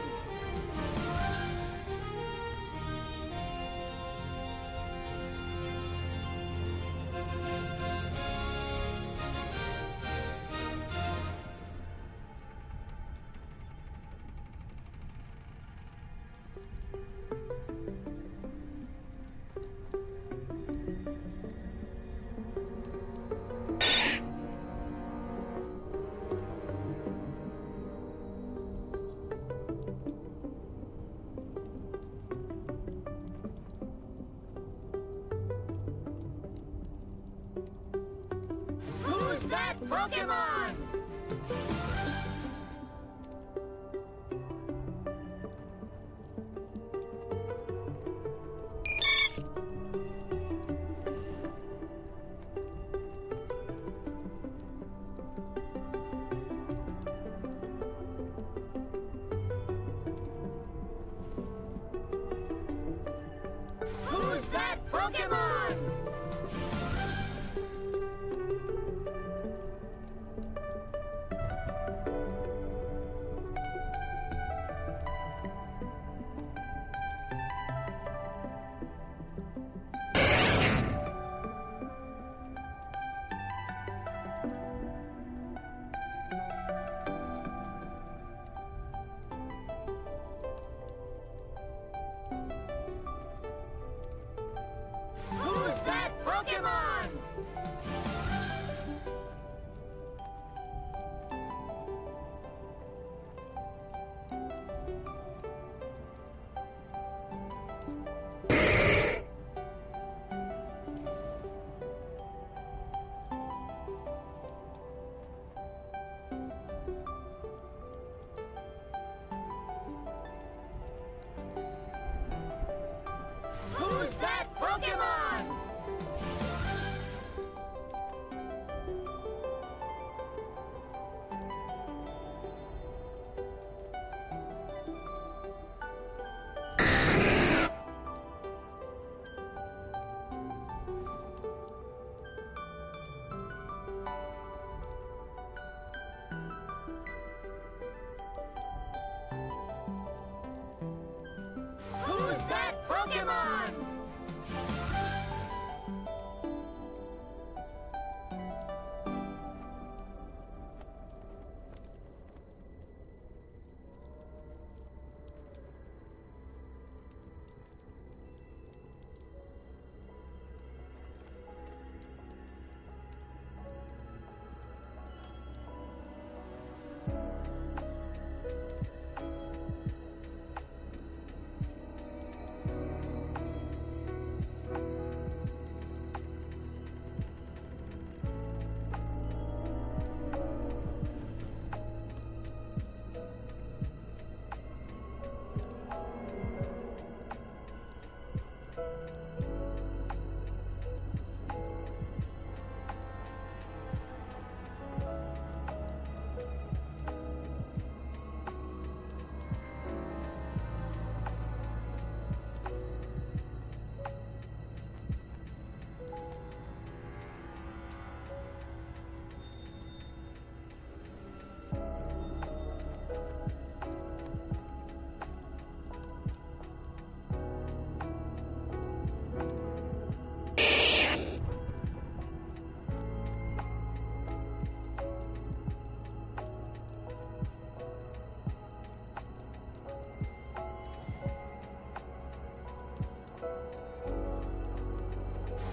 Who's that Pokemon? Who's that Pokemon? Who's that Pokemon!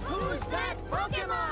Who's that Pokemon?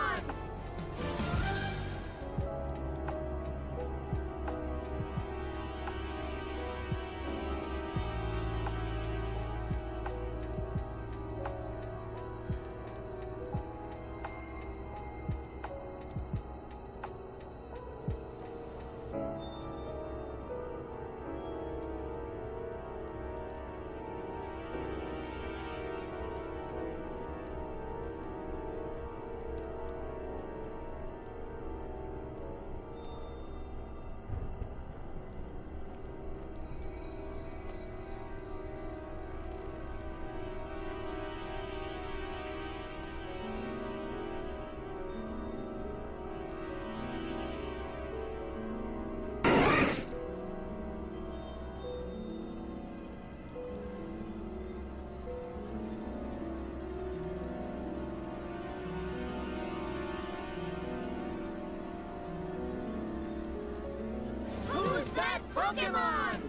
Who's that Pokemon?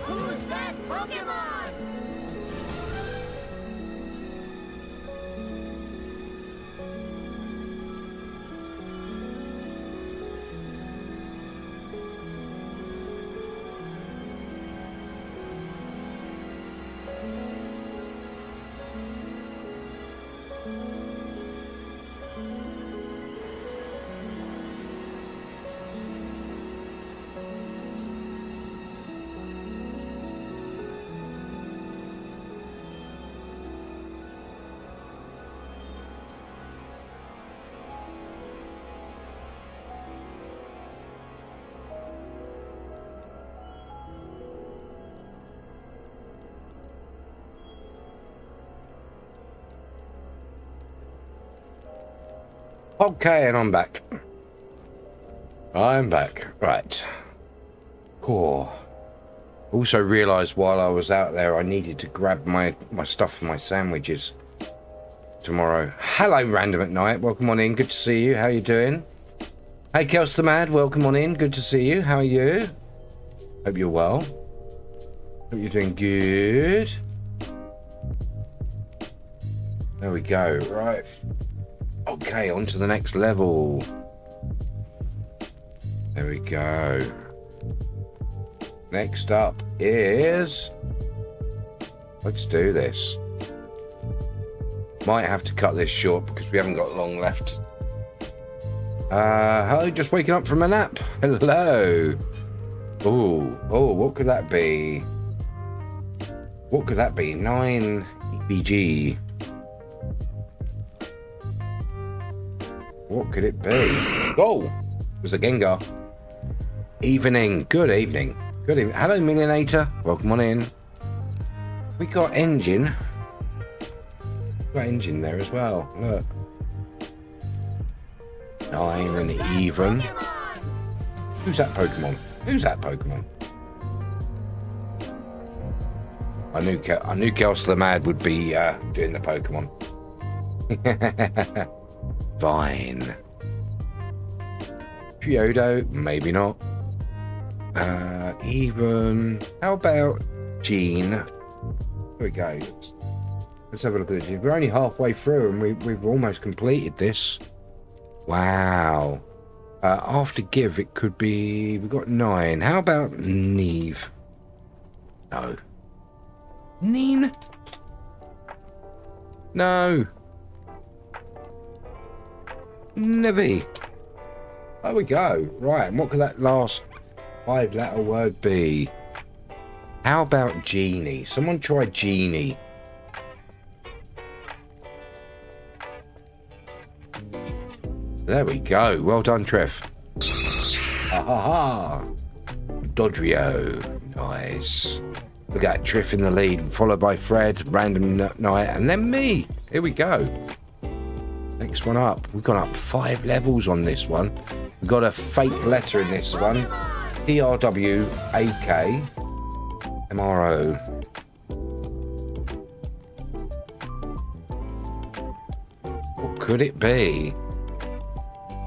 Who's that Pokemon?
Okay, and I'm back. I'm back. Right. Cool. Also realised while I was out there I needed to grab my stuff for my sandwiches tomorrow. Hello, Random at Night. Welcome on in. Good to see you. How you doing? Hey, Kels the Mad. Welcome on in. Good to see you. How are you? Hope you're well. Hope you're doing good. There we go. Right. Okay, on to the next level. There we go. Next up is... Let's do this. Might have to cut this short because we haven't got long left. Hello, just waking up from a nap. Hello. Oh, what could that be? What could that be? 9 EPG. What could it be? Oh, it was a Gengar. Evening. Good evening. Good evening. Hello, Millionator. Welcome on in. We got engine. Got engine there as well. Look. 9 and even. Who's that Pokemon? Who's that Pokemon? I knew Kels the Mad would be doing the Pokemon. Vine. Pyodo, maybe not. Even. How about Gene? Here we go. Let's have a look at this. We're only halfway through and we've almost completed this. Wow. After Give, it could be... We've got 9. How about Neve? No. Neen? No. Nevi. There we go. Right, and what could that last 5-letter word be? How about Genie? Someone try Genie. There we go. Well done, Trev. Ha ha ha. Dodrio. Nice. Look at Triff in the lead, followed by Fred, Random Night, and then me. Here we go. Next one up. We've gone up 5 levels on this one. We've got a fake letter in this one. TRWAK MRO. What could it be?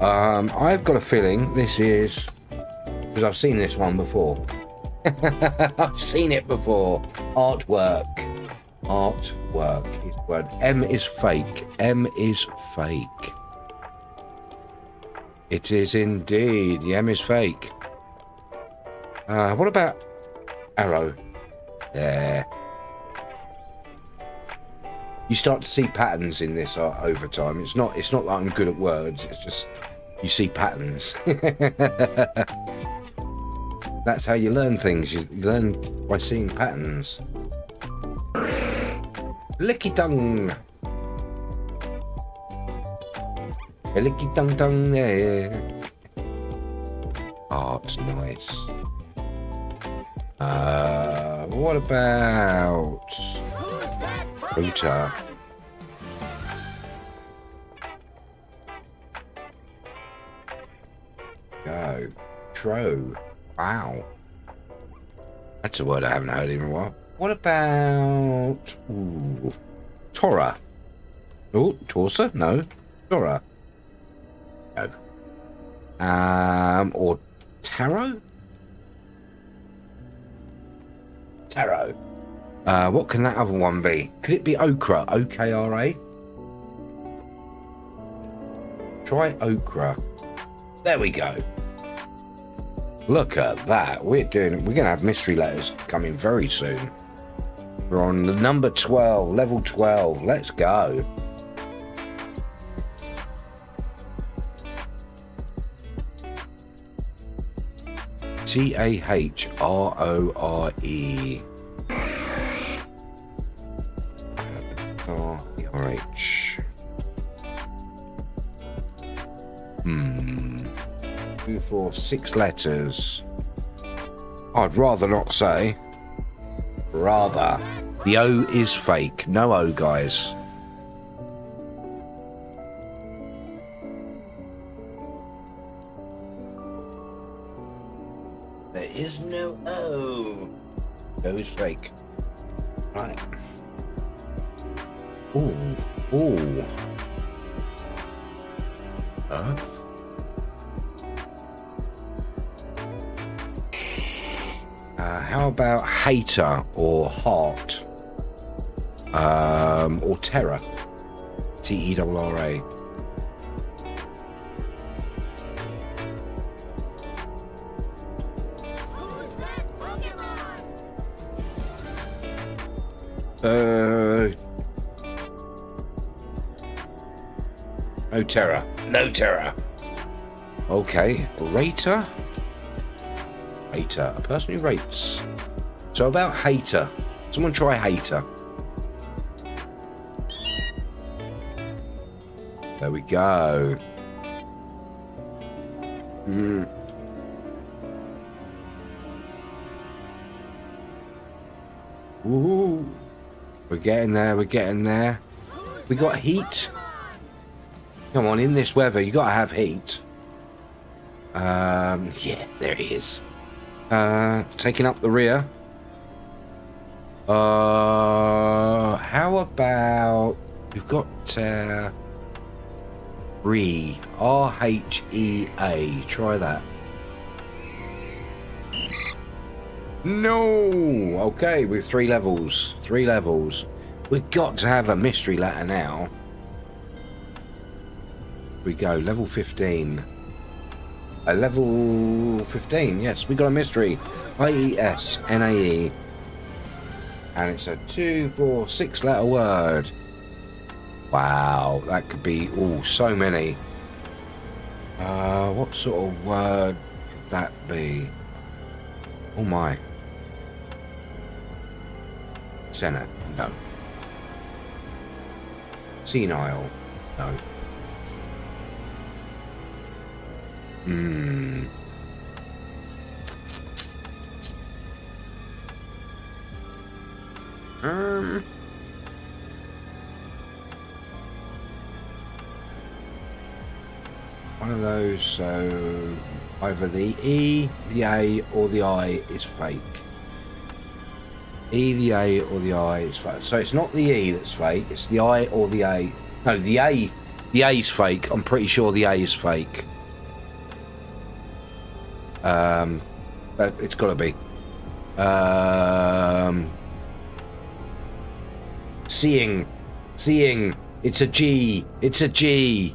I've got a feeling this is... Because I've seen this one before. I've seen it before. Artwork. Artwork is the word. M is fake. M is fake. It is indeed. The M is fake. What about arrow? There. You start to see patterns in this over time. It's not that I'm good at words. It's just you see patterns. That's how you learn things. You learn by seeing patterns. Licky tongue. Licky tongue tongue there. Art, nice. What about Router? Go. Tro. Wow. That's a word I haven't heard in a while. What about... Ooh. Tora? Oh, Torsa? No. Tora? No. Or Tarot? Tarot. What can that other one be? Could it be Okra? O-K-R-A? Try Okra. There we go. Look at that. We're gonna have mystery letters coming very soon. We're on the number 12, level 12. Let's go. T-A-H-R-O-R-E. R-E-R-H. 2, 4, 6 letters. I'd rather not say. Rather. The O is fake. No O, guys. There is no O. O is fake. Right. Ooh. Ooh. Earth. How about hater or heart? Or terror? Terra.
Who's that Pokemon?
No terror. No terror. Okay. Rater? Hater. A person who rates. So about hater. Someone try hater. There we go. Ooh. We're getting there, we're getting there. We got heat. Come on, in this weather, you gotta have heat. Yeah, there he is. Taking up the rear. How about we've got RHEA. RHEA. Try that. No. Okay, with 3 levels. 3 levels. We've got to have a mystery letter now. Here we go. Level 15. Level 15. Yes, we got a mystery. IESNAE. And it's a 2, 4, 6 letter word. Wow, that could be so many. What sort of word could that be? Oh my. Senate, no. Senile, no. One of those, so either the E, the A, or the I is fake. E, the A, or the I is fake. So it's not the E that's fake, it's the I or the A. No, the A's fake. I'm pretty sure the A is fake. But it's got to be. Seeing. It's a G. It's a G.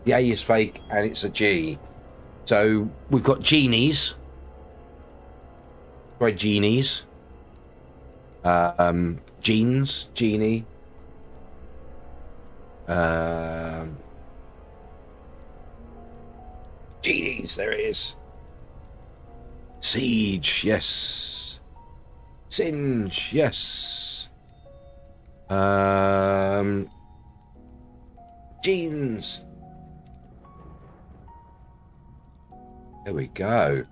The A is fake and it's a G. So we've got genies. Try genies. Jeans, genie. Genies, there it is. Siege, yes. Singe, yes. Jeans. There we go.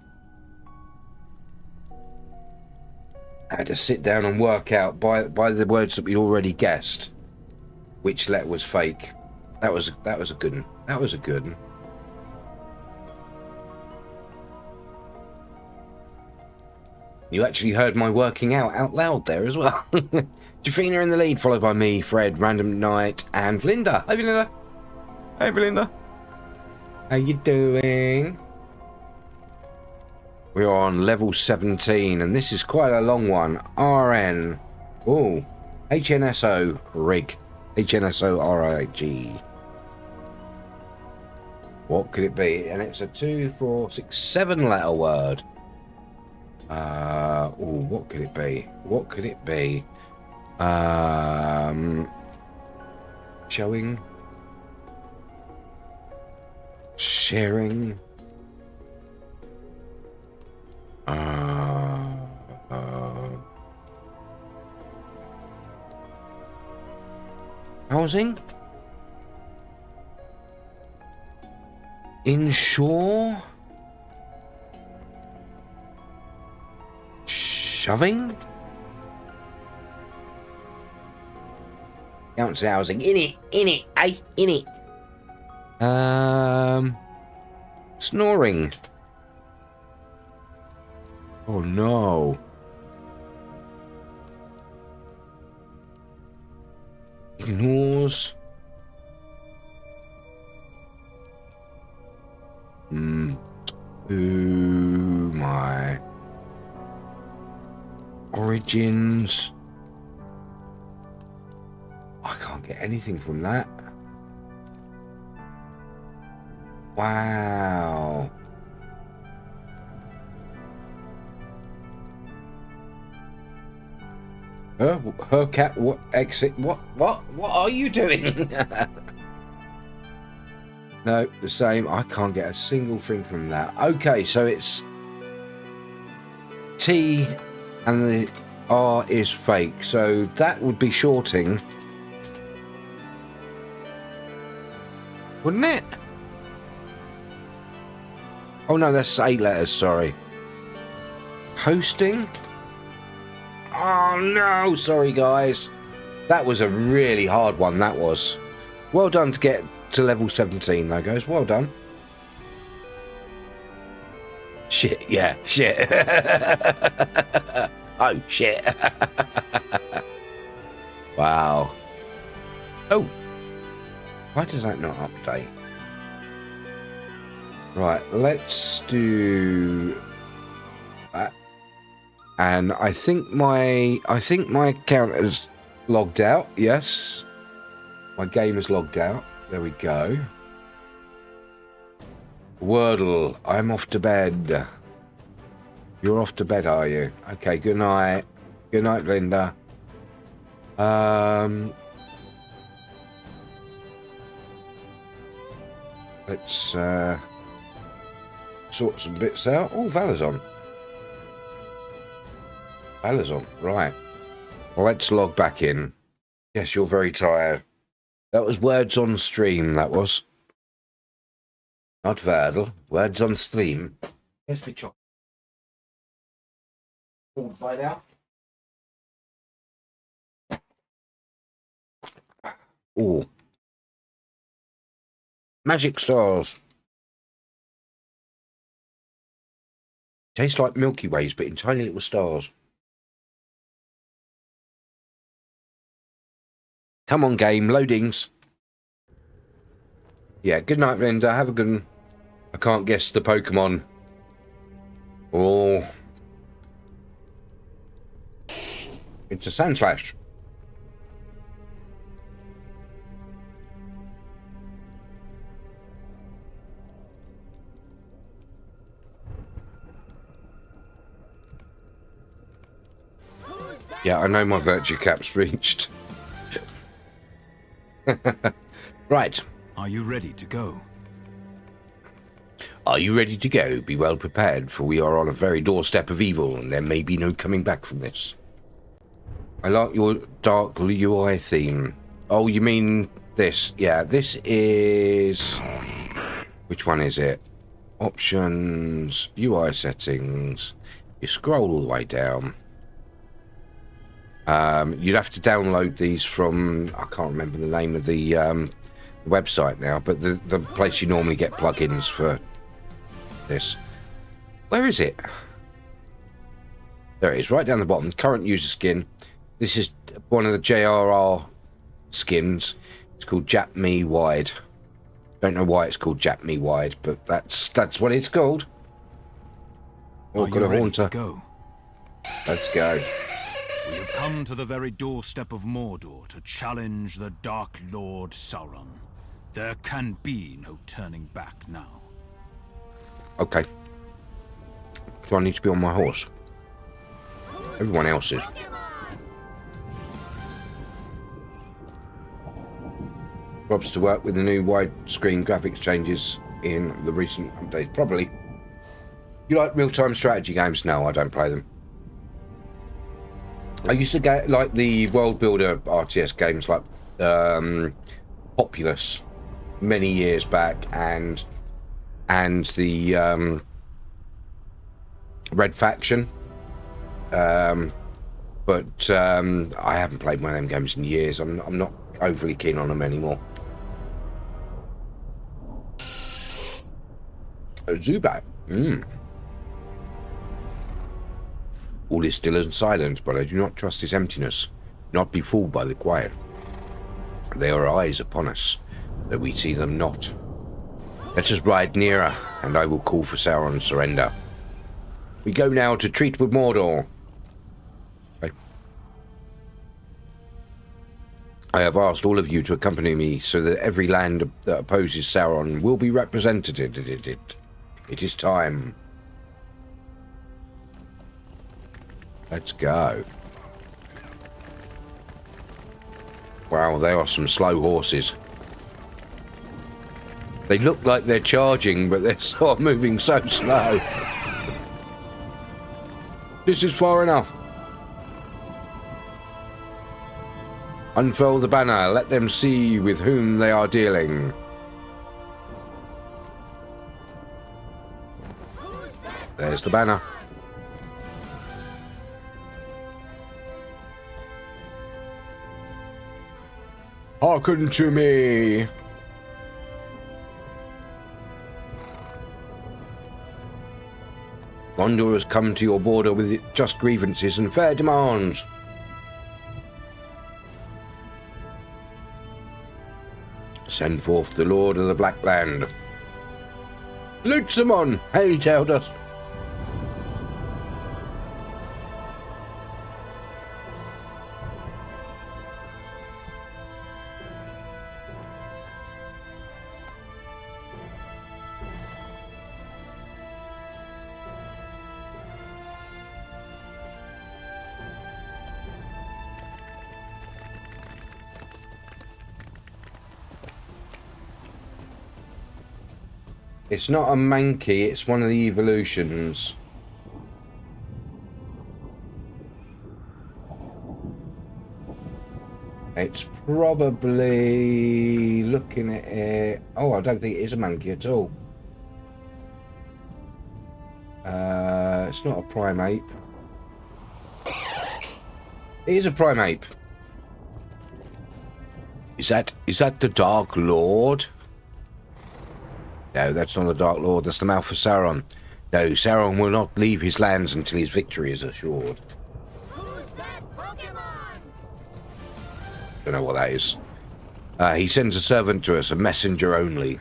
I had to sit down and work out by the words that we'd already guessed which letter was fake. That was a good one. That was a good one. You actually heard my working out loud there as well. Jafina in the lead, followed by me, Fred, Random Knight, and Belinda. Hi, Belinda. Hey, Belinda. How you doing? We're on level 17, and this is quite a long one. RN. Oh, HNSO rig. HNSO RIG. What could it be? And it's a 2, 4, 6, 7 letter word. What could it be? What could it be? Showing. Sharing. Housing. Inshore. Shoving? Council housing. In it, eh? In it. Snoring. Oh no. Ignores. Oh my. Origins. I can't get anything from that. Wow. Her cat, what exit? What are you doing? No, the same. I can't get a single thing from that. Okay, so it's T and the R is fake. So that would be shorting. Wouldn't it? Oh no, that's 8 letters, sorry. Hosting? Oh no, sorry guys. That was a really hard one, that was. Well done to get to level 17 though, guys. Well done. Shit, yeah, shit. Oh, shit. Wow. Oh. Why does that not update? Right, let's do that. And I think my account is logged out. Yes. My game is logged out. There we go. Wordle, I'm off to bed. You're off to bed, are you? Okay, good night. Good night, Linda. Let's sort some bits out. Oh, Valor's on. Valor's on, right. Well, let's log back in. Yes, you're very tired. That was words on stream, that was. Not Verdal. Words on stream. Here's the chocolate. Find out. Oh. Magic stars. Tastes like Milky Ways, but in tiny little stars. Come on, game. Loadings. Yeah, good night, Linda. Have a good one. I can't guess the Pokemon. Oh. It's a Sandslash. Yeah, I know my virtue cap's reached. Right.
Are you ready to go?
Are you ready to go? Be well prepared, for we are on a very doorstep of evil, and there may be no coming back from this.
I like your dark UI theme. Oh, you mean this? Yeah, this is... Which one is it? Options, UI settings. You scroll all the way down. You'd have to download these from... I can't remember the name of the website now, but the place you normally get plugins for this. Where is it? There it is, right down the bottom. Current user skin. This is one of the JRR skins. It's called Jap Me Wide. Don't know why it's called Jap Me Wide, but that's what it's called. Oh, got a haunter.
Go?
Let's go.
We have come to the very doorstep of Mordor to challenge the Dark Lord Sauron. There can be no turning back now.
Okay. Do I need to be on my horse? Everyone else is. Rob's to work with the new widescreen graphics changes in the recent updates. Probably. You like real-time strategy games? No, I don't play them. I used to get like the world builder RTS games like Populous many years back, and the Red Faction. But I haven't played one of them games in years. I'm not overly keen on them anymore. Zubat. All is still and silent, but I do not trust his emptiness. Not be fooled by the quiet. There are eyes upon us, that we see them not. Let us ride nearer, and I will call for Sauron's surrender. We go now to treat with Mordor. Okay. I have asked all of you to accompany me so that every land that opposes Sauron will be represented. It is time. Let's go. Wow, they are some slow horses. They look like they're charging, but they're sort of moving so slow. This is far enough. Unfurl the banner. Let them see with whom they are dealing. There's the banner. Hearken to me. Gondor has come to your border with just grievances and fair demands. Send forth the Lord of the Black Land. Lutzamon, hail Eldust. It's not a monkey, it's one of the evolutions. It's probably looking at it. Oh, I don't think it is a monkey at all. It's not a prime ape. It is a prime ape. Is that the Dark Lord? No, that's not the Dark Lord. That's the mouth of Sauron. No, Sauron will not leave his lands until his victory is assured.
Who's that Pokemon?
Don't know what that is. He sends a servant to us, a messenger only.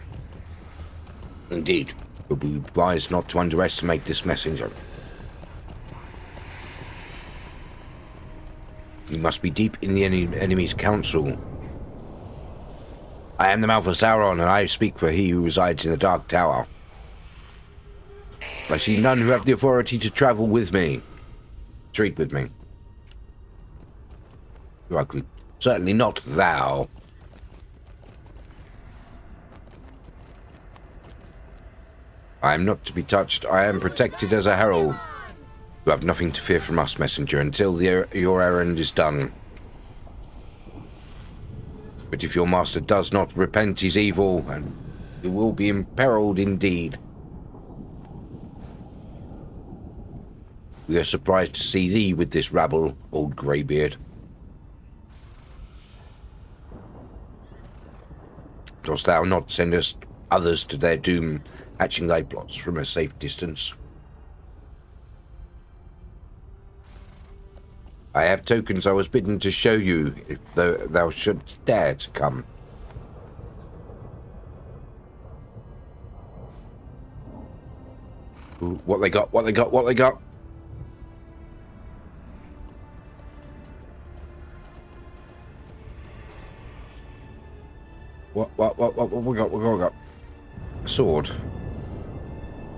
Indeed, it would be wise not to underestimate this messenger. He must be deep in the enemy's council. I am the mouth of Sauron, and I speak for he who resides in the Dark Tower. I see none who have the authority to travel with me. Treat with me. You're ugly. Certainly not thou. I am not to be touched. I am protected as a herald. You have nothing to fear from us, messenger, until your errand is done. But if your master does not repent his evil, and he will be imperiled indeed. We are surprised to see thee with this rabble, old greybeard. Dost thou not send us others to their doom, hatching thy plots from a safe distance? I have tokens I was bidden to show you, if thou shouldst dare to come. Ooh, what they got, what they got, what they got. What we got? A sword.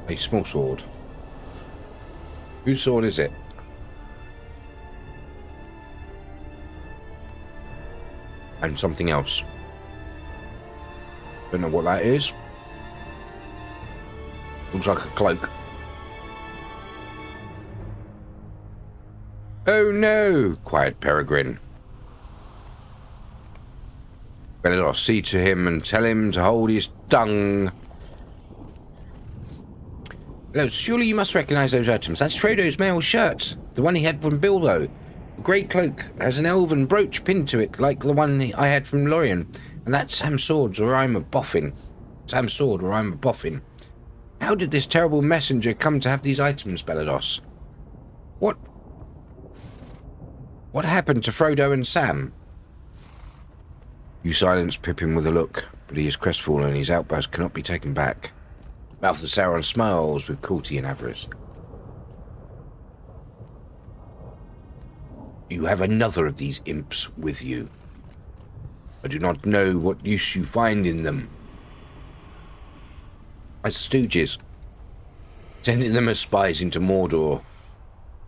A small sword. Whose sword is it? And something else. Don't know what that is. Looks like a cloak. Oh no! Quiet, Peregrine. Better see to him and tell him to hold his tongue. Hello, surely you must recognize those items. That's Frodo's mail shirt, the one he had from Bilbo. The great cloak has an elven brooch pinned to it, like the one I had from Lorien. And that's Sam's sword, or I'm a boffin. Sam's sword, or I'm a boffin. How did this terrible messenger come to have these items, Belados? What happened to Frodo and Sam? You silence Pippin with a look, but he is crestfallen and his outburst cannot be taken back. Mouth of Sauron smiles with cruelty and avarice. You have another of these imps with you. I do not know what use you find in them. As stooges, sending them as spies into Mordor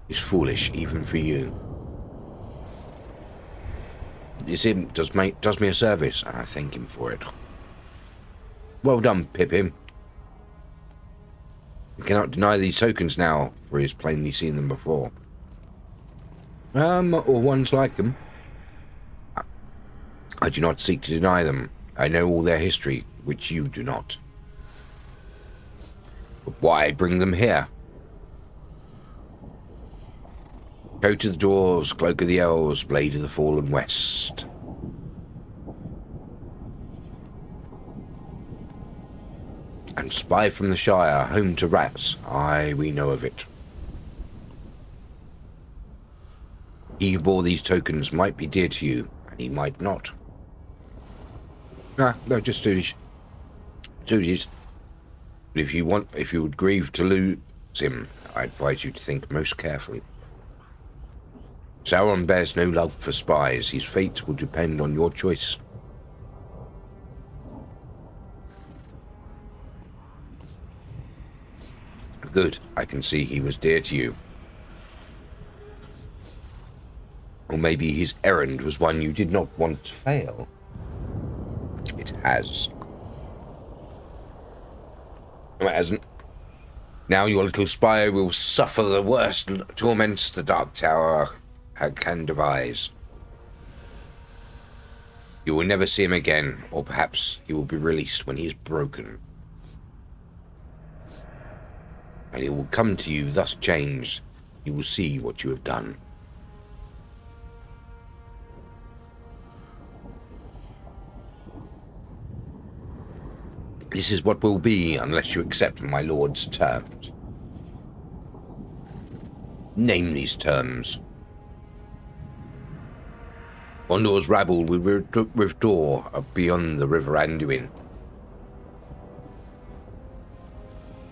is foolish even for you. This imp does me a service, and I thank him for it. Well done, Pippin. You cannot deny these tokens now, for he has plainly seen them before. Or ones like them. I do not seek to deny them. I know all their history, which you do not. But why bring them here? Coat of the Dwarves, Cloak of the Elves, Blade of the Fallen West. And Spy from the Shire, home to rats. Aye, we know of it. He who bore these tokens might be dear to you, and he might not. No, just stooges. Stooges. But if you would grieve to lose him, I advise you to think most carefully. Sauron bears no love for spies. His fate will depend on your choice. Good, I can see he was dear to you. Or maybe his errand was one you did not want to fail. It has. No, it hasn't. Now your little spy will suffer the worst torments the Dark Tower can devise. You will never see him again, or perhaps he will be released when he is broken. And he will come to you thus changed. You will see what you have done. This is what will be unless you accept my lord's terms. Name these terms. Gondor's rabble will withdraw beyond the River Anduin.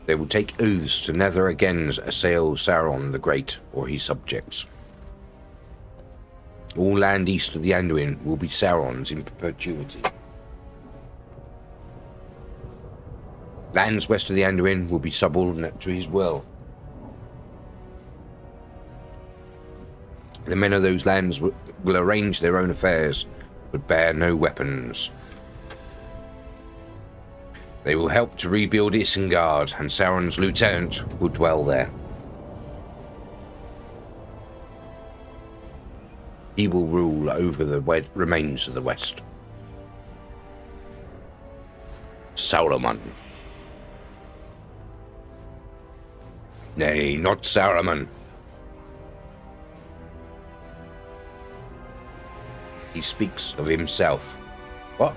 They will take oaths to never again assail Sauron the Great or his subjects. All land east of the Anduin will be Sauron's in perpetuity. Lands west of the Anduin will be subordinate to his will. The men of those lands will arrange their own affairs, but bear no weapons. They will help to rebuild Isengard, and Sauron's lieutenant will dwell there. He will rule over the remains of the West. Sauron. Nay, not Saruman. He speaks of himself. What?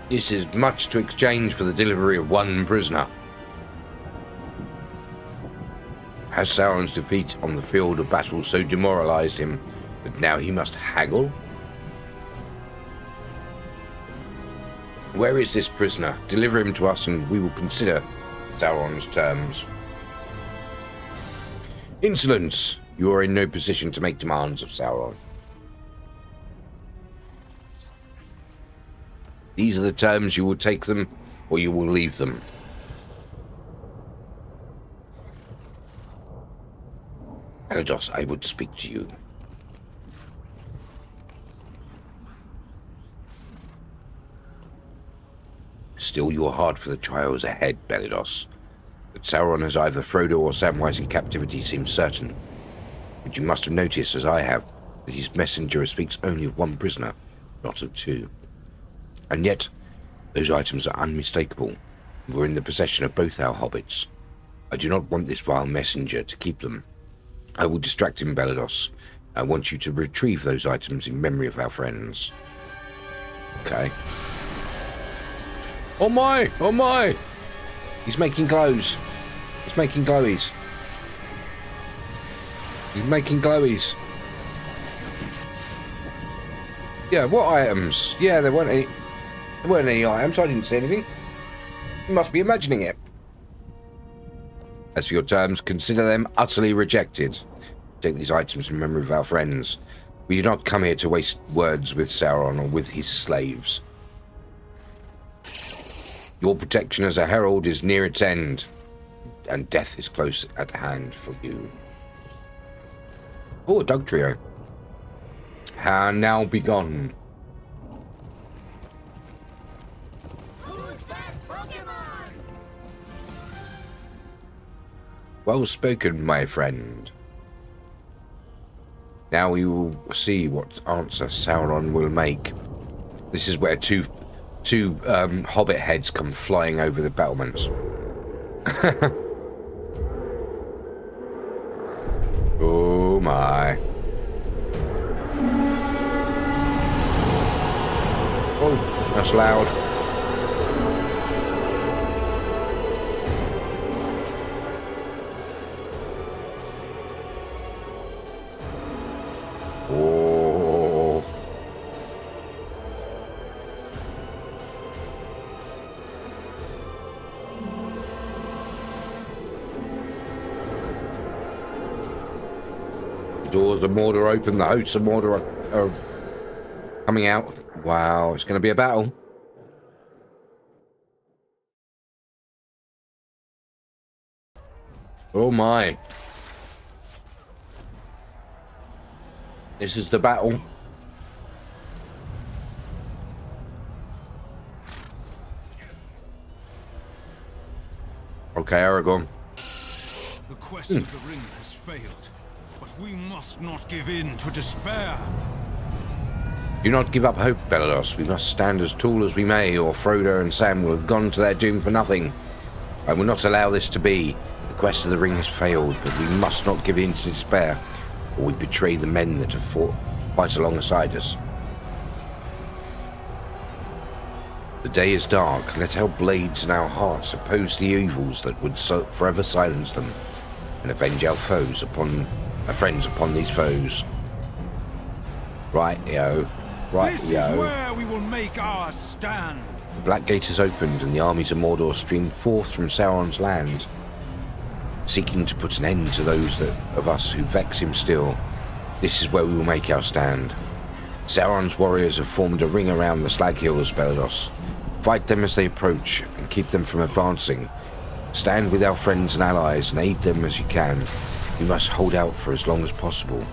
This is much to exchange for the delivery of one prisoner. Has Sauron's defeat on the field of battle so demoralized him that now he must haggle? Where is this prisoner? Deliver him to us and we will consider Sauron's terms. Insolence! You are in no position to make demands of Sauron. These are the terms. You will take them or you will leave them. Beledos, I would speak to you. Still, you are hard for the trials ahead, Beledos. That Sauron has either Frodo or Samwise in captivity seems certain. But you must have noticed, as I have, that his messenger speaks only of one prisoner, not of two. And yet, those items are unmistakable. We're in the possession of both our hobbits. I do not want this vile messenger to keep them. I will distract him, Beledos. I want you to retrieve those items in memory of our friends. Okay. Oh my! Oh my! He's making glows. He's making glowies. He's making glowies. Yeah, what items? Yeah, there weren't any. There weren't any items. I didn't see anything. You must be imagining it. As for your terms, consider them utterly rejected. Take these items in memory of our friends. We do not come here to waste words with Sauron or with his slaves. Your protection as a herald is near its end, and death is close at hand for you. Oh, a dog trio. Now be gone.
Who's that Pokemon?
Well spoken, my friend. Now we will see what answer Sauron will make. This is where two hobbit heads come flying over the battlements. Oh my. Oh, that's loud. Oh. The doors of Mordor open, the hosts of Mordor are coming out. Wow, it's going to be a battle. Oh my. This is the battle. Okay, Aragorn.
The quest of the ring has failed, but we must not give in to despair.
Do not give up hope, Belados. We must stand as tall as we may, or Frodo and Sam will have gone to their doom for nothing. I will not allow this to be. The quest of the ring has failed, but we must not give in to despair, or we betray the men that have fought quite alongside us. The day is dark. Let our blades and our hearts oppose the evils that would forever silence them, and avenge our friends upon these foes. Right, yo. Right,
this is where we will make our stand.
The Black Gate has opened, and the armies of Mordor stream forth from Sauron's land, seeking to put an end to those of us who vex him still. This is where we will make our stand. Sauron's warriors have formed a ring around the Slag Hills, Belados. Fight them as they approach, and keep them from advancing. Stand with our friends and allies, and aid them as you can. You must hold out for as long as possible.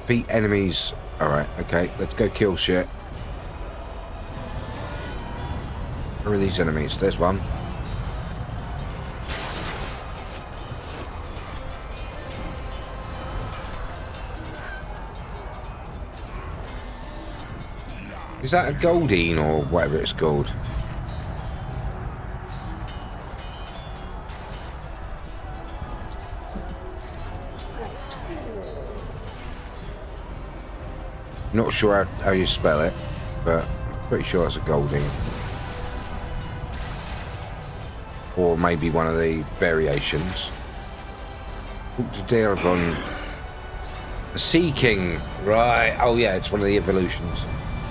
Defeat enemies. Alright, okay, let's go kill shit. Where are these enemies? There's one. Is that a Goldeen or whatever it's called? Not sure how you spell it, but I'm pretty sure it's a Goldeen. Or maybe one of the variations. Talk to Darabon. The Sea King. Right. Oh yeah, it's one of the evolutions.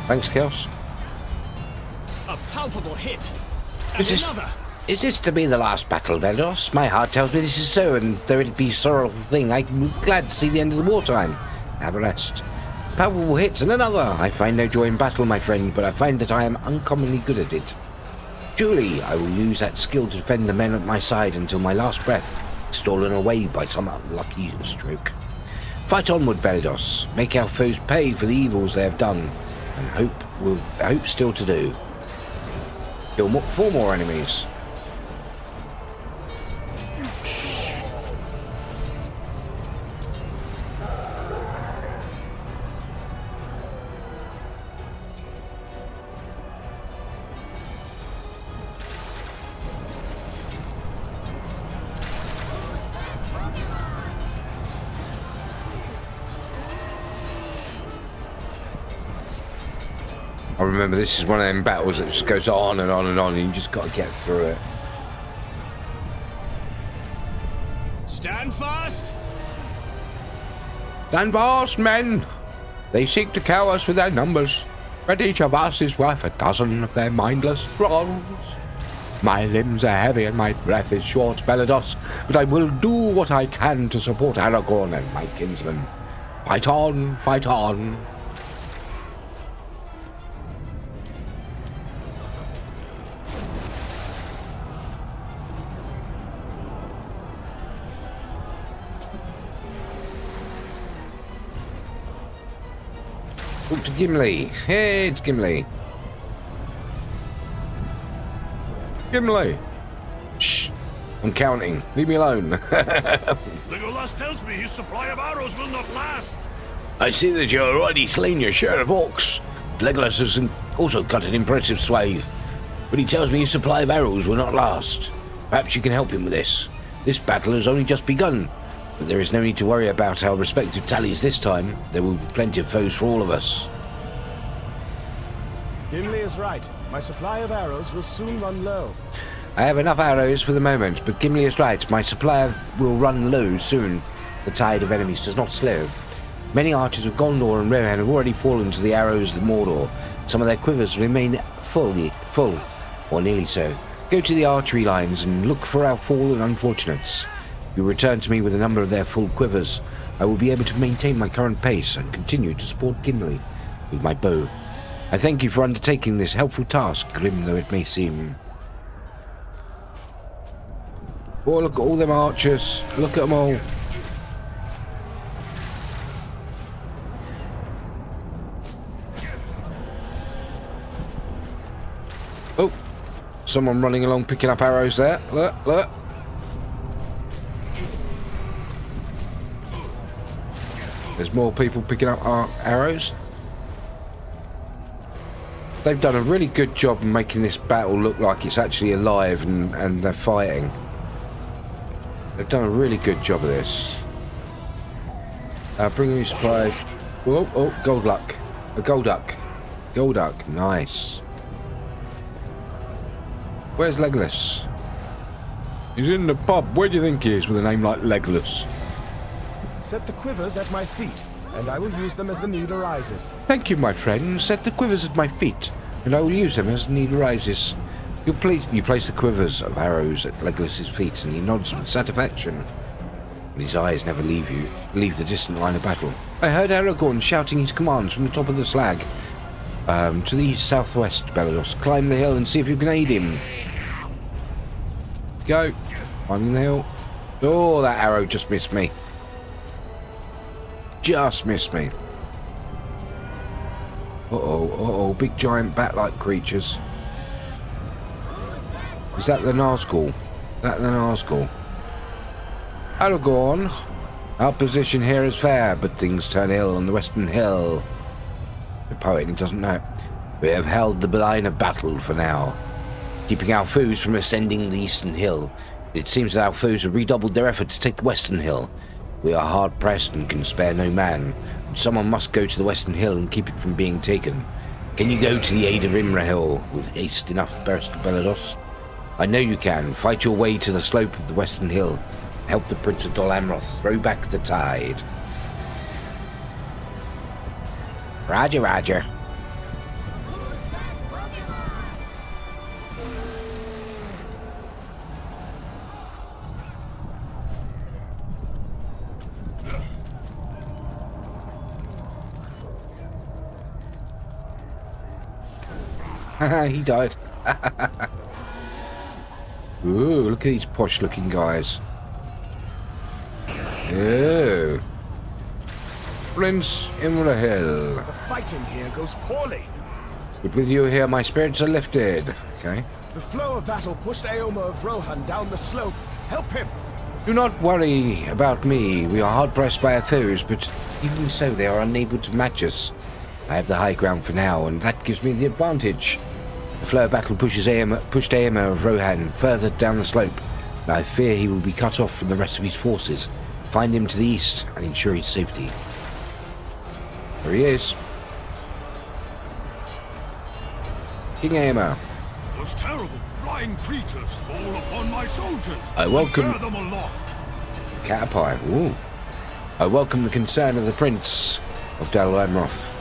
Thanks, Kels.
A palpable hit.
Is this to be the last battle, Belados? My heart tells me this is so, and though it be a sorrowful thing, I'm glad to see the end of the wartime. Have a rest. Palpable hits and another. I find no joy in battle, my friend, but I find that I am uncommonly good at it. Truly, I will use that skill to defend the men at my side until my last breath is stolen away by some unlucky stroke. Fight onward, Belados. Make our foes pay for the evils they have done, and hope still to do. Kill 4 more enemies. I remember this is one of them battles that just goes on and on and on, and you just got to get through it.
Stand fast!
Stand fast, men! They seek to cow us with their numbers, but each of us is worth a dozen of their mindless thralls. My limbs are heavy and my breath is short, Belados, but I will do what I can to support Aragorn and my kinsmen. Fight on, fight on. Talk to Gimli. Hey, it's Gimli. Gimli. Shh. I'm counting. Leave me alone.
Legolas tells me his supply of arrows will not last.
I see that you're already slain your share of orcs. Legolas has also cut an impressive swathe, but he tells me his supply of arrows will not last. Perhaps you can help him with this. This battle has only just begun, but there is no need to worry about our respective tallies this time. There will be plenty of foes for all of us.
Gimli is right. My supply of arrows will soon run low.
I have enough arrows for the moment, but Gimli is right. My supply will run low soon. The tide of enemies does not slow. Many archers of Gondor and Rohan have already fallen to the arrows of Mordor. Some of their quivers remain full, or nearly so. Go to the archery lines and look for our fallen unfortunates. You return to me with a number of their full quivers. I will be able to maintain my current pace and continue to support Gimli with my bow. I thank you for undertaking this helpful task, grim though it may seem. Oh, look at all them archers. Look at them all. Oh, someone running along picking up arrows there. Look, look. There's more people picking up arrows. They've done a really good job of making this battle look like it's actually alive and they're fighting. They've done a really good job of this. Bring you supply. Oh, gold luck. A gold duck. Gold duck. Nice. Where's Legolas? He's in the pub. Where do you think he is with a name like Legolas?
Set the quivers at my feet, and I will use them as the need arises.
Thank you, my friend. Set the quivers at my feet, and I will use them as the need arises. You place the quivers of arrows at Legolas's feet, and he nods with satisfaction. And his eyes never leave the distant line of battle. I heard Aragorn shouting his commands from the top of the slag. To the southwest, Belados. Climb the hill and see if you can aid him. Go. Climbing the hill. Oh, that arrow just missed me. Just missed me. Uh-oh, big giant bat-like creatures. Is that the Nazgul? Aragorn, our position here is fair, but things turn ill on the western hill. The poet doesn't know. We have held the line of battle for now, keeping our foes from ascending the eastern hill. It seems that our foes have redoubled their effort to take the western hill. We are hard-pressed and can spare no man. Someone must go to the western hill and keep it from being taken. Can you go to the aid of Imrahil with haste enough, Belados? I know you can. Fight your way to the slope of the western hill. Help the Prince of Dol Amroth throw back the tide. Roger, roger. He died. Ooh, look at these posh looking guys. Oh. Prince Imrahil.
The fighting here goes poorly.
But with you here, my spirits are lifted. Okay.
The flow of battle pushed Eomer of Rohan down the slope. Help him.
Do not worry about me. We are hard pressed by our foes, but even so, they are unable to match us. I have the high ground for now, and that gives me the advantage. The flow of battle pushed Eomer of Rohan further down the slope, and I fear he will be cut off from the rest of his forces. Find him to the east and ensure his safety. There he is. King Eomer.
Those terrible flying creatures fall upon my soldiers.
I welcome
Bear them aloft.
Catapi. Ooh. I welcome the concern of the Prince of Dol Amroth.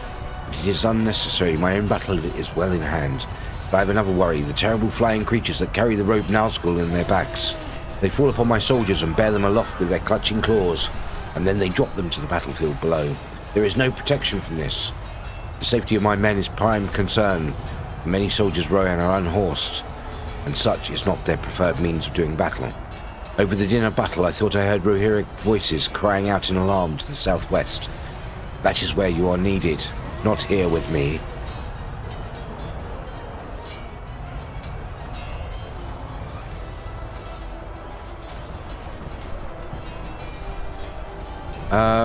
It is unnecessary. My own battle is well in hand.
But I have another worry, the terrible flying creatures that carry the robed Nazgul in their backs. They fall upon my soldiers and bear them aloft with their clutching claws, and then they drop them to the battlefield below. There is no protection from this. The safety of my men is prime concern. Many soldiers Rohan are unhorsed, and such is not their preferred means of doing battle. Over the din of battle, I thought I heard Rohirric voices crying out in alarm to the southwest. That is where you are needed, not here with me.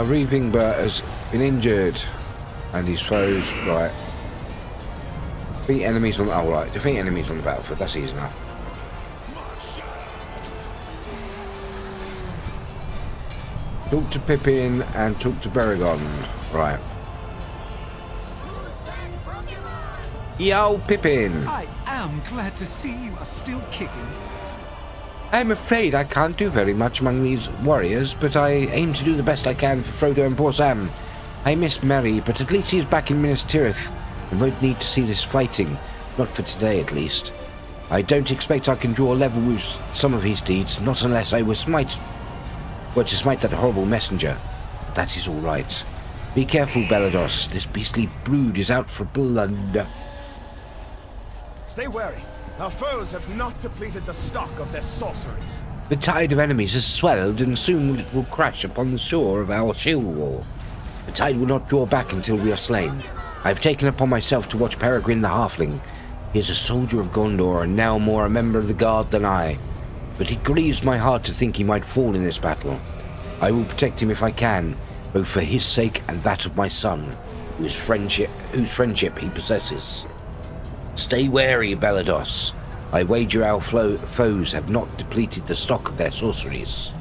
Reaping Bird has been injured, and his foes, right. Defeat enemies on the, oh right, defeat enemies on the battlefield, that's easy enough. Talk to Pippin and talk to Baragon, right. Yo, Pippin!
I am glad to see you are still kicking.
I'm afraid I can't do very much among these warriors, but I aim to do the best I can for Frodo and poor Sam. I miss Merry, but at least he is back in Minas Tirith and won't need to see this fighting, not for today at least. I don't expect I can draw level with some of his deeds, not unless I were to smite that horrible messenger. That is all right. Be careful, Belados. This beastly brood is out for blood.
Stay wary. Our foes have not depleted the stock of their sorceries.
The tide of enemies has swelled, and soon it will crash upon the shore of our shield wall. The tide will not draw back until we are slain. I have taken upon myself to watch Peregrine the Halfling. He is a soldier of Gondor, and now more a member of the Guard than I. But it grieves my heart to think he might fall in this battle. I will protect him if I can, both for his sake and that of my son, whose friendship he possesses. Stay wary, Belados. I wager our foes have not depleted the stock of their sorceries.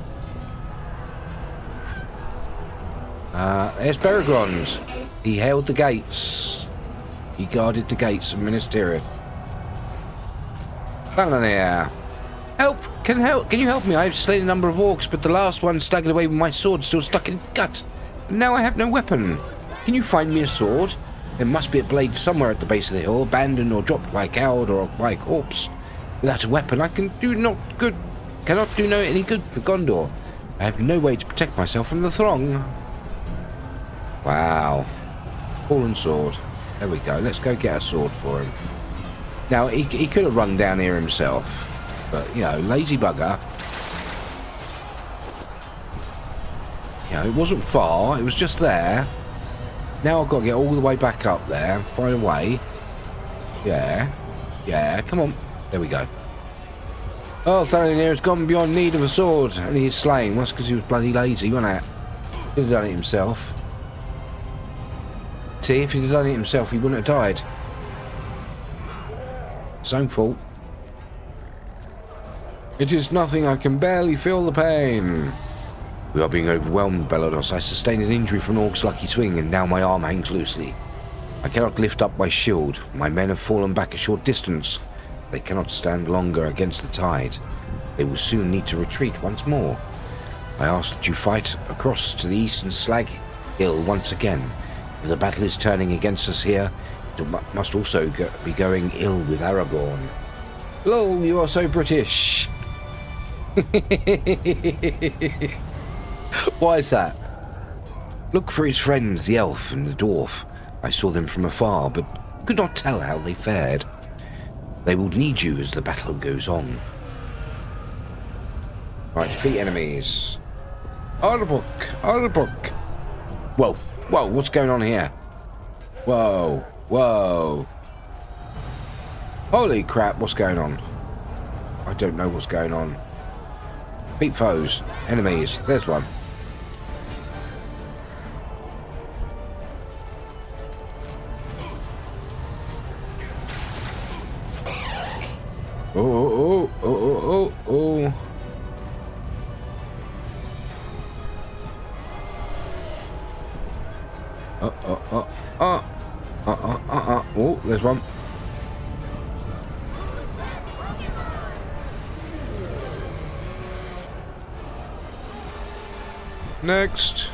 There's Peregrine. He held the gates. He guarded the gates of Minas Tirith. Balanir. Help! Can you help me? I have slain a number of orcs, but the last one staggered away with my sword still stuck in his gut. And now I have no weapon. Can you find me a sword? There must be a blade somewhere at the base of the hill, abandoned or dropped by a coward or by a corpse. Without a weapon, I cannot do any good for Gondor. I have no way to protect myself from the throng. Wow. Fallen sword. There we go. Let's go get a sword for him. Now, he could have run down here himself. But, you know, lazy bugger. You know, it wasn't far. It was just there. Now I've got to get all the way back up there and find a way. Yeah. Yeah, come on. There we go. Oh, Tharanir has gone beyond need of a sword, and he is slain. Well, that's because he was bloody lazy, wasn't it? He could have done it himself. See, if he'd have done it himself, he wouldn't have died. His own fault. It is nothing, I can barely feel the pain. We are being overwhelmed, Belados. I sustained an injury from an orc's lucky swing, and now my arm hangs loosely. I cannot lift up my shield. My men have fallen back a short distance. They cannot stand longer against the tide. They will soon need to retreat once more. I ask that you fight across to the eastern Slag Hill once again. If the battle is turning against us here, it must also be going ill with Aragorn. Lol, you are so British. Why is that? Look for his friends, the elf and the dwarf. I saw them from afar, but could not tell how they fared. They will need you as the battle goes on. Right, defeat enemies. Arbok. Whoa, what's going on here? Whoa. Holy crap, what's going on? I don't know what's going on. Beat foes, enemies, there's one. Oh. Oh, there's one. Next.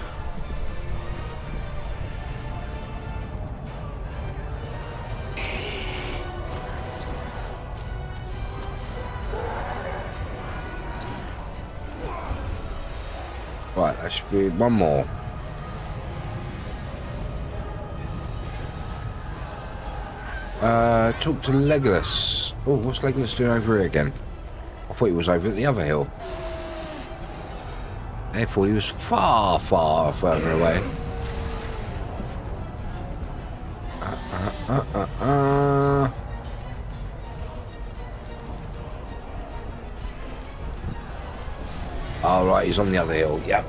Right, that should be one more. Talk to Legolas. Oh, what's Legolas doing over here again? I thought he was over at the other hill. I thought he was far, far further away. All right, he's on the other hill. Yep.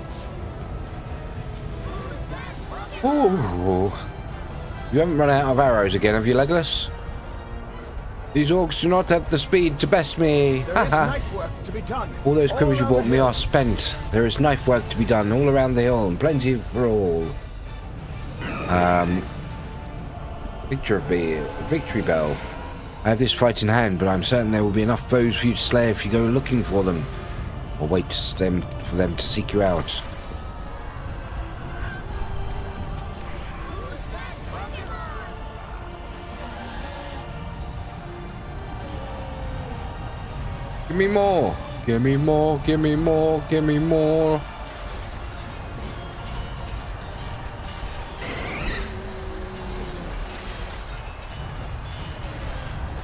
Ooh. You haven't run out of arrows again, have you, Legolas? These orcs do not have the speed to best me.
There is knife work to be done.
All those quivers you
around
bought
the
me
hill.
are spent. There is knife work to be done all around the hill, and plenty for all. Victory bell. I have this fight in hand, but I'm certain there will be enough foes for you to slay if you go looking for them, or wait for them to seek you out. Give me more. Give me more. Give me more. Give me more.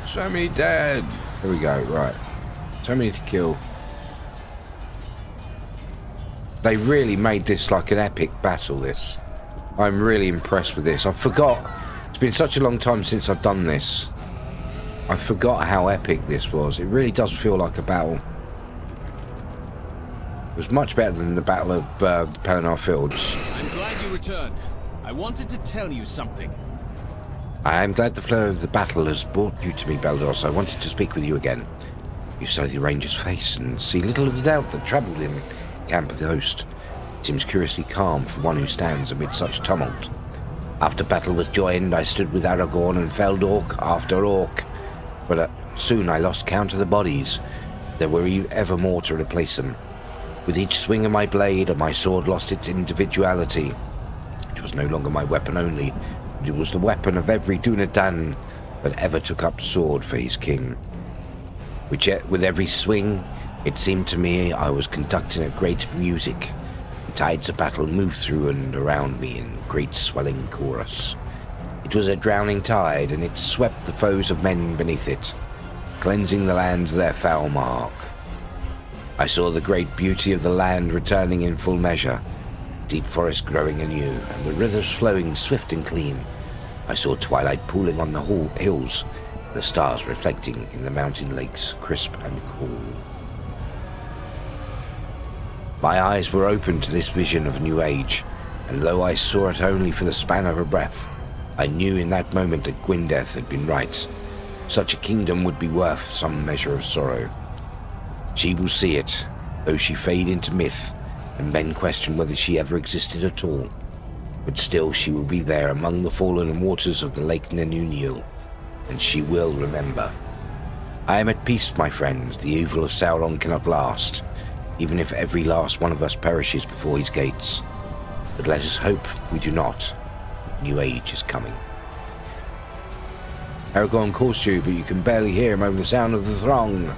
So many dead. Here we go. Right. So many to kill. They really made this like an epic battle, this. I'm really impressed with this. I forgot. It's been such a long time since I've done this. I forgot how epic this was. It really does feel like a battle. It was much better than the Battle of Pelennor Fields.
I'm glad you returned. I wanted to tell you something.
I am glad the flow of the battle has brought you to me, Beldos. I wanted to speak with you again. You study the ranger's face and see little of the doubt that troubled him in camp of the host. It seems curiously calm for one who stands amid such tumult. After battle was joined, I stood with Aragorn and felled orc after orc. But soon I lost count of the bodies. There were ever more to replace them. With each swing of my blade, my sword lost its individuality. It was no longer my weapon only, but it was the weapon of every Dunedain that ever took up sword for his king. Which, with every swing, it seemed to me I was conducting a great music. The tides of battle moved through and around me in great swelling chorus. It was a drowning tide, and it swept the foes of men beneath it, cleansing the land of their foul mark. I saw the great beauty of the land returning in full measure, deep forest growing anew, and the rivers flowing swift and clean. I saw twilight pooling on the hills, the stars reflecting in the mountain lakes, crisp and cool. My eyes were open to this vision of a new age, and though I saw it only for the span of a breath, I knew in that moment that Gwyndeth had been right. Such a kingdom would be worth some measure of sorrow. She will see it, though she fade into myth, and men question whether she ever existed at all. But still she will be there among the fallen waters of the Lake Nenuniel, and she will remember. I am at peace, my friends. The evil of Sauron cannot last, even if every last one of us perishes before his gates. But let us hope we do not. New age is coming. Aragorn calls to you, but you can barely hear him over the sound of the throng.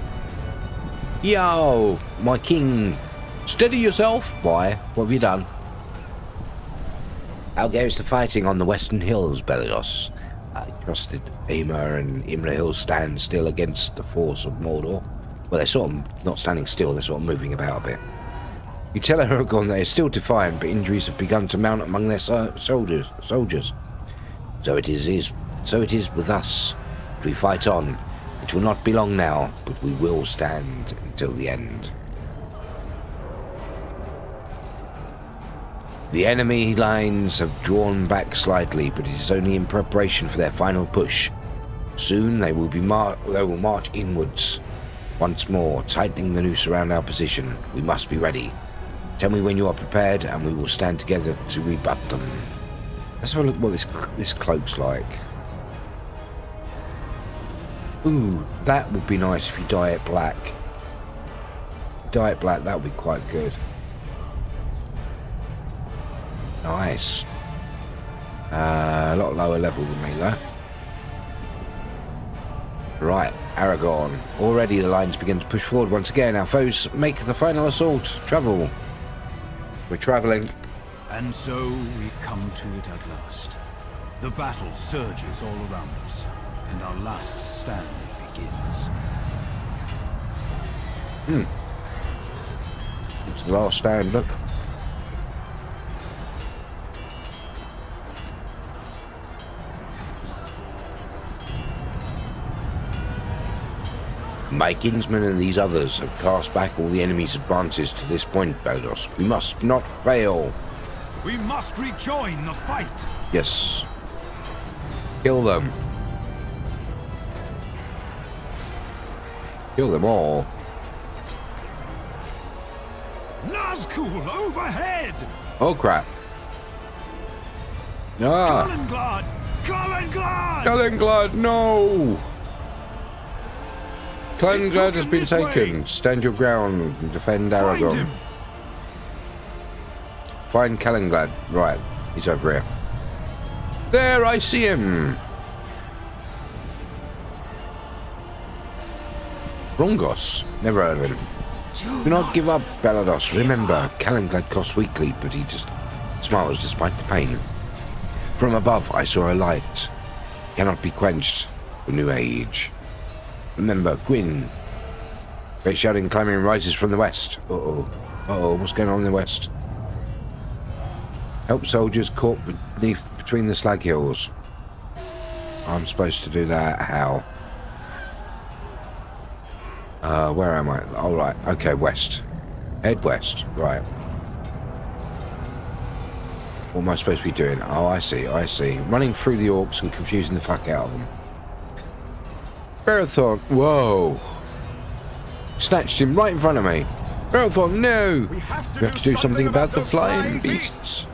Yo, my king, steady yourself. Why? What have you done? How goes the fighting on the western hills, Bellos? I trusted Emer and Imrahil stand still against the force of Mordor. Well, they're sort of not standing still, they're sort of moving about a bit. You tell Aragorn they are still defiant, but injuries have begun to mount among their soldiers. So it is with us. If we fight on, it will not be long now, but we will stand until the end. The enemy lines have drawn back slightly, but it is only in preparation for their final push. Soon they will march inwards once more, tightening the noose around our position. We must be ready. Tell me when you are prepared, and we will stand together to rebut them. Let's have a look at what this cloak's like. Ooh, that would be nice if you dye it black. Dye it black, that would be quite good. Nice. A lot lower level than me, though. Right, Aragorn. Already the lines begin to push forward once again. Our foes make the final assault. Travel.
We're travelling.
And so we come to it at last. The battle surges all around us, and our last stand begins.
It's the last stand, look.
My kinsmen and these others have cast back all the enemy's advances to this point, Baldos. We must not fail.
We must rejoin the fight.
Yes. Kill them. Kill them all.
Nazgul overhead!
Oh crap. Ah.
Kalinglad! Kalinglad!
Kalinglad, no! Kalinglad has been taken. Stand your ground and defend Aragon. Find Kalinglad. Right, he's over here. There, I see him. Rongos. Never heard of him. Do not give up, Balados. Remember, Kalinglad costs weekly, but he just smiles despite the pain. From above, I saw a light. Cannot be quenched. A new age. Remember, Gwyn. Great shouting, climbing rises from the west. Uh-oh. Uh-oh, what's going on in the west? Help soldiers caught between the slag hills. I'm supposed to do that. How? Where am I? All right. Okay, west. Head west. Right. What am I supposed to be doing? Oh, I see. I see. Running through the orcs and confusing the fuck out of them. Barathon. Whoa. Snatched him right in front of me. Barathon, no. We have to do something about the flying beasts.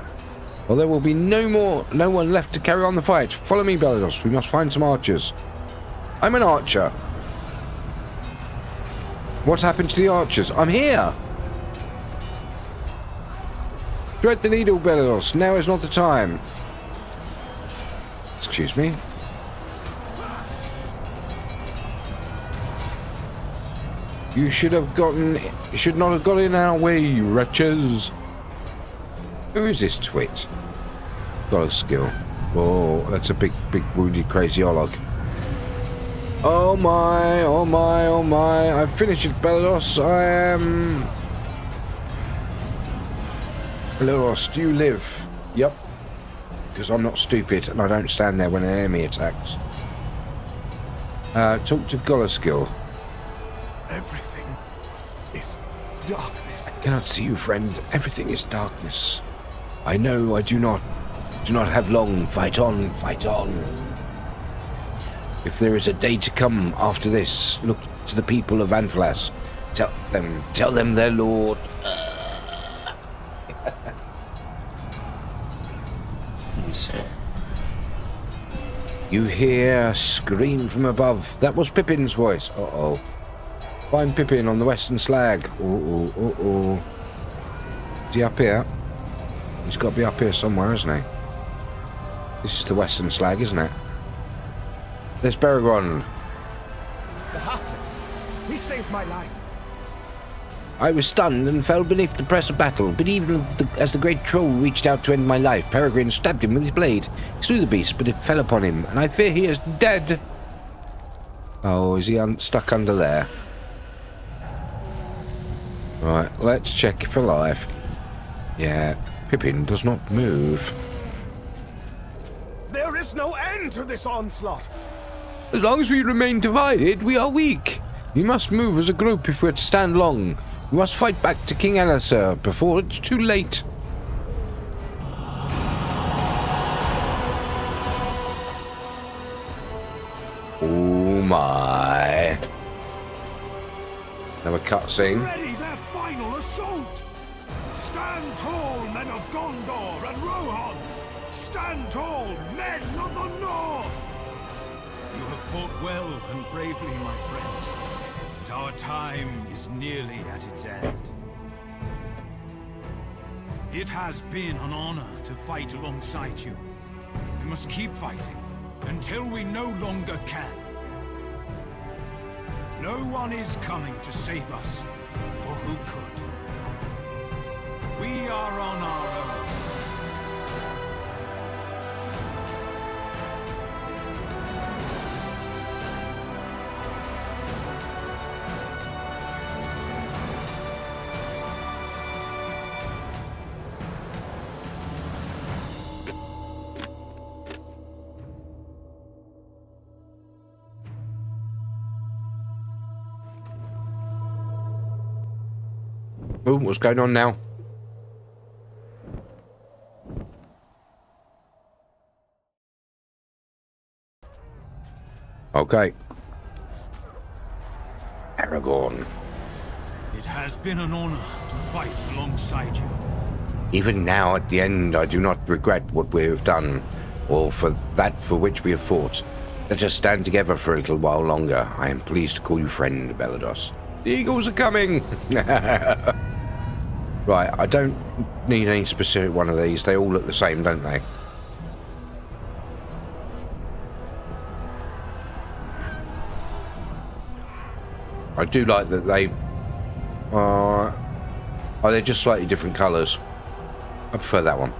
Well, there will be no one left to carry on the fight. Follow me, Balados. We must find some archers. I'm an archer. What happened to the archers? I'm here. Thread the needle, Balados. Now is not the time. Excuse me. You should not have got in our way, you wretches. Who is this twit? Got a skill. Oh, that's a big, wounded, crazy Olog. Oh my, oh my, oh my. I've finished it, Balados. I am... Balados, do you live? Yep. Because I'm not stupid and I don't stand there when an enemy attacks. Talk to Golaskill.
Everything is darkness.
I cannot see you, friend. Everything is darkness. I know I do not have long. Fight on, fight on. If there is a day to come after this, look to the people of Anfalas. Tell them their lord. You hear a scream from above. That was Pippin's voice. Uh-oh. Find Pippin on the western slag. Uh-oh. Is he up here? He's got to be up here somewhere, isn't he? This is the western slag, isn't it? There's Baragon.
The halfling. He saved my life.
I was stunned and fell beneath the press of battle, but even as the great troll reached out to end my life, Peregrine stabbed him with his blade. He slew the beast, but it fell upon him, and I fear he is dead. Oh, is he stuck under there? Right, let's check for life. Yeah, Pippin does not move.
There is no end to this onslaught.
As long as we remain divided, we are weak. We must move as a group if we're to stand long. We must fight back to King Alasur before it's too late. Oh my. Another cutscene.
Ready their final assault! Stand tall, men of Gondor and Rohan! Stand tall, men of the North! You have fought well and bravely, my friends. But our time is nearly at its end. It has been an honor to fight alongside you. We must keep fighting until we no longer can. No one is coming to save us, for who could? We are on our own.
Oh, what's going on now? Okay. Aragorn.
It has been an honor to fight alongside you.
Even now, at the end, I do not regret what we have done, or for that for which we have fought. Let us stand together for a little while longer. I am pleased to call you friend, Belados. The eagles are coming! Right, I don't need any specific one of these. They all look the same, don't they? I do like that they are... Oh, they're just slightly different colours. I prefer that one.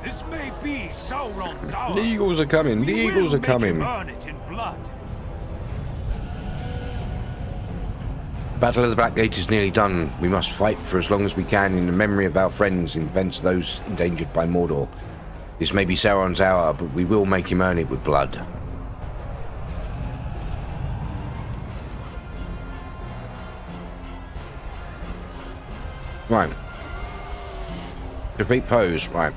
This may be Sauron's hour.
The eagles are coming. The eagles are coming.
Earn it in blood.
Battle of the Black Gate is nearly done. We must fight for as long as we can in the memory of our friends and defense of those endangered by Mordor. This may be Sauron's hour, but we will make him earn it with blood. Right. Defeat foes. Right.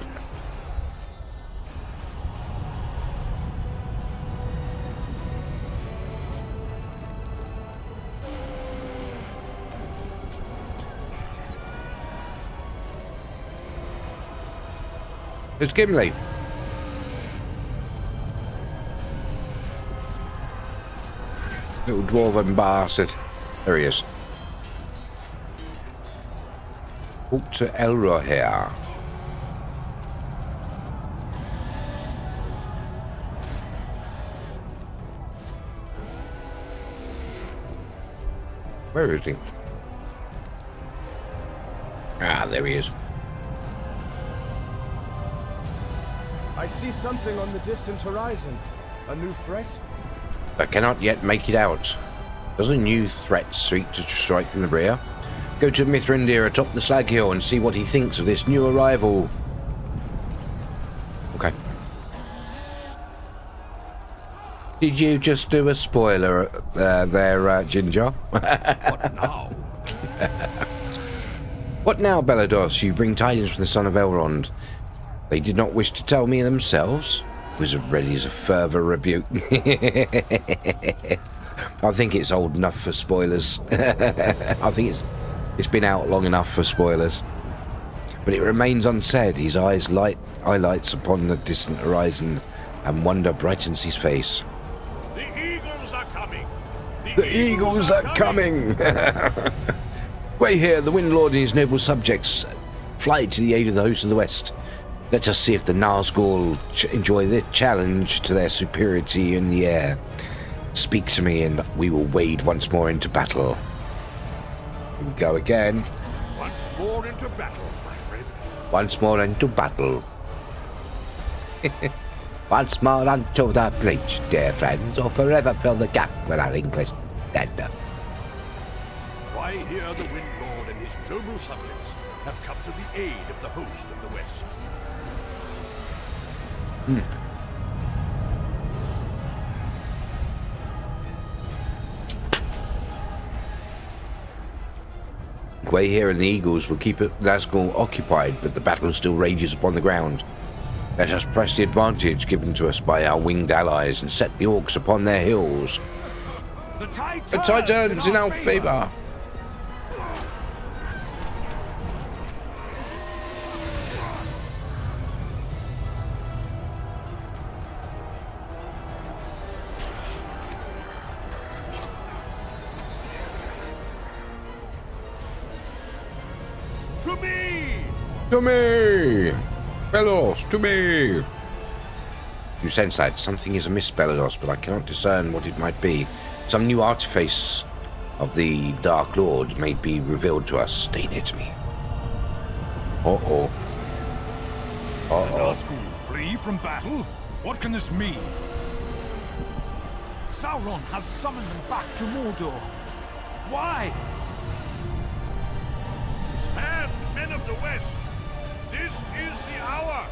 It's Gimli. Little dwarven bastard. There he is. Talk to Elroy here. Where is he? Ah, there he is.
I see something on the distant horizon. A new threat?
I cannot yet make it out. Does a new threat seek to strike in the rear? Go to Mithrandir atop the Slag Hill and see what he thinks of this new arrival. Okay. Did you just do a spoiler there, Ginger?
What now?
What now, Belados? You bring tidings from the son of Elrond. They did not wish to tell me themselves. Wizard ready as a further rebuke. I think it's old enough for spoilers. I think it's been out long enough for spoilers. But it remains unsaid. His eyes highlights upon the distant horizon, and wonder brightens his face.
The eagles are coming.
The eagles are coming. Way here, the Wind Lord and his noble subjects fly to the aid of the host of the West. Let us see if the Nazgul enjoy the challenge to their superiority in the air. Speak to me and we will wade once more into battle. Here we go again.
Once more into battle, my friend.
Once more into battle. Once more unto the breach, dear friends, or forever fill the gap with our English dead.
Why here the Wind Lord and his noble subjects have come to the aid of the host of the West.
Way here and the Eagles will keep Nazgul occupied, but the battle still rages upon the ground. Let us press the advantage given to us by our winged allies and set the orcs upon their heels.
The tide
turns in our favour.
To me!
To me! Belos, to me! You sense that something is amiss, Belados, but I cannot discern what it might be. Some new artifice of the Dark Lord may be revealed to us. Stay near to me. Uh-oh.
The
Uh-oh.
Nazgûl flee from battle? What can this mean? Sauron has summoned them back to Mordor. Why?
Stand, men of the West! This is the hour!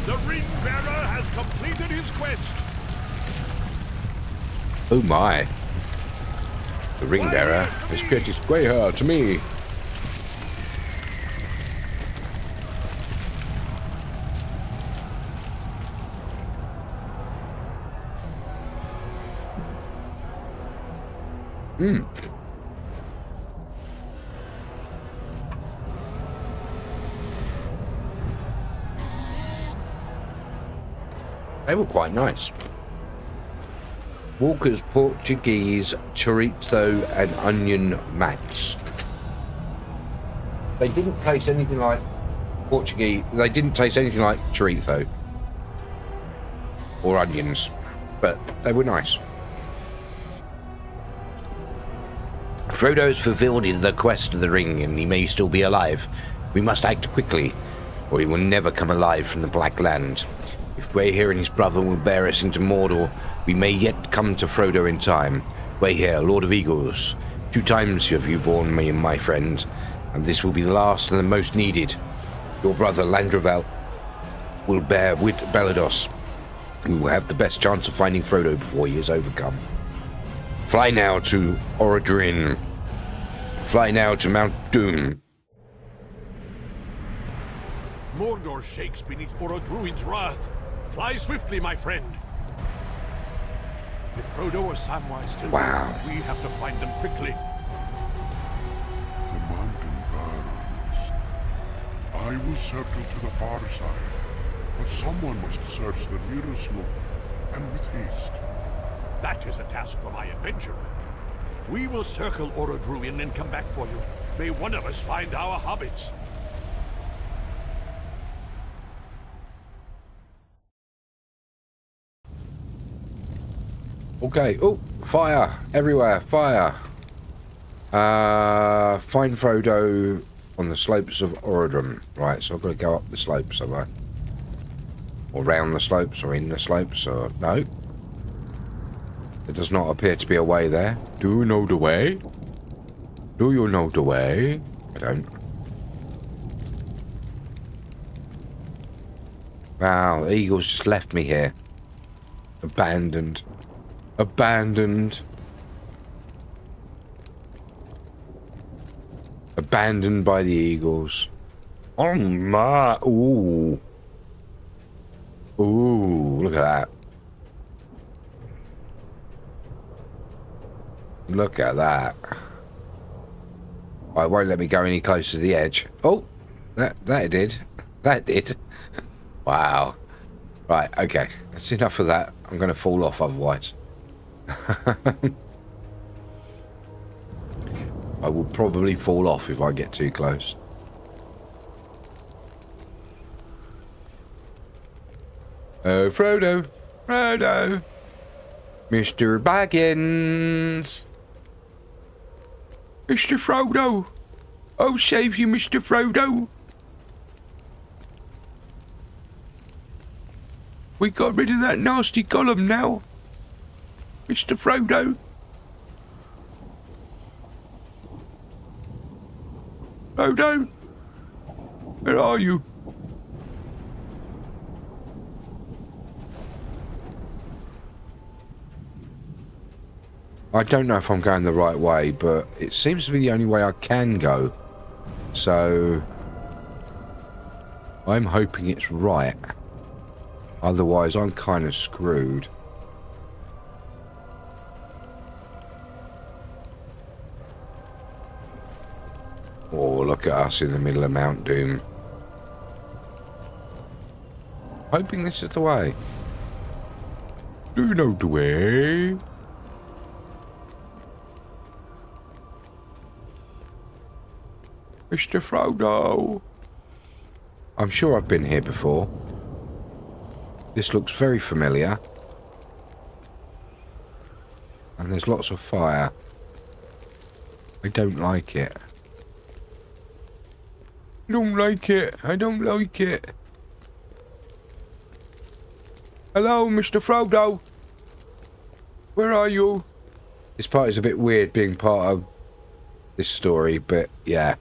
The Ring-Bearer has completed his quest!
Oh my. The Ring-Bearer has created his grey hair to me. Hmm. They were quite nice. Walker's Portuguese chorizo and onion mats. They didn't taste anything like Portuguese. They didn't taste anything like chorizo or onions, but they were nice.
Frodo has fulfilled the quest of the ring, and he may still be alive. We must act quickly, or he will never come alive from the Black Land. If Greyhair and his brother will bear us into Mordor, we may yet come to Frodo in time. Greyhair, Lord of Eagles, 2 times have you borne me and my friend, and this will be the last and the most needed. Your brother Landroval will bear with Belados. We will have the best chance of finding Frodo before he is overcome. Fly now to Orodruin. Fly now to Mount Doom.
Mordor shakes beneath Orodruin's wrath. Fly swiftly, my friend. If Frodo or Samwise still
Wow.
we have to find them quickly.
The mountain burns. I will circle to the far side, but someone must search the nearest loop, and with haste.
That is a task for my adventurer. We will circle Orodruin and come back for you. May one of us find our hobbits.
Okay. Oh, fire everywhere. Fire. Find Frodo on the slopes of Orodrum. Right, so I've got to go up the slopes, have I? Or round the slopes, or in the slopes, or no? There does not appear to be a way there. Do you know the way? Do you know the way? I don't. Wow, the eagles just left me here. Abandoned. Abandoned. Abandoned by the eagles. Oh my. Ooh. Ooh, look at that. Look at that. Oh, it won't let me go any closer to the edge. Oh, that did. That did. Wow. Right, okay. That's enough of that. I'm going to fall off otherwise. I will probably fall off if I get too close. Oh, Frodo. Frodo. Mr. Baggins. Mr. Frodo. I'll save you, Mr. Frodo. We got rid of that nasty Gollum now. Mr. Frodo. Frodo. Where are you? I don't know if I'm going the right way, but it seems to be the only way I can go. So I'm hoping it's right. Otherwise, I'm kind of screwed. Oh, look at us in the middle of Mount Doom. Hoping this is the way. Do you know the way? Mr. Frodo. I'm sure I've been here before. This looks very familiar. And there's lots of fire. I don't like it. I don't like it. I don't like it. Hello, Mr. Frodo. Where are you? This part is a bit weird being part of this story, but yeah.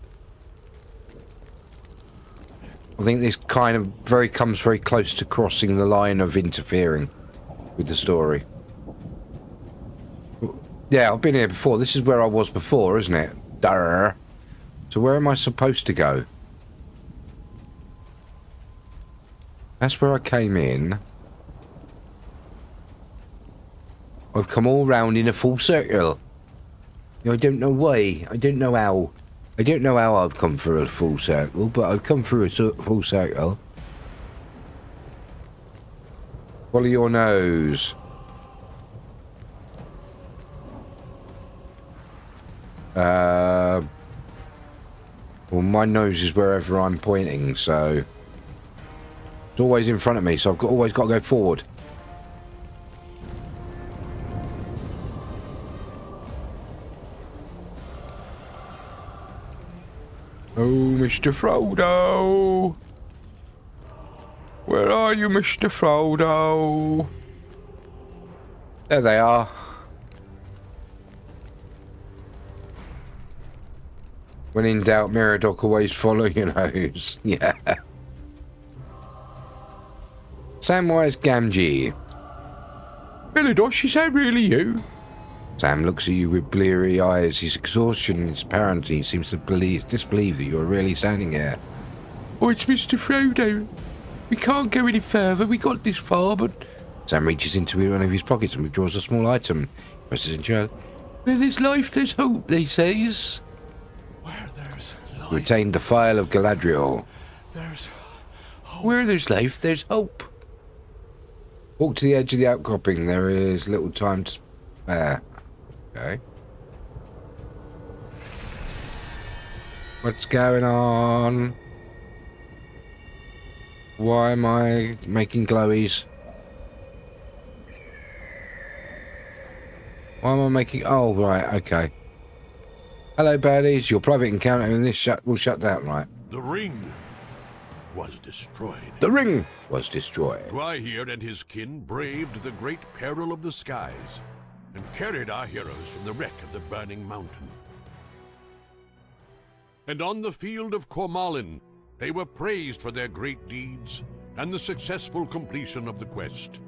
I think this kind of comes very close to crossing the line of interfering with the story. Yeah, I've been here before. This is where I was before, isn't it? Durr. So where am I supposed to go? That's where I came in. I've come all round in a full circle. I don't know why. I don't know how. I don't know how I've come through a full circle, but I've come through a full circle. Follow your nose. Well, my nose is wherever I'm pointing, so it's always in front of me, so I've always got to go forward. Oh, Mr. Frodo! Where are you, Mr. Frodo? There they are. When in doubt, Meriadoc, always follow your nose. Yeah. Samwise Gamgee. Meriadoc, is that really you? Sam looks at you with bleary eyes. His exhaustion is apparent. He seems to disbelieve that you're really standing here. Oh, it's Mr. Frodo. We can't go any further. We got this far, but... Sam reaches into one of his pockets and withdraws a small item. Presses into it. Where there's life, there's hope, they says.
Where there's life.
Retained the file of Galadriel.
There's hope.
Where there's life, there's hope. Walk to the edge of the outcropping. There is little time to spare. Okay. What's going on? Why am I making glowies? Why am I making... Oh, right, okay. Hello, baddies. Your private encounter in this will shut down, right?
The ring was destroyed.
The ring was destroyed.
Gwaihir and his kin braved the great peril of the skies and carried our heroes from the wreck of the burning mountain. And on the field of Cormallen, they were praised for their great deeds and the successful completion of the quest.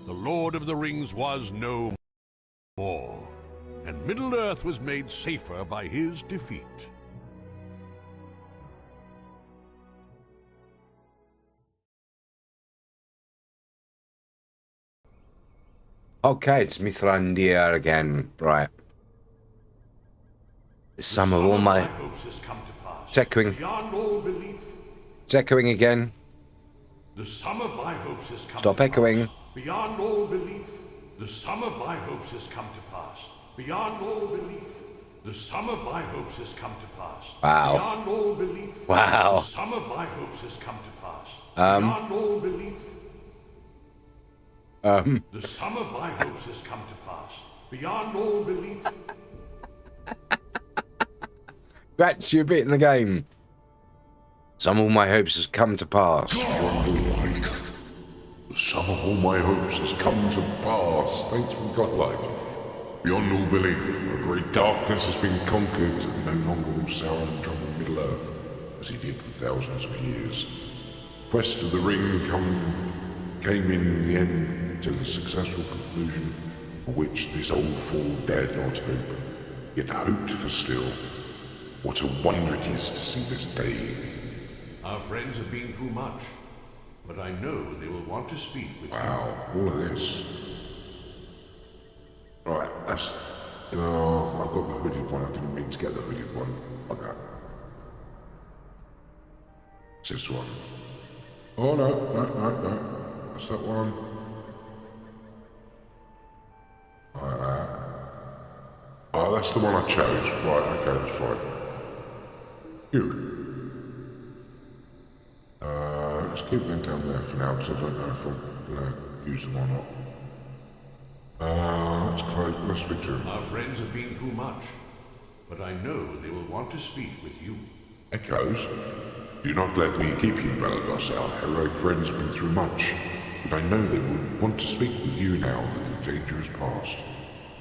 The Lord of the Rings was no more, and Middle-earth was made safer by his defeat.
Okay, it's Mithrandir again. Right. The sum of all my
hopes has come to pass.
It's echoing.
Beyond all belief.
It's echoing again.
The sum of my hopes has come
Stop
to
echoing.
pass. Beyond all belief. The sum of my hopes has come to pass. Beyond all belief. The sum of my hopes has come to pass.
Wow.
Beyond all belief.
Wow.
The sum of my hopes has come to pass. Beyond all belief. The sum of my hopes has come to pass. Beyond all belief.
That's your bit in the game. Some of my hopes has come to pass.
Godlike. The sum of all my hopes has come to pass. Thanks for godlike. Beyond all belief, a great darkness has been conquered, and no longer will Sauron trouble Middle-earth, as he did for thousands of years. Quest of the ring came in the end to the successful conclusion, for which this old fool dared not hope, yet hoped for still. What a wonder it is to see this day.
Our friends have been through much, but I know they will want to speak with you.
Wow, all of this. Right, that's... Oh, I've got the hooded one. I didn't mean to get the hooded one. Like that. It's this one. Oh, no. That's that one. Like that. Oh, that's the one I chose. Right, okay, that's fine. Good. Let's keep them down there for now, because I don't know if I'm going to use them or not. Let's cloak. let's speak to him.
Our friends have been through much, but I know they will want to speak with you.
Echoes? Do not let me keep you, Balados. Our heroic friends have been through much, but I know they will want to speak with you now that the danger is past.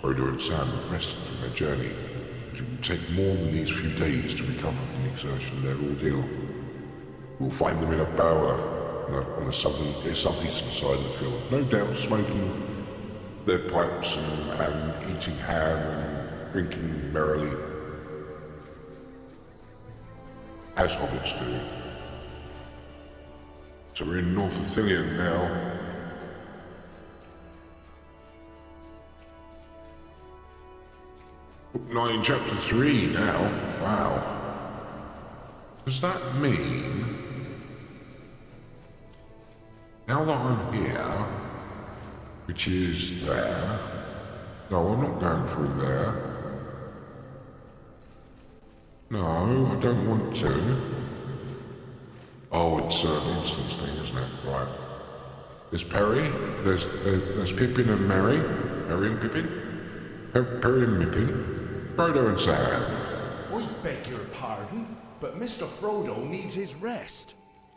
Frodo and Sam have rested from their journey, but it will take more than these few days to recover from the exertion of their ordeal. We'll find them in a bower on the southeastern side of the field, no doubt smoking their pipes and eating ham and drinking merrily, as hobbits do. So we're in North Athelion now. Book 9, Chapter 3 now. Wow. Does that mean, now that I'm here, which is there, no, I'm not going through there. No, I don't want to. Oh, it's an instance thing, isn't it? Right. There's Perry, there's Pippin and Merry. Perry and Pippin? Perry and Pippin. Frodo and Sam.
We beg your pardon, but Mr. Frodo needs his rest.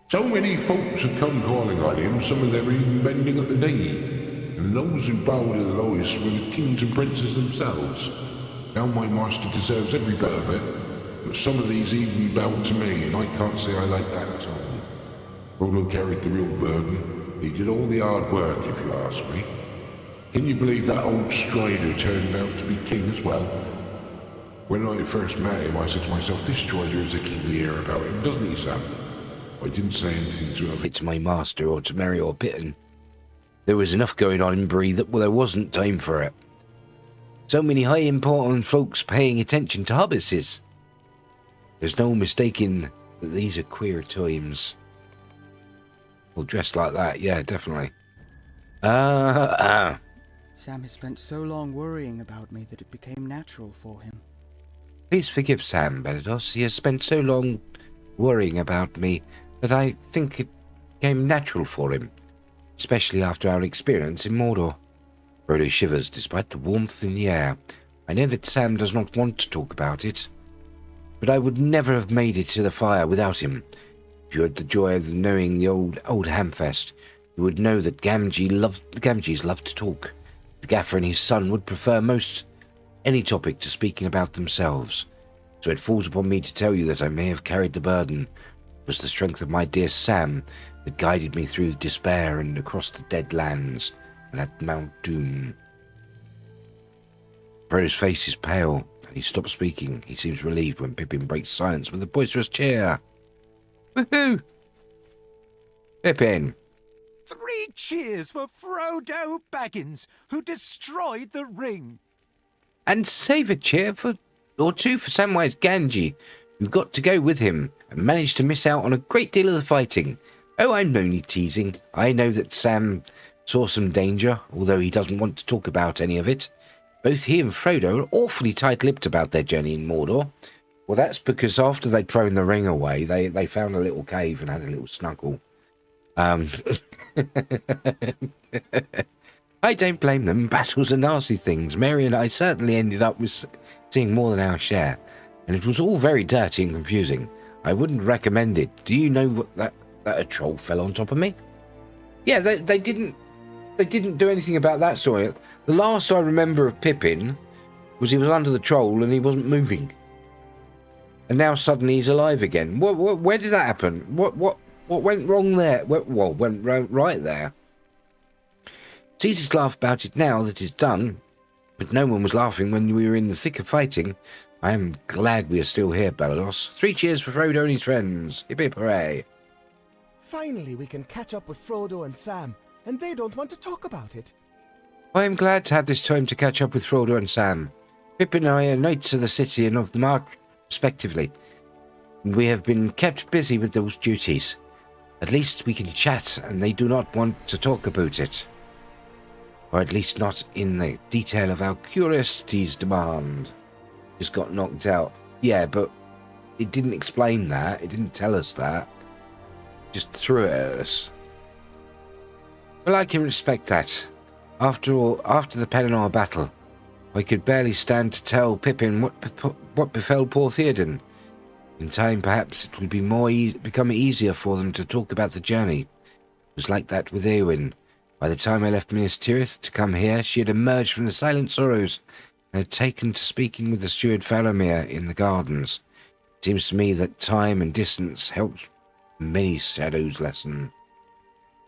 So many folks have come calling on him, some of them even bending at the knee. And those who bow to the lowest were the kings and princes themselves. Now my master deserves every bit of it, but some of these even bow to me, and I can't say I like that at all. Frodo carried the real burden. He did all the hard work, if you ask me. Can you believe that old Strider turned out to be king as well? When I first met him, I said to myself, this Strider has a kingly air about him, doesn't he, Sam? I didn't say anything to him.
It's my master or to Merry or Pippin. There was enough going on in Bree that there wasn't time for it. So many high important folks paying attention to hobbitses. There's no mistaking that these are queer times. Well, dressed like that, yeah, definitely.
Sam has spent so long worrying about me that it became natural for him.
Please forgive Sam, Balados. He has spent so long worrying about me that I think it became natural for him, especially after our experience in Mordor. Frodo shivers despite the warmth in the air. I know that Sam does not want to talk about it, but I would never have made it to the fire without him. If you had the joy of knowing the old Hamfest, you would know that Gamgees loved to talk. The Gaffer and his son would prefer most any topic to speaking about themselves. So it falls upon me to tell you that I may have carried the burden. It was the strength of my dear Sam that guided me through despair and across the dead lands and at Mount Doom. Frodo's face is pale, and he stops speaking. He seems relieved when Pippin breaks silence with a boisterous cheer. Woohoo! Pippin!
3 cheers for Frodo Baggins, who destroyed the ring.
And save a cheer or two for Samwise Gamgee, who got to go with him and managed to miss out on a great deal of the fighting. Oh, I'm only teasing. I know that Sam saw some danger, although he doesn't want to talk about any of it. Both he and Frodo are awfully tight-lipped about their journey in Mordor. Well, that's because after they'd thrown the ring away, they found a little cave and had a little snuggle. I don't blame them. Battles are nasty things. Mary and I certainly ended up with seeing more than our share, and it was all very dirty and confusing. I wouldn't recommend it. Do you know what, that a troll fell on top of me? Yeah, they didn't do anything about that story. The last I remember of Pippin was he was under the troll and he wasn't moving, and now suddenly he's alive again. Where did that happen? What went wrong there? What went right there? It's easy to laugh about it now that it's done, but no one was laughing when we were in the thick of fighting. I am glad we are still here, Balados. 3 cheers for Frodo and his friends. Hip hip hooray.
Finally, we can catch up with Frodo and Sam, and they don't want to talk about it.
I am glad to have this time to catch up with Frodo and Sam. Pippin and I are knights of the city and of the Mark, respectively. We have been kept busy with those duties. At least we can chat, and they do not want to talk about it. Or at least not in the detail of our curiosities demand. Just got knocked out. Yeah, but it didn't explain that. It didn't tell us that. Just threw it at us. Well, I can respect that. After all, after the Pelennor battle, I could barely stand to tell Pippin what befell poor Theoden. In time, perhaps it will be become easier for them to talk about the journey. It was like that with Eowyn. By the time I left Minas Tirith to come here, she had emerged from the Silent Sorrows and had taken to speaking with the steward Faramir in the gardens. It seems to me that time and distance helped many shadows lessen.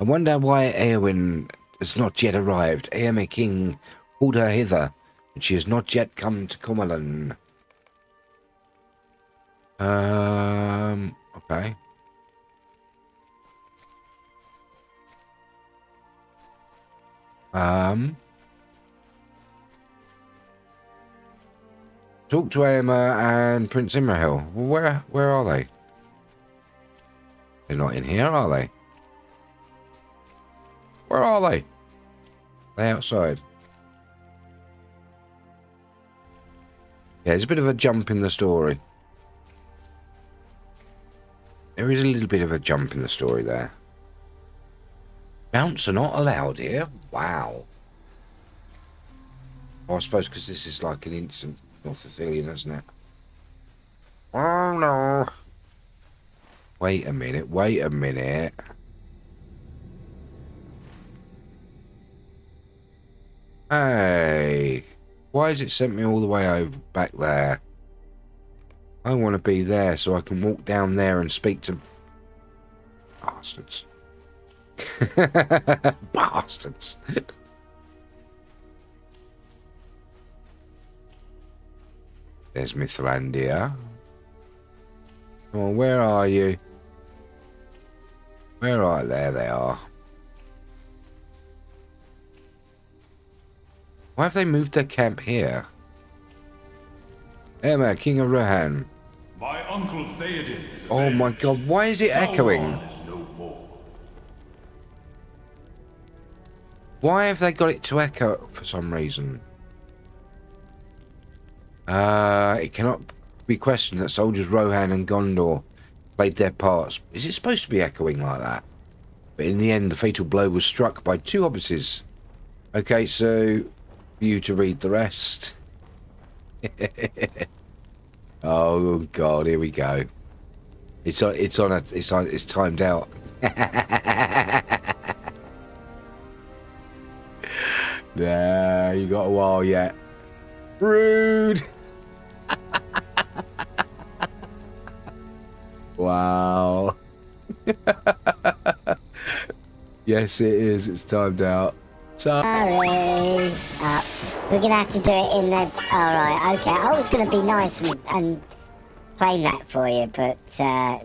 I wonder why Eowyn has not yet arrived. Eomer King called her hither, and she has not yet come to Cormoran. Okay. Talk to Eomer and Prince Imrahil. Well, where are they? They're not in here, are they? Where are they? They outside. Yeah, there's a bit of a jump in the story. There is a little bit of a jump in the story there. Mounts are not allowed here? Wow. Oh, I suppose because this is like an instant North Sicilian, isn't it? Oh no. Wait a minute, wait a minute. Hey. Why has it sent me all the way over back there? I want to be there so I can walk down there and speak to... Bastards. Bastards. There's Mithrandir. Come on, where are you? Where are they? There they are. Why have they moved their camp here? Emma, King of Rohan.
My uncle Theoden is
Oh my god, why is it echoing?
is no more.
Why have they got it to echo for some reason? It cannot be questioned that soldiers Rohan and Gondor played their parts. Is it supposed to be echoing like that? But in the end, the fatal blow was struck by two hobbitses. Okay, so for you to read the rest. Oh god, here we go. It's timed out. Nah, you got a while yet. Rude. Wow. Yes, it is. It's timed out.
Sorry. We're gonna have to do it in the... Alright, okay. I was gonna be nice and claim that for you, but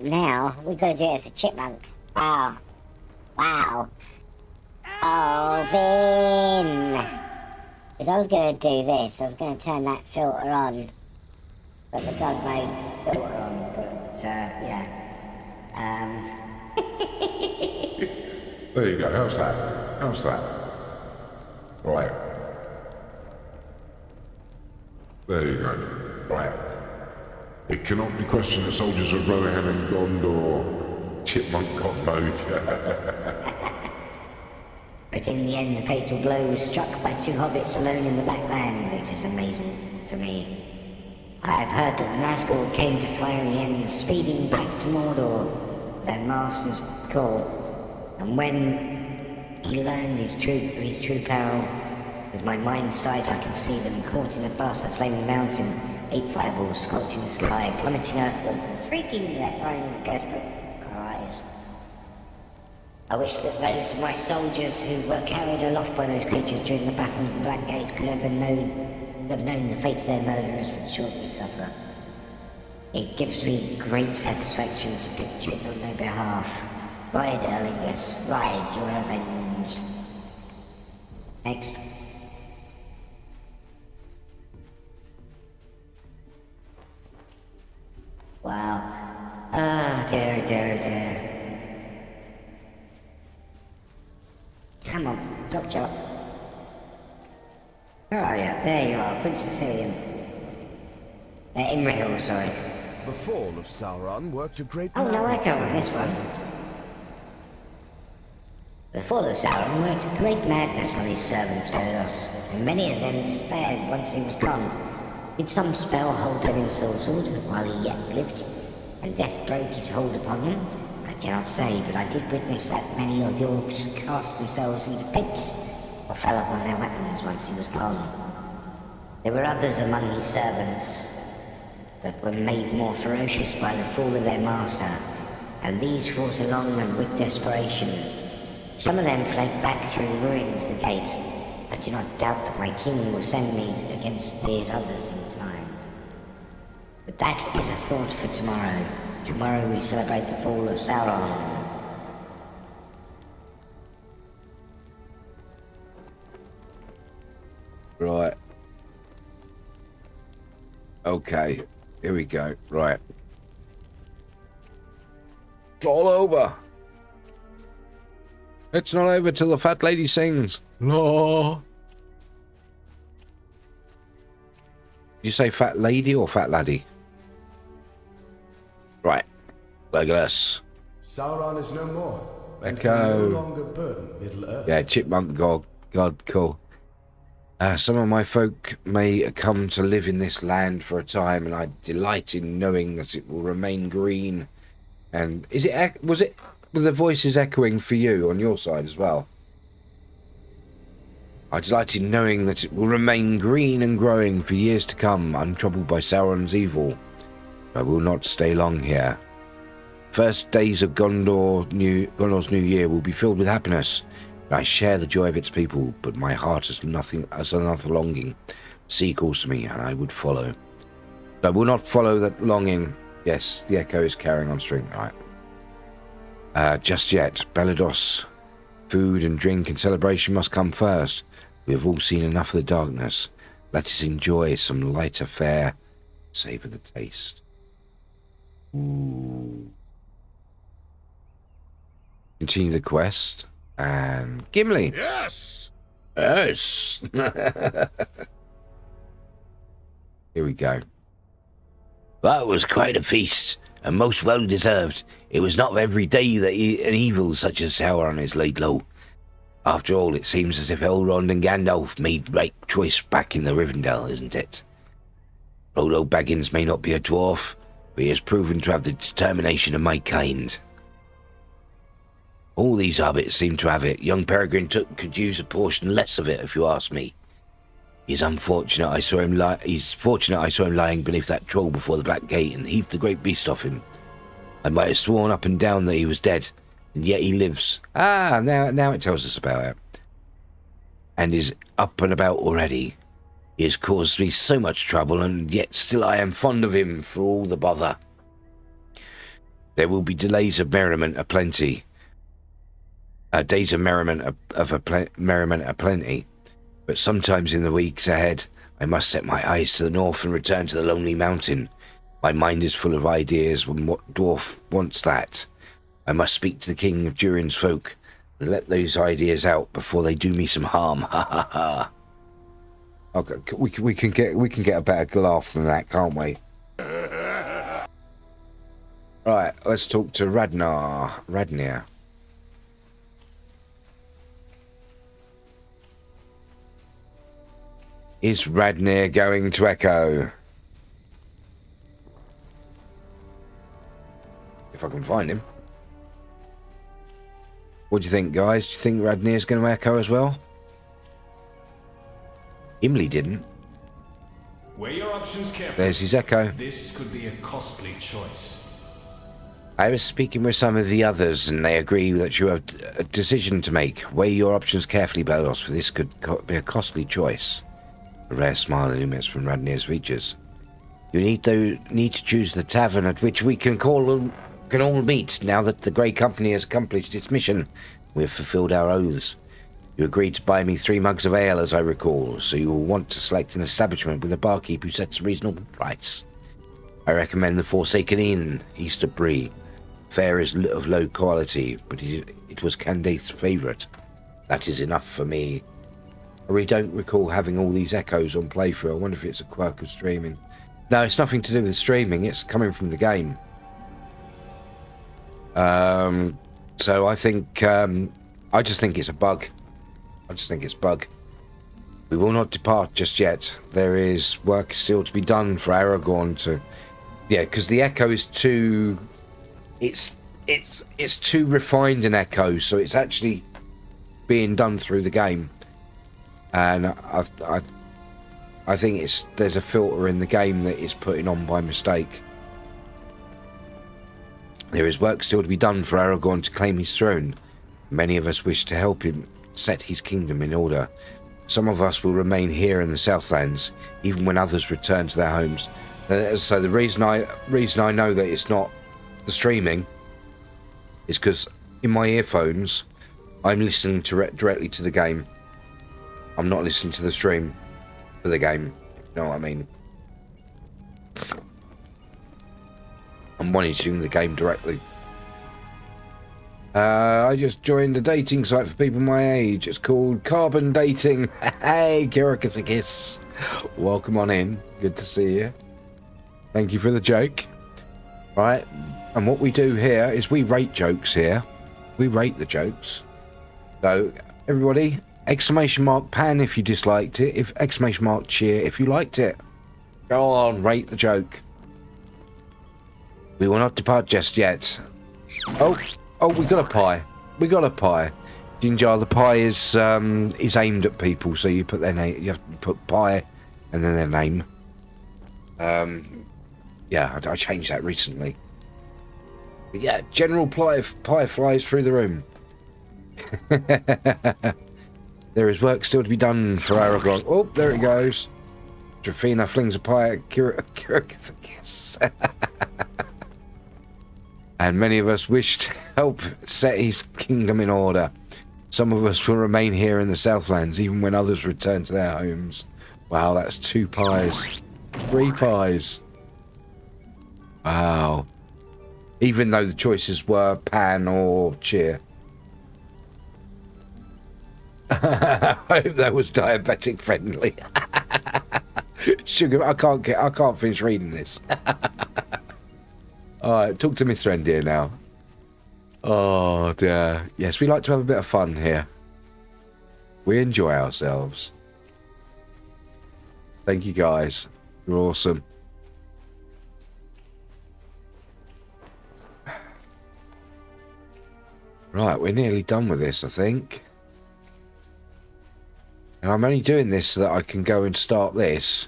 now we've got to do it as a chipmunk. Wow. Wow. Oh, Vin! Because I was gonna do this. I was gonna turn that filter on. But the god made filter on, but yeah.
There you go. How's that? How's that? Right. There you go. Right. It cannot be questioned that soldiers of Rohan and Gondor chipmunk got mode.
But in the end, the fatal blow was struck by two hobbits alone in the backland, which is amazing to me. I have heard that the Nazgûl came to Fiery End, speeding back to Mordor, their master's call. And when he learned his true peril, with my mind's sight I can see them caught in the blast of the flaming mountain, 8 fireballs scorching the sky, plummeting earthwards and shrieking their final desperate cries. I wish that those of my soldiers who were carried aloft by those creatures during the Battle of the Black Gates could have known the fate their murderers would shortly suffer. It gives me great satisfaction to picture it on their behalf. Ride, Erlingus, ride your revenge. Next. Wow. Ah, dear. Come on, Doctor. Where are you? There you are, Prince Sicilian. Imrahil, sorry.
The fall of Sauron worked a great...
Oh, no, I go on this one. The fall of Sauron worked a great madness on his servants, Velos, and many of them despaired once he was gone. Did some spell hold them in sorcered while he yet lived, and death broke his hold upon them? I cannot say, but I did witness that many of the orcs cast themselves into pits, or fell upon their weapons once he was gone. There were others among his servants that were made more ferocious by the fall of their master, and these fought along them with desperation. Some of them fled back through the ruins to the gates. I do not doubt that my king will send me against these others in time. But that is a thought for tomorrow. Tomorrow we celebrate the fall of Sauron.
Right. Okay. Here we go. Right. It's all over. It's not over till the fat lady sings. No. You say fat lady or fat laddie? Right. Legolas.
Sauron is no more. And
Echo.
can no longer burden Middle-earth.
Yeah, chipmunk god. God, cool. Some of my folk may come to live in this land for a time, and I delight in knowing that it will remain green. And was it with the voices echoing for you on your side as well? I delight in knowing that it will remain green and growing for years to come, untroubled by Sauron's evil. I will not stay long here. First days of Gondor's new year will be filled with happiness. I share the joy of its people, but my heart has another longing. The sea calls to me, and I would follow. I will not follow that longing. Yes, the echo is carrying on string. Right. Just yet, Belados. Food and drink and celebration must come first. We have all seen enough of the darkness. Let us enjoy some lighter fare. Savour the taste. Ooh. Continue the quest. And Gimli.
Yes!
Yes! Here we go.
That was quite a feast, and most well deserved. It was not every day that an evil such as Sauron is laid low. After all, it seems as if Elrond and Gandalf made right choice back in the Rivendell, isn't it? Frodo Baggins may not be a dwarf, but he has proven to have the determination of my kind. All these hobbits seem to have it. Young Peregrine could use a portion less of it, if you ask me. He's fortunate I saw him lying beneath that troll before the Black Gate and heaved the great beast off him. I might have sworn up and down that he was dead, and yet he lives. Ah, now it tells us about it. And is up and about already. He has caused me so much trouble, and yet still I am fond of him for all the bother. There will be delays of merriment aplenty. Days of merriment aplenty. But sometimes in the weeks ahead, I must set my eyes to the north and return to the lonely mountain. My mind is full of ideas when what dwarf wants that. I must speak to the king of Durin's folk and let those ideas out before they do me some harm. Ha ha ha.
Okay, we can get a better laugh than that, can't we? Right, let's talk to Radnir. Is Radnir going to echo? If I can find him. What do you think, guys? Do you think Radnir's going to echo as well? Gimli didn't.
Weigh your options carefully.
There's his echo.
This could be a costly choice.
I was speaking with some of the others, and they agree that you have a decision to make. Weigh your options carefully, Belados, for this could be a costly choice. A rare smile illuminates from Radnir's features. You need to choose the tavern at which we can all meet now that the Grey Company has accomplished its mission. We have fulfilled our oaths. You agreed to buy me 3 mugs of ale, as I recall, so you will want to select an establishment with a barkeep who sets a reasonable price. I recommend the Forsaken Inn, East of Bree. Fare is of low quality, but it was Candace's favourite. That is enough for me. I really don't recall having all these echoes on playthrough. I wonder if it's a quirk of streaming. No, it's nothing to do with streaming. It's coming from the game. So I think I just think it's a bug. I just think it's a bug. We will not depart just yet. There is work still to be done for Aragorn to... Yeah, because the echo is too... It's too refined an echo, so it's actually being done through the game. And I think there's a filter in the game that it's putting on by mistake. There is work still to be done for Aragorn to claim his throne. Many of us wish to help him set his kingdom in order. Some of us will remain here in the Southlands, even when others return to their homes. So the reason I know that it's not the streaming is because in my earphones, I'm listening directly to the game. I'm not listening to the stream for the game. You know what I mean? I'm monitoring the game directly. I just joined a dating site for people my age. It's called Carbon Dating. Hey, Kirikathikis. Welcome on in. Good to see you. Thank you for the joke. Right, and what we do here is we rate jokes here. We rate the jokes. So, everybody, exclamation mark pan if you disliked it. If exclamation mark cheer if you liked it. Go on, rate the joke. We will not depart just yet. Oh, we got a pie. We got a pie. Ginger, the pie is aimed at people, so you put their name. You have to put pie and then their name. Yeah, I changed that recently. But yeah, general pie flies through the room. There is work still to be done for Aragorn. Oh, there it goes. Drafina flings a pie at Kirikathikis. And many of us wish to help set his kingdom in order. Some of us will remain here in the Southlands, even when others return to their homes. Wow, that's 2 pies. 3 pies. Wow. Even though the choices were pan or cheer. I hope that was diabetic friendly. Sugar, I can't finish reading this. Alright, talk to Mithrandir now. Oh dear. Yes, we like to have a bit of fun here. We enjoy ourselves. Thank you guys. You're awesome. Right, we're nearly done with this, I think. And I'm only doing this so that I can go and start this.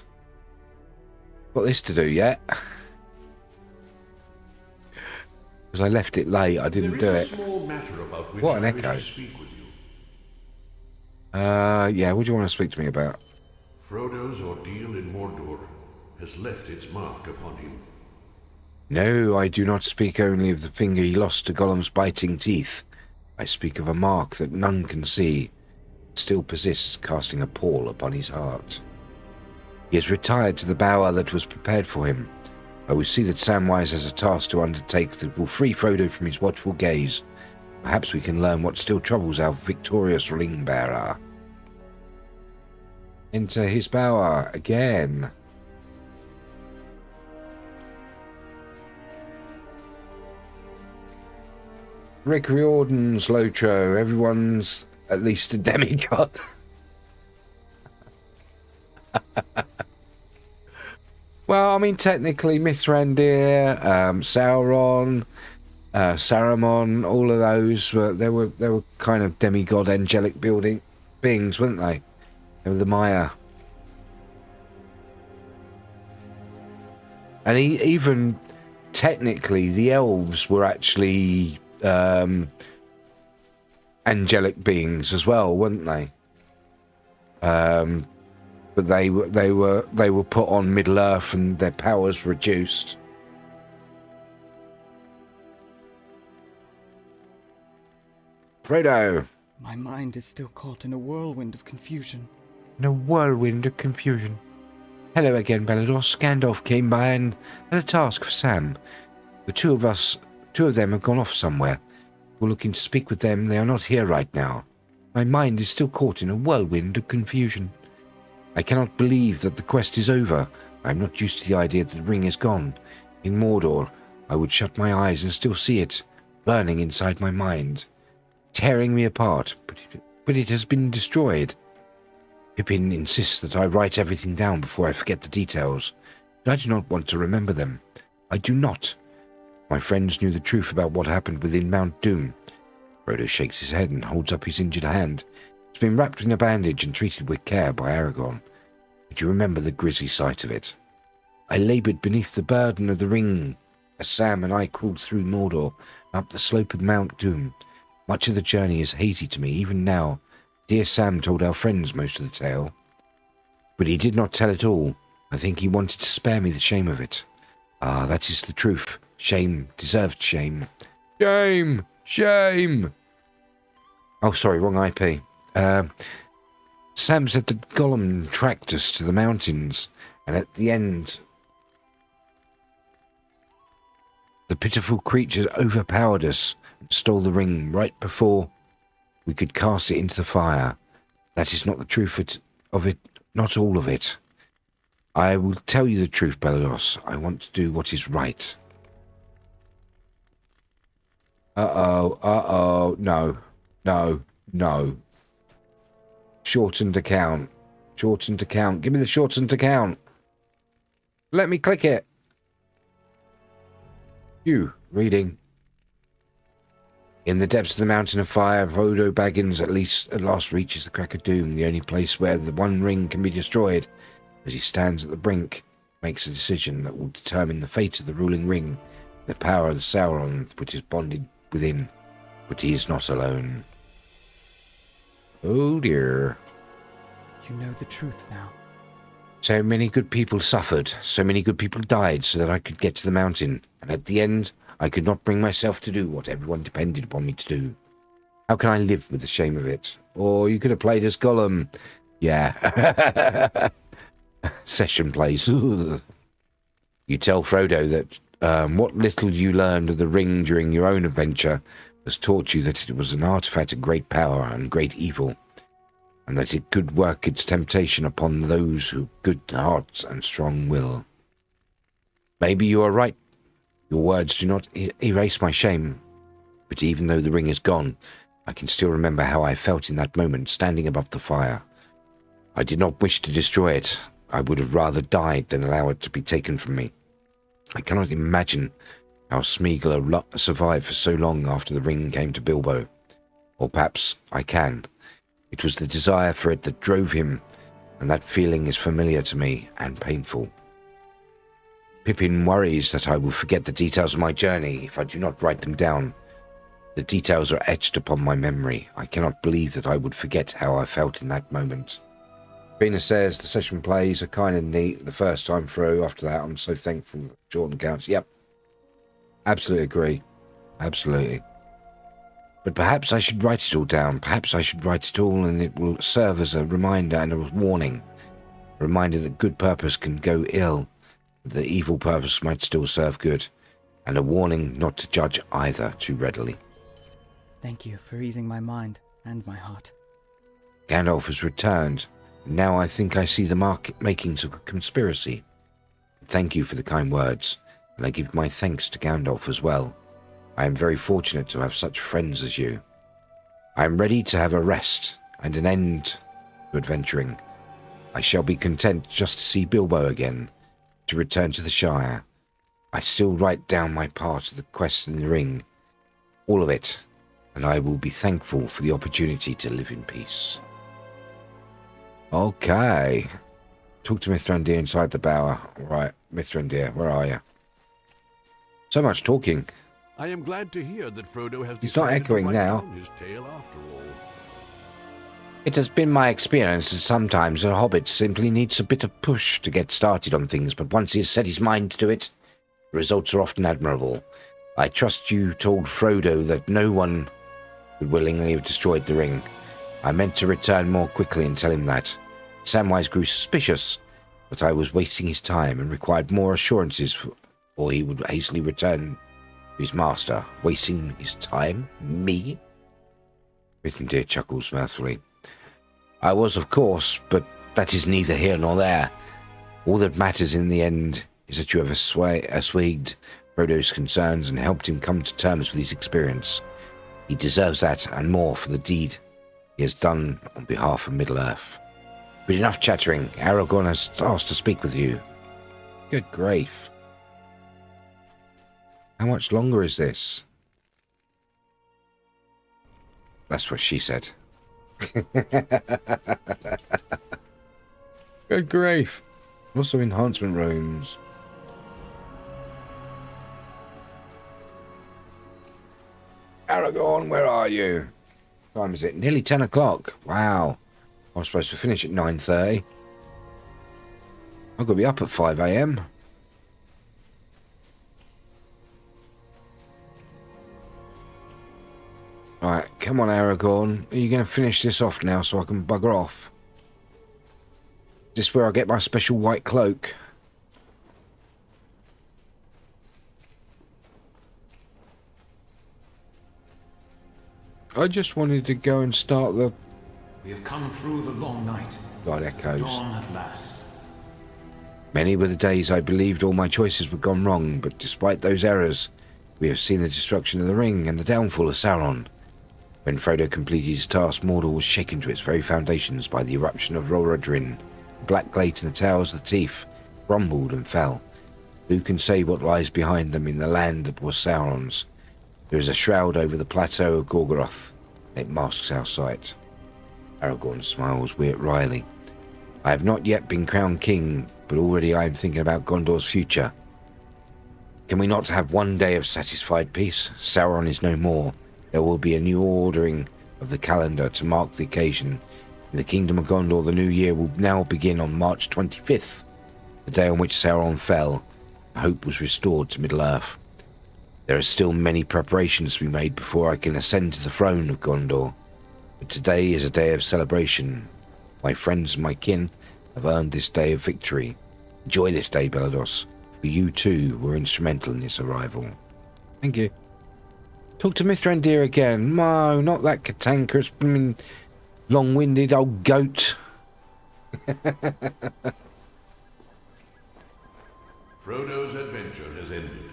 Got this to do yet. Because I left it late, I didn't do it. What an echo. Yeah, what do you want to speak to me about?
Frodo's ordeal in Mordor has left its mark upon him.
No, I do not speak only of the finger he lost to Gollum's biting teeth. I speak of a mark that none can see. It still persists, casting a pall upon his heart. He has retired to the bower that was prepared for him. I will see that Samwise has a task to undertake that will free Frodo from his watchful gaze. Perhaps we can learn what still troubles our victorious ring-bearer. Enter his bower again. Rick Riordan's Lotro. Everyone's at least a demigod. Well, I mean, technically, Mithrandir, Sauron, Saruman, all of those they were kind of demigod, angelic beings, weren't they? They were the Maya, and even technically, the elves were actually angelic beings as well, weren't they? But they were put on Middle Earth and their powers reduced. Frodo.
My mind is still caught in a whirlwind of confusion.
In a whirlwind of confusion. Hello again, Bellador. Scandalf came by and had a task for Sam. The two of them have gone off somewhere. We're looking to speak with them. They are not here right now. My mind is still caught in a whirlwind of confusion. I cannot believe that the quest is over. I am not used to the idea that the ring is gone. In Mordor, I would shut my eyes and still see it, burning inside my mind.
tearing me apart, but it has been destroyed. Pippin insists that I write everything down before I forget the details, but I do not want to remember them. I do not. My friends knew the truth about what happened within Mount Doom. Frodo shakes his head and holds up his injured hand. It's been wrapped in a bandage and treated with care by Aragorn. But you remember the grisly sight of it. I laboured beneath the burden of the ring as Sam and I crawled through Mordor and up the slope of Mount Doom. Much of the journey is hazy to me, even now. Dear Sam told our friends most of the tale. But he did not tell it all. I think he wanted to spare me the shame of it. Ah, that is the truth. Shame, deserved shame. Shame! Shame! Oh, sorry, wrong IP. Sam said that Gollum tracked us to the mountains, and at the end, the pitiful creatures overpowered us and stole the ring right before we could cast it into the fire. That is not the truth of it, not all of it. I will tell you the truth, Bellos. I want to do what is right. No. Shortened account. Give me the shortened account. Let me click it. You, reading. In the depths of the mountain of fire, Frodo Baggins at last reaches the crack of doom, the only place where the one ring can be destroyed. As he stands at the brink, makes a decision that will determine the fate of the ruling ring, the power of the Sauron which is bonded within. But he is not alone. Oh dear.
You know the truth now.
So many good people suffered, so many good people died so that I could get to the mountain, and at the end, I could not bring myself to do what everyone depended upon me to do. How can I live with the shame of it? Or you could have played as Gollum. Yeah. Session plays. You tell Frodo that what little you learned of the ring during your own adventure has taught you that it was an artifact of great power and great evil, and that it could work its temptation upon those who have good hearts and strong will. Maybe you are right. Your words do not erase my shame, but even though the ring is gone, I can still remember how I felt in that moment, standing above the fire. I did not wish to destroy it. I would have rather died than allow it to be taken from me. I cannot imagine how Smeagol survived for so long after the ring came to Bilbo. Or perhaps I can. It was the desire for it that drove him, and that feeling is familiar to me and painful. Pippin worries that I will forget the details of my journey if I do not write them down. The details are etched upon my memory. I cannot believe that I would forget how I felt in that moment. Venus says the session plays are kind of neat the first time through. After that, I'm so thankful that Jordan counts. Yep. Absolutely agree. Absolutely. But perhaps I should write it all down. Perhaps I should write it all and it will serve as a reminder and a warning. A reminder that good purpose can go ill. The evil purpose might still serve good. And a warning not to judge either too readily.
Thank you for easing my mind and my heart.
Gandalf has returned. Now I think I see the makings of a conspiracy. Thank you for the kind words, and I give my thanks to Gandalf as well. I am very fortunate to have such friends as you. I am ready to have a rest and an end to adventuring. I shall be content just to see Bilbo again, to return to the Shire. I still write down my part of the quest in the ring, all of it, and I will be thankful for the opportunity to live in peace. Okay. Talk to Mithrandir inside the bower. Right, Mithrandir, where are you? So much talking.
I am glad to hear that Frodo has
He's not
decided
echoing
to write
now.
down his tale after all.
It has been my experience that sometimes a hobbit simply needs a bit of push to get started on things, but once he has set his mind to it, the results are often admirable. I trust you told Frodo that no one would willingly have destroyed the ring. I meant to return more quickly and tell him that. Samwise grew suspicious that I was wasting his time and required more assurances, or he would hastily return to his master. Wasting his time? Me? Mithrandir chuckles mirthfully. I was, of course, but that is neither here nor there. All that matters in the end is that you have assuaged Frodo's concerns and helped him come to terms with his experience. He deserves that and more for the deed he has done on behalf of Middle-earth. But enough chattering. Aragorn has asked to speak with you.
Good grief. How much longer is this? That's what she said. Good grief. Also enhancement rooms. Aragorn, where are you? What time is it? Nearly 10 o'clock. Wow. I was supposed to finish at 9:30. I've got to be up at 5 a.m. Right, come on, Aragorn. Are you going to finish this off now so I can bugger off? Is this where I get my special white cloak? I just wanted to go and start the...
We have come through the long night.
God echoes.
Dawn at last.
Many were the days I believed all my choices were gone wrong, but despite those errors, we have seen the destruction of the ring and the downfall of Sauron. When Frodo completed his task, Mordor was shaken to its very foundations by the eruption of Rhoradrin. The black glade and the towers of the Teeth rumbled and fell. Who can say what lies behind them in the land that was Sauron's? There is a shroud over the plateau of Gorgoroth, and it masks our sight. Aragorn smiles wryly. I have not yet been crowned king, but already I am thinking about Gondor's future. Can we not have one day of satisfied peace? Sauron is no more. There will be a new ordering of the calendar to mark the occasion. In the Kingdom of Gondor, the new year will now begin on March 25th, the day on which Sauron fell. Hope was restored to Middle-earth. There are still many preparations to be made before I can ascend to the throne of Gondor. But today is a day of celebration. My friends and my kin have earned this day of victory. Enjoy this day, Belados, for you too were instrumental in its arrival. Thank you. Talk to Mithrandir again. No, not that cantankerous, long-winded old goat.
Frodo's adventure has ended,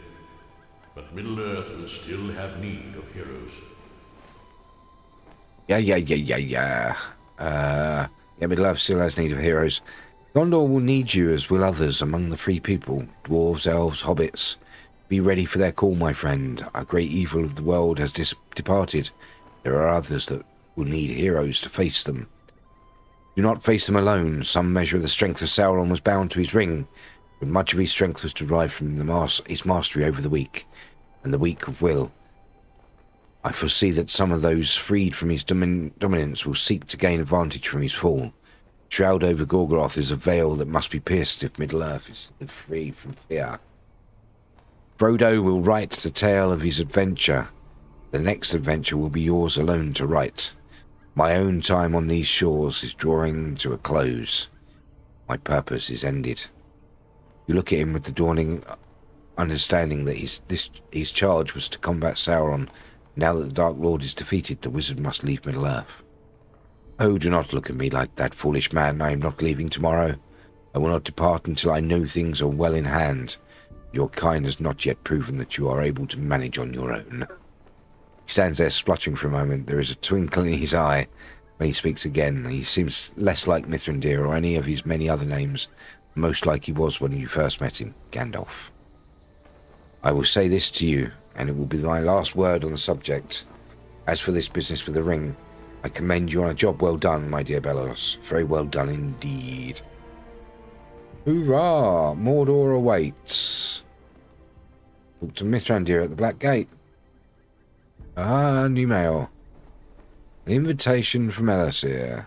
but Middle-earth will still have need of heroes.
Yeah, Middle-earth still has need of heroes. Gondor will need you, as will others among the free people. Dwarves, elves, hobbits. Be ready for their call, my friend. A great evil of the world has departed. There are others that will need heroes to face them. Do not face them alone. Some measure of the strength of Sauron was bound to his ring, but much of his strength was derived from his mastery over the weak, and the weak of will. I foresee that some of those freed from his dominance will seek to gain advantage from his fall. Shroud over Gorgoroth is a veil that must be pierced if Middle-earth is to live free from fear. Frodo will write the tale of his adventure. The next adventure will be yours alone to write. My own time on these shores is drawing to a close. My purpose is ended. You look at him with the dawning understanding that his charge was to combat Sauron. Now that the Dark Lord is defeated, the wizard must leave Middle-earth. Oh, do not look at me like that, foolish man. I am not leaving tomorrow. I will not depart until I know things are well in hand. Your kind has not yet proven that you are able to manage on your own. He stands there spluttering for a moment. There is a twinkle in his eye when he speaks again. He seems less like Mithrandir or any of his many other names, most like he was when you first met him, Gandalf. I will say this to you, and it will be my last word on the subject. As for this business with the ring, I commend you on a job well done, my dear Belados. Very well done indeed. Hoorah! Mordor awaits. Talk to Mithrandir at the Black Gate. New mail. An invitation from Elisir.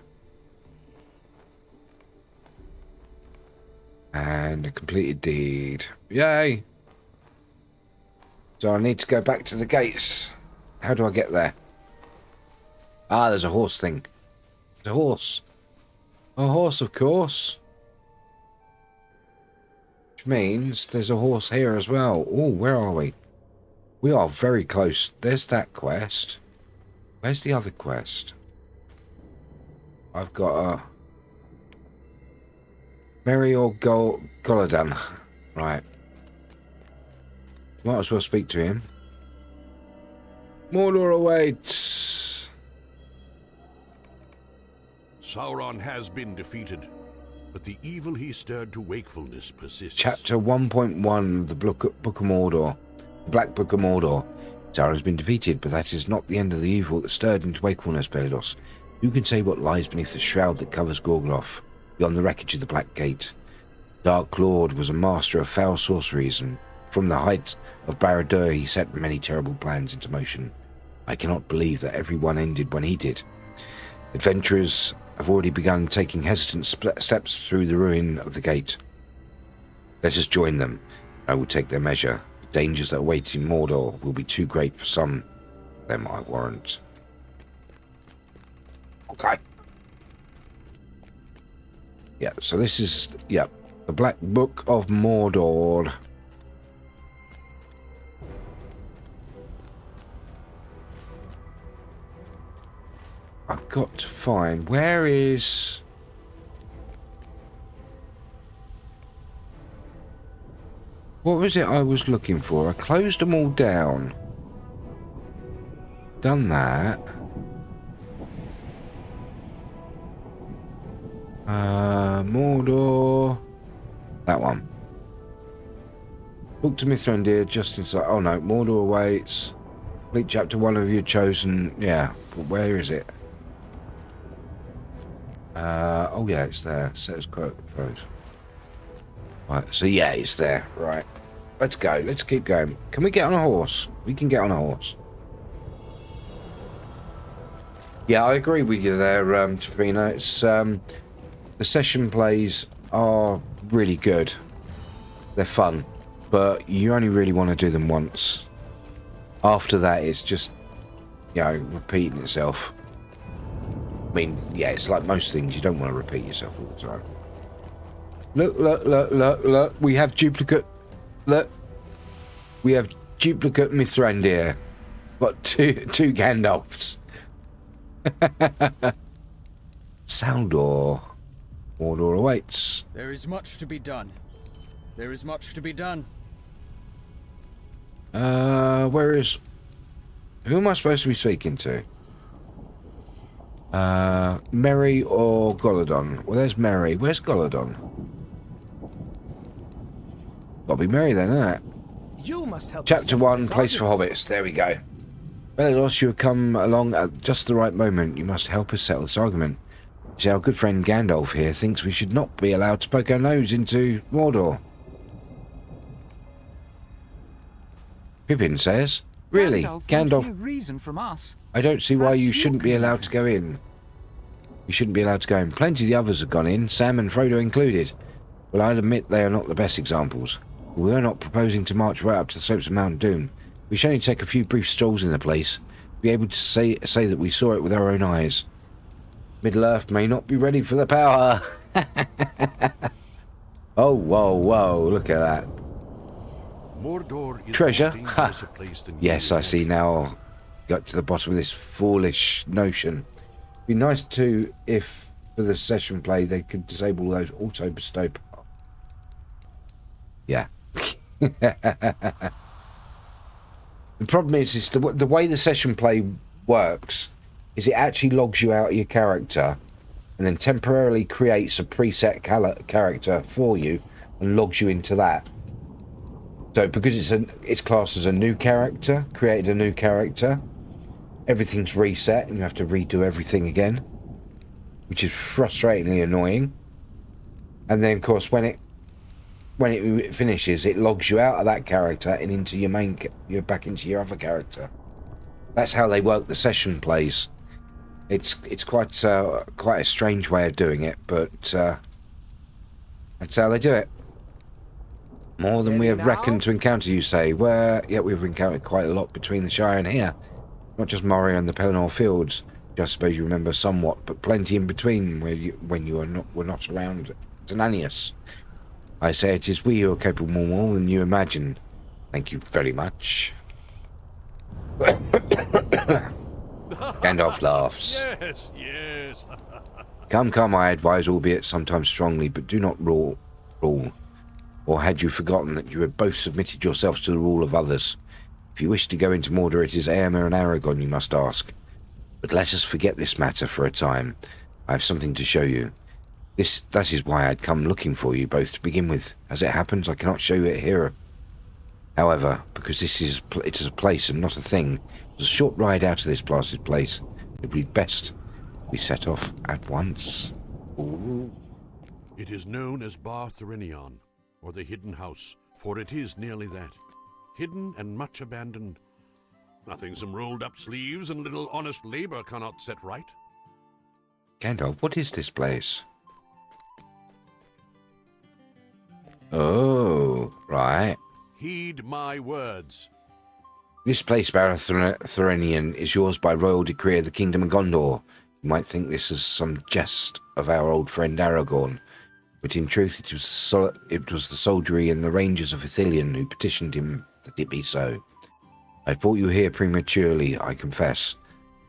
And a completed deed. Yay! So I need to go back to the gates. How do I get there? Ah, there's a horse thing. There's a horse. A horse, of course. Which means there's a horse here as well. Oh, where are we? We are very close. There's that quest. Where's the other quest? I've got a... Merry or Goladan. Right. Might as well speak to him. Mordor awaits.
Sauron has been defeated, but the evil he stirred to wakefulness persists.
Chapter 1.1 of the Book of Mordor. The Black Book of Mordor. Sauron has been defeated, but that is not the end of the evil that stirred into wakefulness, Pelidos. Who can say what lies beneath the shroud that covers Gorgoroth, beyond the wreckage of the Black Gate? Dark Lord was a master of foul sorceries, and from the height of Barad-dûr he set many terrible plans into motion. I cannot believe that everyone ended when he did. Adventurers have already begun taking hesitant steps through the ruin of the gate. Let us join them. I will take their measure. The dangers that await in Mordor will be too great for some of them, I warrant. Okay. Yeah, so this is, yeah, the Black Book of Mordor. I've got to find, where is... What was it I was looking for? I closed them all down. Done that. Mordor. That one. Book to Mithrandir just inside. Oh no, Mordor awaits. Complete chapter 1 of your chosen. Yeah, but where is it? Oh yeah, it's there. Says quote phrase. Right, so yeah, it's there. Right. Let's go. Let's keep going. Can we get on a horse? We can get on a horse. Yeah, I agree with you there, Tavina. It's the session plays are really good. They're fun, but you only really want to do them once. After that, it's just, you know, repeating itself. I mean, yeah, it's like most things. You don't want to repeat yourself all the time. Look, look, look, look, look. We have duplicate. Look. We have duplicate Mithrandir. Got two Gandalfs. Saldor. Mordor awaits.
There is much to be done. There is much to be done.
Where is... Who am I supposed to be speaking to? Merry or Golodon? Well, there's Merry. Where's Golodon? Gotta be Merry then, isn't it?
You must help.
Chapter 1, Place for Hobbits. There we go. Pelidos, you have come along at just the right moment. You must help us settle this argument. See, our good friend Gandalf here thinks we should not be allowed to poke our nose into Mordor. Pippin says, really, Gandalf,
reason from us.
I don't see why you shouldn't be allowed to go in. You shouldn't be allowed to go in. Plenty of the others have gone in, Sam and Frodo included. Well, I'd admit they are not the best examples. We are not proposing to march right up to the slopes of Mount Doom. We should only take a few brief strolls in the place, be able to say that we saw it with our own eyes. Middle-earth may not be ready for the power. Oh, whoa, whoa, look at that.
Mordor is
Treasure?
more dangerous a place than
Yes, I see now. Got to the bottom of this foolish notion. Be nice too if, for the session play, they could disable those auto-bestow. Yeah. The problem is the way the session play works is it actually logs you out of your character and then temporarily creates a preset character for you and logs you into that. So because it's classed as a new character, created a new character, everything's reset and you have to redo everything again, which is frustratingly annoying. And then of course when it finishes, it logs you out of that character and into your main, you're back into your other character. That's how they work the session plays. It's quite a strange way of doing it, but that's how they do it. More than we have reckoned to encounter, you say. Where, yet we've encountered quite a lot between the Shire and here. Not just Moria and the Pelennor Fields. Just suppose you remember somewhat, but plenty in between when you were not around Tananius. I say it is we who are capable more than you imagine. Thank you very much. Gandalf laughs.
Yes, yes.
Come, I advise, albeit sometimes strongly, but do not rule. Or had you forgotten that you had both submitted yourselves to the rule of others?
If you wish to go into Mordor, it is Éomer and Aragon you must ask. But let us forget this matter for a time. I have something to show you. That is why I had come looking for you both to begin with. As it happens, I cannot show you it here. However, because it is a place and not a thing, it's a short ride out of this blasted place. It would be best we set off at once. Ooh.
It is known as Bar Therinion, or the Hidden House, for it is nearly that. Hidden and much abandoned. Nothing some rolled-up sleeves and little honest labor cannot set right.
Gandalf, what is this place? Oh, right.
Heed my words.
This place, Bar Therinion, is yours by royal decree of the Kingdom of Gondor. You might think this is some jest of our old friend Aragorn, but in truth it was the soldiery and the rangers of Ithilien who petitioned him that it be so. I brought you here prematurely, I confess.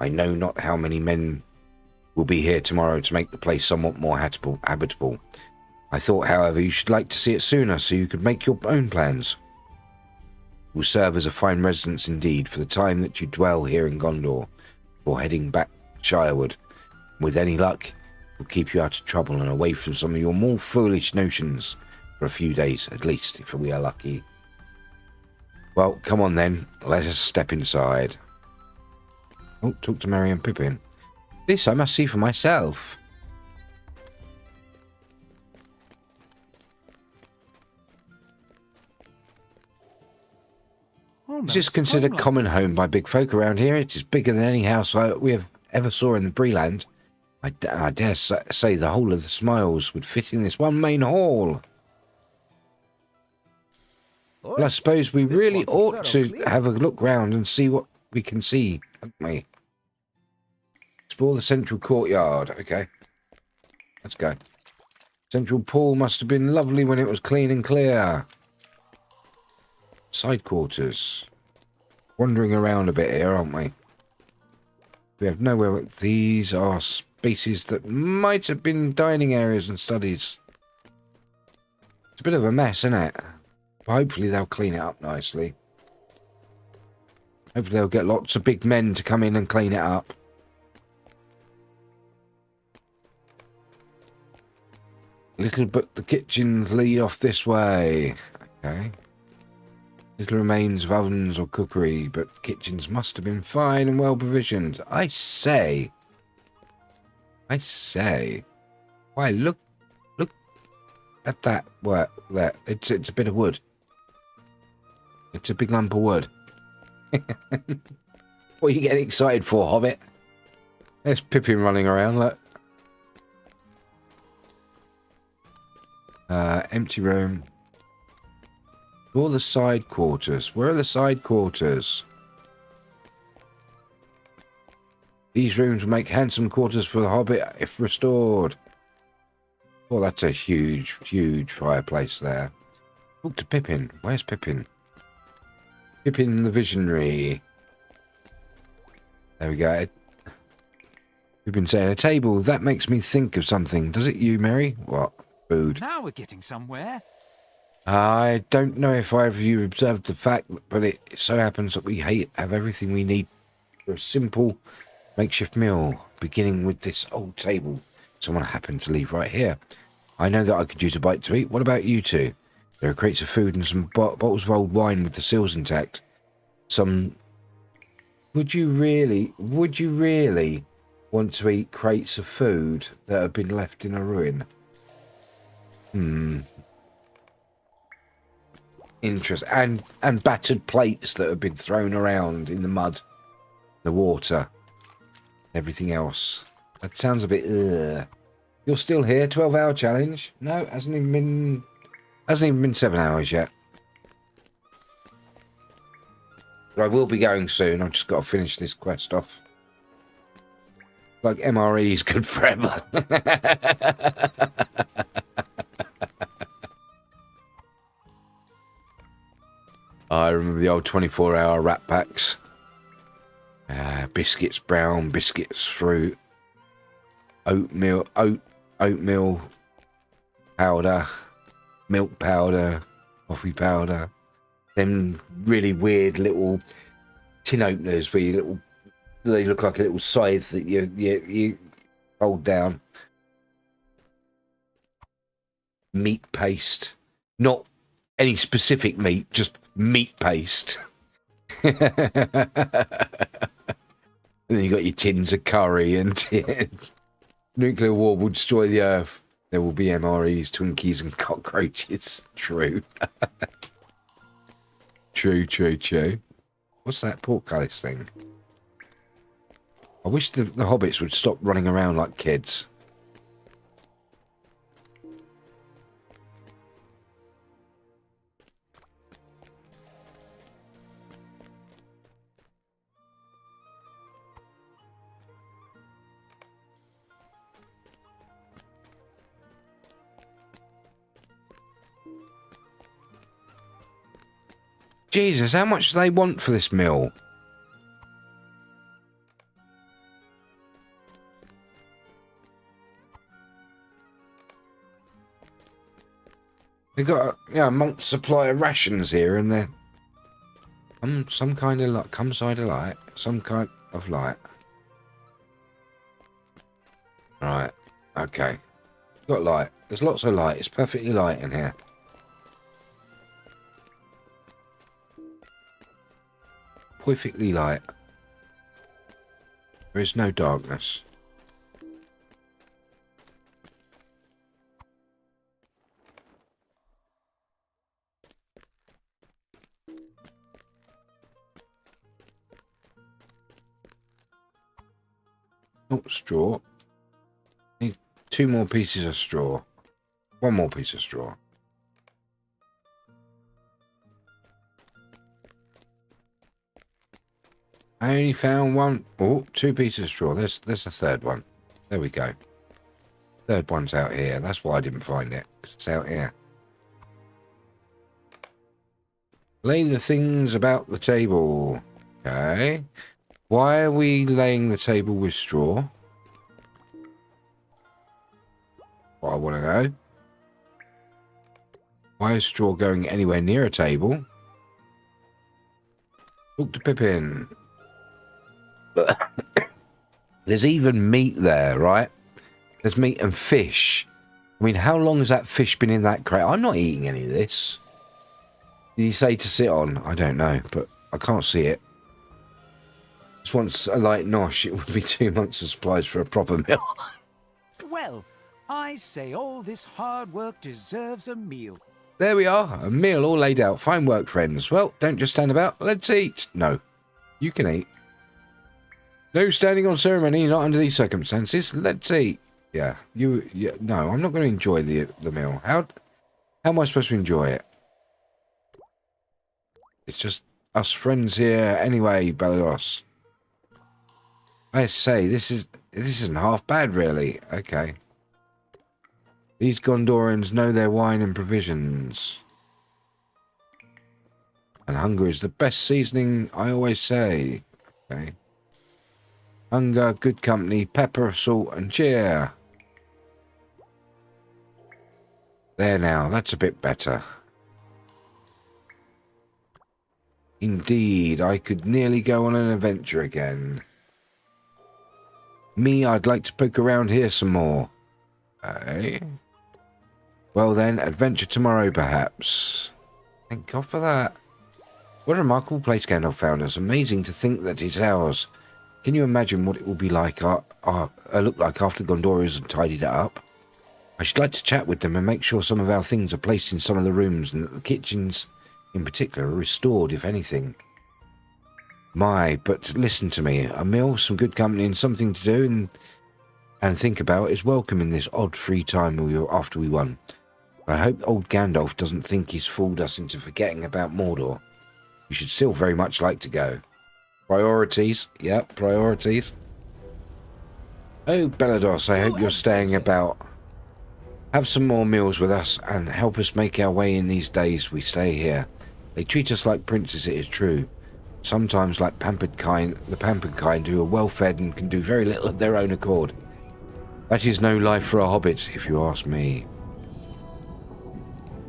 I know not how many men will be here tomorrow to make the place somewhat more habitable. I thought, however, you should like to see it sooner so you could make your own plans. It will serve as a fine residence indeed for the time that you dwell here in Gondor, before heading back Shireward. With any luck, it will keep you out of trouble and away from some of your more foolish notions for a few days, at least, if we are lucky. Well, come on then, let us step inside. Oh, talk to Merry and Pippin. This I must see for myself. This is considered common home by big folk around here. It is bigger than any house we have ever saw in the Breland. I dare say the whole of the Smiles would fit in this one main hall. Well, I suppose we really ought to have a look round and see what we can see, haven't we? Explore the central courtyard. Okay. Let's go. Central pool must have been lovely when it was clean and clear. Side quarters. Wandering around a bit here, aren't we? We have nowhere. These are spaces that might have been dining areas and studies. It's a bit of a mess, isn't it? But hopefully they'll clean it up nicely. Hopefully they'll get lots of big men to come in and clean it up. Little but the kitchens lead off this way. Okay. Little remains of ovens or cookery, but kitchens must have been fine and well provisioned. I say. Why, look at that work there. It's a bit of wood. It's a big lump of wood. What are you getting excited for, Hobbit? There's Pippin running around, look. Empty room. Or the side quarters. Where are the side quarters? These rooms will make handsome quarters for the Hobbit if restored. Oh, that's a huge, huge fireplace there. Talk to Pippin. Where's Pippin? Pippin the Visionary. There we go. Pippin saying a table. That makes me think of something. Does it you, Mary? What? Food.
Now we're getting somewhere.
I don't know if either of you observed the fact, but it so happens that we have everything we need for a simple makeshift meal, beginning with this old table someone happened to leave right here. I know that I could use a bite to eat. What about you two? There are crates of food and some bottles of old wine with the seals intact. Would you really want to eat crates of food that have been left in a ruin? Interesting. And battered plates that have been thrown around in the mud, the water, everything else. That sounds a bit ugh. You're still here? 12-hour challenge? No, hasn't even been 7 hours yet. But I will be going soon. I've just got to finish this quest off. Like MRE is good forever. I remember the old 24-hour rat packs. Biscuits, brown biscuits, fruit, oatmeal powder, milk powder, coffee powder.
them really weird little tin openers where they look like a little scythe that you hold down. Meat paste. Not any specific meat, just meat paste. And then you got your tins of curry and nuclear war will destroy the earth. There will be MREs, Twinkies and cockroaches. True. True. What's that portcullis thing? I wish the hobbits would stop running around like kids. Jesus, how much do they want for this mill? They've got a month's supply of rations here, and they're some kind of light, some kind of light. Right, okay. Got light. There's lots of light. It's perfectly light in here. Perfectly light. There is no darkness. Oh, straw. Need 2 more pieces of straw. 1 more piece of straw. I only found 1. Oh, 2 pieces of straw. There's the 3rd one. There we go. 3rd one's out here. That's why I didn't find it. 'Cause it's out here. Lay the things about the table. Okay. Why are we laying the table with straw? What I want to know. Why is straw going anywhere near a table? Talk to Pippin. There's even meat there, right? There's meat and fish. I mean, how long has that fish been in that crate? I'm not eating any of this. Did he say to sit on? I don't know, but I can't see it. Just wants a light nosh. It would be 2 months of supplies for a proper meal.
Well, I say all this hard work deserves a meal.
There we are. A meal all laid out. Fine work, friends. Well, don't just stand about. Let's eat. No. You can eat. No standing on ceremony, not under these circumstances. Let's eat. Yeah. No, I'm not going to enjoy the meal. How am I supposed to enjoy it? It's just us friends here anyway, Balados. I say, this isn't half bad, really. Okay. These Gondorians know their wine and provisions. And hunger is the best seasoning, I always say. Okay. Hunger, good company, pepper, salt, and cheer. There now, that's a bit better. Indeed, I could nearly go on an adventure again. Me, I'd like to poke around here some more. Okay. Well then, adventure tomorrow perhaps. Thank God for that. What a remarkable place Gandalf found us. Amazing to think that it's ours. Can you imagine what it will be like, look like after the Gondorians have tidied it up? I should like to chat with them and make sure some of our things are placed in some of the rooms and that the kitchens in particular are restored, if anything. My, but listen to me. A meal, some good company and something to do and think about is welcome in this odd free time after we won. I hope old Gandalf doesn't think he's fooled us into forgetting about Mordor. We should still very much like to go. Priorities. Yep, priorities. Oh, Balados, I hope you're staying about. Have some more meals with us and help us make our way in these days we stay here. They treat us like princes, it is true. Sometimes like the pampered kind who are well fed and can do very little of their own accord. That is no life for a hobbit, if you ask me.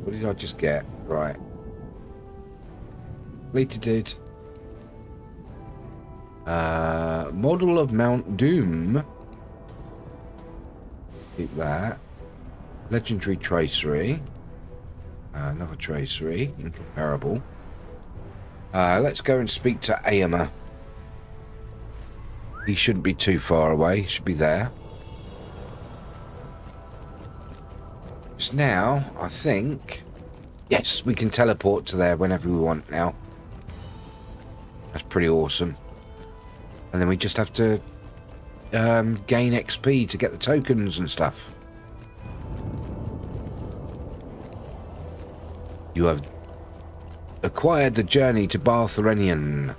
What did I just get? Right. Completed. Model of Mount Doom. Keep that. Legendary tracery. Another tracery. Incomparable. Let's go and speak to Aomer. He shouldn't be too far away. He should be there. Just now, I think... Yes, we can teleport to there whenever we want now. That's pretty awesome. And then we just have to gain XP to get the tokens and stuff. You have acquired the journey to Bartharenian.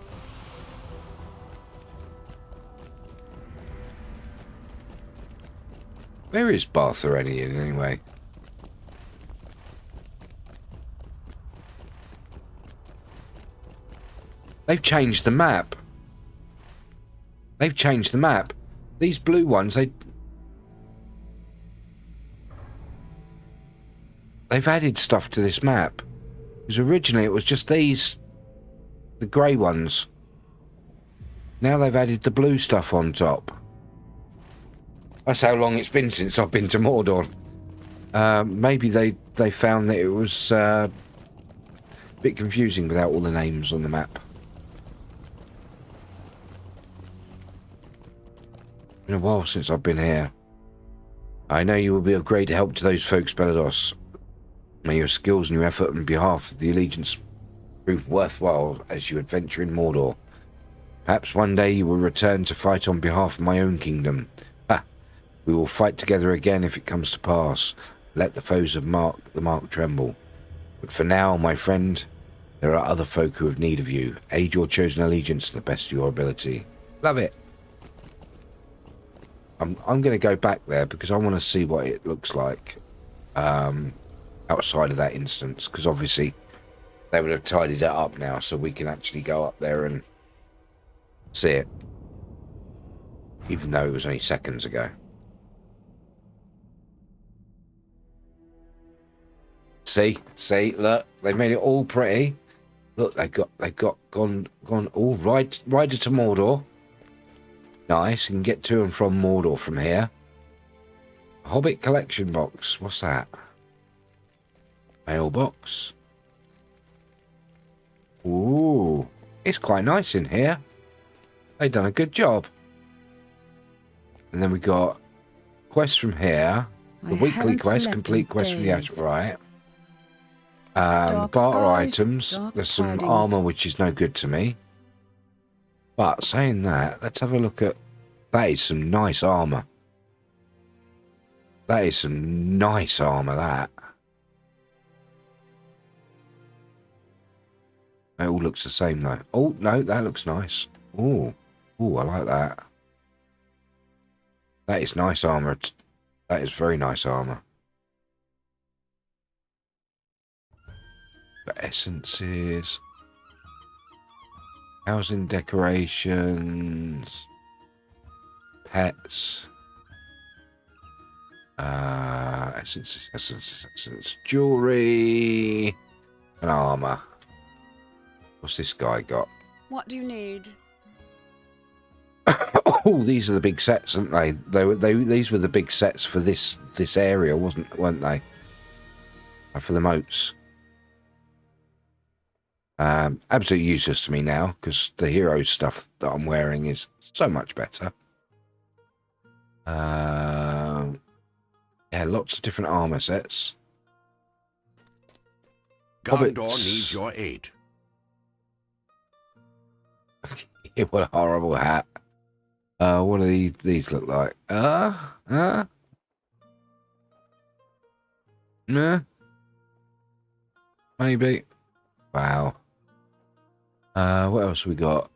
Where is Bartharenian anyway? They've changed the map. They've changed the map. These blue ones, they've added stuff to this map. Because originally it was just these, the grey ones. Now they've added the blue stuff on top. That's how long it's been since I've been to Mordor. Maybe they found that it was a bit confusing without all the names on the map. Been a while since I've been here. I know you will be of great help to those folks, Belados. May your skills and your effort on behalf of the Allegiance prove worthwhile as you adventure in Mordor. Perhaps one day you will return to fight on behalf of my own kingdom. Ha! We will fight together again if it comes to pass. Let the foes of the mark tremble. But for now, my friend, there are other folk who have need of you. Aid your chosen allegiance to the best of your ability. Love it. I'm going to go back there because I want to see what it looks like outside of that instance, because obviously they would have tidied it up now so we can actually go up there and see it, even though it was only seconds ago. See, look, they made it all pretty. Look, they got gone all rider to Mordor. Nice, you can get to and from Mordor from here. Hobbit collection box. What's that? Mailbox. Ooh, it's quite nice in here. They've done a good job. And then we got quests from here. The weekly quest, complete quest from the actual right. Barter items. There's some armor which is no good to me. But saying that, let's have a look at... That is some nice armor. That is some nice armor, that. It all looks the same, though. Oh, no, that looks nice. Oh, I like that. That is nice armor. That is very nice armor. The essences... Housing decorations, pets, essence, jewelry, and armor. What's this guy got?
What do you need?
Oh, these are the big sets, aren't they? These were the big sets for this area, weren't they? For the moats. Absolutely useless to me now because the hero stuff that I'm wearing is so much better. Yeah, lots of different armor sets.
Gondor needs your aid.
What a horrible hat. What do these look like? Maybe. Wow. What else we got?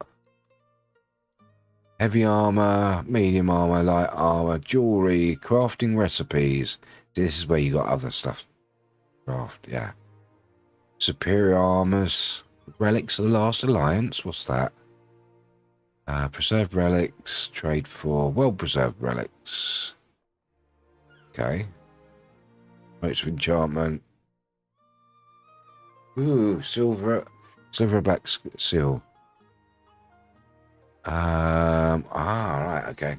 Heavy armor, medium armor, light armor, jewelry, crafting recipes. This is where you got other stuff. Craft, yeah. Superior armors, relics of the last alliance. What's that? Preserved relics, trade for well-preserved relics. Okay. Motes of enchantment. Ooh, silver Silverback seal. Right, okay.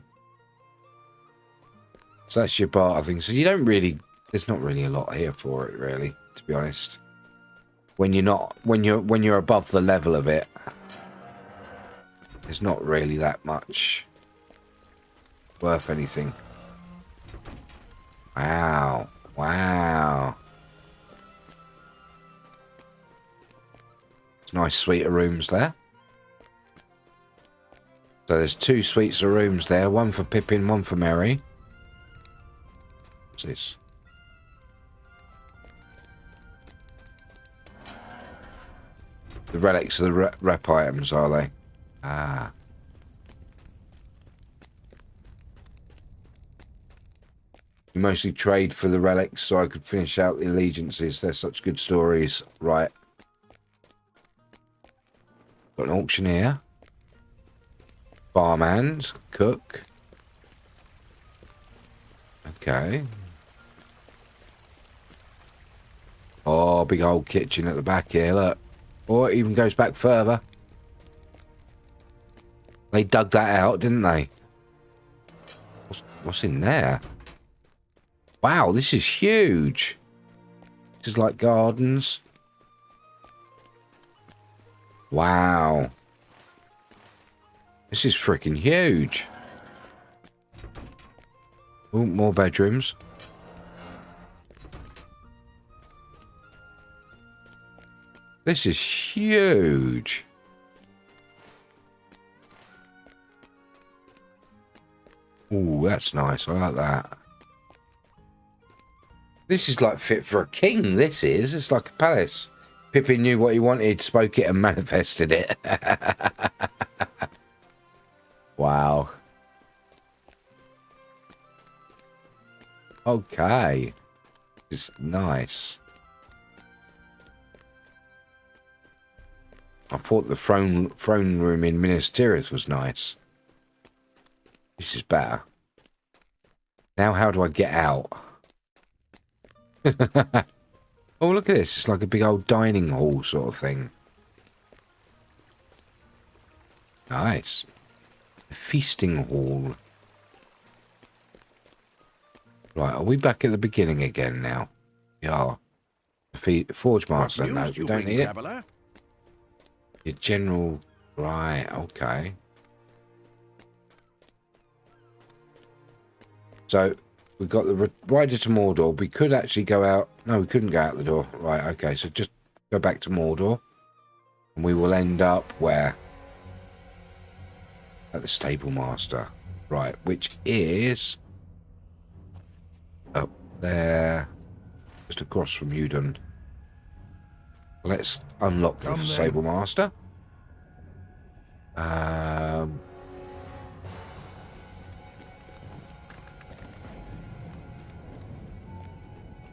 So that's your barter thing. So you don't really, there's not really a lot here for it, really, to be honest. When you're above the level of it, there's not really that much worth anything. Wow. Wow. It's nice suite of rooms there. So there's 2 suites of rooms there. One for Pippin, one for Merry. What's this? The relics of the rep items, are they? Ah. We mostly trade for the relics so I could finish out the allegiances. They're such good stories. Right. Got an auctioneer. Barman. Cook. Okay. Oh, big old kitchen at the back here, look. Or it even goes back further. They dug that out, didn't they? What's in there? Wow, this is huge. This is like gardens. Wow. This is freaking huge. Oh, more bedrooms. This is huge. Ooh, that's nice. I like that. This is like fit for a king, this is. It's like a palace. Pippin knew what he wanted, spoke it and manifested it. Wow. Okay. This is nice. I thought the throne room in Minas Tirith was nice. This is better. Now how do I get out? Oh, look at this. It's like a big old dining hall sort of thing. Nice. A feasting hall. Right, are we back at the beginning again now? Yeah. Forge Master. No, we don't need it. Your general... Right, okay. So, we've got the rider to Mordor. We could actually go out... No, we couldn't go out the door. Right, okay. So, just go back to Mordor. And we will end up where? At the Stable Master. Right, which is... up there. Just across from Udon. Let's unlock the Stable Master.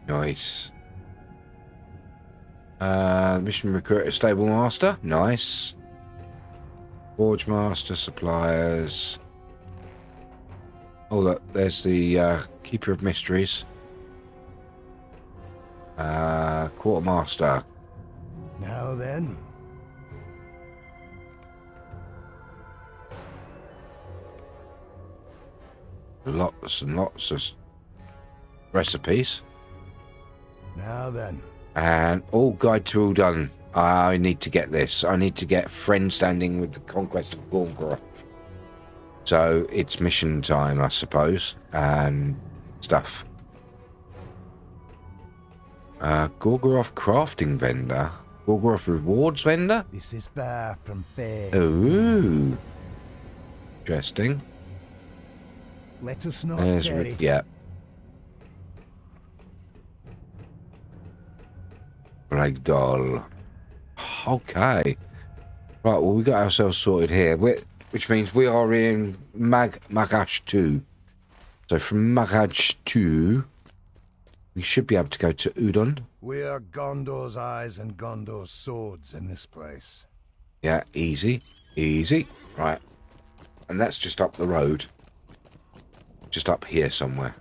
Nice. Mission recruiter, Stable Master. Nice. Forge Master, suppliers. Oh, look, there's the Keeper of Mysteries. Quartermaster.
Now then.
Lots and lots of recipes.
Now then.
And all guide to all done. I need to get this. I need to get friend standing with the conquest of Gorgoroth. So it's mission time, I suppose, and stuff. Gorgoroth crafting vendor. Gorgoroth rewards vendor.
This is far from fair.
Ooh, interesting.
Let us not tarry.
Yeah. Ragdoll. Okay. Right, well, we got ourselves sorted here, which means we are in Magash 2. So from Magash 2, we should be able to go to Udon.
We are Gondor's eyes and Gondor's swords in this place.
Yeah, easy. Easy. Right. And that's just up the road. Just up here somewhere.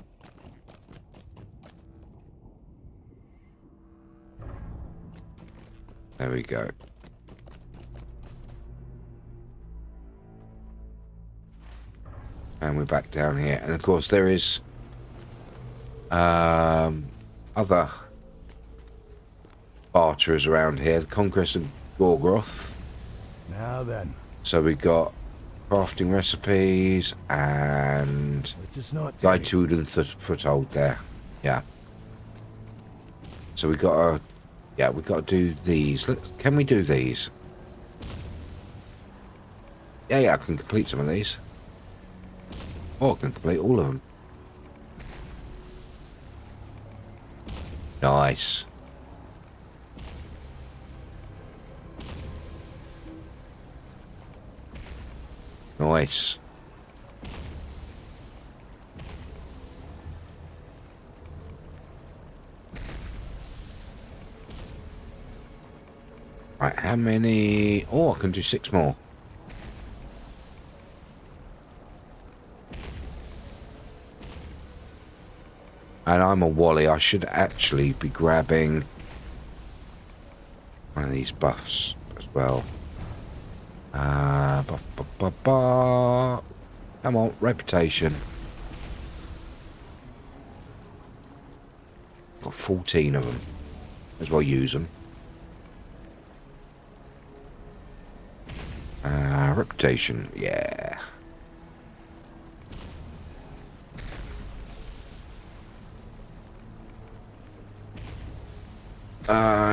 There we go. And we're back down here. And of course there is other barterers around here. The Conquest of Gorgoroth.
Now then.
So we got crafting recipes and guide to Udon Foothold there. Yeah. So we got to, we got to do these. Can we do these? Yeah, I can complete some of these. Oh, I can complete all of them. Nice. Nice. Right, how many? Oh, I can do 6 more. And I'm a Wally. I should actually be grabbing one of these buffs as well. Come on, reputation. Got 14 of them. As well use them. Reputation, yeah.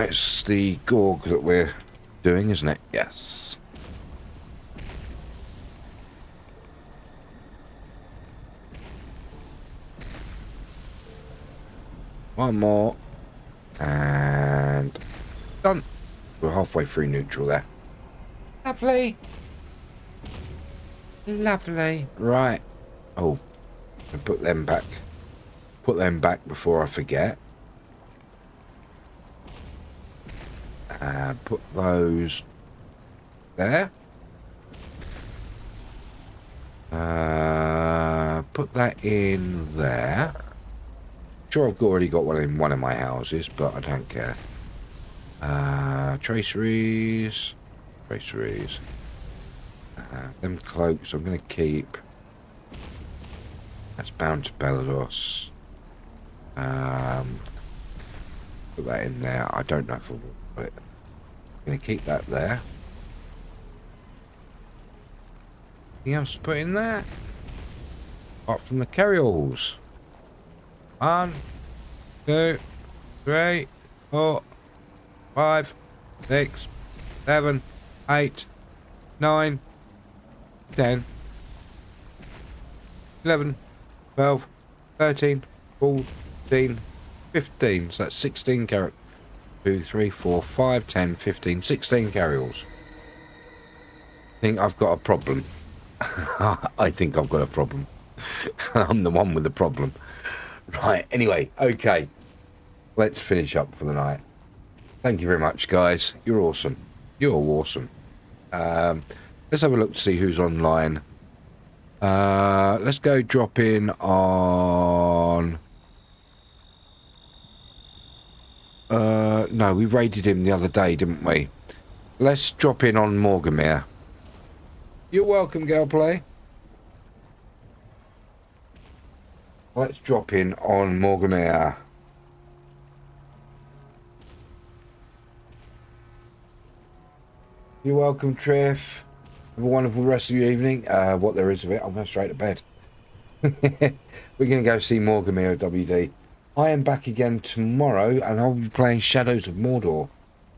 It's the Gorg that we're doing, isn't it? Yes. One more. And done. We're halfway through neutral there. Lovely. Lovely. Right. Oh. I'll put them back. Put them back before I forget. Put those there. Put that in there. Sure, I've already got one in one of my houses, but I don't care. Traceries. Traceries. Them cloaks I'm going to keep. That's bound to Belados. Put that in there. I don't know if I'll put it. I'm going to keep that there. Anything else to put in there? Apart from the carryalls. 1, 2, 3, 4, 5, 6, 7, 8, 9, 10, 11, 12, 13, 14, 15. So that's 16 carrot. 2, 3, 4, 5, 10, 15, 16 carryalls. I think I've got a problem. I think I've got a problem. I'm the one with the problem. Right, anyway, okay. Let's finish up for the night. Thank you very much, guys. You're awesome. You're awesome. Let's have a look to see who's online. Let's go drop in on... no, we raided him the other day, didn't we? Let's drop in on Morgamere. You're welcome, Galplay. Let's drop in on Morgamere. You're welcome, Triff. Have a wonderful rest of your evening. What there is of it, I'm going straight to bed. We're going to go see Morgamere WD. I am back again tomorrow, and I'll be playing Shadows of Mordor.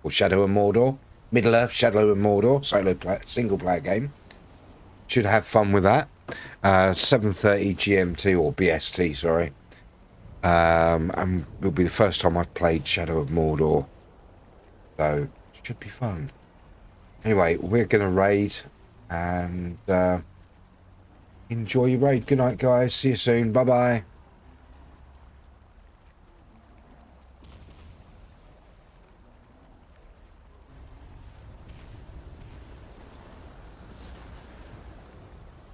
Or Shadow of Mordor. Middle-earth, Shadow of Mordor. Single-player game. Should have fun with that. 7:30 GMT, or BST, sorry. And it'll be the first time I've played Shadow of Mordor. So, it should be fun. Anyway, we're going to raid, and enjoy your raid. Good night, guys. See you soon. Bye-bye.